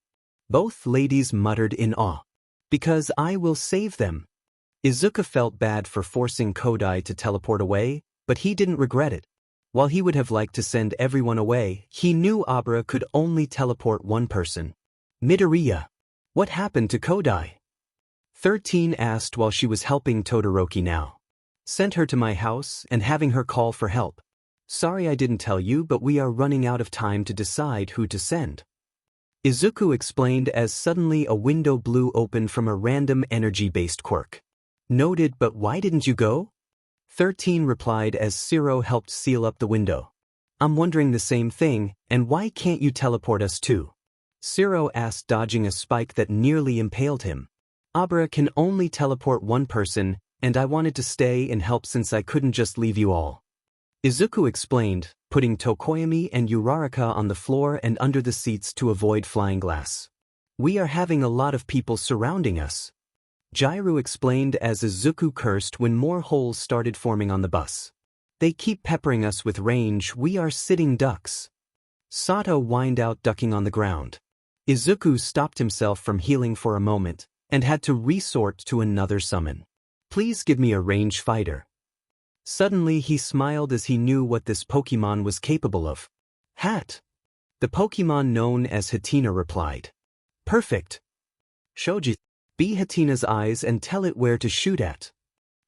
Both ladies muttered in awe. Because I will save them. Izuku felt bad for forcing Kodai to teleport away, but he didn't regret it. While he would have liked to send everyone away, he knew Abra could only teleport one person. Midoriya. What happened to Kodai? 13 asked while she was helping Todoroki now. Sent her to my house and having her call for help. Sorry I didn't tell you, but we are running out of time to decide who to send. Izuku explained as suddenly a window blew open from a random energy-based quirk. Noted, but why didn't you go? 13 replied as Zero helped seal up the window. I'm wondering the same thing, and why can't you teleport us too? Zero asked, dodging a spike that nearly impaled him. Abra can only teleport one person, and I wanted to stay and help since I couldn't just leave you all. Izuku explained, putting Tokoyami and Uraraka on the floor and under the seats to avoid flying glass. We are having a lot of people surrounding us. Jairu explained as Izuku cursed when more holes started forming on the bus. They keep peppering us with range, we are sitting ducks. Sato whined out, ducking on the ground. Izuku stopped himself from healing for a moment, and had to resort to another summon. Please give me a range fighter. Suddenly he smiled as he knew what this Pokémon was capable of. Hat. The Pokémon known as Hatina replied. Perfect. Shoji. Be Hatina's eyes and tell it where to shoot at.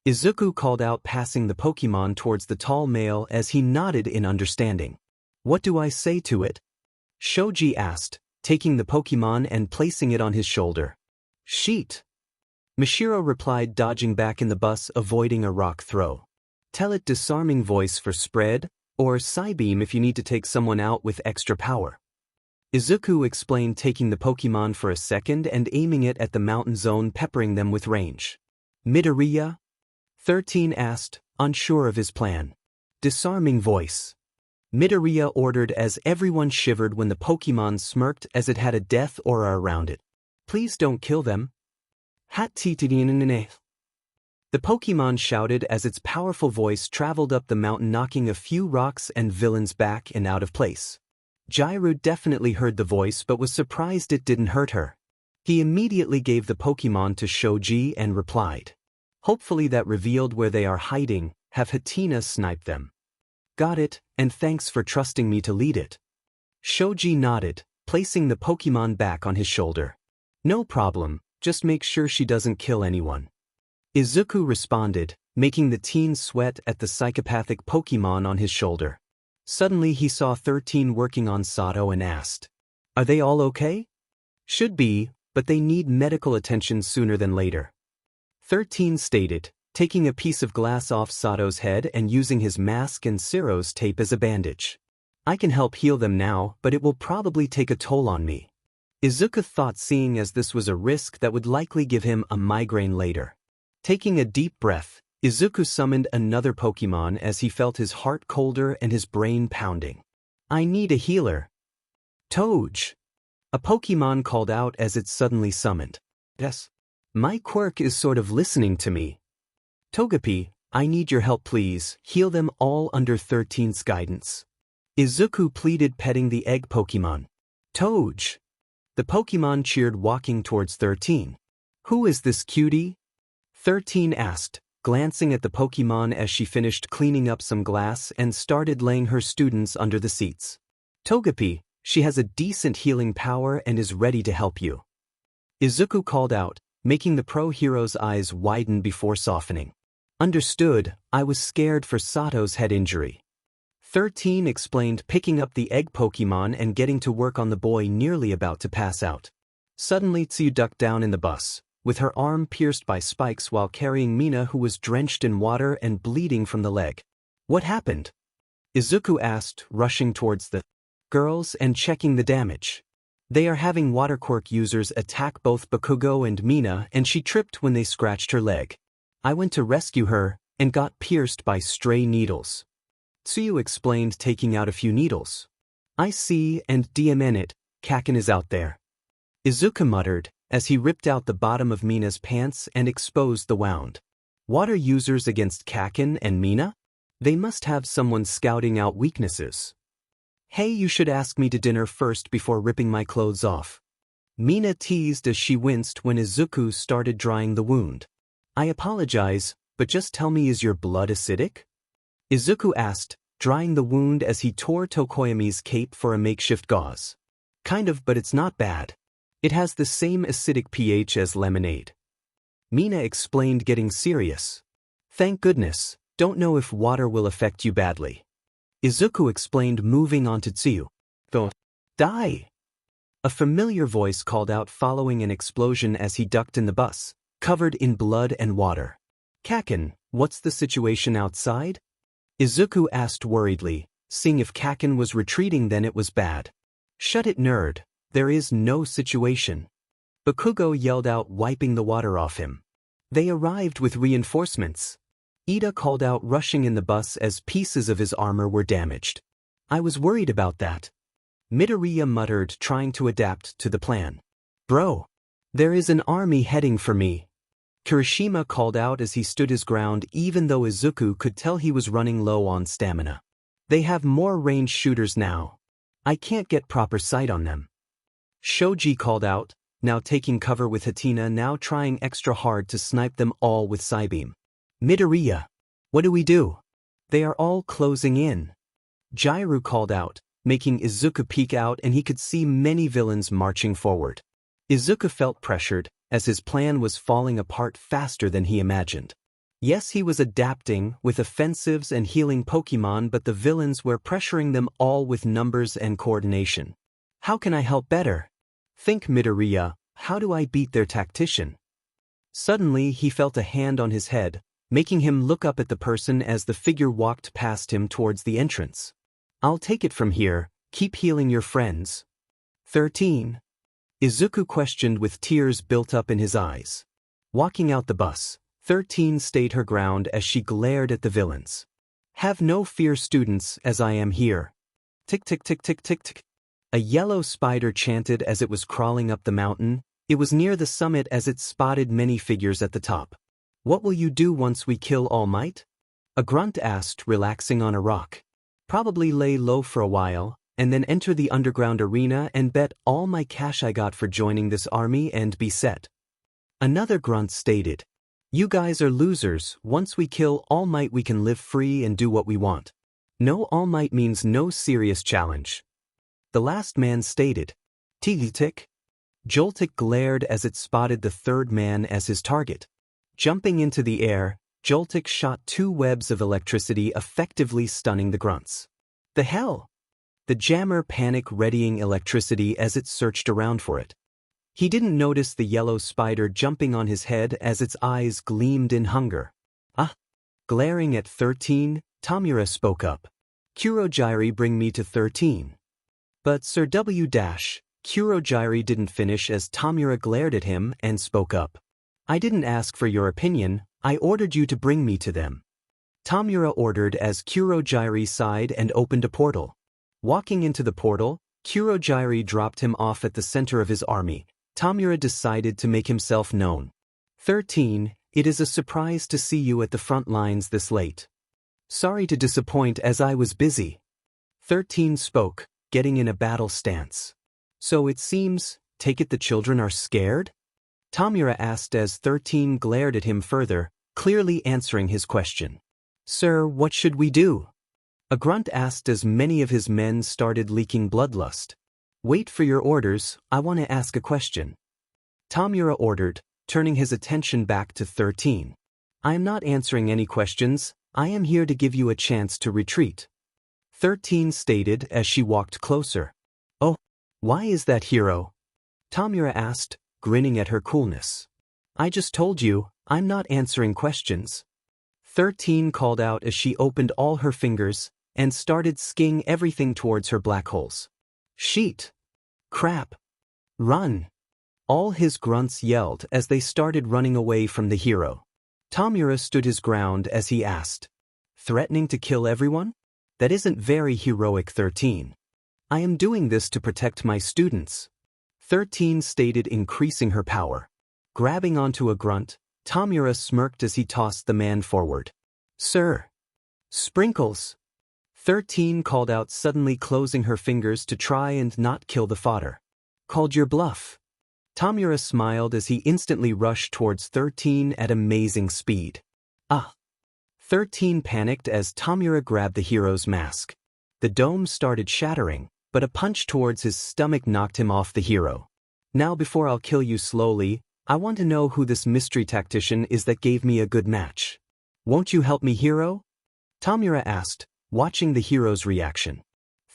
Izuku called out, passing the Pokémon towards the tall male as he nodded in understanding. What do I say to it? Shoji asked, taking the Pokémon and placing it on his shoulder. Sheet. Mishiro replied, dodging back in the bus, avoiding a rock throw. Tell it disarming voice for spread, or Psybeam if you need to take someone out with extra power. Izuku explained, taking the Pokémon for a second and aiming it at the mountain zone, peppering them with range. Midoriya? 13 asked, unsure of his plan. Disarming voice. Midoriya ordered as everyone shivered when the Pokémon smirked as it had a death aura around it. Please don't kill them. The Pokémon shouted as its powerful voice traveled up the mountain, knocking a few rocks and villains back and out of place. Jairu definitely heard the voice but was surprised it didn't hurt her. He immediately gave the Pokémon to Shoji and replied. Hopefully that revealed where they are hiding, have Hatina snipe them. Got it, and thanks for trusting me to lead it. Shoji nodded, placing the Pokémon back on his shoulder. No problem, just make sure she doesn't kill anyone. Izuku responded, making the teen sweat at the psychopathic Pokémon on his shoulder. Suddenly he saw 13 working on Sato and asked, are they all okay? Should be, but they need medical attention sooner than later. 13 stated, taking a piece of glass off Sato's head and using his mask and Zero's tape as a bandage. I can help heal them now, but it will probably take a toll on me. Izuku thought, seeing as this was a risk that would likely give him a migraine later. Taking a deep breath, Izuku summoned another Pokémon as he felt his heart colder and his brain pounding. I need a healer. Toge. A Pokémon called out as it suddenly summoned. Yes. My quirk is sort of listening to me. Togepi, I need your help, please. Heal them all under 13's guidance. Izuku pleaded, petting the egg Pokémon. Toge. The Pokémon cheered, walking towards 13. Who is this cutie? 13 asked, glancing at the Pokémon as she finished cleaning up some glass and started laying her students under the seats. Togepi, she has a decent healing power and is ready to help you. Izuku called out, making the pro-hero's eyes widen before softening. Understood, I was scared for Sato's head injury. 13 explained, picking up the egg Pokémon and getting to work on the boy nearly about to pass out. Suddenly Tsuyu ducked down in the bus, with her arm pierced by spikes while carrying Mina, who was drenched in water and bleeding from the leg. What happened? Izuku asked, rushing towards the girls and checking the damage. They are having water quirk users attack both Bakugo and Mina, and she tripped when they scratched her leg. I went to rescue her, and got pierced by stray needles. Tsuyu explained, taking out a few needles. I see, and DMN it, Kakin is out there. Izuku muttered, as he ripped out the bottom of Mina's pants and exposed the wound. Water users against Kakin and Mina? They must have someone scouting out weaknesses. Hey, you should ask me to dinner first before ripping my clothes off. Mina teased as she winced when Izuku started drying the wound. I apologize, but just tell me, is your blood acidic? Izuku asked, drying the wound as he tore Tokoyami's cape for a makeshift gauze. Kind of, but it's not bad. It has the same acidic pH as lemonade. Mina explained, getting serious. Thank goodness, don't know if water will affect you badly. Izuku explained, moving on to Tsuyu. Don't die! A familiar voice called out, following an explosion as he ducked in the bus, covered in blood and water. Kakin, what's the situation outside? Izuku asked worriedly, seeing if Kakin was retreating then it was bad. Shut it, nerd, there is no situation. Bakugo yelled out, wiping the water off him. They arrived with reinforcements. Ida called out, rushing in the bus as pieces of his armor were damaged. I was worried about that. Midoriya muttered, trying to adapt to the plan. Bro, there is an army heading for me. Kirishima called out as he stood his ground, even though Izuku could tell he was running low on stamina. They have more ranged shooters now. I can't get proper sight on them. Shoji called out, now taking cover with Hatina, now trying extra hard to snipe them all with Psybeam. Midoriya, what do we do? They are all closing in. Jairu called out, making Izuku peek out, and he could see many villains marching forward. Izuku felt pressured, as his plan was falling apart faster than he imagined. Yes, he was adapting with offensives and healing Pokémon, but the villains were pressuring them all with numbers and coordination. How can I help better? Think, Midoriya, how do I beat their tactician? Suddenly he felt a hand on his head, making him look up at the person as the figure walked past him towards the entrance. I'll take it from here, keep healing your friends. 13. Izuku questioned with tears built up in his eyes. Walking out the bus, 13 stayed her ground as she glared at the villains. Have no fear, students, as I am here. Tick tick tick tick tick tick. A yellow spider chanted as it was crawling up the mountain. It was near the summit as it spotted many figures at the top. What will you do once we kill All Might? A grunt asked, relaxing on a rock. Probably lay low for a while, and then enter the underground arena and bet all my cash I got for joining this army and be set. Another grunt stated, you guys are losers. Once we kill All Might we can live free and do what we want. No All Might means no serious challenge. The last man stated, Tick. Joltik glared as it spotted the third man as his target. Jumping into the air, Joltik shot 2 webs of electricity, effectively stunning the grunts. The hell? The jammer panicked, readying electricity as it searched around for it. He didn't notice the yellow spider jumping on his head as its eyes gleamed in hunger. Glaring at 13, Tamura spoke up. Kurogyri, bring me to 13. But Sir W. Kurogyri didn't finish as Tamura glared at him and spoke up. I didn't ask for your opinion, I ordered you to bring me to them. Tamura ordered as Kurogyri sighed and opened a portal. Walking into the portal, Kurogyri dropped him off at the center of his army. Tamura decided to make himself known. 13, it is a surprise to see you at the front lines this late. Sorry to disappoint as I was busy. 13 spoke, getting in a battle stance. So it seems, take it the children are scared? Tamura asked as 13 glared at him further, clearly answering his question. Sir, what should we do? A grunt asked as many of his men started leaking bloodlust. Wait for your orders, I want to ask a question. Tamura ordered, turning his attention back to 13. I am not answering any questions, I am here to give you a chance to retreat. 13 stated as she walked closer. Oh, why is that, hero? Tamura asked, grinning at her coolness. I just told you, I'm not answering questions. 13 called out as she opened all her fingers and started skinging everything towards her black holes. Sheet! Crap! Run! All his grunts yelled as they started running away from the hero. Tamura stood his ground as he asked, threatening to kill everyone? That isn't very heroic, 13. I am doing this to protect my students. 13 stated, increasing her power. Grabbing onto a grunt, Tamura smirked as he tossed the man forward. Sir! Sprinkles! 13 called out, suddenly closing her fingers to try and not kill the fodder. Called your bluff. Tamura smiled as he instantly rushed towards 13 at amazing speed. Ah! 13 panicked as Tamura grabbed the hero's mask. The dome started shattering, but a punch towards his stomach knocked him off the hero. Now before I'll kill you slowly, I want to know who this mystery tactician is that gave me a good match. Won't you help me, hero? Tamura asked, watching the hero's reaction.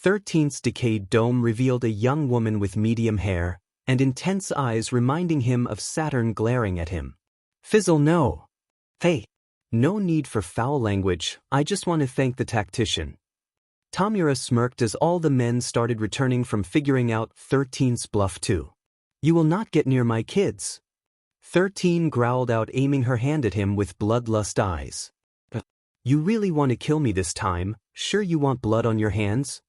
13's decayed dome revealed a young woman with medium hair and intense eyes reminding him of Saturn glaring at him. Fizzle no. Hey. No need for foul language, I just want to thank the tactician. Tamura smirked as all the men started returning from figuring out 13's bluff too. You will not get near my kids. 13 growled out, aiming her hand at him with bloodlust eyes. You really want to kill me this time? Sure you want blood on your hands?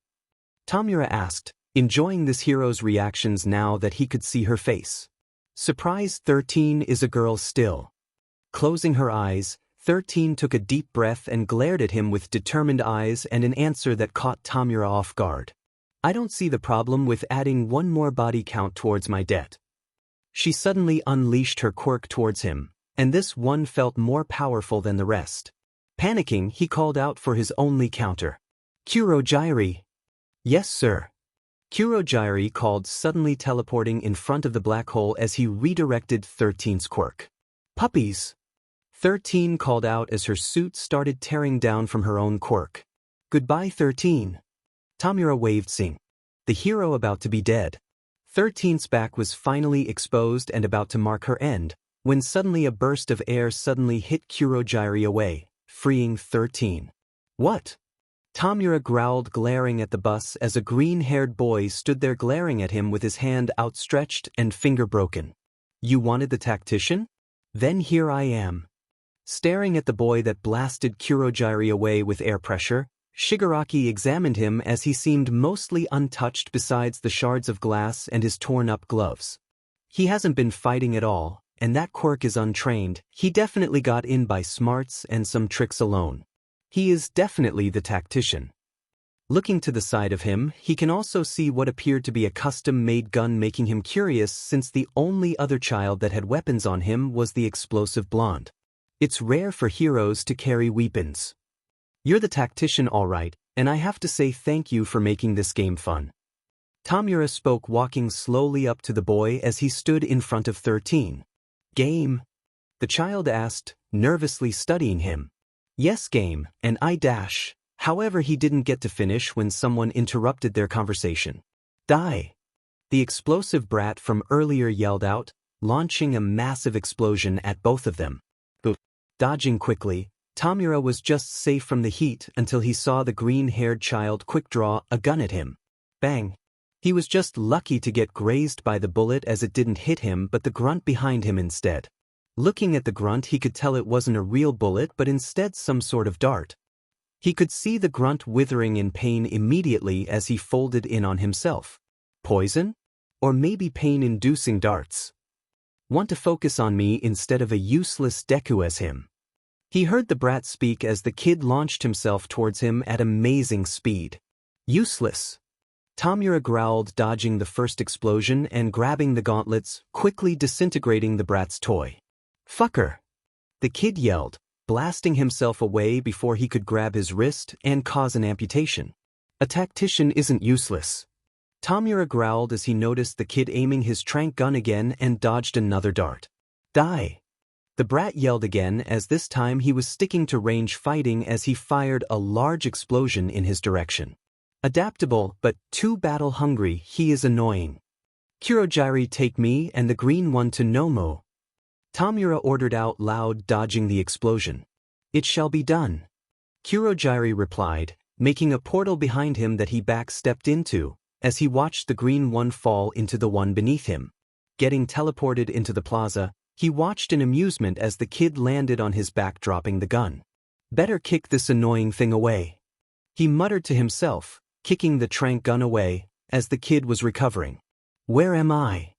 Tamura asked, enjoying this hero's reactions now that he could see her face. Surprised 13 is a girl still. Closing her eyes, 13 took a deep breath and glared at him with determined eyes and an answer that caught Tamura off guard. I don't see the problem with adding one more body count towards my debt. She suddenly unleashed her quirk towards him, and this one felt more powerful than the rest. Panicking, he called out for his only counter. Kurogyri. Yes, sir. Kurogyri called, suddenly teleporting in front of the black hole as he redirected 13's quirk. Puppies. 13 called out as her suit started tearing down from her own quirk. Goodbye, 13. Tamura waved, seeing the hero about to be dead. 13's back was finally exposed and about to mark her end, when suddenly a burst of air suddenly hit Kurogyri away, freeing 13. What? Tamura growled, glaring at the bus as a green-haired boy stood there glaring at him with his hand outstretched and finger broken. You wanted the tactician? Then here I am. Staring at the boy that blasted Kurogyri away with air pressure, Shigaraki examined him as he seemed mostly untouched besides the shards of glass and his torn-up gloves. He hasn't been fighting at all, and that quirk is untrained. He definitely got in by smarts and some tricks alone. He is definitely the tactician. Looking to the side of him, he can also see what appeared to be a custom-made gun, making him curious since the only other child that had weapons on him was the explosive blonde. It's rare for heroes to carry weapons. You're the tactician all right, and I have to say thank you for making this game fun. Tamura spoke, walking slowly up to the boy as he stood in front of 13. Game? The child asked, nervously studying him. Yes, game, and I dash. However, he didn't get to finish when someone interrupted their conversation. Die! The explosive brat from earlier yelled out, launching a massive explosion at both of them. Dodging quickly, Tamura was just safe from the heat until he saw the green-haired child quick draw a gun at him. Bang! He was just lucky to get grazed by the bullet as it didn't hit him but the grunt behind him instead. Looking at the grunt, he could tell it wasn't a real bullet but instead some sort of dart. He could see the grunt withering in pain immediately as he folded in on himself. Poison? Or maybe pain-inducing darts? Want to focus on me instead of a useless Deku as him? He heard the brat speak as the kid launched himself towards him at amazing speed. Useless. Tamura growled, dodging the first explosion and grabbing the gauntlets, quickly disintegrating the brat's toy. Fucker! The kid yelled, blasting himself away before he could grab his wrist and cause an amputation. A tactician isn't useless. Tamura growled as he noticed the kid aiming his tranq gun again and dodged another dart. Die! The brat yelled again as this time he was sticking to range fighting as he fired a large explosion in his direction. Adaptable but too battle-hungry, he is annoying. Kurogyri, take me and the green one to Nomu. Tamura ordered out loud, dodging the explosion. It shall be done. Kurogyri replied, making a portal behind him that he backstepped into, as he watched the green one fall into the one beneath him. Getting teleported into the plaza, he watched in amusement as the kid landed on his back, dropping the gun. Better kick this annoying thing away. He muttered to himself, kicking the tranq gun away, as the kid was recovering. Where am I?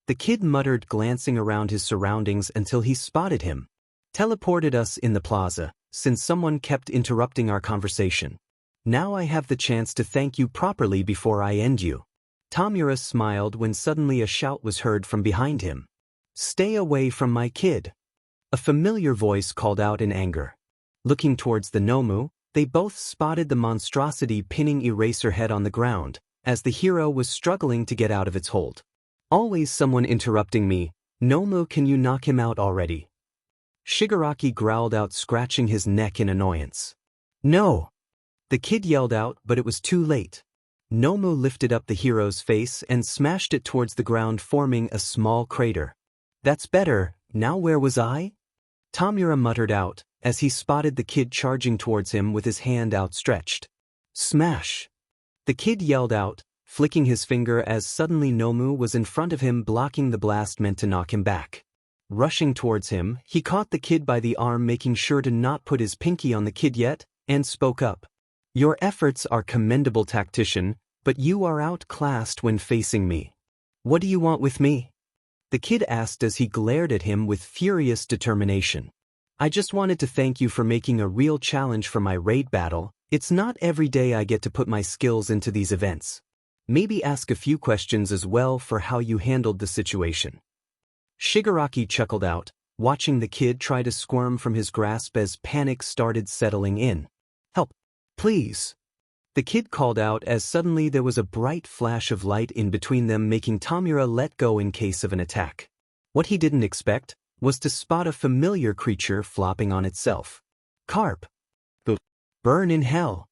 The kid muttered, glancing around his surroundings until he spotted him. Teleported us in the plaza, since someone kept interrupting our conversation. Now I have the chance to thank you properly before I end you. Tamura smiled when suddenly a shout was heard from behind him. "Stay away from my kid." A familiar voice called out in anger. Looking towards the Nomu, they both spotted the monstrosity pinning Eraserhead on the ground, as the hero was struggling to get out of its hold. "Always someone interrupting me. Nomu, can you knock him out already?" Shigaraki growled out, scratching his neck in annoyance. "No!" The kid yelled out, but it was too late. Nomu lifted up the hero's face and smashed it towards the ground, forming a small crater. "That's better. Now where was I?" Tamura muttered out, as he spotted the kid charging towards him with his hand outstretched. "Smash!" The kid yelled out, flicking his finger as suddenly Nomu was in front of him, blocking the blast meant to knock him back. Rushing towards him, he caught the kid by the arm, making sure to not put his pinky on the kid yet, and spoke up. "Your efforts are commendable, tactician, but you are outclassed when facing me. What do you want with me?" The kid asked as he glared at him with furious determination. "I just wanted to thank you for making a real challenge for my raid battle. It's not every day I get to put my skills into these events. Maybe ask a few questions as well for how you handled the situation." Shigaraki chuckled out, watching the kid try to squirm from his grasp as panic started settling in. "Help, please!" The kid called out as suddenly there was a bright flash of light in between them, making Tamura let go in case of an attack. What he didn't expect was to spot a familiar creature flopping on itself. "Carp! Burn in hell!"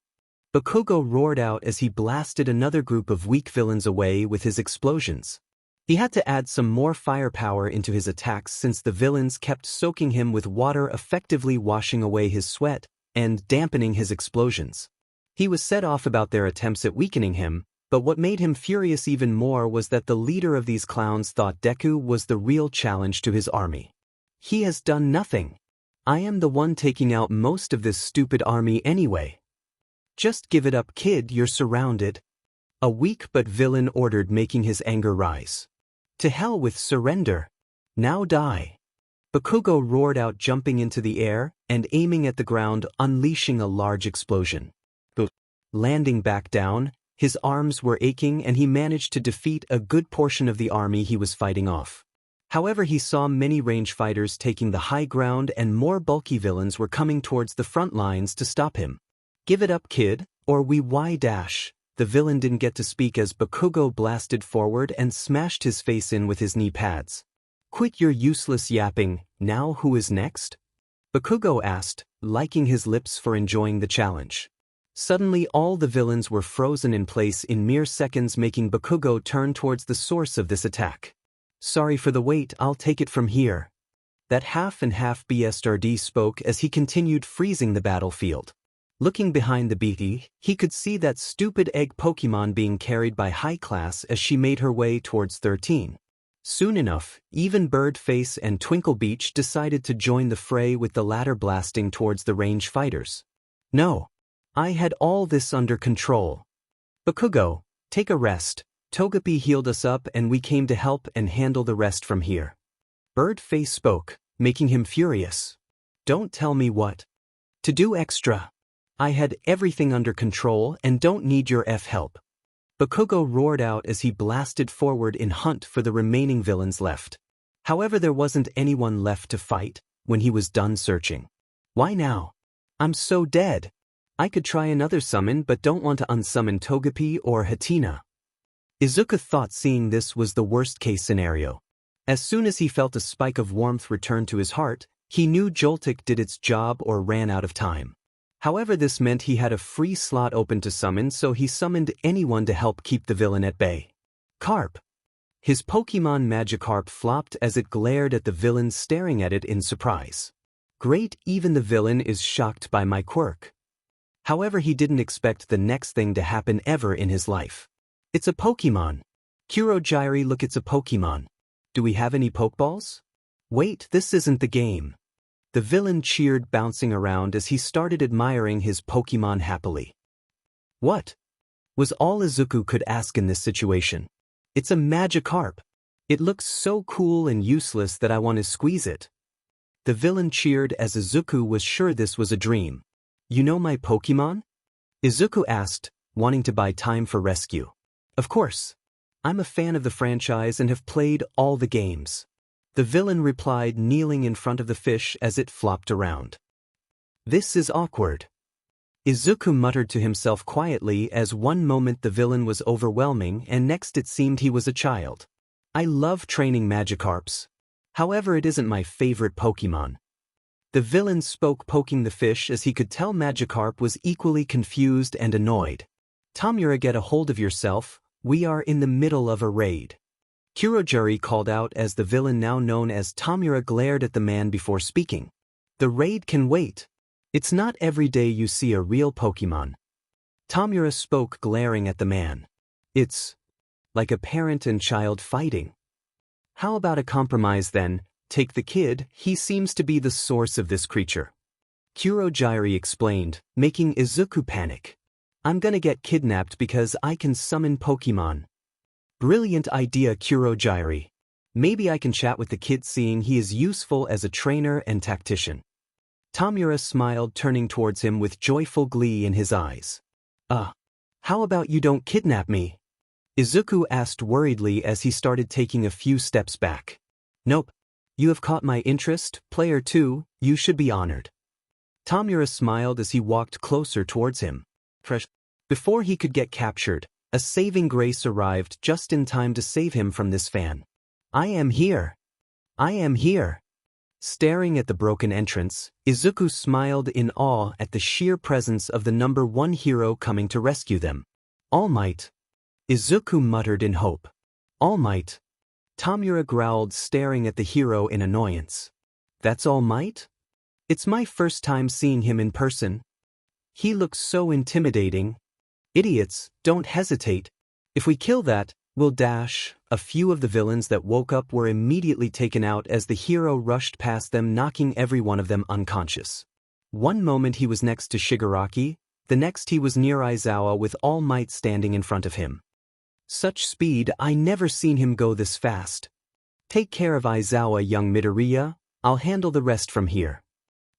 Bakugo roared out as he blasted another group of weak villains away with his explosions. He had to add some more firepower into his attacks since the villains kept soaking him with water, effectively washing away his sweat and dampening his explosions. He was set off about their attempts at weakening him, but what made him furious even more was that the leader of these clowns thought Deku was the real challenge to his army. "He has done nothing. I am the one taking out most of this stupid army anyway." "Just give it up, kid, you're surrounded." A weak but villain ordered, making his anger rise. "To hell with surrender. Now die." Bakugo roared out, jumping into the air and aiming at the ground, unleashing a large explosion. Landing back down, his arms were aching and he managed to defeat a good portion of the army he was fighting off. However, he saw many range fighters taking the high ground and more bulky villains were coming towards the front lines to stop him. "Give it up, kid, or we dash." The villain didn't get to speak as Bakugo blasted forward and smashed his face in with his knee pads. "Quit your useless yapping. Now who is next?" Bakugo asked, liking his lips for enjoying the challenge. Suddenly all the villains were frozen in place in mere seconds, making Bakugo turn towards the source of this attack. "Sorry for the wait, I'll take it from here." That half and half BSRD spoke as he continued freezing the battlefield. Looking behind the BT, he could see that stupid egg Pokemon being carried by High Class as she made her way towards 13. Soon enough, even Birdface and Twinkle Beach decided to join the fray, with the latter blasting towards the range fighters. "No. I had all this under control. Bakugo, take a rest. Togepi healed us up and we came to help and handle the rest from here." Birdface spoke, making him furious. "Don't tell me what to do extra. I had everything under control and don't need your help." Bakugo roared out as he blasted forward in hunt for the remaining villains left. However, there wasn't anyone left to fight when he was done searching. "Why now? I'm so dead. I could try another summon but don't want to unsummon Togepi or Hatina." Izuku thought seeing this was the worst-case scenario. As soon as he felt a spike of warmth return to his heart, he knew Joltik did its job or ran out of time. However, this meant he had a free slot open to summon, so he summoned anyone to help keep the villain at bay. Carp. His Pokemon Magikarp flopped as it glared at the villain, staring at it in surprise. "Great, even the villain is shocked by my quirk." However, he didn't expect the next thing to happen ever in his life. "It's a Pokemon. Kurogiri, look, it's a Pokemon. Do we have any Pokeballs?" "Wait, this isn't the game." The villain cheered, bouncing around as he started admiring his Pokemon happily. "What?" was all Izuku could ask in this situation. "It's a Magikarp. It looks so cool and useless that I want to squeeze it." The villain cheered as Izuku was sure this was a dream. "You know my Pokemon?" Izuku asked, wanting to buy time for rescue. "Of course. I'm a fan of the franchise and have played all the games. The villain replied, kneeling in front of the fish as it flopped around. This is awkward. Izuku muttered to himself quietly as one moment the villain was overwhelming and next it seemed he was a child. I love training Magikarps. However, it isn't my favorite Pokémon. The villain spoke, poking the fish as he could tell Magikarp was equally confused and annoyed. Tamura, get a hold of yourself, we are in the middle of a raid. Kurojuri called out as the villain, now known as Tamura, glared at the man before speaking. The raid can wait. It's not every day you see a real Pokémon. Tamura spoke, glaring at the man. It's like a parent and child fighting. How about a compromise then? Take the kid, he seems to be the source of this creature. Kurojuri explained, making Izuku panic. I'm gonna get kidnapped because I can summon Pokémon. Brilliant idea, Kurojuri. Maybe I can chat with the kid, seeing he is useful as a trainer and tactician. Tamura smiled, turning towards him with joyful glee in his eyes. How about you don't kidnap me? Izuku asked worriedly as he started taking a few steps back. Nope. You have caught my interest, player 2, you should be honored. Tamura smiled as he walked closer towards him. Before he could get captured, a saving grace arrived just in time to save him from this fan. I am here. I am here. Staring at the broken entrance, Izuku smiled in awe at the sheer presence of the number 1 hero coming to rescue them. All Might. Izuku muttered in hope. All Might. Tamura growled, staring at the hero in annoyance. That's All Might? It's my first time seeing him in person. He looks so intimidating. Idiots, don't hesitate. If we kill that, we'll dash. A few of the villains that woke up were immediately taken out as the hero rushed past them, knocking every one of them unconscious. One moment he was next to Shigaraki, the next he was near Aizawa with All Might standing in front of him. Such speed, I never seen him go this fast. Take care of Aizawa, young Midoriya, I'll handle the rest from here.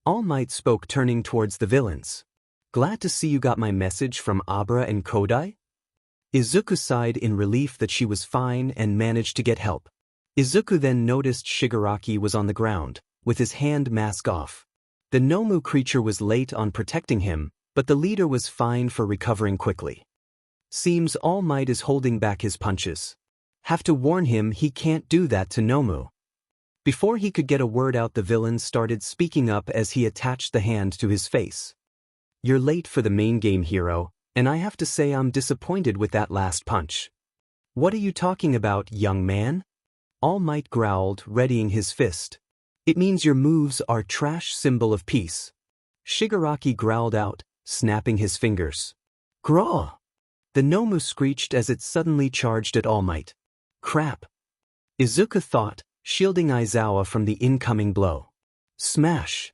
All Might spoke, turning towards the villains. Glad to see you got my message from Abra and Kodai? Izuku sighed in relief that she was fine and managed to get help. Izuku then noticed Shigaraki was on the ground, with his hand mask off. The Nomu creature was late on protecting him, but the leader was fine for recovering quickly. Seems All Might is holding back his punches. Have to warn him he can't do that to Nomu. Before he could get a word out, the villain started speaking up as he attached the hand to his face. You're late for the main game, hero, and I have to say I'm disappointed with that last punch. What are you talking about, young man? All Might growled, readying his fist. It means your moves are trash, symbol of peace. Shigaraki growled out, snapping his fingers. Graw! The Nomu screeched as it suddenly charged at All Might. Crap! Izuku thought, shielding Aizawa from the incoming blow. Smash!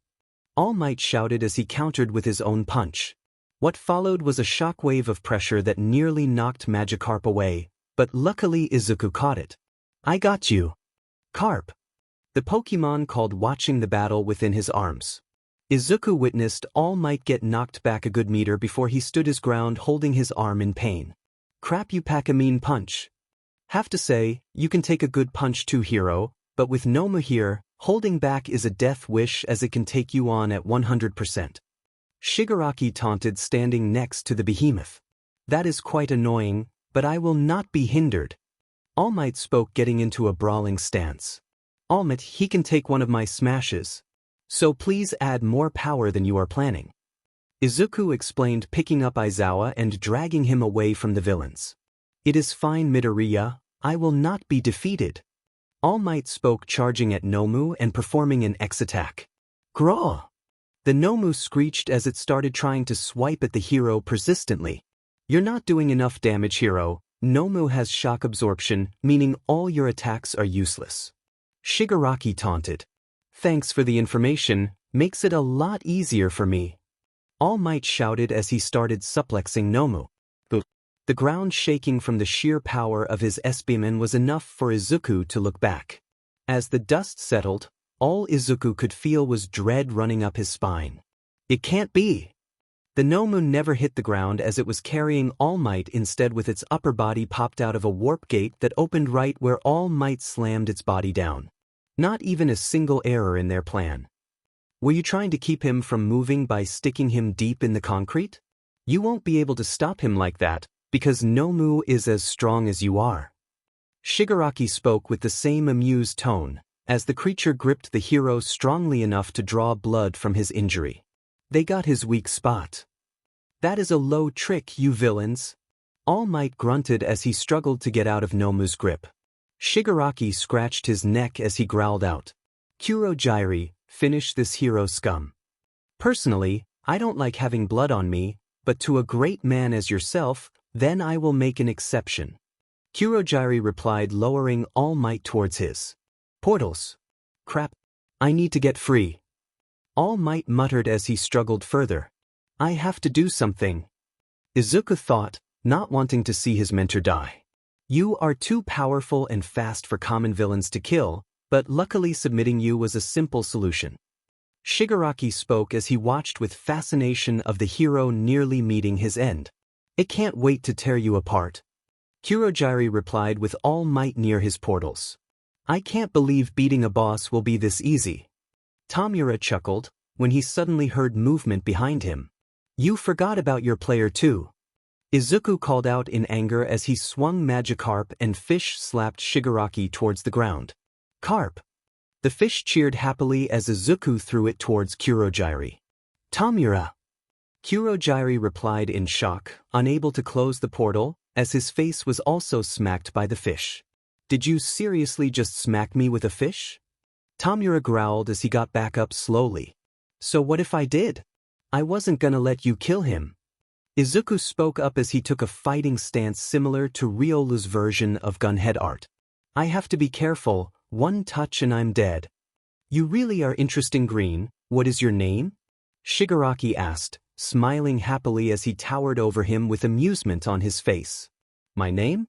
All Might shouted as he countered with his own punch. What followed was a shockwave of pressure that nearly knocked Magikarp away, but luckily Izuku caught it. I got you. Carp! The Pokémon called, watching the battle within his arms. Izuku witnessed All Might get knocked back a good meter before he stood his ground, holding his arm in pain. Crap, you pack a mean punch. Have to say, you can take a good punch too, hero, but with Nomu here, holding back is a death wish as it can take you on at 100%. Shigaraki taunted, standing next to the behemoth. That is quite annoying, but I will not be hindered. All Might spoke, getting into a brawling stance. All Might, he can take one of my smashes. So please add more power than you are planning. Izuku explained, picking up Aizawa and dragging him away from the villains. It is fine, Midoriya, I will not be defeated. All Might spoke, charging at Nomu and performing an X attack. Graw! The Nomu screeched as it started trying to swipe at the hero persistently. You're not doing enough damage, hero. Nomu has shock absorption, meaning all your attacks are useless. Shigaraki taunted. Thanks for the information, makes it a lot easier for me. All Might shouted as he started suplexing Nomu. The ground shaking from the sheer power of his S-beam was enough for Izuku to look back. As the dust settled, all Izuku could feel was dread running up his spine. It can't be. The Nomu never hit the ground as it was carrying All Might, instead with its upper body popped out of a warp gate that opened right where All Might slammed its body down. Not even a single error in their plan. Were you trying to keep him from moving by sticking him deep in the concrete? You won't be able to stop him like that, because Nomu is as strong as you are. Shigaraki spoke with the same amused tone, as the creature gripped the hero strongly enough to draw blood from his injury. They got his weak spot. That is a low trick, you villains. All Might grunted as he struggled to get out of Nomu's grip. Shigaraki scratched his neck as he growled out, "Kurogyri, finish this hero scum." Personally, I don't like having blood on me, but to a great man as yourself, then I will make an exception. Kurogyri replied, lowering All Might towards his. Portals. Crap. I need to get free. All Might muttered as he struggled further. I have to do something. Izuku thought, not wanting to see his mentor die. You are too powerful and fast for common villains to kill, but luckily submitting you was a simple solution. Shigaraki spoke as he watched with fascination of the hero nearly meeting his end. It can't wait to tear you apart. Kurogyri replied with All Might near his portals. I can't believe beating a boss will be this easy. Tamura chuckled, when he suddenly heard movement behind him. You forgot about your player too. Izuku called out in anger as he swung Magikarp and fish slapped Shigaraki towards the ground. Carp. The fish cheered happily as Izuku threw it towards Kurogyri. Tamura. Kurogyri replied in shock, unable to close the portal, as his face was also smacked by the fish. Did you seriously just smack me with a fish? Tamura growled as he got back up slowly. So what if I did? I wasn't gonna let you kill him. Izuku spoke up as he took a fighting stance similar to Ryolu's version of gunhead art. I have to be careful, one touch and I'm dead. You really are interesting, Green. What is your name? Shigaraki asked, smiling happily as he towered over him with amusement on his face. My name?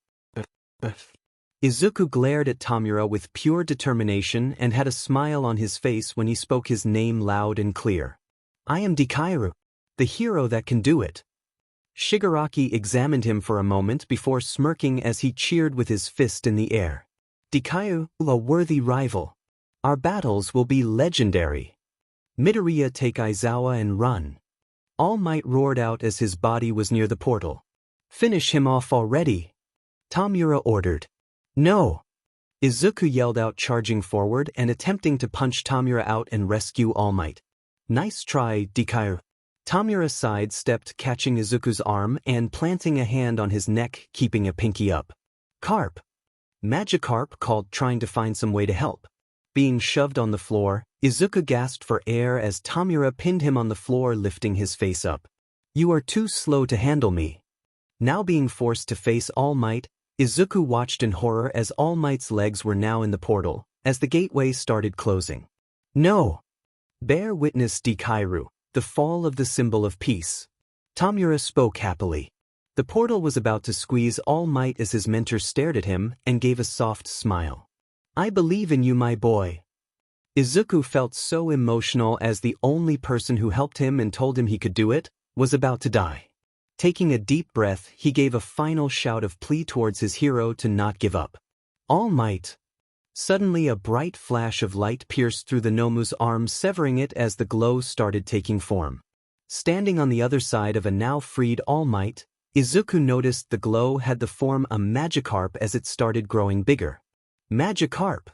Izuku glared at Tamura with pure determination and had a smile on his face when he spoke his name loud and clear. I am Dikairu, the hero that can do it. Shigaraki examined him for a moment before smirking as he cheered with his fist in the air. Dikairu, a worthy rival. Our battles will be legendary. Midoriya, take Aizawa and run. All Might roared out as his body was near the portal. Finish him off already. Tamura ordered. No! Izuku yelled out, charging forward and attempting to punch Tamura out and rescue All Might. Nice try, Dikairu. Tamura sidestepped, catching Izuku's arm and planting a hand on his neck, keeping a pinky up. Carp. Magikarp called, trying to find some way to help. Being shoved on the floor, Izuku gasped for air as Tamura pinned him on the floor, lifting his face up. You are too slow to handle me. Now being forced to face All Might, Izuku watched in horror as All Might's legs were now in the portal, as the gateway started closing. No! Bear witness, Dikairu, the fall of the symbol of peace. Tamura spoke happily. The portal was about to squeeze All Might as his mentor stared at him and gave a soft smile. I believe in you, my boy. Izuku felt so emotional as the only person who helped him and told him he could do it was about to die. Taking a deep breath, he gave a final shout of plea towards his hero to not give up. All Might. Suddenly a bright flash of light pierced through the Nomu's arm, severing it as the glow started taking form. Standing on the other side of a now freed All Might, Izuku noticed the glow had the form of a Magikarp as it started growing bigger. Magikarp?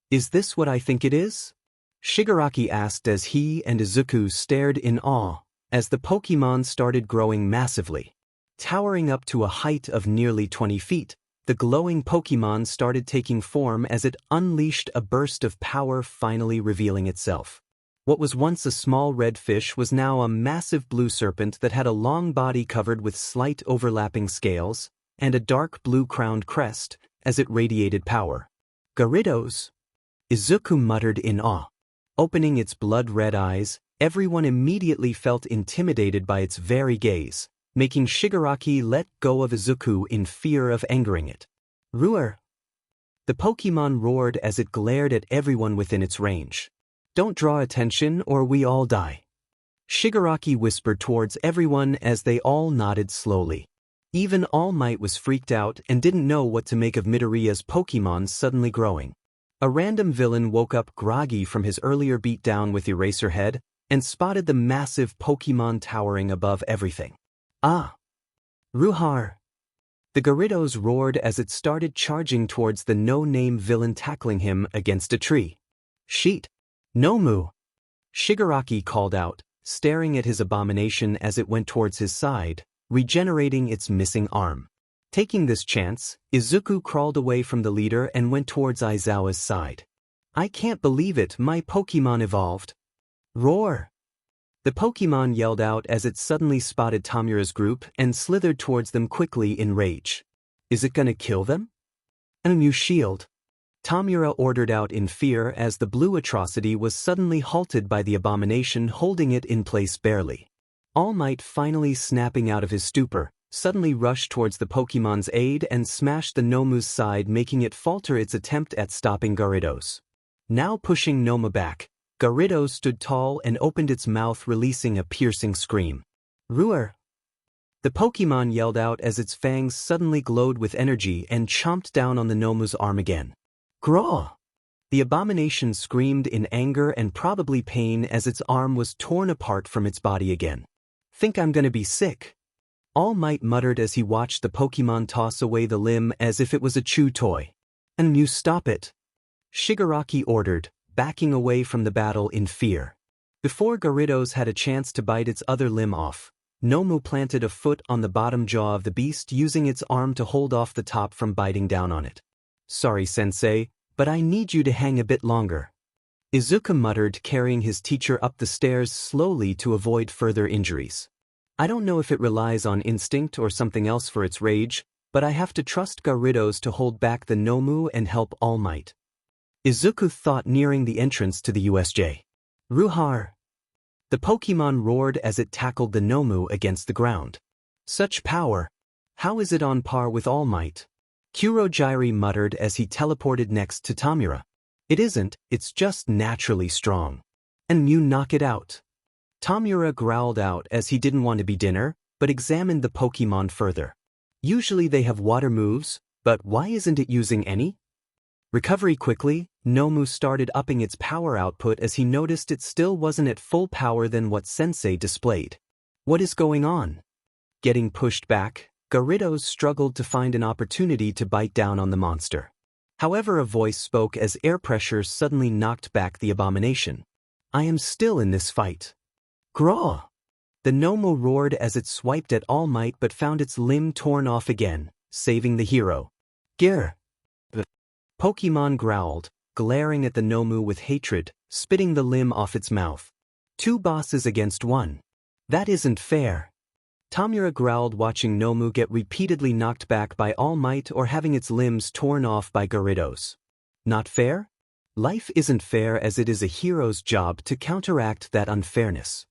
Is this what I think it is? Shigaraki asked as he and Izuku stared in awe, as the Pokémon started growing massively. Towering up to a height of nearly 20 feet, the glowing Pokémon started taking form as it unleashed a burst of power, finally revealing itself. What was once a small red fish was now a massive blue serpent that had a long body covered with slight overlapping scales, and a dark blue crowned crest, as it radiated power. Gyarados! Izuku muttered in awe. Opening its blood-red eyes, everyone immediately felt intimidated by its very gaze, making Shigaraki let go of Izuku in fear of angering it. Roar! The Pokémon roared as it glared at everyone within its range. Don't draw attention or we all die. Shigaraki whispered towards everyone as they all nodded slowly. Even All Might was freaked out and didn't know what to make of Midoriya's Pokémon suddenly growing. A random villain woke up groggy from his earlier beatdown with Eraserhead and spotted the massive Pokémon towering above everything. Ah! Ruhar! The Gyarados roared as it started charging towards the no-name villain, tackling him against a tree. Sheet! Nomu! Shigaraki called out, staring at his abomination as it went towards his side, regenerating its missing arm. Taking this chance, Izuku crawled away from the leader and went towards Aizawa's side. I can't believe it, my Pokémon evolved. Roar! The Pokémon yelled out as it suddenly spotted Tamura's group and slithered towards them quickly in rage. Is it gonna kill them? A new shield. Tamura ordered out in fear as the blue atrocity was suddenly halted by the abomination holding it in place barely. All Might, finally snapping out of his stupor, suddenly rushed towards the Pokémon's aid and smashed the Nomu's side, making it falter its attempt at stopping Gyarados. Now pushing Nomu back, Gyarados stood tall and opened its mouth, releasing a piercing scream. Ruar! The Pokémon yelled out as its fangs suddenly glowed with energy and chomped down on the Nomu's arm again. Graw! The abomination screamed in anger and probably pain as its arm was torn apart from its body again. Think I'm gonna be sick? All Might muttered as he watched the Pokémon toss away the limb as if it was a chew toy. And you stop it! Shigaraki ordered, backing away from the battle in fear. Before Gyarados had a chance to bite its other limb off, Nomu planted a foot on the bottom jaw of the beast, using its arm to hold off the top from biting down on it. Sorry, Sensei, but I need you to hang a bit longer. Izuku muttered, carrying his teacher up the stairs slowly to avoid further injuries. I don't know if it relies on instinct or something else for its rage, but I have to trust Gyarados to hold back the Nomu and help All Might. Izuku thought, nearing the entrance to the USJ. Ruhar! The Pokémon roared as it tackled the Nomu against the ground. Such power! How is it on par with All Might? Kurogyri muttered as he teleported next to Tamura. It isn't, it's just naturally strong. And you knock it out. Tamura growled out as he didn't want to be dinner, but examined the Pokémon further. Usually they have water moves, but why isn't it using any? Recovery quickly, Nomu started upping its power output as he noticed it still wasn't at full power than what Sensei displayed. What is going on? Getting pushed back, Gyarados struggled to find an opportunity to bite down on the monster. However, a voice spoke as air pressure suddenly knocked back the abomination. I am still in this fight. Graw! The Nomu roared as it swiped at All Might but found its limb torn off again, saving the hero. Gir! The Pokémon growled, glaring at the Nomu with hatred, spitting the limb off its mouth. 2 bosses against 1. That isn't fair. Tamura growled, watching Nomu get repeatedly knocked back by All Might or having its limbs torn off by Gyarados. Not fair? Life isn't fair, as it is a hero's job to counteract that unfairness.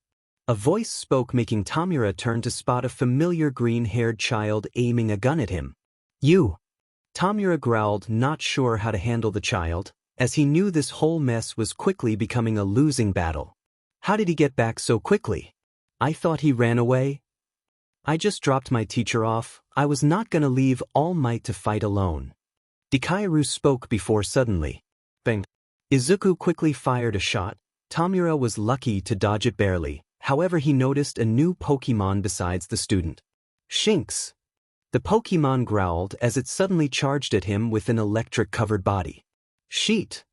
A voice spoke, making Tamura turn to spot a familiar green-haired child aiming a gun at him. You! Tamura growled, not sure how to handle the child, as he knew this whole mess was quickly becoming a losing battle. How did he get back so quickly? I thought he ran away. I just dropped my teacher off. I was not gonna leave All Might to fight alone. Dekairu spoke before suddenly. Bang! Izuku quickly fired a shot. Tamura was lucky to dodge it barely. However, he noticed a new Pokémon besides the student. Shinx! The Pokémon growled as it suddenly charged at him with an electric-covered body. Sheet!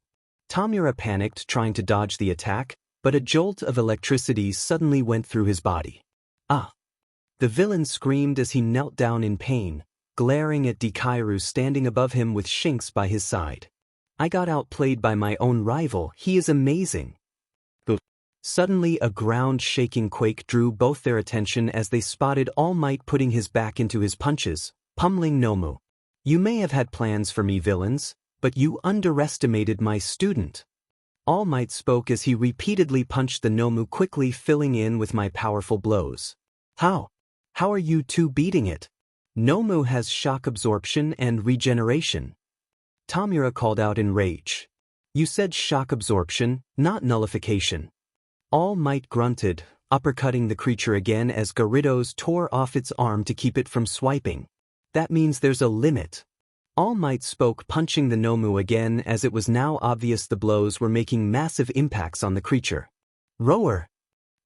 Tamura panicked, trying to dodge the attack, but a jolt of electricity suddenly went through his body. Ah! The villain screamed as he knelt down in pain, glaring at Dekairu standing above him with Shinx by his side. I got outplayed by my own rival. He is amazing. Suddenly, a ground-shaking quake drew both their attention as they spotted All Might putting his back into his punches, pummeling Nomu. You may have had plans for me, villains, but you underestimated my student. All Might spoke as he repeatedly punched the Nomu, quickly filling in with my powerful blows. How? How are you two beating it? Nomu has shock absorption and regeneration. Tamura called out in rage. You said shock absorption, not nullification. All Might grunted, uppercutting the creature again as Gyarados tore off its arm to keep it from swiping. That means there's a limit. All Might spoke, punching the Nomu again as it was now obvious the blows were making massive impacts on the creature. Roar!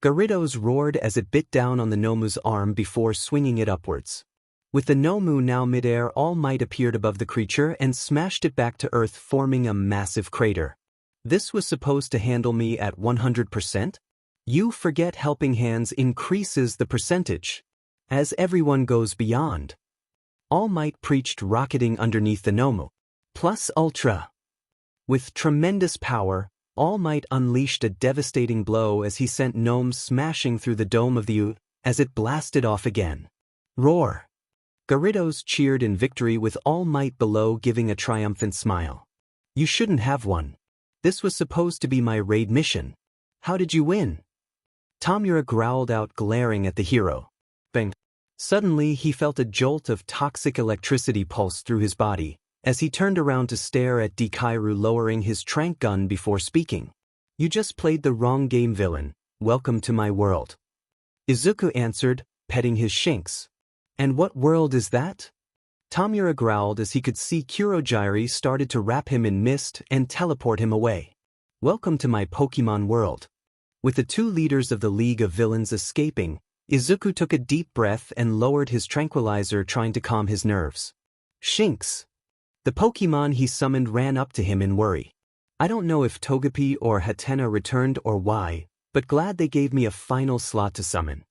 Gyarados roared as it bit down on the Nomu's arm before swinging it upwards. With the Nomu now midair, All Might appeared above the creature and smashed it back to Earth, forming a massive crater. This was supposed to handle me at 100%? You forget helping hands increases the percentage. As everyone goes beyond. All Might preached, rocketing underneath the Nomu. Plus Ultra. With tremendous power, All Might unleashed a devastating blow as he sent Gnome smashing through the dome of the U as it blasted off again. Roar! Gyarados cheered in victory with All Might below giving a triumphant smile. You shouldn't have won. This was supposed to be my raid mission. How did you win? Tamura growled out, glaring at the hero. Bang! Suddenly he felt a jolt of toxic electricity pulse through his body, as he turned around to stare at Dekairu, lowering his tranq gun before speaking. You just played the wrong game, villain. Welcome to my world. Izuku answered, petting his shinx. And what world is that? Tamura growled as he could see Kurogyri started to wrap him in mist and teleport him away. Welcome to my Pokémon world. With the two leaders of the League of Villains escaping, Izuku took a deep breath and lowered his tranquilizer, trying to calm his nerves. Shinx! The Pokémon he summoned ran up to him in worry. I don't know if Togepi or Hatena returned or why, but glad they gave me a final slot to summon.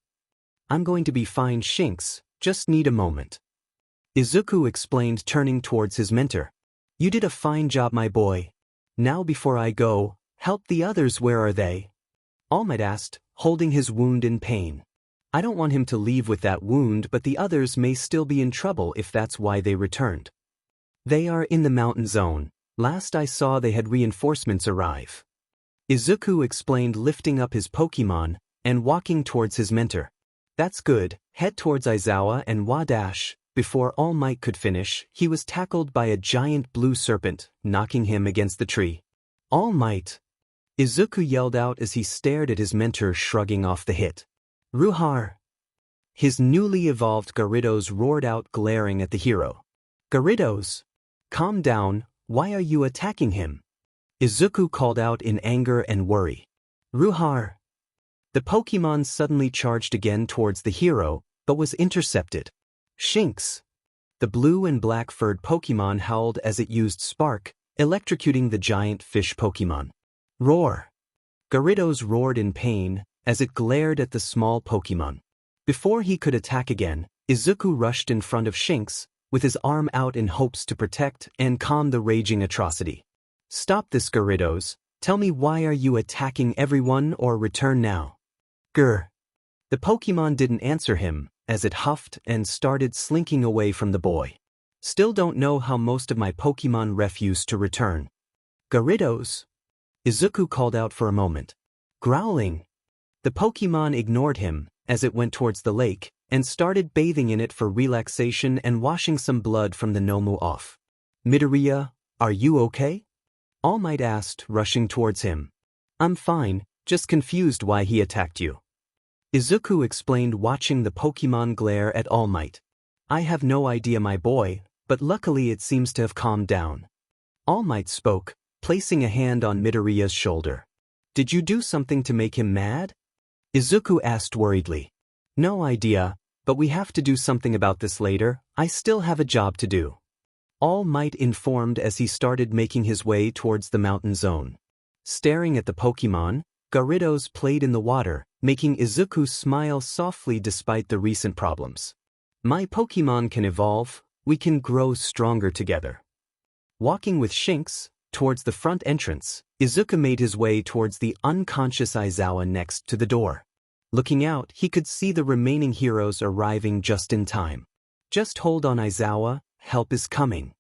I'm going to be fine, Shinx, just need a moment. Izuku explained, turning towards his mentor. You did a fine job, my boy. Now before I go, help the others. Where are they? All Might asked, holding his wound in pain. I don't want him to leave with that wound, but the others may still be in trouble if that's why they returned. They are in the mountain zone. Last I saw they had reinforcements arrive. Izuku explained, lifting up his Pokémon and walking towards his mentor. That's good, head towards Aizawa and Wadash. Before All Might could finish, he was tackled by a giant blue serpent, knocking him against the tree. All Might! Izuku yelled out as he stared at his mentor, shrugging off the hit. Ruhar! His newly evolved Gyarados roared out, glaring at the hero. Gyarados! Calm down, why are you attacking him? Izuku called out in anger and worry. Ruhar! The Pokémon suddenly charged again towards the hero, but was intercepted. Shinx! The blue and black-furred Pokémon howled as it used Spark, electrocuting the giant fish Pokémon. Roar! Gyarados roared in pain as it glared at the small Pokémon. Before he could attack again, Izuku rushed in front of Shinx, with his arm out in hopes to protect and calm the raging atrocity. Stop this, Gyarados. Tell me, why are you attacking everyone, or return now? Grr! The Pokémon didn't answer him, as it huffed and started slinking away from the boy. Still don't know how most of my Pokémon refused to return. Gyarados! Izuku called out for a moment. Growling! The Pokémon ignored him as it went towards the lake and started bathing in it for relaxation and washing some blood from the Nomu off. Midoriya, are you okay? All Might asked, rushing towards him. I'm fine, just confused why he attacked you. Izuku explained, watching the Pokémon glare at All Might. I have no idea, my boy, but luckily it seems to have calmed down. All Might spoke, placing a hand on Midoriya's shoulder. Did you do something to make him mad? Izuku asked worriedly. No idea, but we have to do something about this later. I still have a job to do. All Might informed as he started making his way towards the mountain zone. Staring at the Pokémon, Gyarados played in the water, making Izuku smile softly despite the recent problems. My Pokémon can evolve, we can grow stronger together. Walking with Shinx towards the front entrance, Izuku made his way towards the unconscious Aizawa next to the door. Looking out, he could see the remaining heroes arriving just in time. Just hold on, Aizawa, help is coming.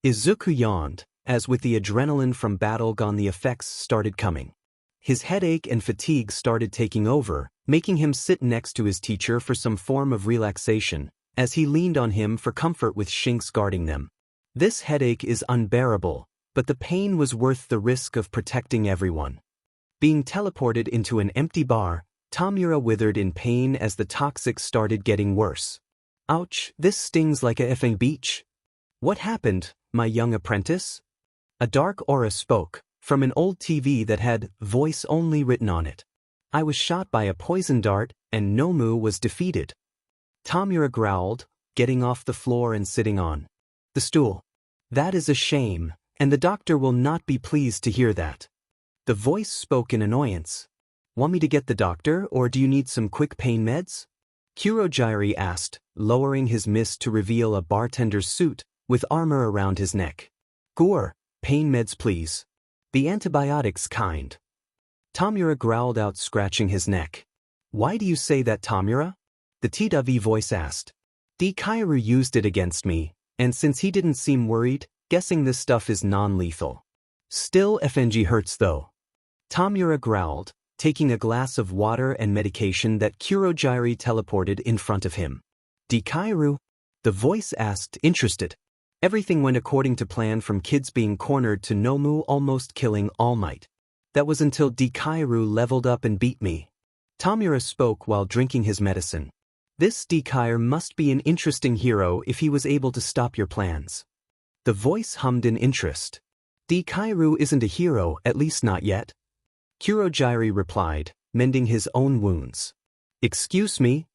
Izuku yawned, as with the adrenaline from battle gone, the effects started coming. His headache and fatigue started taking over, making him sit next to his teacher for some form of relaxation, as he leaned on him for comfort with Shinx guarding them. This headache is unbearable, but the pain was worth the risk of protecting everyone. Being teleported into an empty bar, Tamura withered in pain as the toxic started getting worse. Ouch, this stings like a effing beach. What happened, my young apprentice? A dark aura spoke, from an old TV that had voice only written on it. I was shot by a poison dart, and Nomu was defeated. Tamura growled, getting off the floor and sitting on the stool. That is a shame, and the doctor will not be pleased to hear that. The voice spoke in annoyance. Want me to get the doctor, or do you need some quick pain meds? Kurogyari asked, lowering his mist to reveal a bartender's suit, with armor around his neck. Gore, pain meds please. The antibiotics kind. Tamura growled out, scratching his neck. Why do you say that, Tamura? The TW voice asked. Dikairu used it against me, and since he didn't seem worried, guessing this stuff is non-lethal. Still FNG hurts though. Tamura growled, taking a glass of water and medication that Kurogyari teleported in front of him. Dikairu? The voice asked, interested. Everything went according to plan, from kids being cornered to Nomu almost killing All Might. That was until Dikairu leveled up and beat me. Tamura spoke while drinking his medicine. This Dikairu must be an interesting hero if he was able to stop your plans. The voice hummed in interest. Dikairu isn't a hero, at least not yet. Kurogyari replied, mending his own wounds. Excuse me?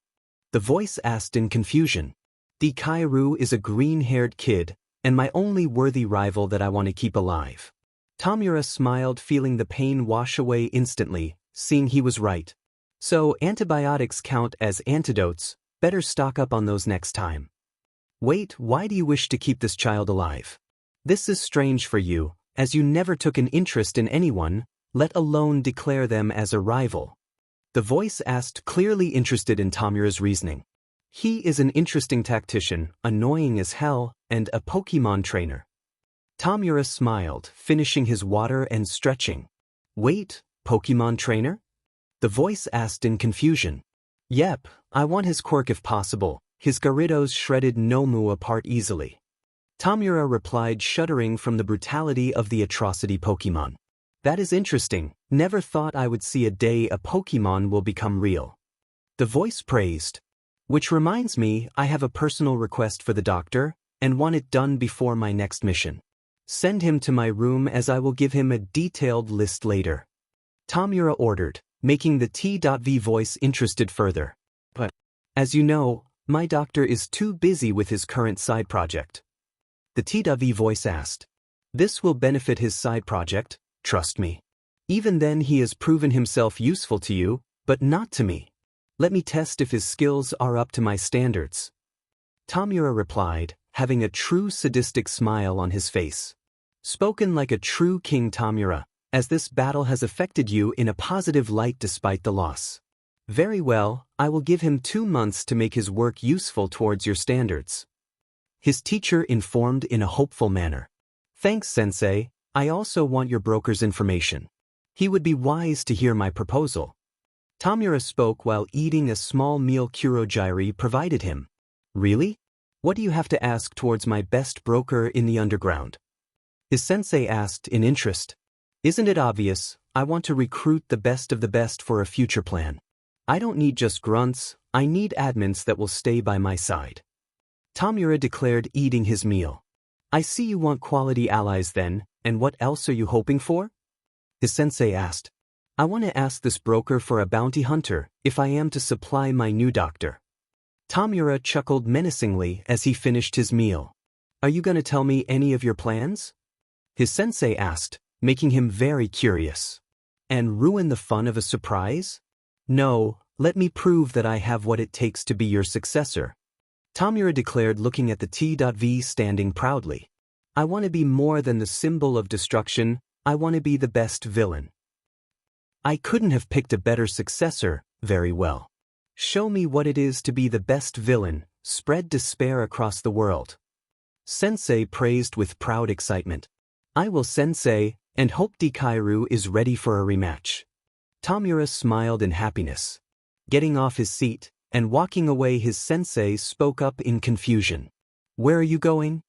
The voice asked in confusion. Dikairu is a green-haired kid, and my only worthy rival that I want to keep alive. Tamura smiled, feeling the pain wash away instantly, seeing he was right. So antibiotics count as antidotes, better stock up on those next time. Wait, why do you wish to keep this child alive? This is strange for you, as you never took an interest in anyone, let alone declare them as a rival. The voice asked, clearly interested in Tamura's reasoning. He is an interesting tactician, annoying as hell, and a Pokémon trainer. Tamura smiled, finishing his water and stretching. Wait, Pokémon trainer? The voice asked in confusion. Yep, I want his quirk if possible. His Gyarados shredded Nomu apart easily. Tamura replied, shuddering from the brutality of the atrocity Pokémon. That is interesting, never thought I would see a day a Pokémon will become real. The voice praised. Which reminds me, I have a personal request for the doctor, and want it done before my next mission. Send him to my room, as I will give him a detailed list later. Tamura ordered, making the T.V voice interested further. But, as you know, my doctor is too busy with his current side project. The TW voice asked. This will benefit his side project, trust me. Even then he has proven himself useful to you, but not to me. Let me test if his skills are up to my standards. Tamura replied, having a true sadistic smile on his face. Spoken like a true king, Tamura, as this battle has affected you in a positive light despite the loss. Very well, I will give him 2 months to make his work useful towards your standards. His teacher informed in a hopeful manner. Thanks, sensei, I also want your broker's information. He would be wise to hear my proposal. Tamura spoke while eating a small meal Kurogyari provided him. Really? What do you have to ask towards my best broker in the underground? His sensei asked in interest. Isn't it obvious? I want to recruit the best of the best for a future plan. I don't need just grunts, I need admins that will stay by my side. Tamura declared, eating his meal. I see you want quality allies then, and what else are you hoping for? His sensei asked. I want to ask this broker for a bounty hunter, if I am to supply my new doctor. Tamura chuckled menacingly as he finished his meal. Are you going to tell me any of your plans? His sensei asked, making him very curious. And ruin the fun of a surprise? No, let me prove that I have what it takes to be your successor. Tamura declared, looking at the T.V standing proudly. I want to be more than the symbol of destruction, I want to be the best villain. I couldn't have picked a better successor, very well. Show me what it is to be the best villain, spread despair across the world. Sensei praised with proud excitement. I will, sensei, and hope Dikairu is ready for a rematch. Tamura smiled in happiness. Getting off his seat and walking away, his sensei spoke up in confusion. Where are you going?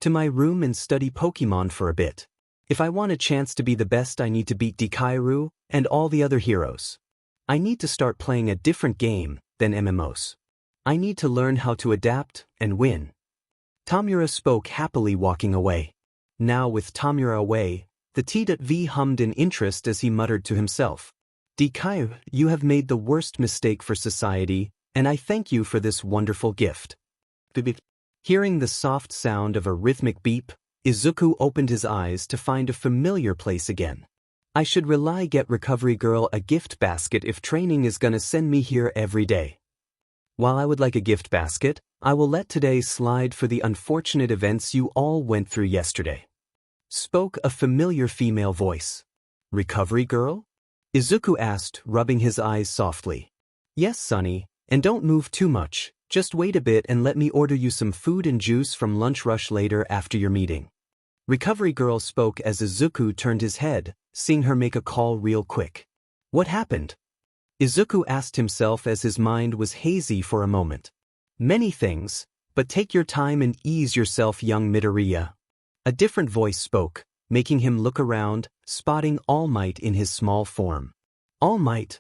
To my room and study Pokémon for a bit. If I want a chance to be the best, I need to beat Dikairu and all the other heroes. I need to start playing a different game than MMOs. I need to learn how to adapt and win. Tamura spoke happily, walking away. Now with Tamura away, the T.V hummed in interest as he muttered to himself. Deku, you have made the worst mistake for society, and I thank you for this wonderful gift. Hearing the soft sound of a rhythmic beep, Izuku opened his eyes to find a familiar place again. I should get Recovery Girl a gift basket if training is gonna send me here every day. While I would like a gift basket, I will let today slide for the unfortunate events you all went through yesterday. Spoke a familiar female voice. Recovery Girl? Izuku asked, rubbing his eyes softly. Yes, Sonny, and don't move too much, just wait a bit and let me order you some food and juice from Lunch Rush later after your meeting. Recovery Girl spoke as Izuku turned his head, seeing her make a call real quick. What happened? Izuku asked himself as his mind was hazy for a moment. Many things, but take your time and ease yourself, young Midoriya. A different voice spoke, making him look around, spotting All Might in his small form. All Might?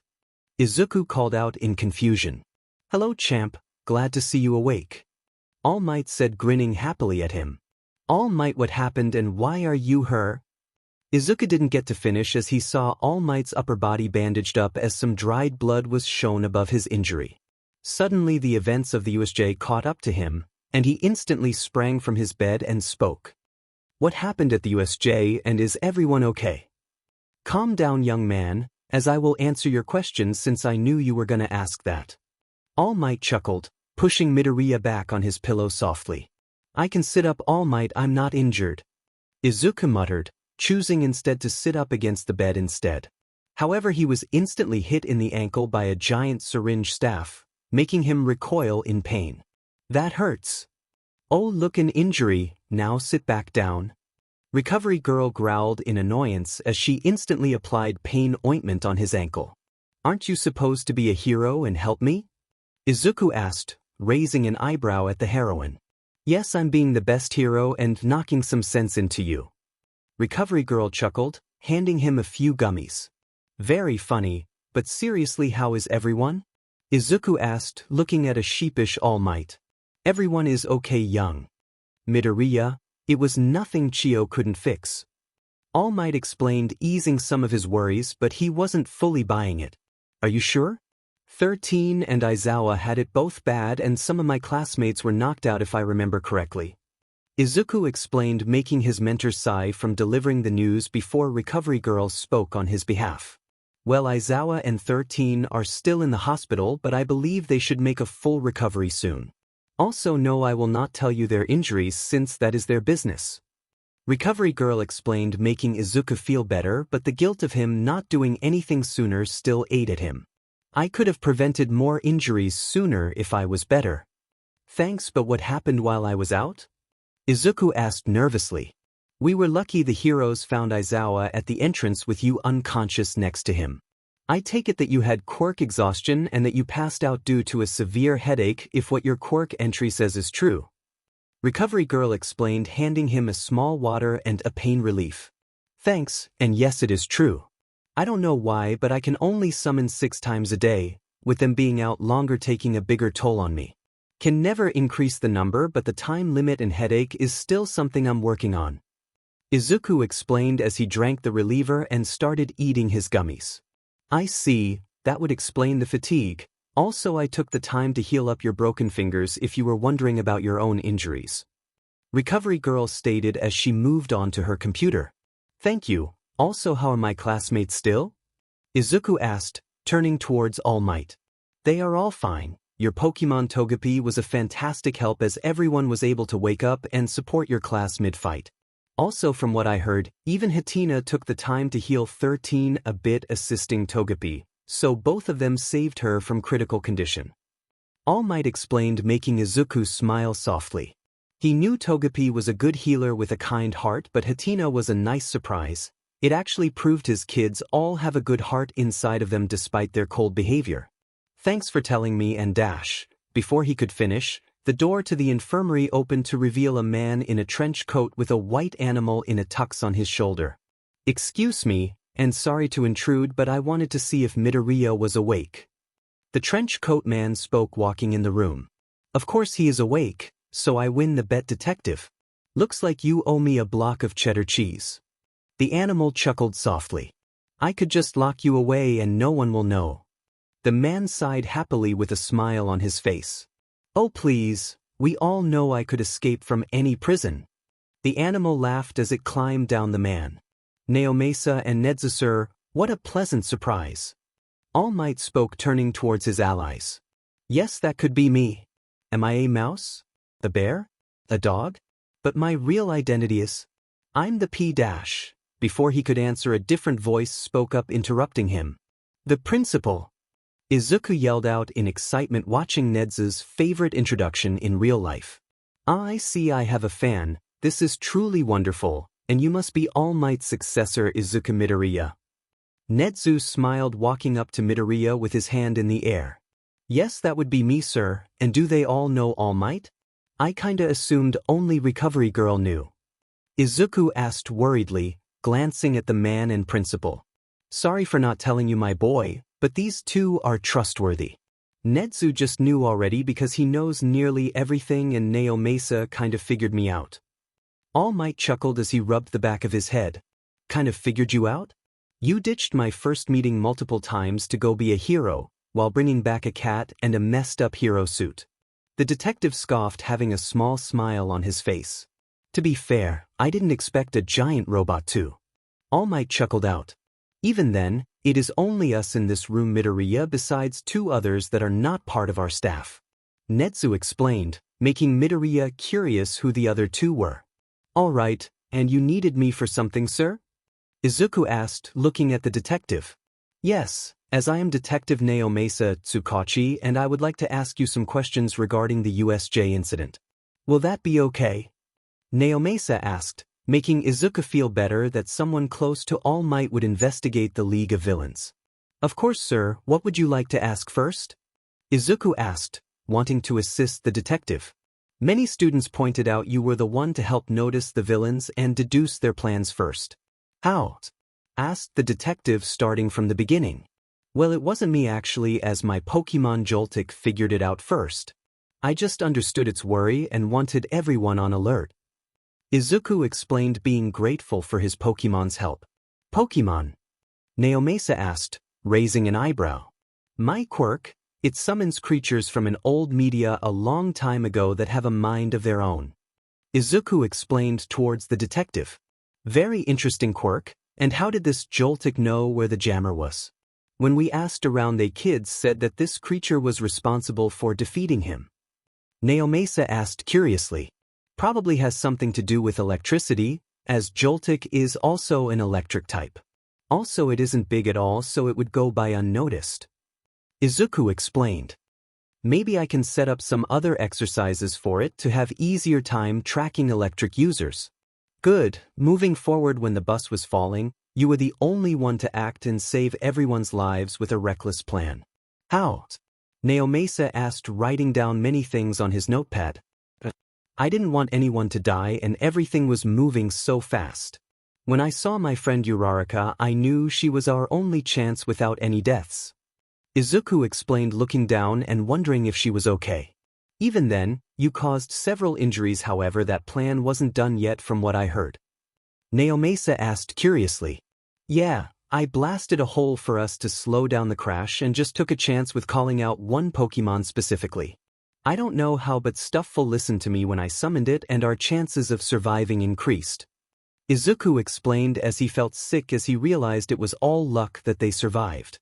Izuku called out in confusion. Hello, champ, glad to see you awake. All Might said, grinning happily at him. All Might, what happened and why are you her? Izuku didn't get to finish as he saw All Might's upper body bandaged up as some dried blood was shown above his injury. Suddenly the events of the USJ caught up to him, and he instantly sprang from his bed and spoke. What happened at the USJ, and is everyone okay? Calm down, young man, as I will answer your questions since I knew you were gonna ask that. All Might chuckled, pushing Midoriya back on his pillow softly. I can sit up, All Might, I'm not injured. Izuku muttered, choosing instead to sit up against the bed instead. However, he was instantly hit in the ankle by a giant syringe staff, making him recoil in pain. That hurts. Oh, look, an injury, now sit back down. Recovery Girl growled in annoyance as she instantly applied pain ointment on his ankle. Aren't you supposed to be a hero and help me? Izuku asked, raising an eyebrow at the heroine. Yes, I'm being the best hero and knocking some sense into you. Recovery Girl chuckled, handing him a few gummies. Very funny, but seriously, how is everyone? Izuku asked, looking at a sheepish All Might. Everyone is okay, young Midoriya, it was nothing Chio couldn't fix. All Might explained, easing some of his worries, but he wasn't fully buying it. Are you sure? 13 and Aizawa had it both bad and some of my classmates were knocked out if I remember correctly. Izuku explained, making his mentor sigh from delivering the news before Recovery Girl spoke on his behalf. Well, Aizawa and 13 are still in the hospital, but I believe they should make a full recovery soon. Also, no, I will not tell you their injuries since that is their business. Recovery Girl explained, making Izuku feel better, but the guilt of him not doing anything sooner still ate at him. I could have prevented more injuries sooner if I was better. Thanks, but what happened while I was out? Izuku asked nervously. We were lucky the heroes found Aizawa at the entrance with you unconscious next to him. I take it that you had quirk exhaustion and that you passed out due to a severe headache if what your quirk entry says is true. Recovery Girl explained, handing him a small water and a pain relief. Thanks, and yes, it is true. I don't know why, but I can only summon 6 times a day, with them being out longer taking a bigger toll on me. Can never increase the number, but the time limit and headache is still something I'm working on. Izuku explained as he drank the reliever and started eating his gummies. I see, that would explain the fatigue. Also, I took the time to heal up your broken fingers if you were wondering about your own injuries. Recovery Girl stated as she moved on to her computer. Thank you. Also, how are my classmates still? Izuku asked, turning towards All Might. They are all fine. Your Pokémon Togepi was a fantastic help as everyone was able to wake up and support your class mid-fight. Also, from what I heard, even Hatina took the time to heal 13 a bit, assisting Togepi, so both of them saved her from critical condition. All Might explained, making Izuku smile softly. He knew Togepi was a good healer with a kind heart, but Hatina was a nice surprise. It actually proved his kids all have a good heart inside of them despite their cold behavior. Thanks for telling me, and dash. Before he could finish, the door to the infirmary opened to reveal a man in a trench coat with a white animal in a tux on his shoulder. Excuse me, And sorry to intrude, but I wanted to see if Midoriya was awake. The trench coat man spoke, walking in the room. Of course he is awake, so I win the bet, detective. Looks like you owe me a block of cheddar cheese. The animal chuckled softly. I could just lock you away and no one will know. The man sighed happily with a smile on his face. Oh please, we all know I could escape from any prison. The animal laughed as it climbed down the man. Naomasa and Nedzu, sir, what a pleasant surprise. All Might spoke, turning towards his allies. Yes, that could be me. Am I a mouse? The bear? A dog? But my real identity is... I'm the P-. Before he could answer, a different voice spoke up, interrupting him. The principal. Izuku yelled out in excitement, watching Nedzu's favorite introduction in real life. I see I have a fan. This is truly wonderful, and you must be All Might's successor, Izuku Midoriya. Nedzu smiled, walking up to Midoriya with his hand in the air. Yes, that would be me, sir, and do they all know All Might? I kinda assumed only Recovery Girl knew. Izuku asked worriedly, glancing at the man and principal. Sorry for not telling you, my boy, but these two are trustworthy. Nedzu just knew already because he knows nearly everything, and Naomasa kind of figured me out. All Might chuckled as he rubbed the back of his head. Kind of figured you out? You ditched my first meeting multiple times to go be a hero, while bringing back a cat and a messed up hero suit. The detective scoffed, having a small smile on his face. To be fair, I didn't expect a giant robot to. All Might chuckled out. Even then, it is only us in this room, Midoriya, besides two others that are not part of our staff. Nedzu explained, making Midoriya curious who the other two were. All right, and you needed me for something, sir? Izuku asked, looking at the detective. Yes, as I am Detective Naomasa Tsukachi, and I would like to ask you some questions regarding the USJ incident. Will that be okay? Naomasa asked, making Izuku feel better that someone close to All Might would investigate the League of Villains. Of course, sir. What would you like to ask first? Izuku asked, wanting to assist the detective. Many students pointed out you were the one to help notice the villains and deduce their plans first. How? Asked the detective, starting from the beginning. Well, it wasn't me actually, as my Pokémon Joltik figured it out first. I just understood its worry and wanted everyone on alert. Izuku explained, being grateful for his Pokémon's help. Pokémon? Naomasa asked, raising an eyebrow. My quirk, it summons creatures from an old media a long time ago that have a mind of their own. Izuku explained towards the detective. Very interesting quirk, and how did this Joltik know where the jammer was? When we asked around, they kids said that this creature was responsible for defeating him. Naomasa asked curiously. Probably has something to do with electricity, as Joltik is also an electric type. Also, it isn't big at all, so it would go by unnoticed. Izuku explained. Maybe I can set up some other exercises for it to have easier time tracking electric users. Good. Moving forward, when the bus was falling, you were the only one to act and save everyone's lives with a reckless plan. How? Naomasa asked, writing down many things on his notepad. I didn't want anyone to die, and everything was moving so fast. When I saw my friend Uraraka, I knew she was our only chance without any deaths. Izuku explained, looking down and wondering if she was okay. Even then, you caused several injuries, however that plan wasn't done yet from what I heard. Naomasa asked curiously. Yeah, I blasted a hole for us to slow down the crash and just took a chance with calling out one Pokemon specifically. I don't know how, but Stufful listened to me when I summoned it and our chances of surviving increased. Izuku explained as he felt sick as he realized it was all luck that they survived.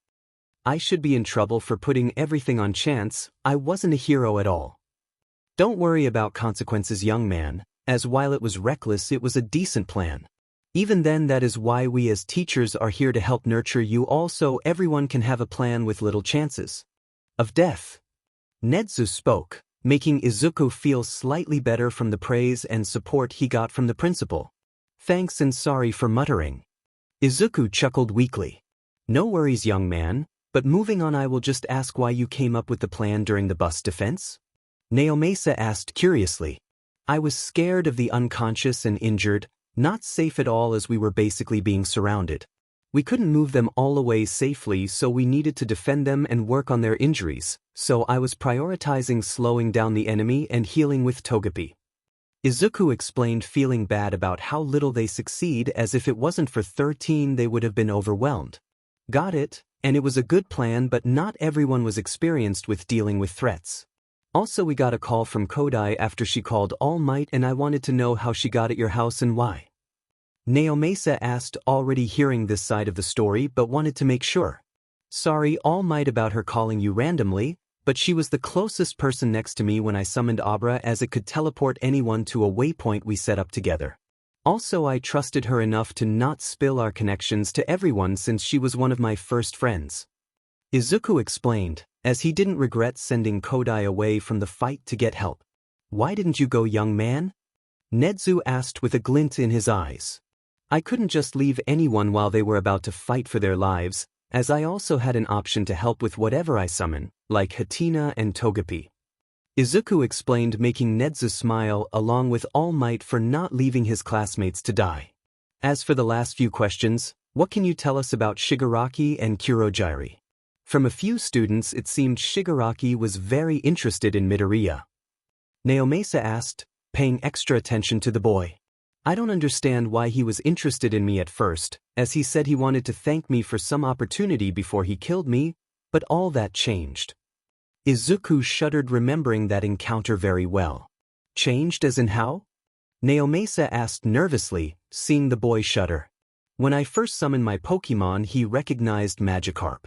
I should be in trouble for putting everything on chance. I wasn't a hero at all. Don't worry about consequences, young man, as while it was reckless, it was a decent plan. Even then, that is why we as teachers are here to help nurture you all, so everyone can have a plan with little chances of death. Nedzu spoke, making Izuku feel slightly better from the praise and support he got from the principal. Thanks, and sorry for muttering. Izuku chuckled weakly. No worries, young man, but moving on, I will just ask why you came up with the plan during the bus defense? Naomasa asked curiously. I was scared of the unconscious and injured, not safe at all, as we were basically being surrounded. We couldn't move them all away safely, so we needed to defend them and work on their injuries, so I was prioritizing slowing down the enemy and healing with Togepi. Izuku explained, feeling bad about how little they succeed, as if it wasn't for 13 they would have been overwhelmed. Got it, and it was a good plan, but not everyone was experienced with dealing with threats. Also, we got a call from Kodai after she called All Might, and I wanted to know how she got at your house and why. Naomasa asked, already hearing this side of the story but wanted to make sure. Sorry, All Might, about her calling you randomly, but she was the closest person next to me when I summoned Abra, as it could teleport anyone to a waypoint we set up together. Also, I trusted her enough to not spill our connections to everyone since she was one of my first friends. Izuku explained, as he didn't regret sending Kodai away from the fight to get help. Why didn't you go, young man? Nedzu asked with a glint in his eyes. I couldn't just leave anyone while they were about to fight for their lives, as I also had an option to help with whatever I summon, like Hatina and Togepi. Izuku explained, making Nedzu smile, along with All Might for not leaving his classmates to die. As for the last few questions, what can you tell us about Shigaraki and Kurogiri? From a few students, it seemed Shigaraki was very interested in Midoriya. Naomasa asked, paying extra attention to the boy. I don't understand why he was interested in me at first, as he said he wanted to thank me for some opportunity before he killed me, but all that changed. Izuku shuddered, remembering that encounter very well. Changed as in how? Naomasa asked nervously, seeing the boy shudder. When I first summoned my Pokémon, he recognized Magikarp.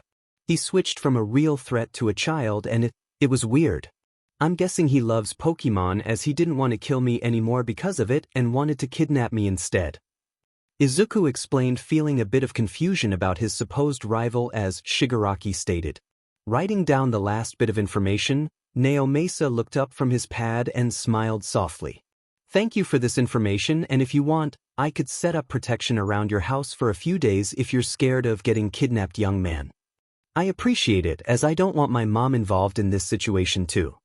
He switched from a real threat to a child, and it was weird. I'm guessing he loves Pokémon, as he didn't want to kill me anymore because of it and wanted to kidnap me instead. Izuku explained, feeling a bit of confusion about his supposed rival, as Shigaraki stated. Writing down the last bit of information, Naomasa looked up from his pad and smiled softly. Thank you for this information, and if you want, I could set up protection around your house for a few days if you're scared of getting kidnapped, young man. I appreciate it, as I don't want my mom involved in this situation too.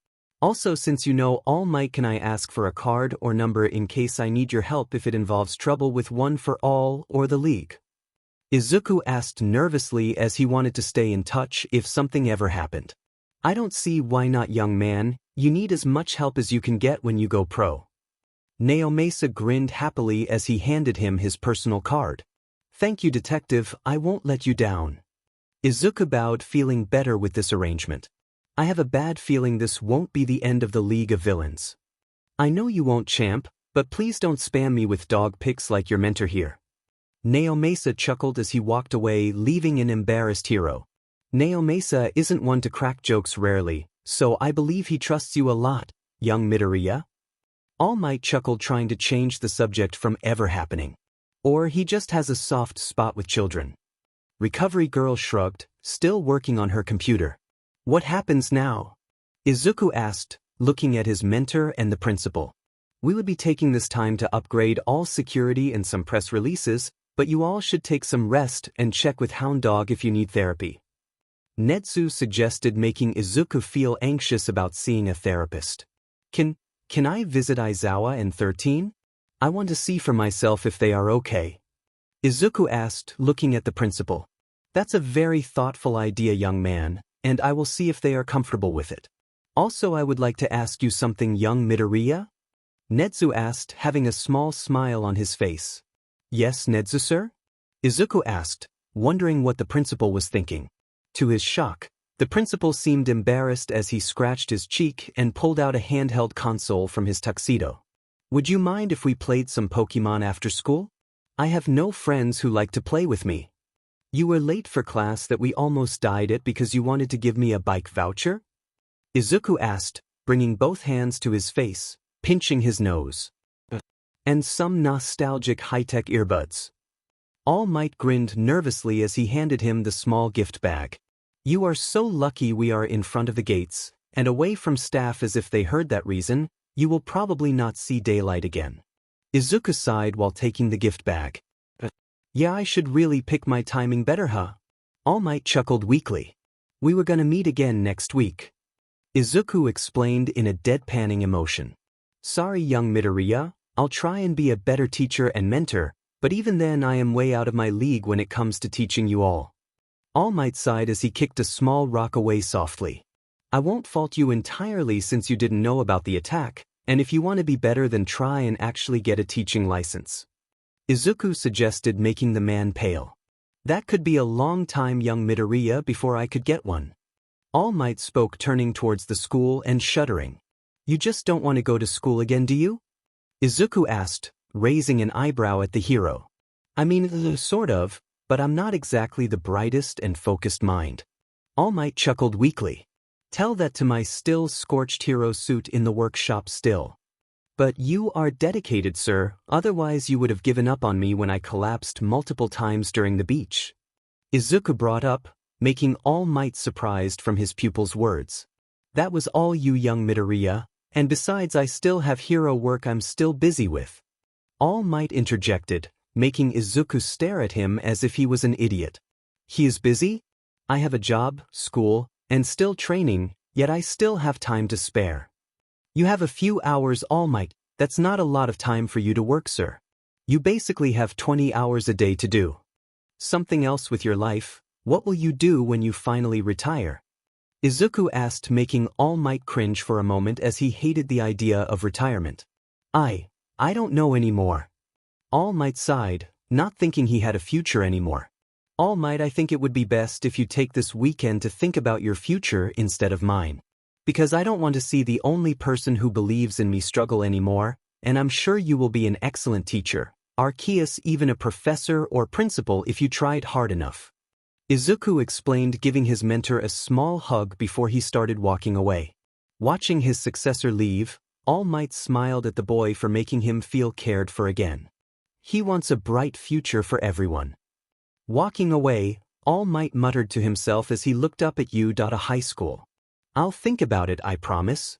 Also, since you know All Might, can I ask for a card or number in case I need your help if it involves trouble with One for All or the League? Izuku asked nervously, as he wanted to stay in touch if something ever happened. I don't see why not, young man. You need as much help as you can get when you go pro. Naomasa grinned happily as he handed him his personal card. Thank you, detective, I won't let you down. Izuku bowed, feeling better with this arrangement. I have a bad feeling this won't be the end of the League of Villains. I know you won't, champ, but please don't spam me with dog pics like your mentor here. Naomasa chuckled as he walked away, leaving an embarrassed hero. Naomasa isn't one to crack jokes rarely, so I believe he trusts you a lot, young Midoriya. All Might chuckled, trying to change the subject from ever happening. Or he just has a soft spot with children. Recovery Girl shrugged, still working on her computer. What happens now? Izuku asked, looking at his mentor and the principal. We would be taking this time to upgrade all security and some press releases, but you all should take some rest and check with Hound Dog if you need therapy. Nedzu suggested, making Izuku feel anxious about seeing a therapist. Can I visit Aizawa and 13? I want to see for myself if they are okay. Izuku asked, looking at the principal. That's a very thoughtful idea, young man, and I will see if they are comfortable with it. Also, I would like to ask you something, young Midoriya? Nedzu asked, having a small smile on his face. Yes, Nedzu, sir? Izuku asked, wondering what the principal was thinking. To his shock, the principal seemed embarrassed as he scratched his cheek and pulled out a handheld console from his tuxedo. Would you mind if we played some Pokémon after school? I have no friends who like to play with me. You were late for class that we almost died at because you wanted to give me a bike voucher? Izuku asked, bringing both hands to his face, pinching his nose. And some nostalgic high-tech earbuds. All Might grinned nervously as he handed him the small gift bag. You are so lucky we are in front of the gates, and away from staff, as if they heard that reason, you will probably not see daylight again. Izuku sighed while taking the gift bag. Yeah, I should really pick my timing better, huh? All Might chuckled weakly. We were gonna meet again next week. Izuku explained in a deadpanning emotion. Sorry, young Midoriya, I'll try and be a better teacher and mentor, But even then I am way out of my league when it comes to teaching you all. All Might sighed as he kicked a small rock away softly. I won't fault you entirely since you didn't know about the attack, and if you want to be better then try and actually get a teaching license. Izuku suggested, making the man pale. That could be a long time, young Midoriya, before I could get one. All Might spoke, turning towards the school and shuddering. You just don't want to go to school again, do you? Izuku asked, raising an eyebrow at the hero. I mean, sort of, but I'm not exactly the brightest and focused mind. All Might chuckled weakly. Tell that to my still scorched hero suit in the workshop still. But you are dedicated, sir, otherwise you would have given up on me when I collapsed multiple times during the beach. Izuku brought up, making All Might surprised from his pupil's words. That was all you, young Midoriya, and besides I still have hero work I'm still busy with. All Might interjected, making Izuku stare at him as if he was an idiot. He is busy? I have a job, school, and still training, yet I still have time to spare. You have a few hours, All Might. That's not a lot of time for you to work, sir. You basically have 20 hours a day to do something else with your life. What will you do when you finally retire? Izuku asked, making All Might cringe for a moment as he hated the idea of retirement. I don't know anymore. All Might sighed, not thinking he had a future anymore. All Might, I think it would be best if you take this weekend to think about your future instead of mine. Because I don't want to see the only person who believes in me struggle anymore, and I'm sure you will be an excellent teacher, Arceus, even a professor or principal if you tried hard enough. Izuku explained, giving his mentor a small hug before he started walking away. Watching his successor leave, All Might smiled at the boy for making him feel cared for again. He wants a bright future for everyone. Walking away, All Might muttered to himself as he looked up at a high school. I'll think about it, I promise.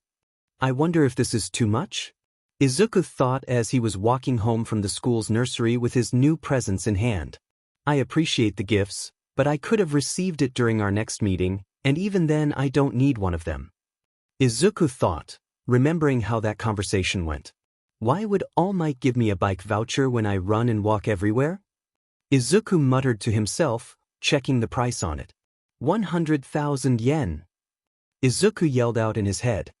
I wonder if this is too much? Izuku thought as he was walking home from the school's nursery with his new presents in hand. I appreciate the gifts, but I could have received it during our next meeting, and even then I don't need one of them. Izuku thought, remembering how that conversation went. Why would All Might give me a bike voucher when I run and walk everywhere? Izuku muttered to himself, checking the price on it. 100,000 yen. Izuku yelled out in his head.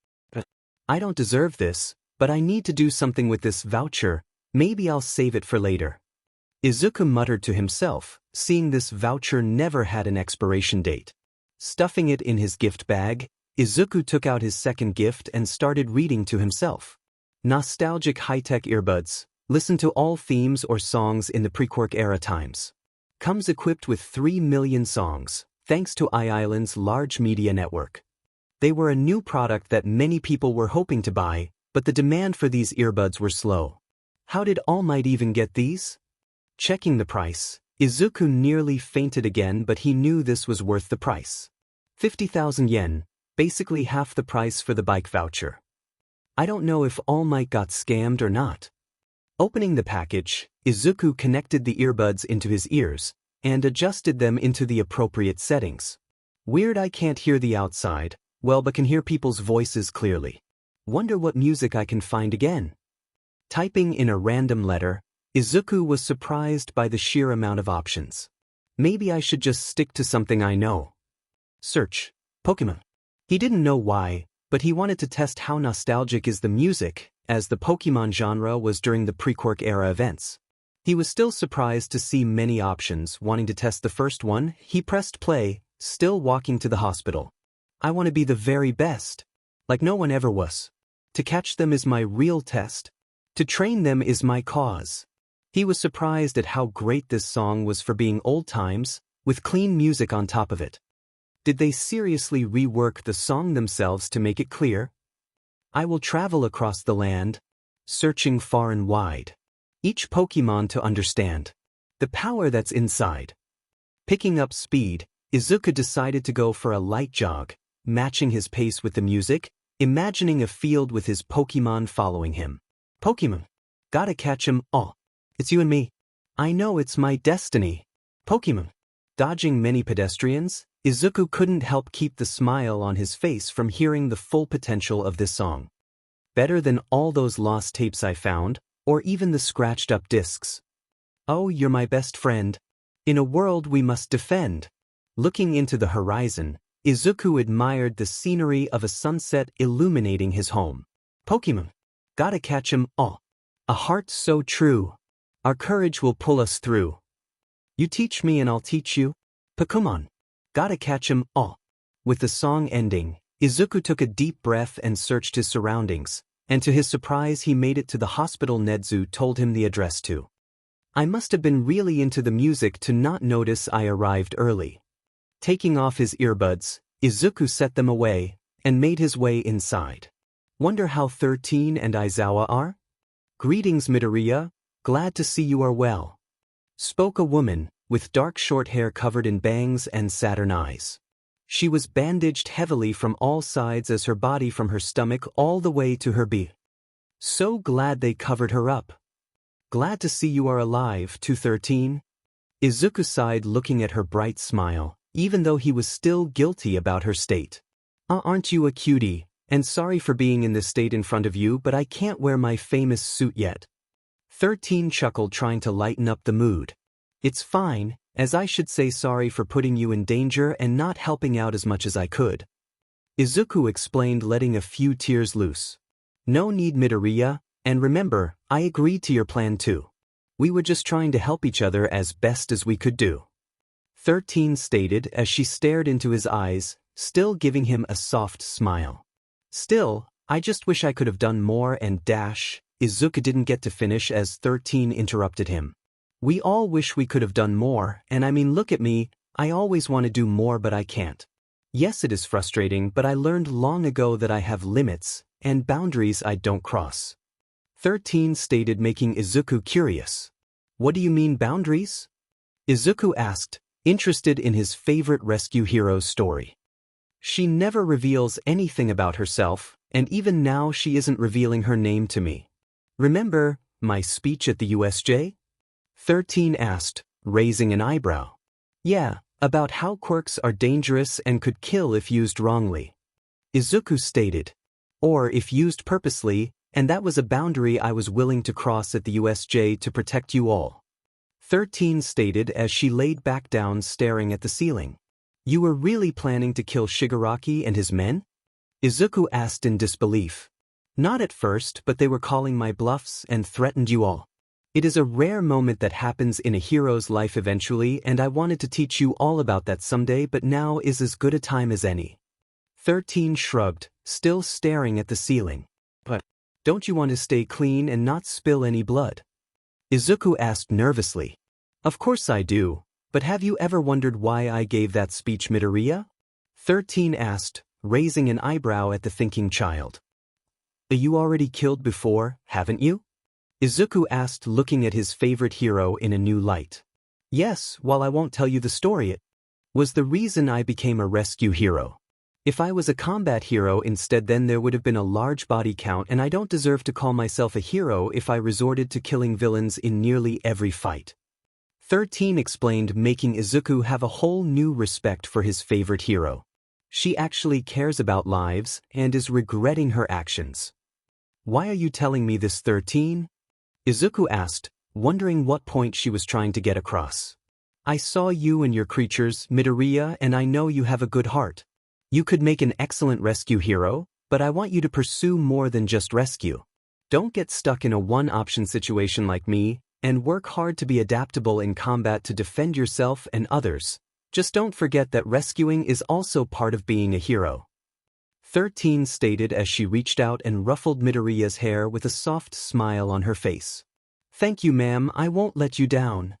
I don't deserve this, but I need to do something with this voucher, maybe I'll save it for later. Izuku muttered to himself, seeing this voucher never had an expiration date. Stuffing it in his gift bag, Izuku took out his second gift and started reading to himself. Nostalgic high-tech earbuds, listen to all themes or songs in the pre-Quirk era times. Comes equipped with 3 million songs, thanks to iIsland's large media network. They were a new product that many people were hoping to buy, but the demand for these earbuds were slow. How did All Might even get these? Checking the price, Izuku nearly fainted again, but he knew this was worth the price. 50,000 yen, basically half the price for the bike voucher. I don't know if All Might got scammed or not. Opening the package, Izuku connected the earbuds into his ears and adjusted them into the appropriate settings. Weird, I can't hear the outside, well, but can hear people's voices clearly. Wonder what music I can find again. Typing in a random letter, Izuku was surprised by the sheer amount of options. Maybe I should just stick to something I know. Search. Pokémon. He didn't know why, but he wanted to test how nostalgic is the music, as the Pokémon genre was during the pre-Quirk era events. He was still surprised to see many options. Wanting to test the first one, he pressed play, still walking to the hospital. I want to be the very best. Like no one ever was. To catch them is my real test. To train them is my cause. He was surprised at how great this song was for being old times, with clean music on top of it. Did they seriously rework the song themselves to make it clear? I will travel across the land, searching far and wide. Each Pokémon to understand the power that's inside. Picking up speed, Izuku decided to go for a light jog, matching his pace with the music, imagining a field with his Pokémon following him. Pokémon. Gotta catch 'em all. It's you and me. I know it's my destiny. Pokémon. Dodging many pedestrians, Izuku couldn't help keep the smile on his face from hearing the full potential of this song. Better than all those lost tapes I found, or even the scratched-up discs. Oh, you're my best friend. In a world we must defend. Looking into the horizon, Izuku admired the scenery of a sunset illuminating his home. Pokémon. Gotta catch 'em all. A heart so true. Our courage will pull us through. You teach me and I'll teach you. Pokémon. Gotta catch 'em all. With the song ending, Izuku took a deep breath and searched his surroundings, and to his surprise he made it to the hospital Nedzu told him the address to. I must have been really into the music to not notice I arrived early. Taking off his earbuds, Izuku set them away, and made his way inside. Wonder how 13 and Aizawa are? Greetings Midoriya, glad to see you are well. Spoke a woman, with dark short hair covered in bangs and Saturn eyes. She was bandaged heavily from all sides as her body from her stomach all the way to her beak. So glad they covered her up. Glad to see you are alive, 213. Izuku sighed looking at her bright smile, even though he was still guilty about her state. Aren't you a cutie, and sorry for being in this state in front of you but I can't wear my famous suit yet. 13 chuckled trying to lighten up the mood. It's fine, as I should say sorry for putting you in danger and not helping out as much as I could. Izuku explained letting a few tears loose. No need Midoriya, and remember, I agreed to your plan too. We were just trying to help each other as best as we could do. 13 stated as she stared into his eyes, still giving him a soft smile. Still, I just wish I could have done more and Izuku didn't get to finish as 13 interrupted him. We all wish we could have done more, and I mean look at me, I always want to do more but I can't. Yes it is frustrating but I learned long ago that I have limits, and boundaries I don't cross. 13 stated making Izuku curious. What do you mean boundaries? Izuku asked, interested in his favorite rescue hero's story. She never reveals anything about herself, and even now she isn't revealing her name to me. Remember my speech at the USJ? 13 asked, raising an eyebrow. Yeah, about how quirks are dangerous and could kill if used wrongly. Izuku stated. Or if used purposely, and that was a boundary I was willing to cross at the USJ to protect you all. 13 stated as she laid back down staring at the ceiling. You were really planning to kill Shigaraki and his men? Izuku asked in disbelief. Not at first, but they were calling my bluffs and threatened you all. It is a rare moment that happens in a hero's life eventually, and I wanted to teach you all about that someday, but now is as good a time as any. 13 shrugged, still staring at the ceiling. But don't you want to stay clean and not spill any blood? Izuku asked nervously. Of course I do, but have you ever wondered why I gave that speech Midoriya? 13 asked, raising an eyebrow at the thinking child. You already killed before, haven't you? Izuku asked looking at his favorite hero in a new light. Yes, while I won't tell you the story, it was the reason I became a rescue hero. If I was a combat hero instead then there would have been a large body count and I don't deserve to call myself a hero if I resorted to killing villains in nearly every fight. 13 explained making Izuku have a whole new respect for his favorite hero. She actually cares about lives and is regretting her actions. Why are you telling me this 13? Izuku asked, wondering what point she was trying to get across. I saw you and your creatures, Midoriya, and I know you have a good heart. You could make an excellent rescue hero, but I want you to pursue more than just rescue. Don't get stuck in a one-option situation like me, and work hard to be adaptable in combat to defend yourself and others. Just don't forget that rescuing is also part of being a hero. 13 stated as she reached out and ruffled Midoriya's hair with a soft smile on her face. Thank you ma'am, I won't let you down.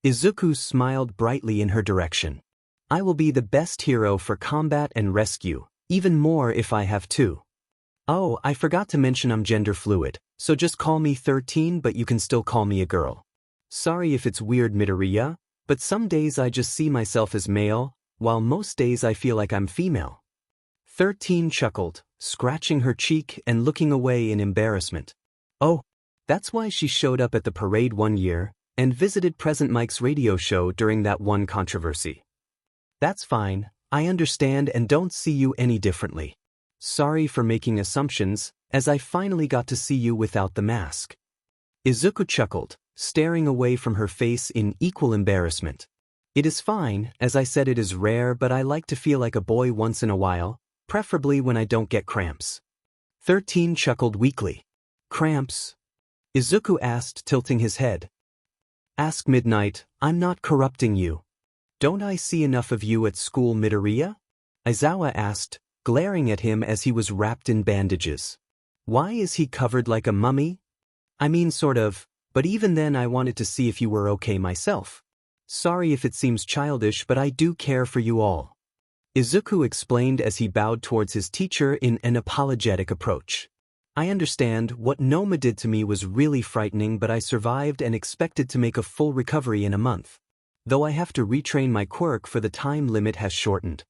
Izuku smiled brightly in her direction. I will be the best hero for combat and rescue, even more if I have to. Oh, I forgot to mention I'm gender fluid, so just call me 13 but you can still call me a girl. Sorry if it's weird Midoriya, but some days I just see myself as male, while most days I feel like I'm female. 13 chuckled, scratching her cheek and looking away in embarrassment. Oh, that's why she showed up at the parade one year and visited Present Mike's radio show during that one controversy. That's fine, I understand and don't see you any differently. Sorry for making assumptions, as I finally got to see you without the mask. Izuku chuckled, staring away from her face in equal embarrassment. It is fine, as I said it is rare, but I like to feel like a boy once in a while, preferably when I don't get cramps. 13 chuckled weakly. Cramps? Izuku asked, tilting his head. Ask Midnight, I'm not corrupting you. Don't I see enough of you at school, Midoriya? Aizawa asked, glaring at him as he was wrapped in bandages. Why is he covered like a mummy? I mean sort of, but even then I wanted to see if you were okay myself. Sorry if it seems childish, but I do care for you all. Izuku explained as he bowed towards his teacher in an apologetic approach. I understand, what Nomu did to me was really frightening, but I survived and expected to make a full recovery in a month. Though I have to retrain my quirk for the time limit has shortened.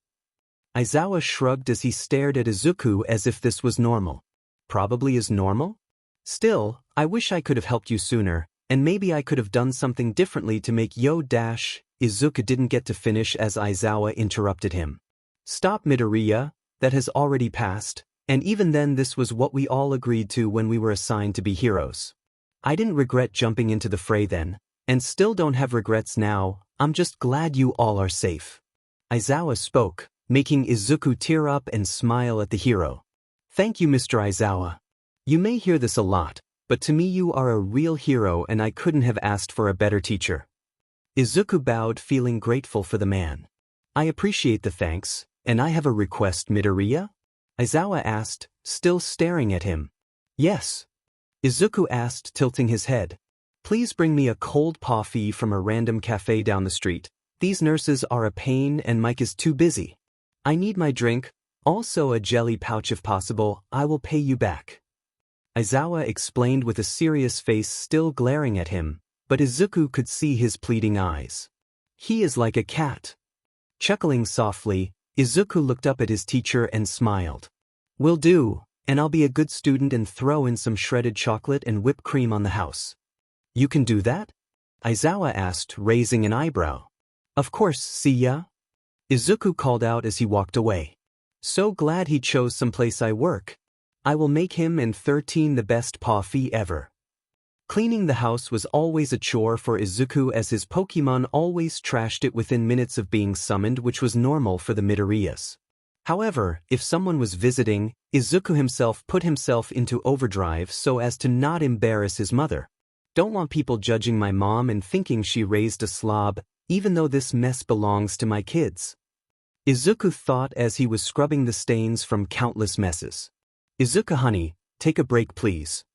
Aizawa shrugged as he stared at Izuku as if this was normal. Probably is normal? Still, I wish I could have helped you sooner, and maybe I could have done something differently to make Izuku didn't get to finish as Aizawa interrupted him. Stop, Midoriya, that has already passed, and even then this was what we all agreed to when we were assigned to be heroes. I didn't regret jumping into the fray then, and still don't have regrets now. I'm just glad you all are safe. Aizawa spoke, making Izuku tear up and smile at the hero. Thank you, Mr. Aizawa. You may hear this a lot, but to me you are a real hero and I couldn't have asked for a better teacher. Izuku bowed, feeling grateful for the man. I appreciate the thanks, and I have a request, Midoriya? Aizawa asked, still staring at him. Yes. Izuku asked, tilting his head. Please bring me a cold coffee from a random cafe down the street. These nurses are a pain and Mike is too busy. I need my drink, also a jelly pouch if possible. I will pay you back. Aizawa explained with a serious face, still glaring at him, but Izuku could see his pleading eyes. He is like a cat. Chuckling softly, Izuku looked up at his teacher and smiled. Will do, and I'll be a good student and throw in some shredded chocolate and whipped cream on the house. You can do that? Aizawa asked, raising an eyebrow. Of course, see ya? Izuku called out as he walked away. So glad he chose someplace I work. I will make him and 13 the best coffee ever. Cleaning the house was always a chore for Izuku as his Pokémon always trashed it within minutes of being summoned, which was normal for the Midoriyas. However, if someone was visiting, Izuku himself put himself into overdrive so as to not embarrass his mother. Don't want people judging my mom and thinking she raised a slob, even though this mess belongs to my kids. Izuku thought as he was scrubbing the stains from countless messes. Izuku honey, take a break please.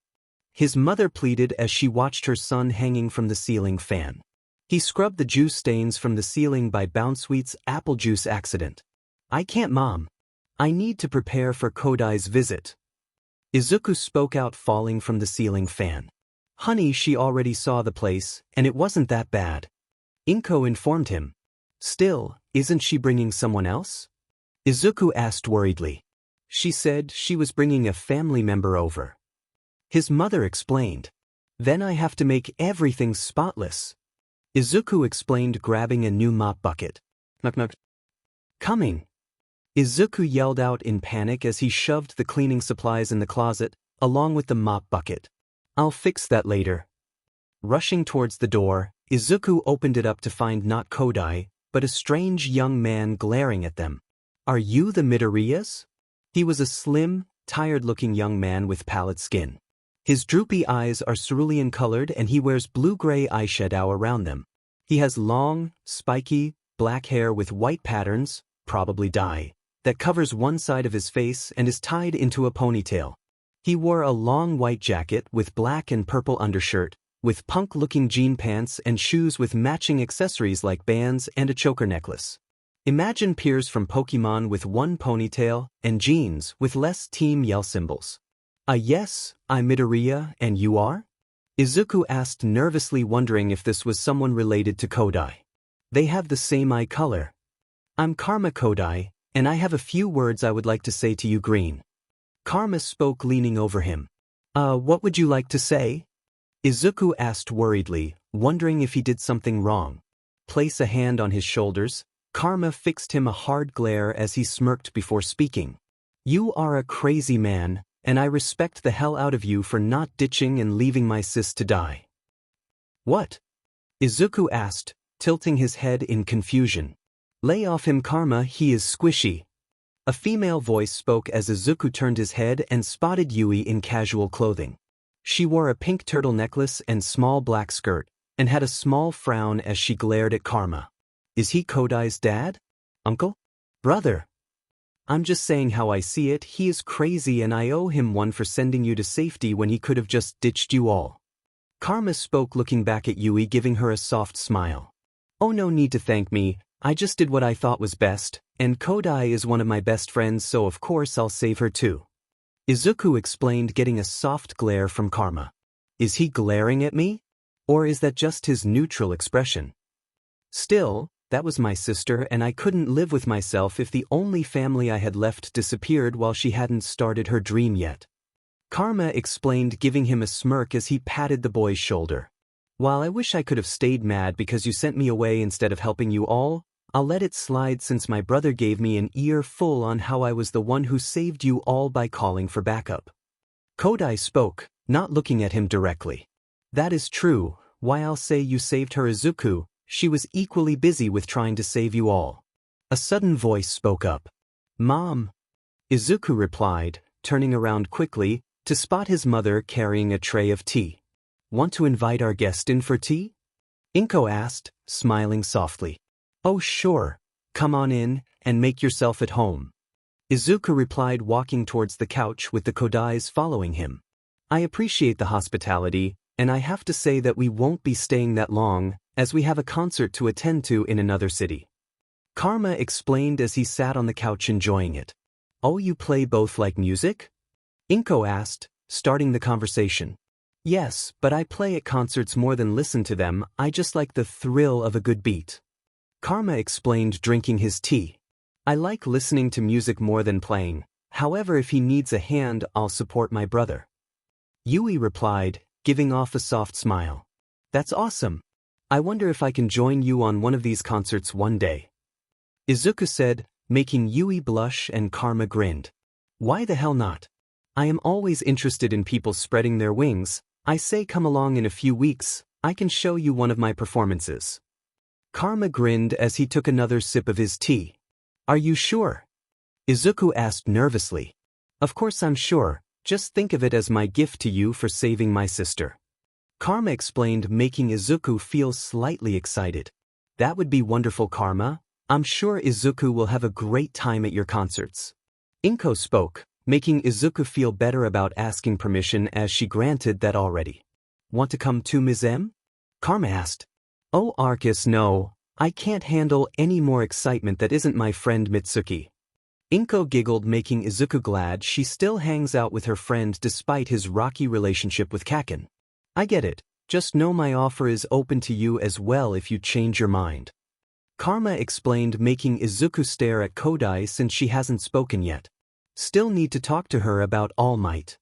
His mother pleaded as she watched her son hanging from the ceiling fan. He scrubbed the juice stains from the ceiling by Bouncesweet's apple juice accident. I can't, Mom. I need to prepare for Kodai's visit. Izuku spoke out, falling from the ceiling fan. Honey, she already saw the place, and it wasn't that bad. Inko informed him. Still, isn't she bringing someone else? Izuku asked worriedly. She said she was bringing a family member over. His mother explained. Then I have to make everything spotless. Izuku explained, grabbing a new mop bucket. Knock knock. Coming. Izuku yelled out in panic as he shoved the cleaning supplies in the closet, along with the mop bucket. I'll fix that later. Rushing towards the door, Izuku opened it up to find not Kodai, but a strange young man glaring at them. Are you the Midoriyas? He was a slim, tired-looking young man with pallid skin. His droopy eyes are cerulean-colored and he wears blue-gray eyeshadow around them. He has long, spiky, black hair with white patterns, probably dye, that covers one side of his face and is tied into a ponytail. He wore a long white jacket with black and purple undershirt, with punk-looking jean pants and shoes with matching accessories like bands and a choker necklace. Imagine Piers from Pokémon with one ponytail and jeans with less Team Yell symbols. Yes, I'm Midoriya, and you are? Izuku asked nervously, wondering if this was someone related to Kodai. They have the same eye color. I'm Karma Kodai, and I have a few words I would like to say to you, Green. Karma spoke, leaning over him. What would you like to say? Izuku asked worriedly, wondering if he did something wrong. Place a hand on his shoulders. Karma fixed him a hard glare as he smirked before speaking. You are a crazy man, and I respect the hell out of you for not ditching and leaving my sis to die. What? Izuku asked, tilting his head in confusion. Lay off him, Karma, he is squishy. A female voice spoke as Izuku turned his head and spotted Yui in casual clothing. She wore a pink turtle necklace and small black skirt, and had a small frown as she glared at Karma. Is he Kodai's dad? Uncle? Brother? I'm just saying how I see it, he is crazy and I owe him one for sending you to safety when he could have just ditched you all. Karma spoke, looking back at Yui, giving her a soft smile. Oh, no need to thank me, I just did what I thought was best, and Kodai is one of my best friends, so of course I'll save her too. Izuku explained, getting a soft glare from Karma. Is he glaring at me? Or is that just his neutral expression? Still, that was my sister and I couldn't live with myself if the only family I had left disappeared while she hadn't started her dream yet. Karma explained, giving him a smirk as he patted the boy's shoulder. While I wish I could have stayed mad because you sent me away instead of helping you all, I'll let it slide since my brother gave me an earful on how I was the one who saved you all by calling for backup. Kodai spoke, not looking at him directly. That is true, why I'll say you saved her, Izuku, she was equally busy with trying to save you all. A sudden voice spoke up. Mom. Izuku replied, turning around quickly, to spot his mother carrying a tray of tea. Want to invite our guest in for tea? Inko asked, smiling softly. Oh sure, come on in, and make yourself at home. Izuku replied, walking towards the couch with the Kodais following him. I appreciate the hospitality, and I have to say that we won't be staying that long, as we have a concert to attend to in another city. Karma explained as he sat on the couch enjoying it. Oh, you play both like music? Inko asked, starting the conversation. Yes, but I play at concerts more than listen to them, I just like the thrill of a good beat. Karma explained, drinking his tea. I like listening to music more than playing, however if he needs a hand I'll support my brother. Yui replied, giving off a soft smile. That's awesome. I wonder if I can join you on one of these concerts one day. Izuku said, making Yui blush, and Karma grinned. Why the hell not? I am always interested in people spreading their wings. I say come along in a few weeks, I can show you one of my performances. Karma grinned as he took another sip of his tea. Are you sure? Izuku asked nervously. Of course I'm sure, just think of it as my gift to you for saving my sister. Karma explained, making Izuku feel slightly excited. That would be wonderful, Karma. I'm sure Izuku will have a great time at your concerts. Inko spoke, making Izuku feel better about asking permission as she granted that already. Want to come too, Ms. M? Karma asked. Oh Arcus, no, I can't handle any more excitement that isn't my friend Mitsuki. Inko giggled, making Izuku glad she still hangs out with her friend despite his rocky relationship with Kakin. I get it, just know my offer is open to you as well if you change your mind. Karma explained, making Izuku stare at Kodai since she hasn't spoken yet. Still need to talk to her about All Might.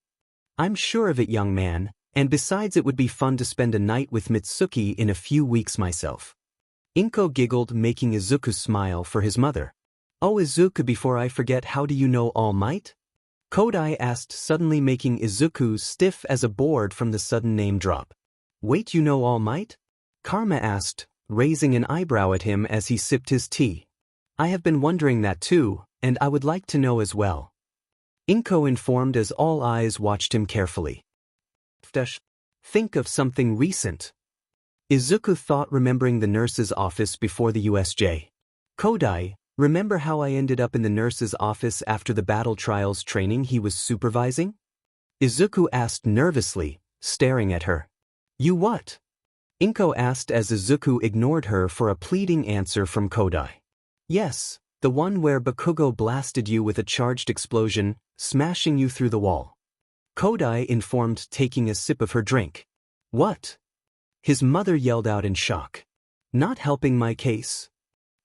I'm sure of it, young man, and besides it would be fun to spend a night with Mitsuki in a few weeks myself. Inko giggled, making Izuku smile for his mother. Oh Izuku, before I forget, how do you know All Might? Kodai asked, suddenly making Izuku stiff as a board from the sudden name drop. Wait, you know All Might? Karma asked, raising an eyebrow at him as he sipped his tea. I have been wondering that too, and I would like to know as well. Inko informed as all eyes watched him carefully. Think of something recent. Izuku thought, remembering the nurse's office before the USJ. Kodai, remember how I ended up in the nurse's office after the battle trials training he was supervising? Izuku asked nervously, staring at her. You what? Inko asked as Izuku ignored her for a pleading answer from Kodai. Yes, the one where Bakugo blasted you with a charged explosion, smashing you through the wall. Kodai informed, taking a sip of her drink. What? His mother yelled out in shock. Not helping my case?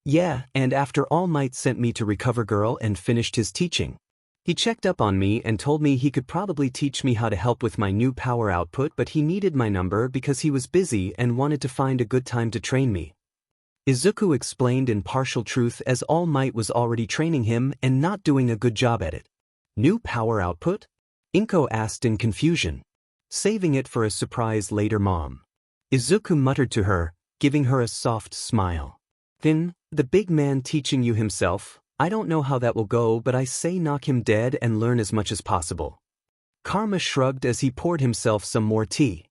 Yeah, and after All Might sent me to Recover Girl and finished his teaching. He checked up on me and told me he could probably teach me how to help with my new power output, but he needed my number because he was busy and wanted to find a good time to train me. Izuku explained in partial truth as All Might was already training him and not doing a good job at it. New power output? Inko asked in confusion. Saving it for a surprise later, Mom. Izuku muttered to her, giving her a soft smile. Then, the big man teaching you himself, I don't know how that will go, but I say knock him dead and learn as much as possible. Karma shrugged as he poured himself some more tea.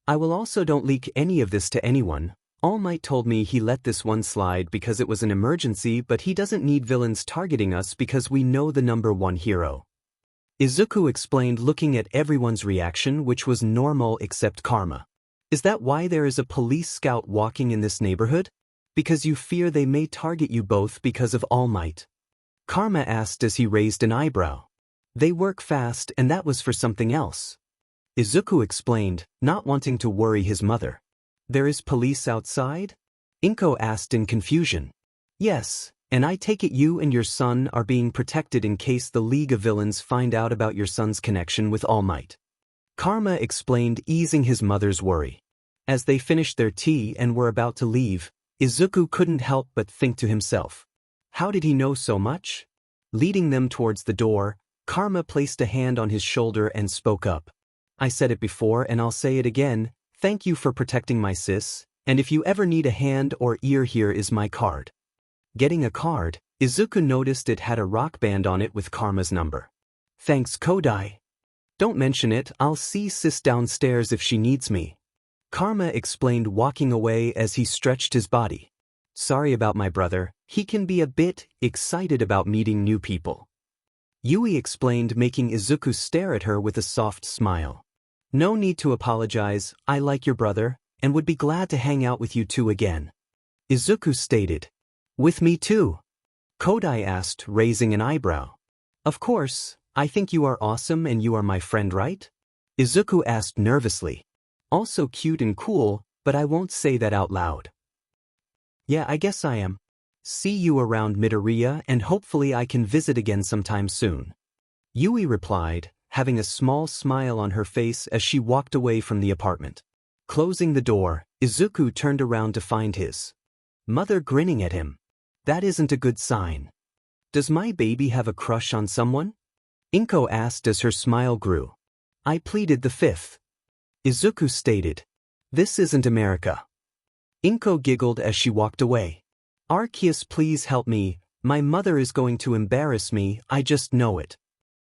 I will also don't leak any of this to anyone. All Might told me he let this one slide because it was an emergency, but he doesn't need villains targeting us because we know the #1 hero. Izuku explained, looking at everyone's reaction, which was normal except Karma. Is that why there is a police scout walking in this neighborhood? Because you fear they may target you both because of All Might? Karma asked as he raised an eyebrow. They work fast, and that was for something else. Izuku explained, not wanting to worry his mother. There is police outside? Inko asked in confusion. Yes, and I take it you and your son are being protected in case the League of Villains find out about your son's connection with All Might. Karma explained, easing his mother's worry. As they finished their tea and were about to leave, Izuku couldn't help but think to himself. How did he know so much? Leading them towards the door, Karma placed a hand on his shoulder and spoke up. I said it before and I'll say it again, thank you for protecting my sis, and if you ever need a hand or ear, here is my card. Getting a card, Izuku noticed it had a rock band on it with Karma's number. Thanks, Kodai. Don't mention it, I'll see sis downstairs if she needs me. Karma explained, walking away as he stretched his body. Sorry about my brother, he can be a bit excited about meeting new people. Yui explained, making Izuku stare at her with a soft smile. No need to apologize, I like your brother, and would be glad to hang out with you two again. Izuku stated. With me too? Kodai asked, raising an eyebrow. Of course, I think you are awesome and you are my friend, right? Izuku asked nervously. Also cute and cool, but I won't say that out loud. Yeah, I guess I am. See you around Midoriya and hopefully I can visit again sometime soon. Yui replied, having a small smile on her face as she walked away from the apartment. Closing the door, Izuku turned around to find his mother grinning at him. That isn't a good sign. Does my baby have a crush on someone? Inko asked as her smile grew. I pleaded the fifth. Izuku stated. This isn't America. Inko giggled as she walked away. Arceus, please help me, my mother is going to embarrass me, I just know it.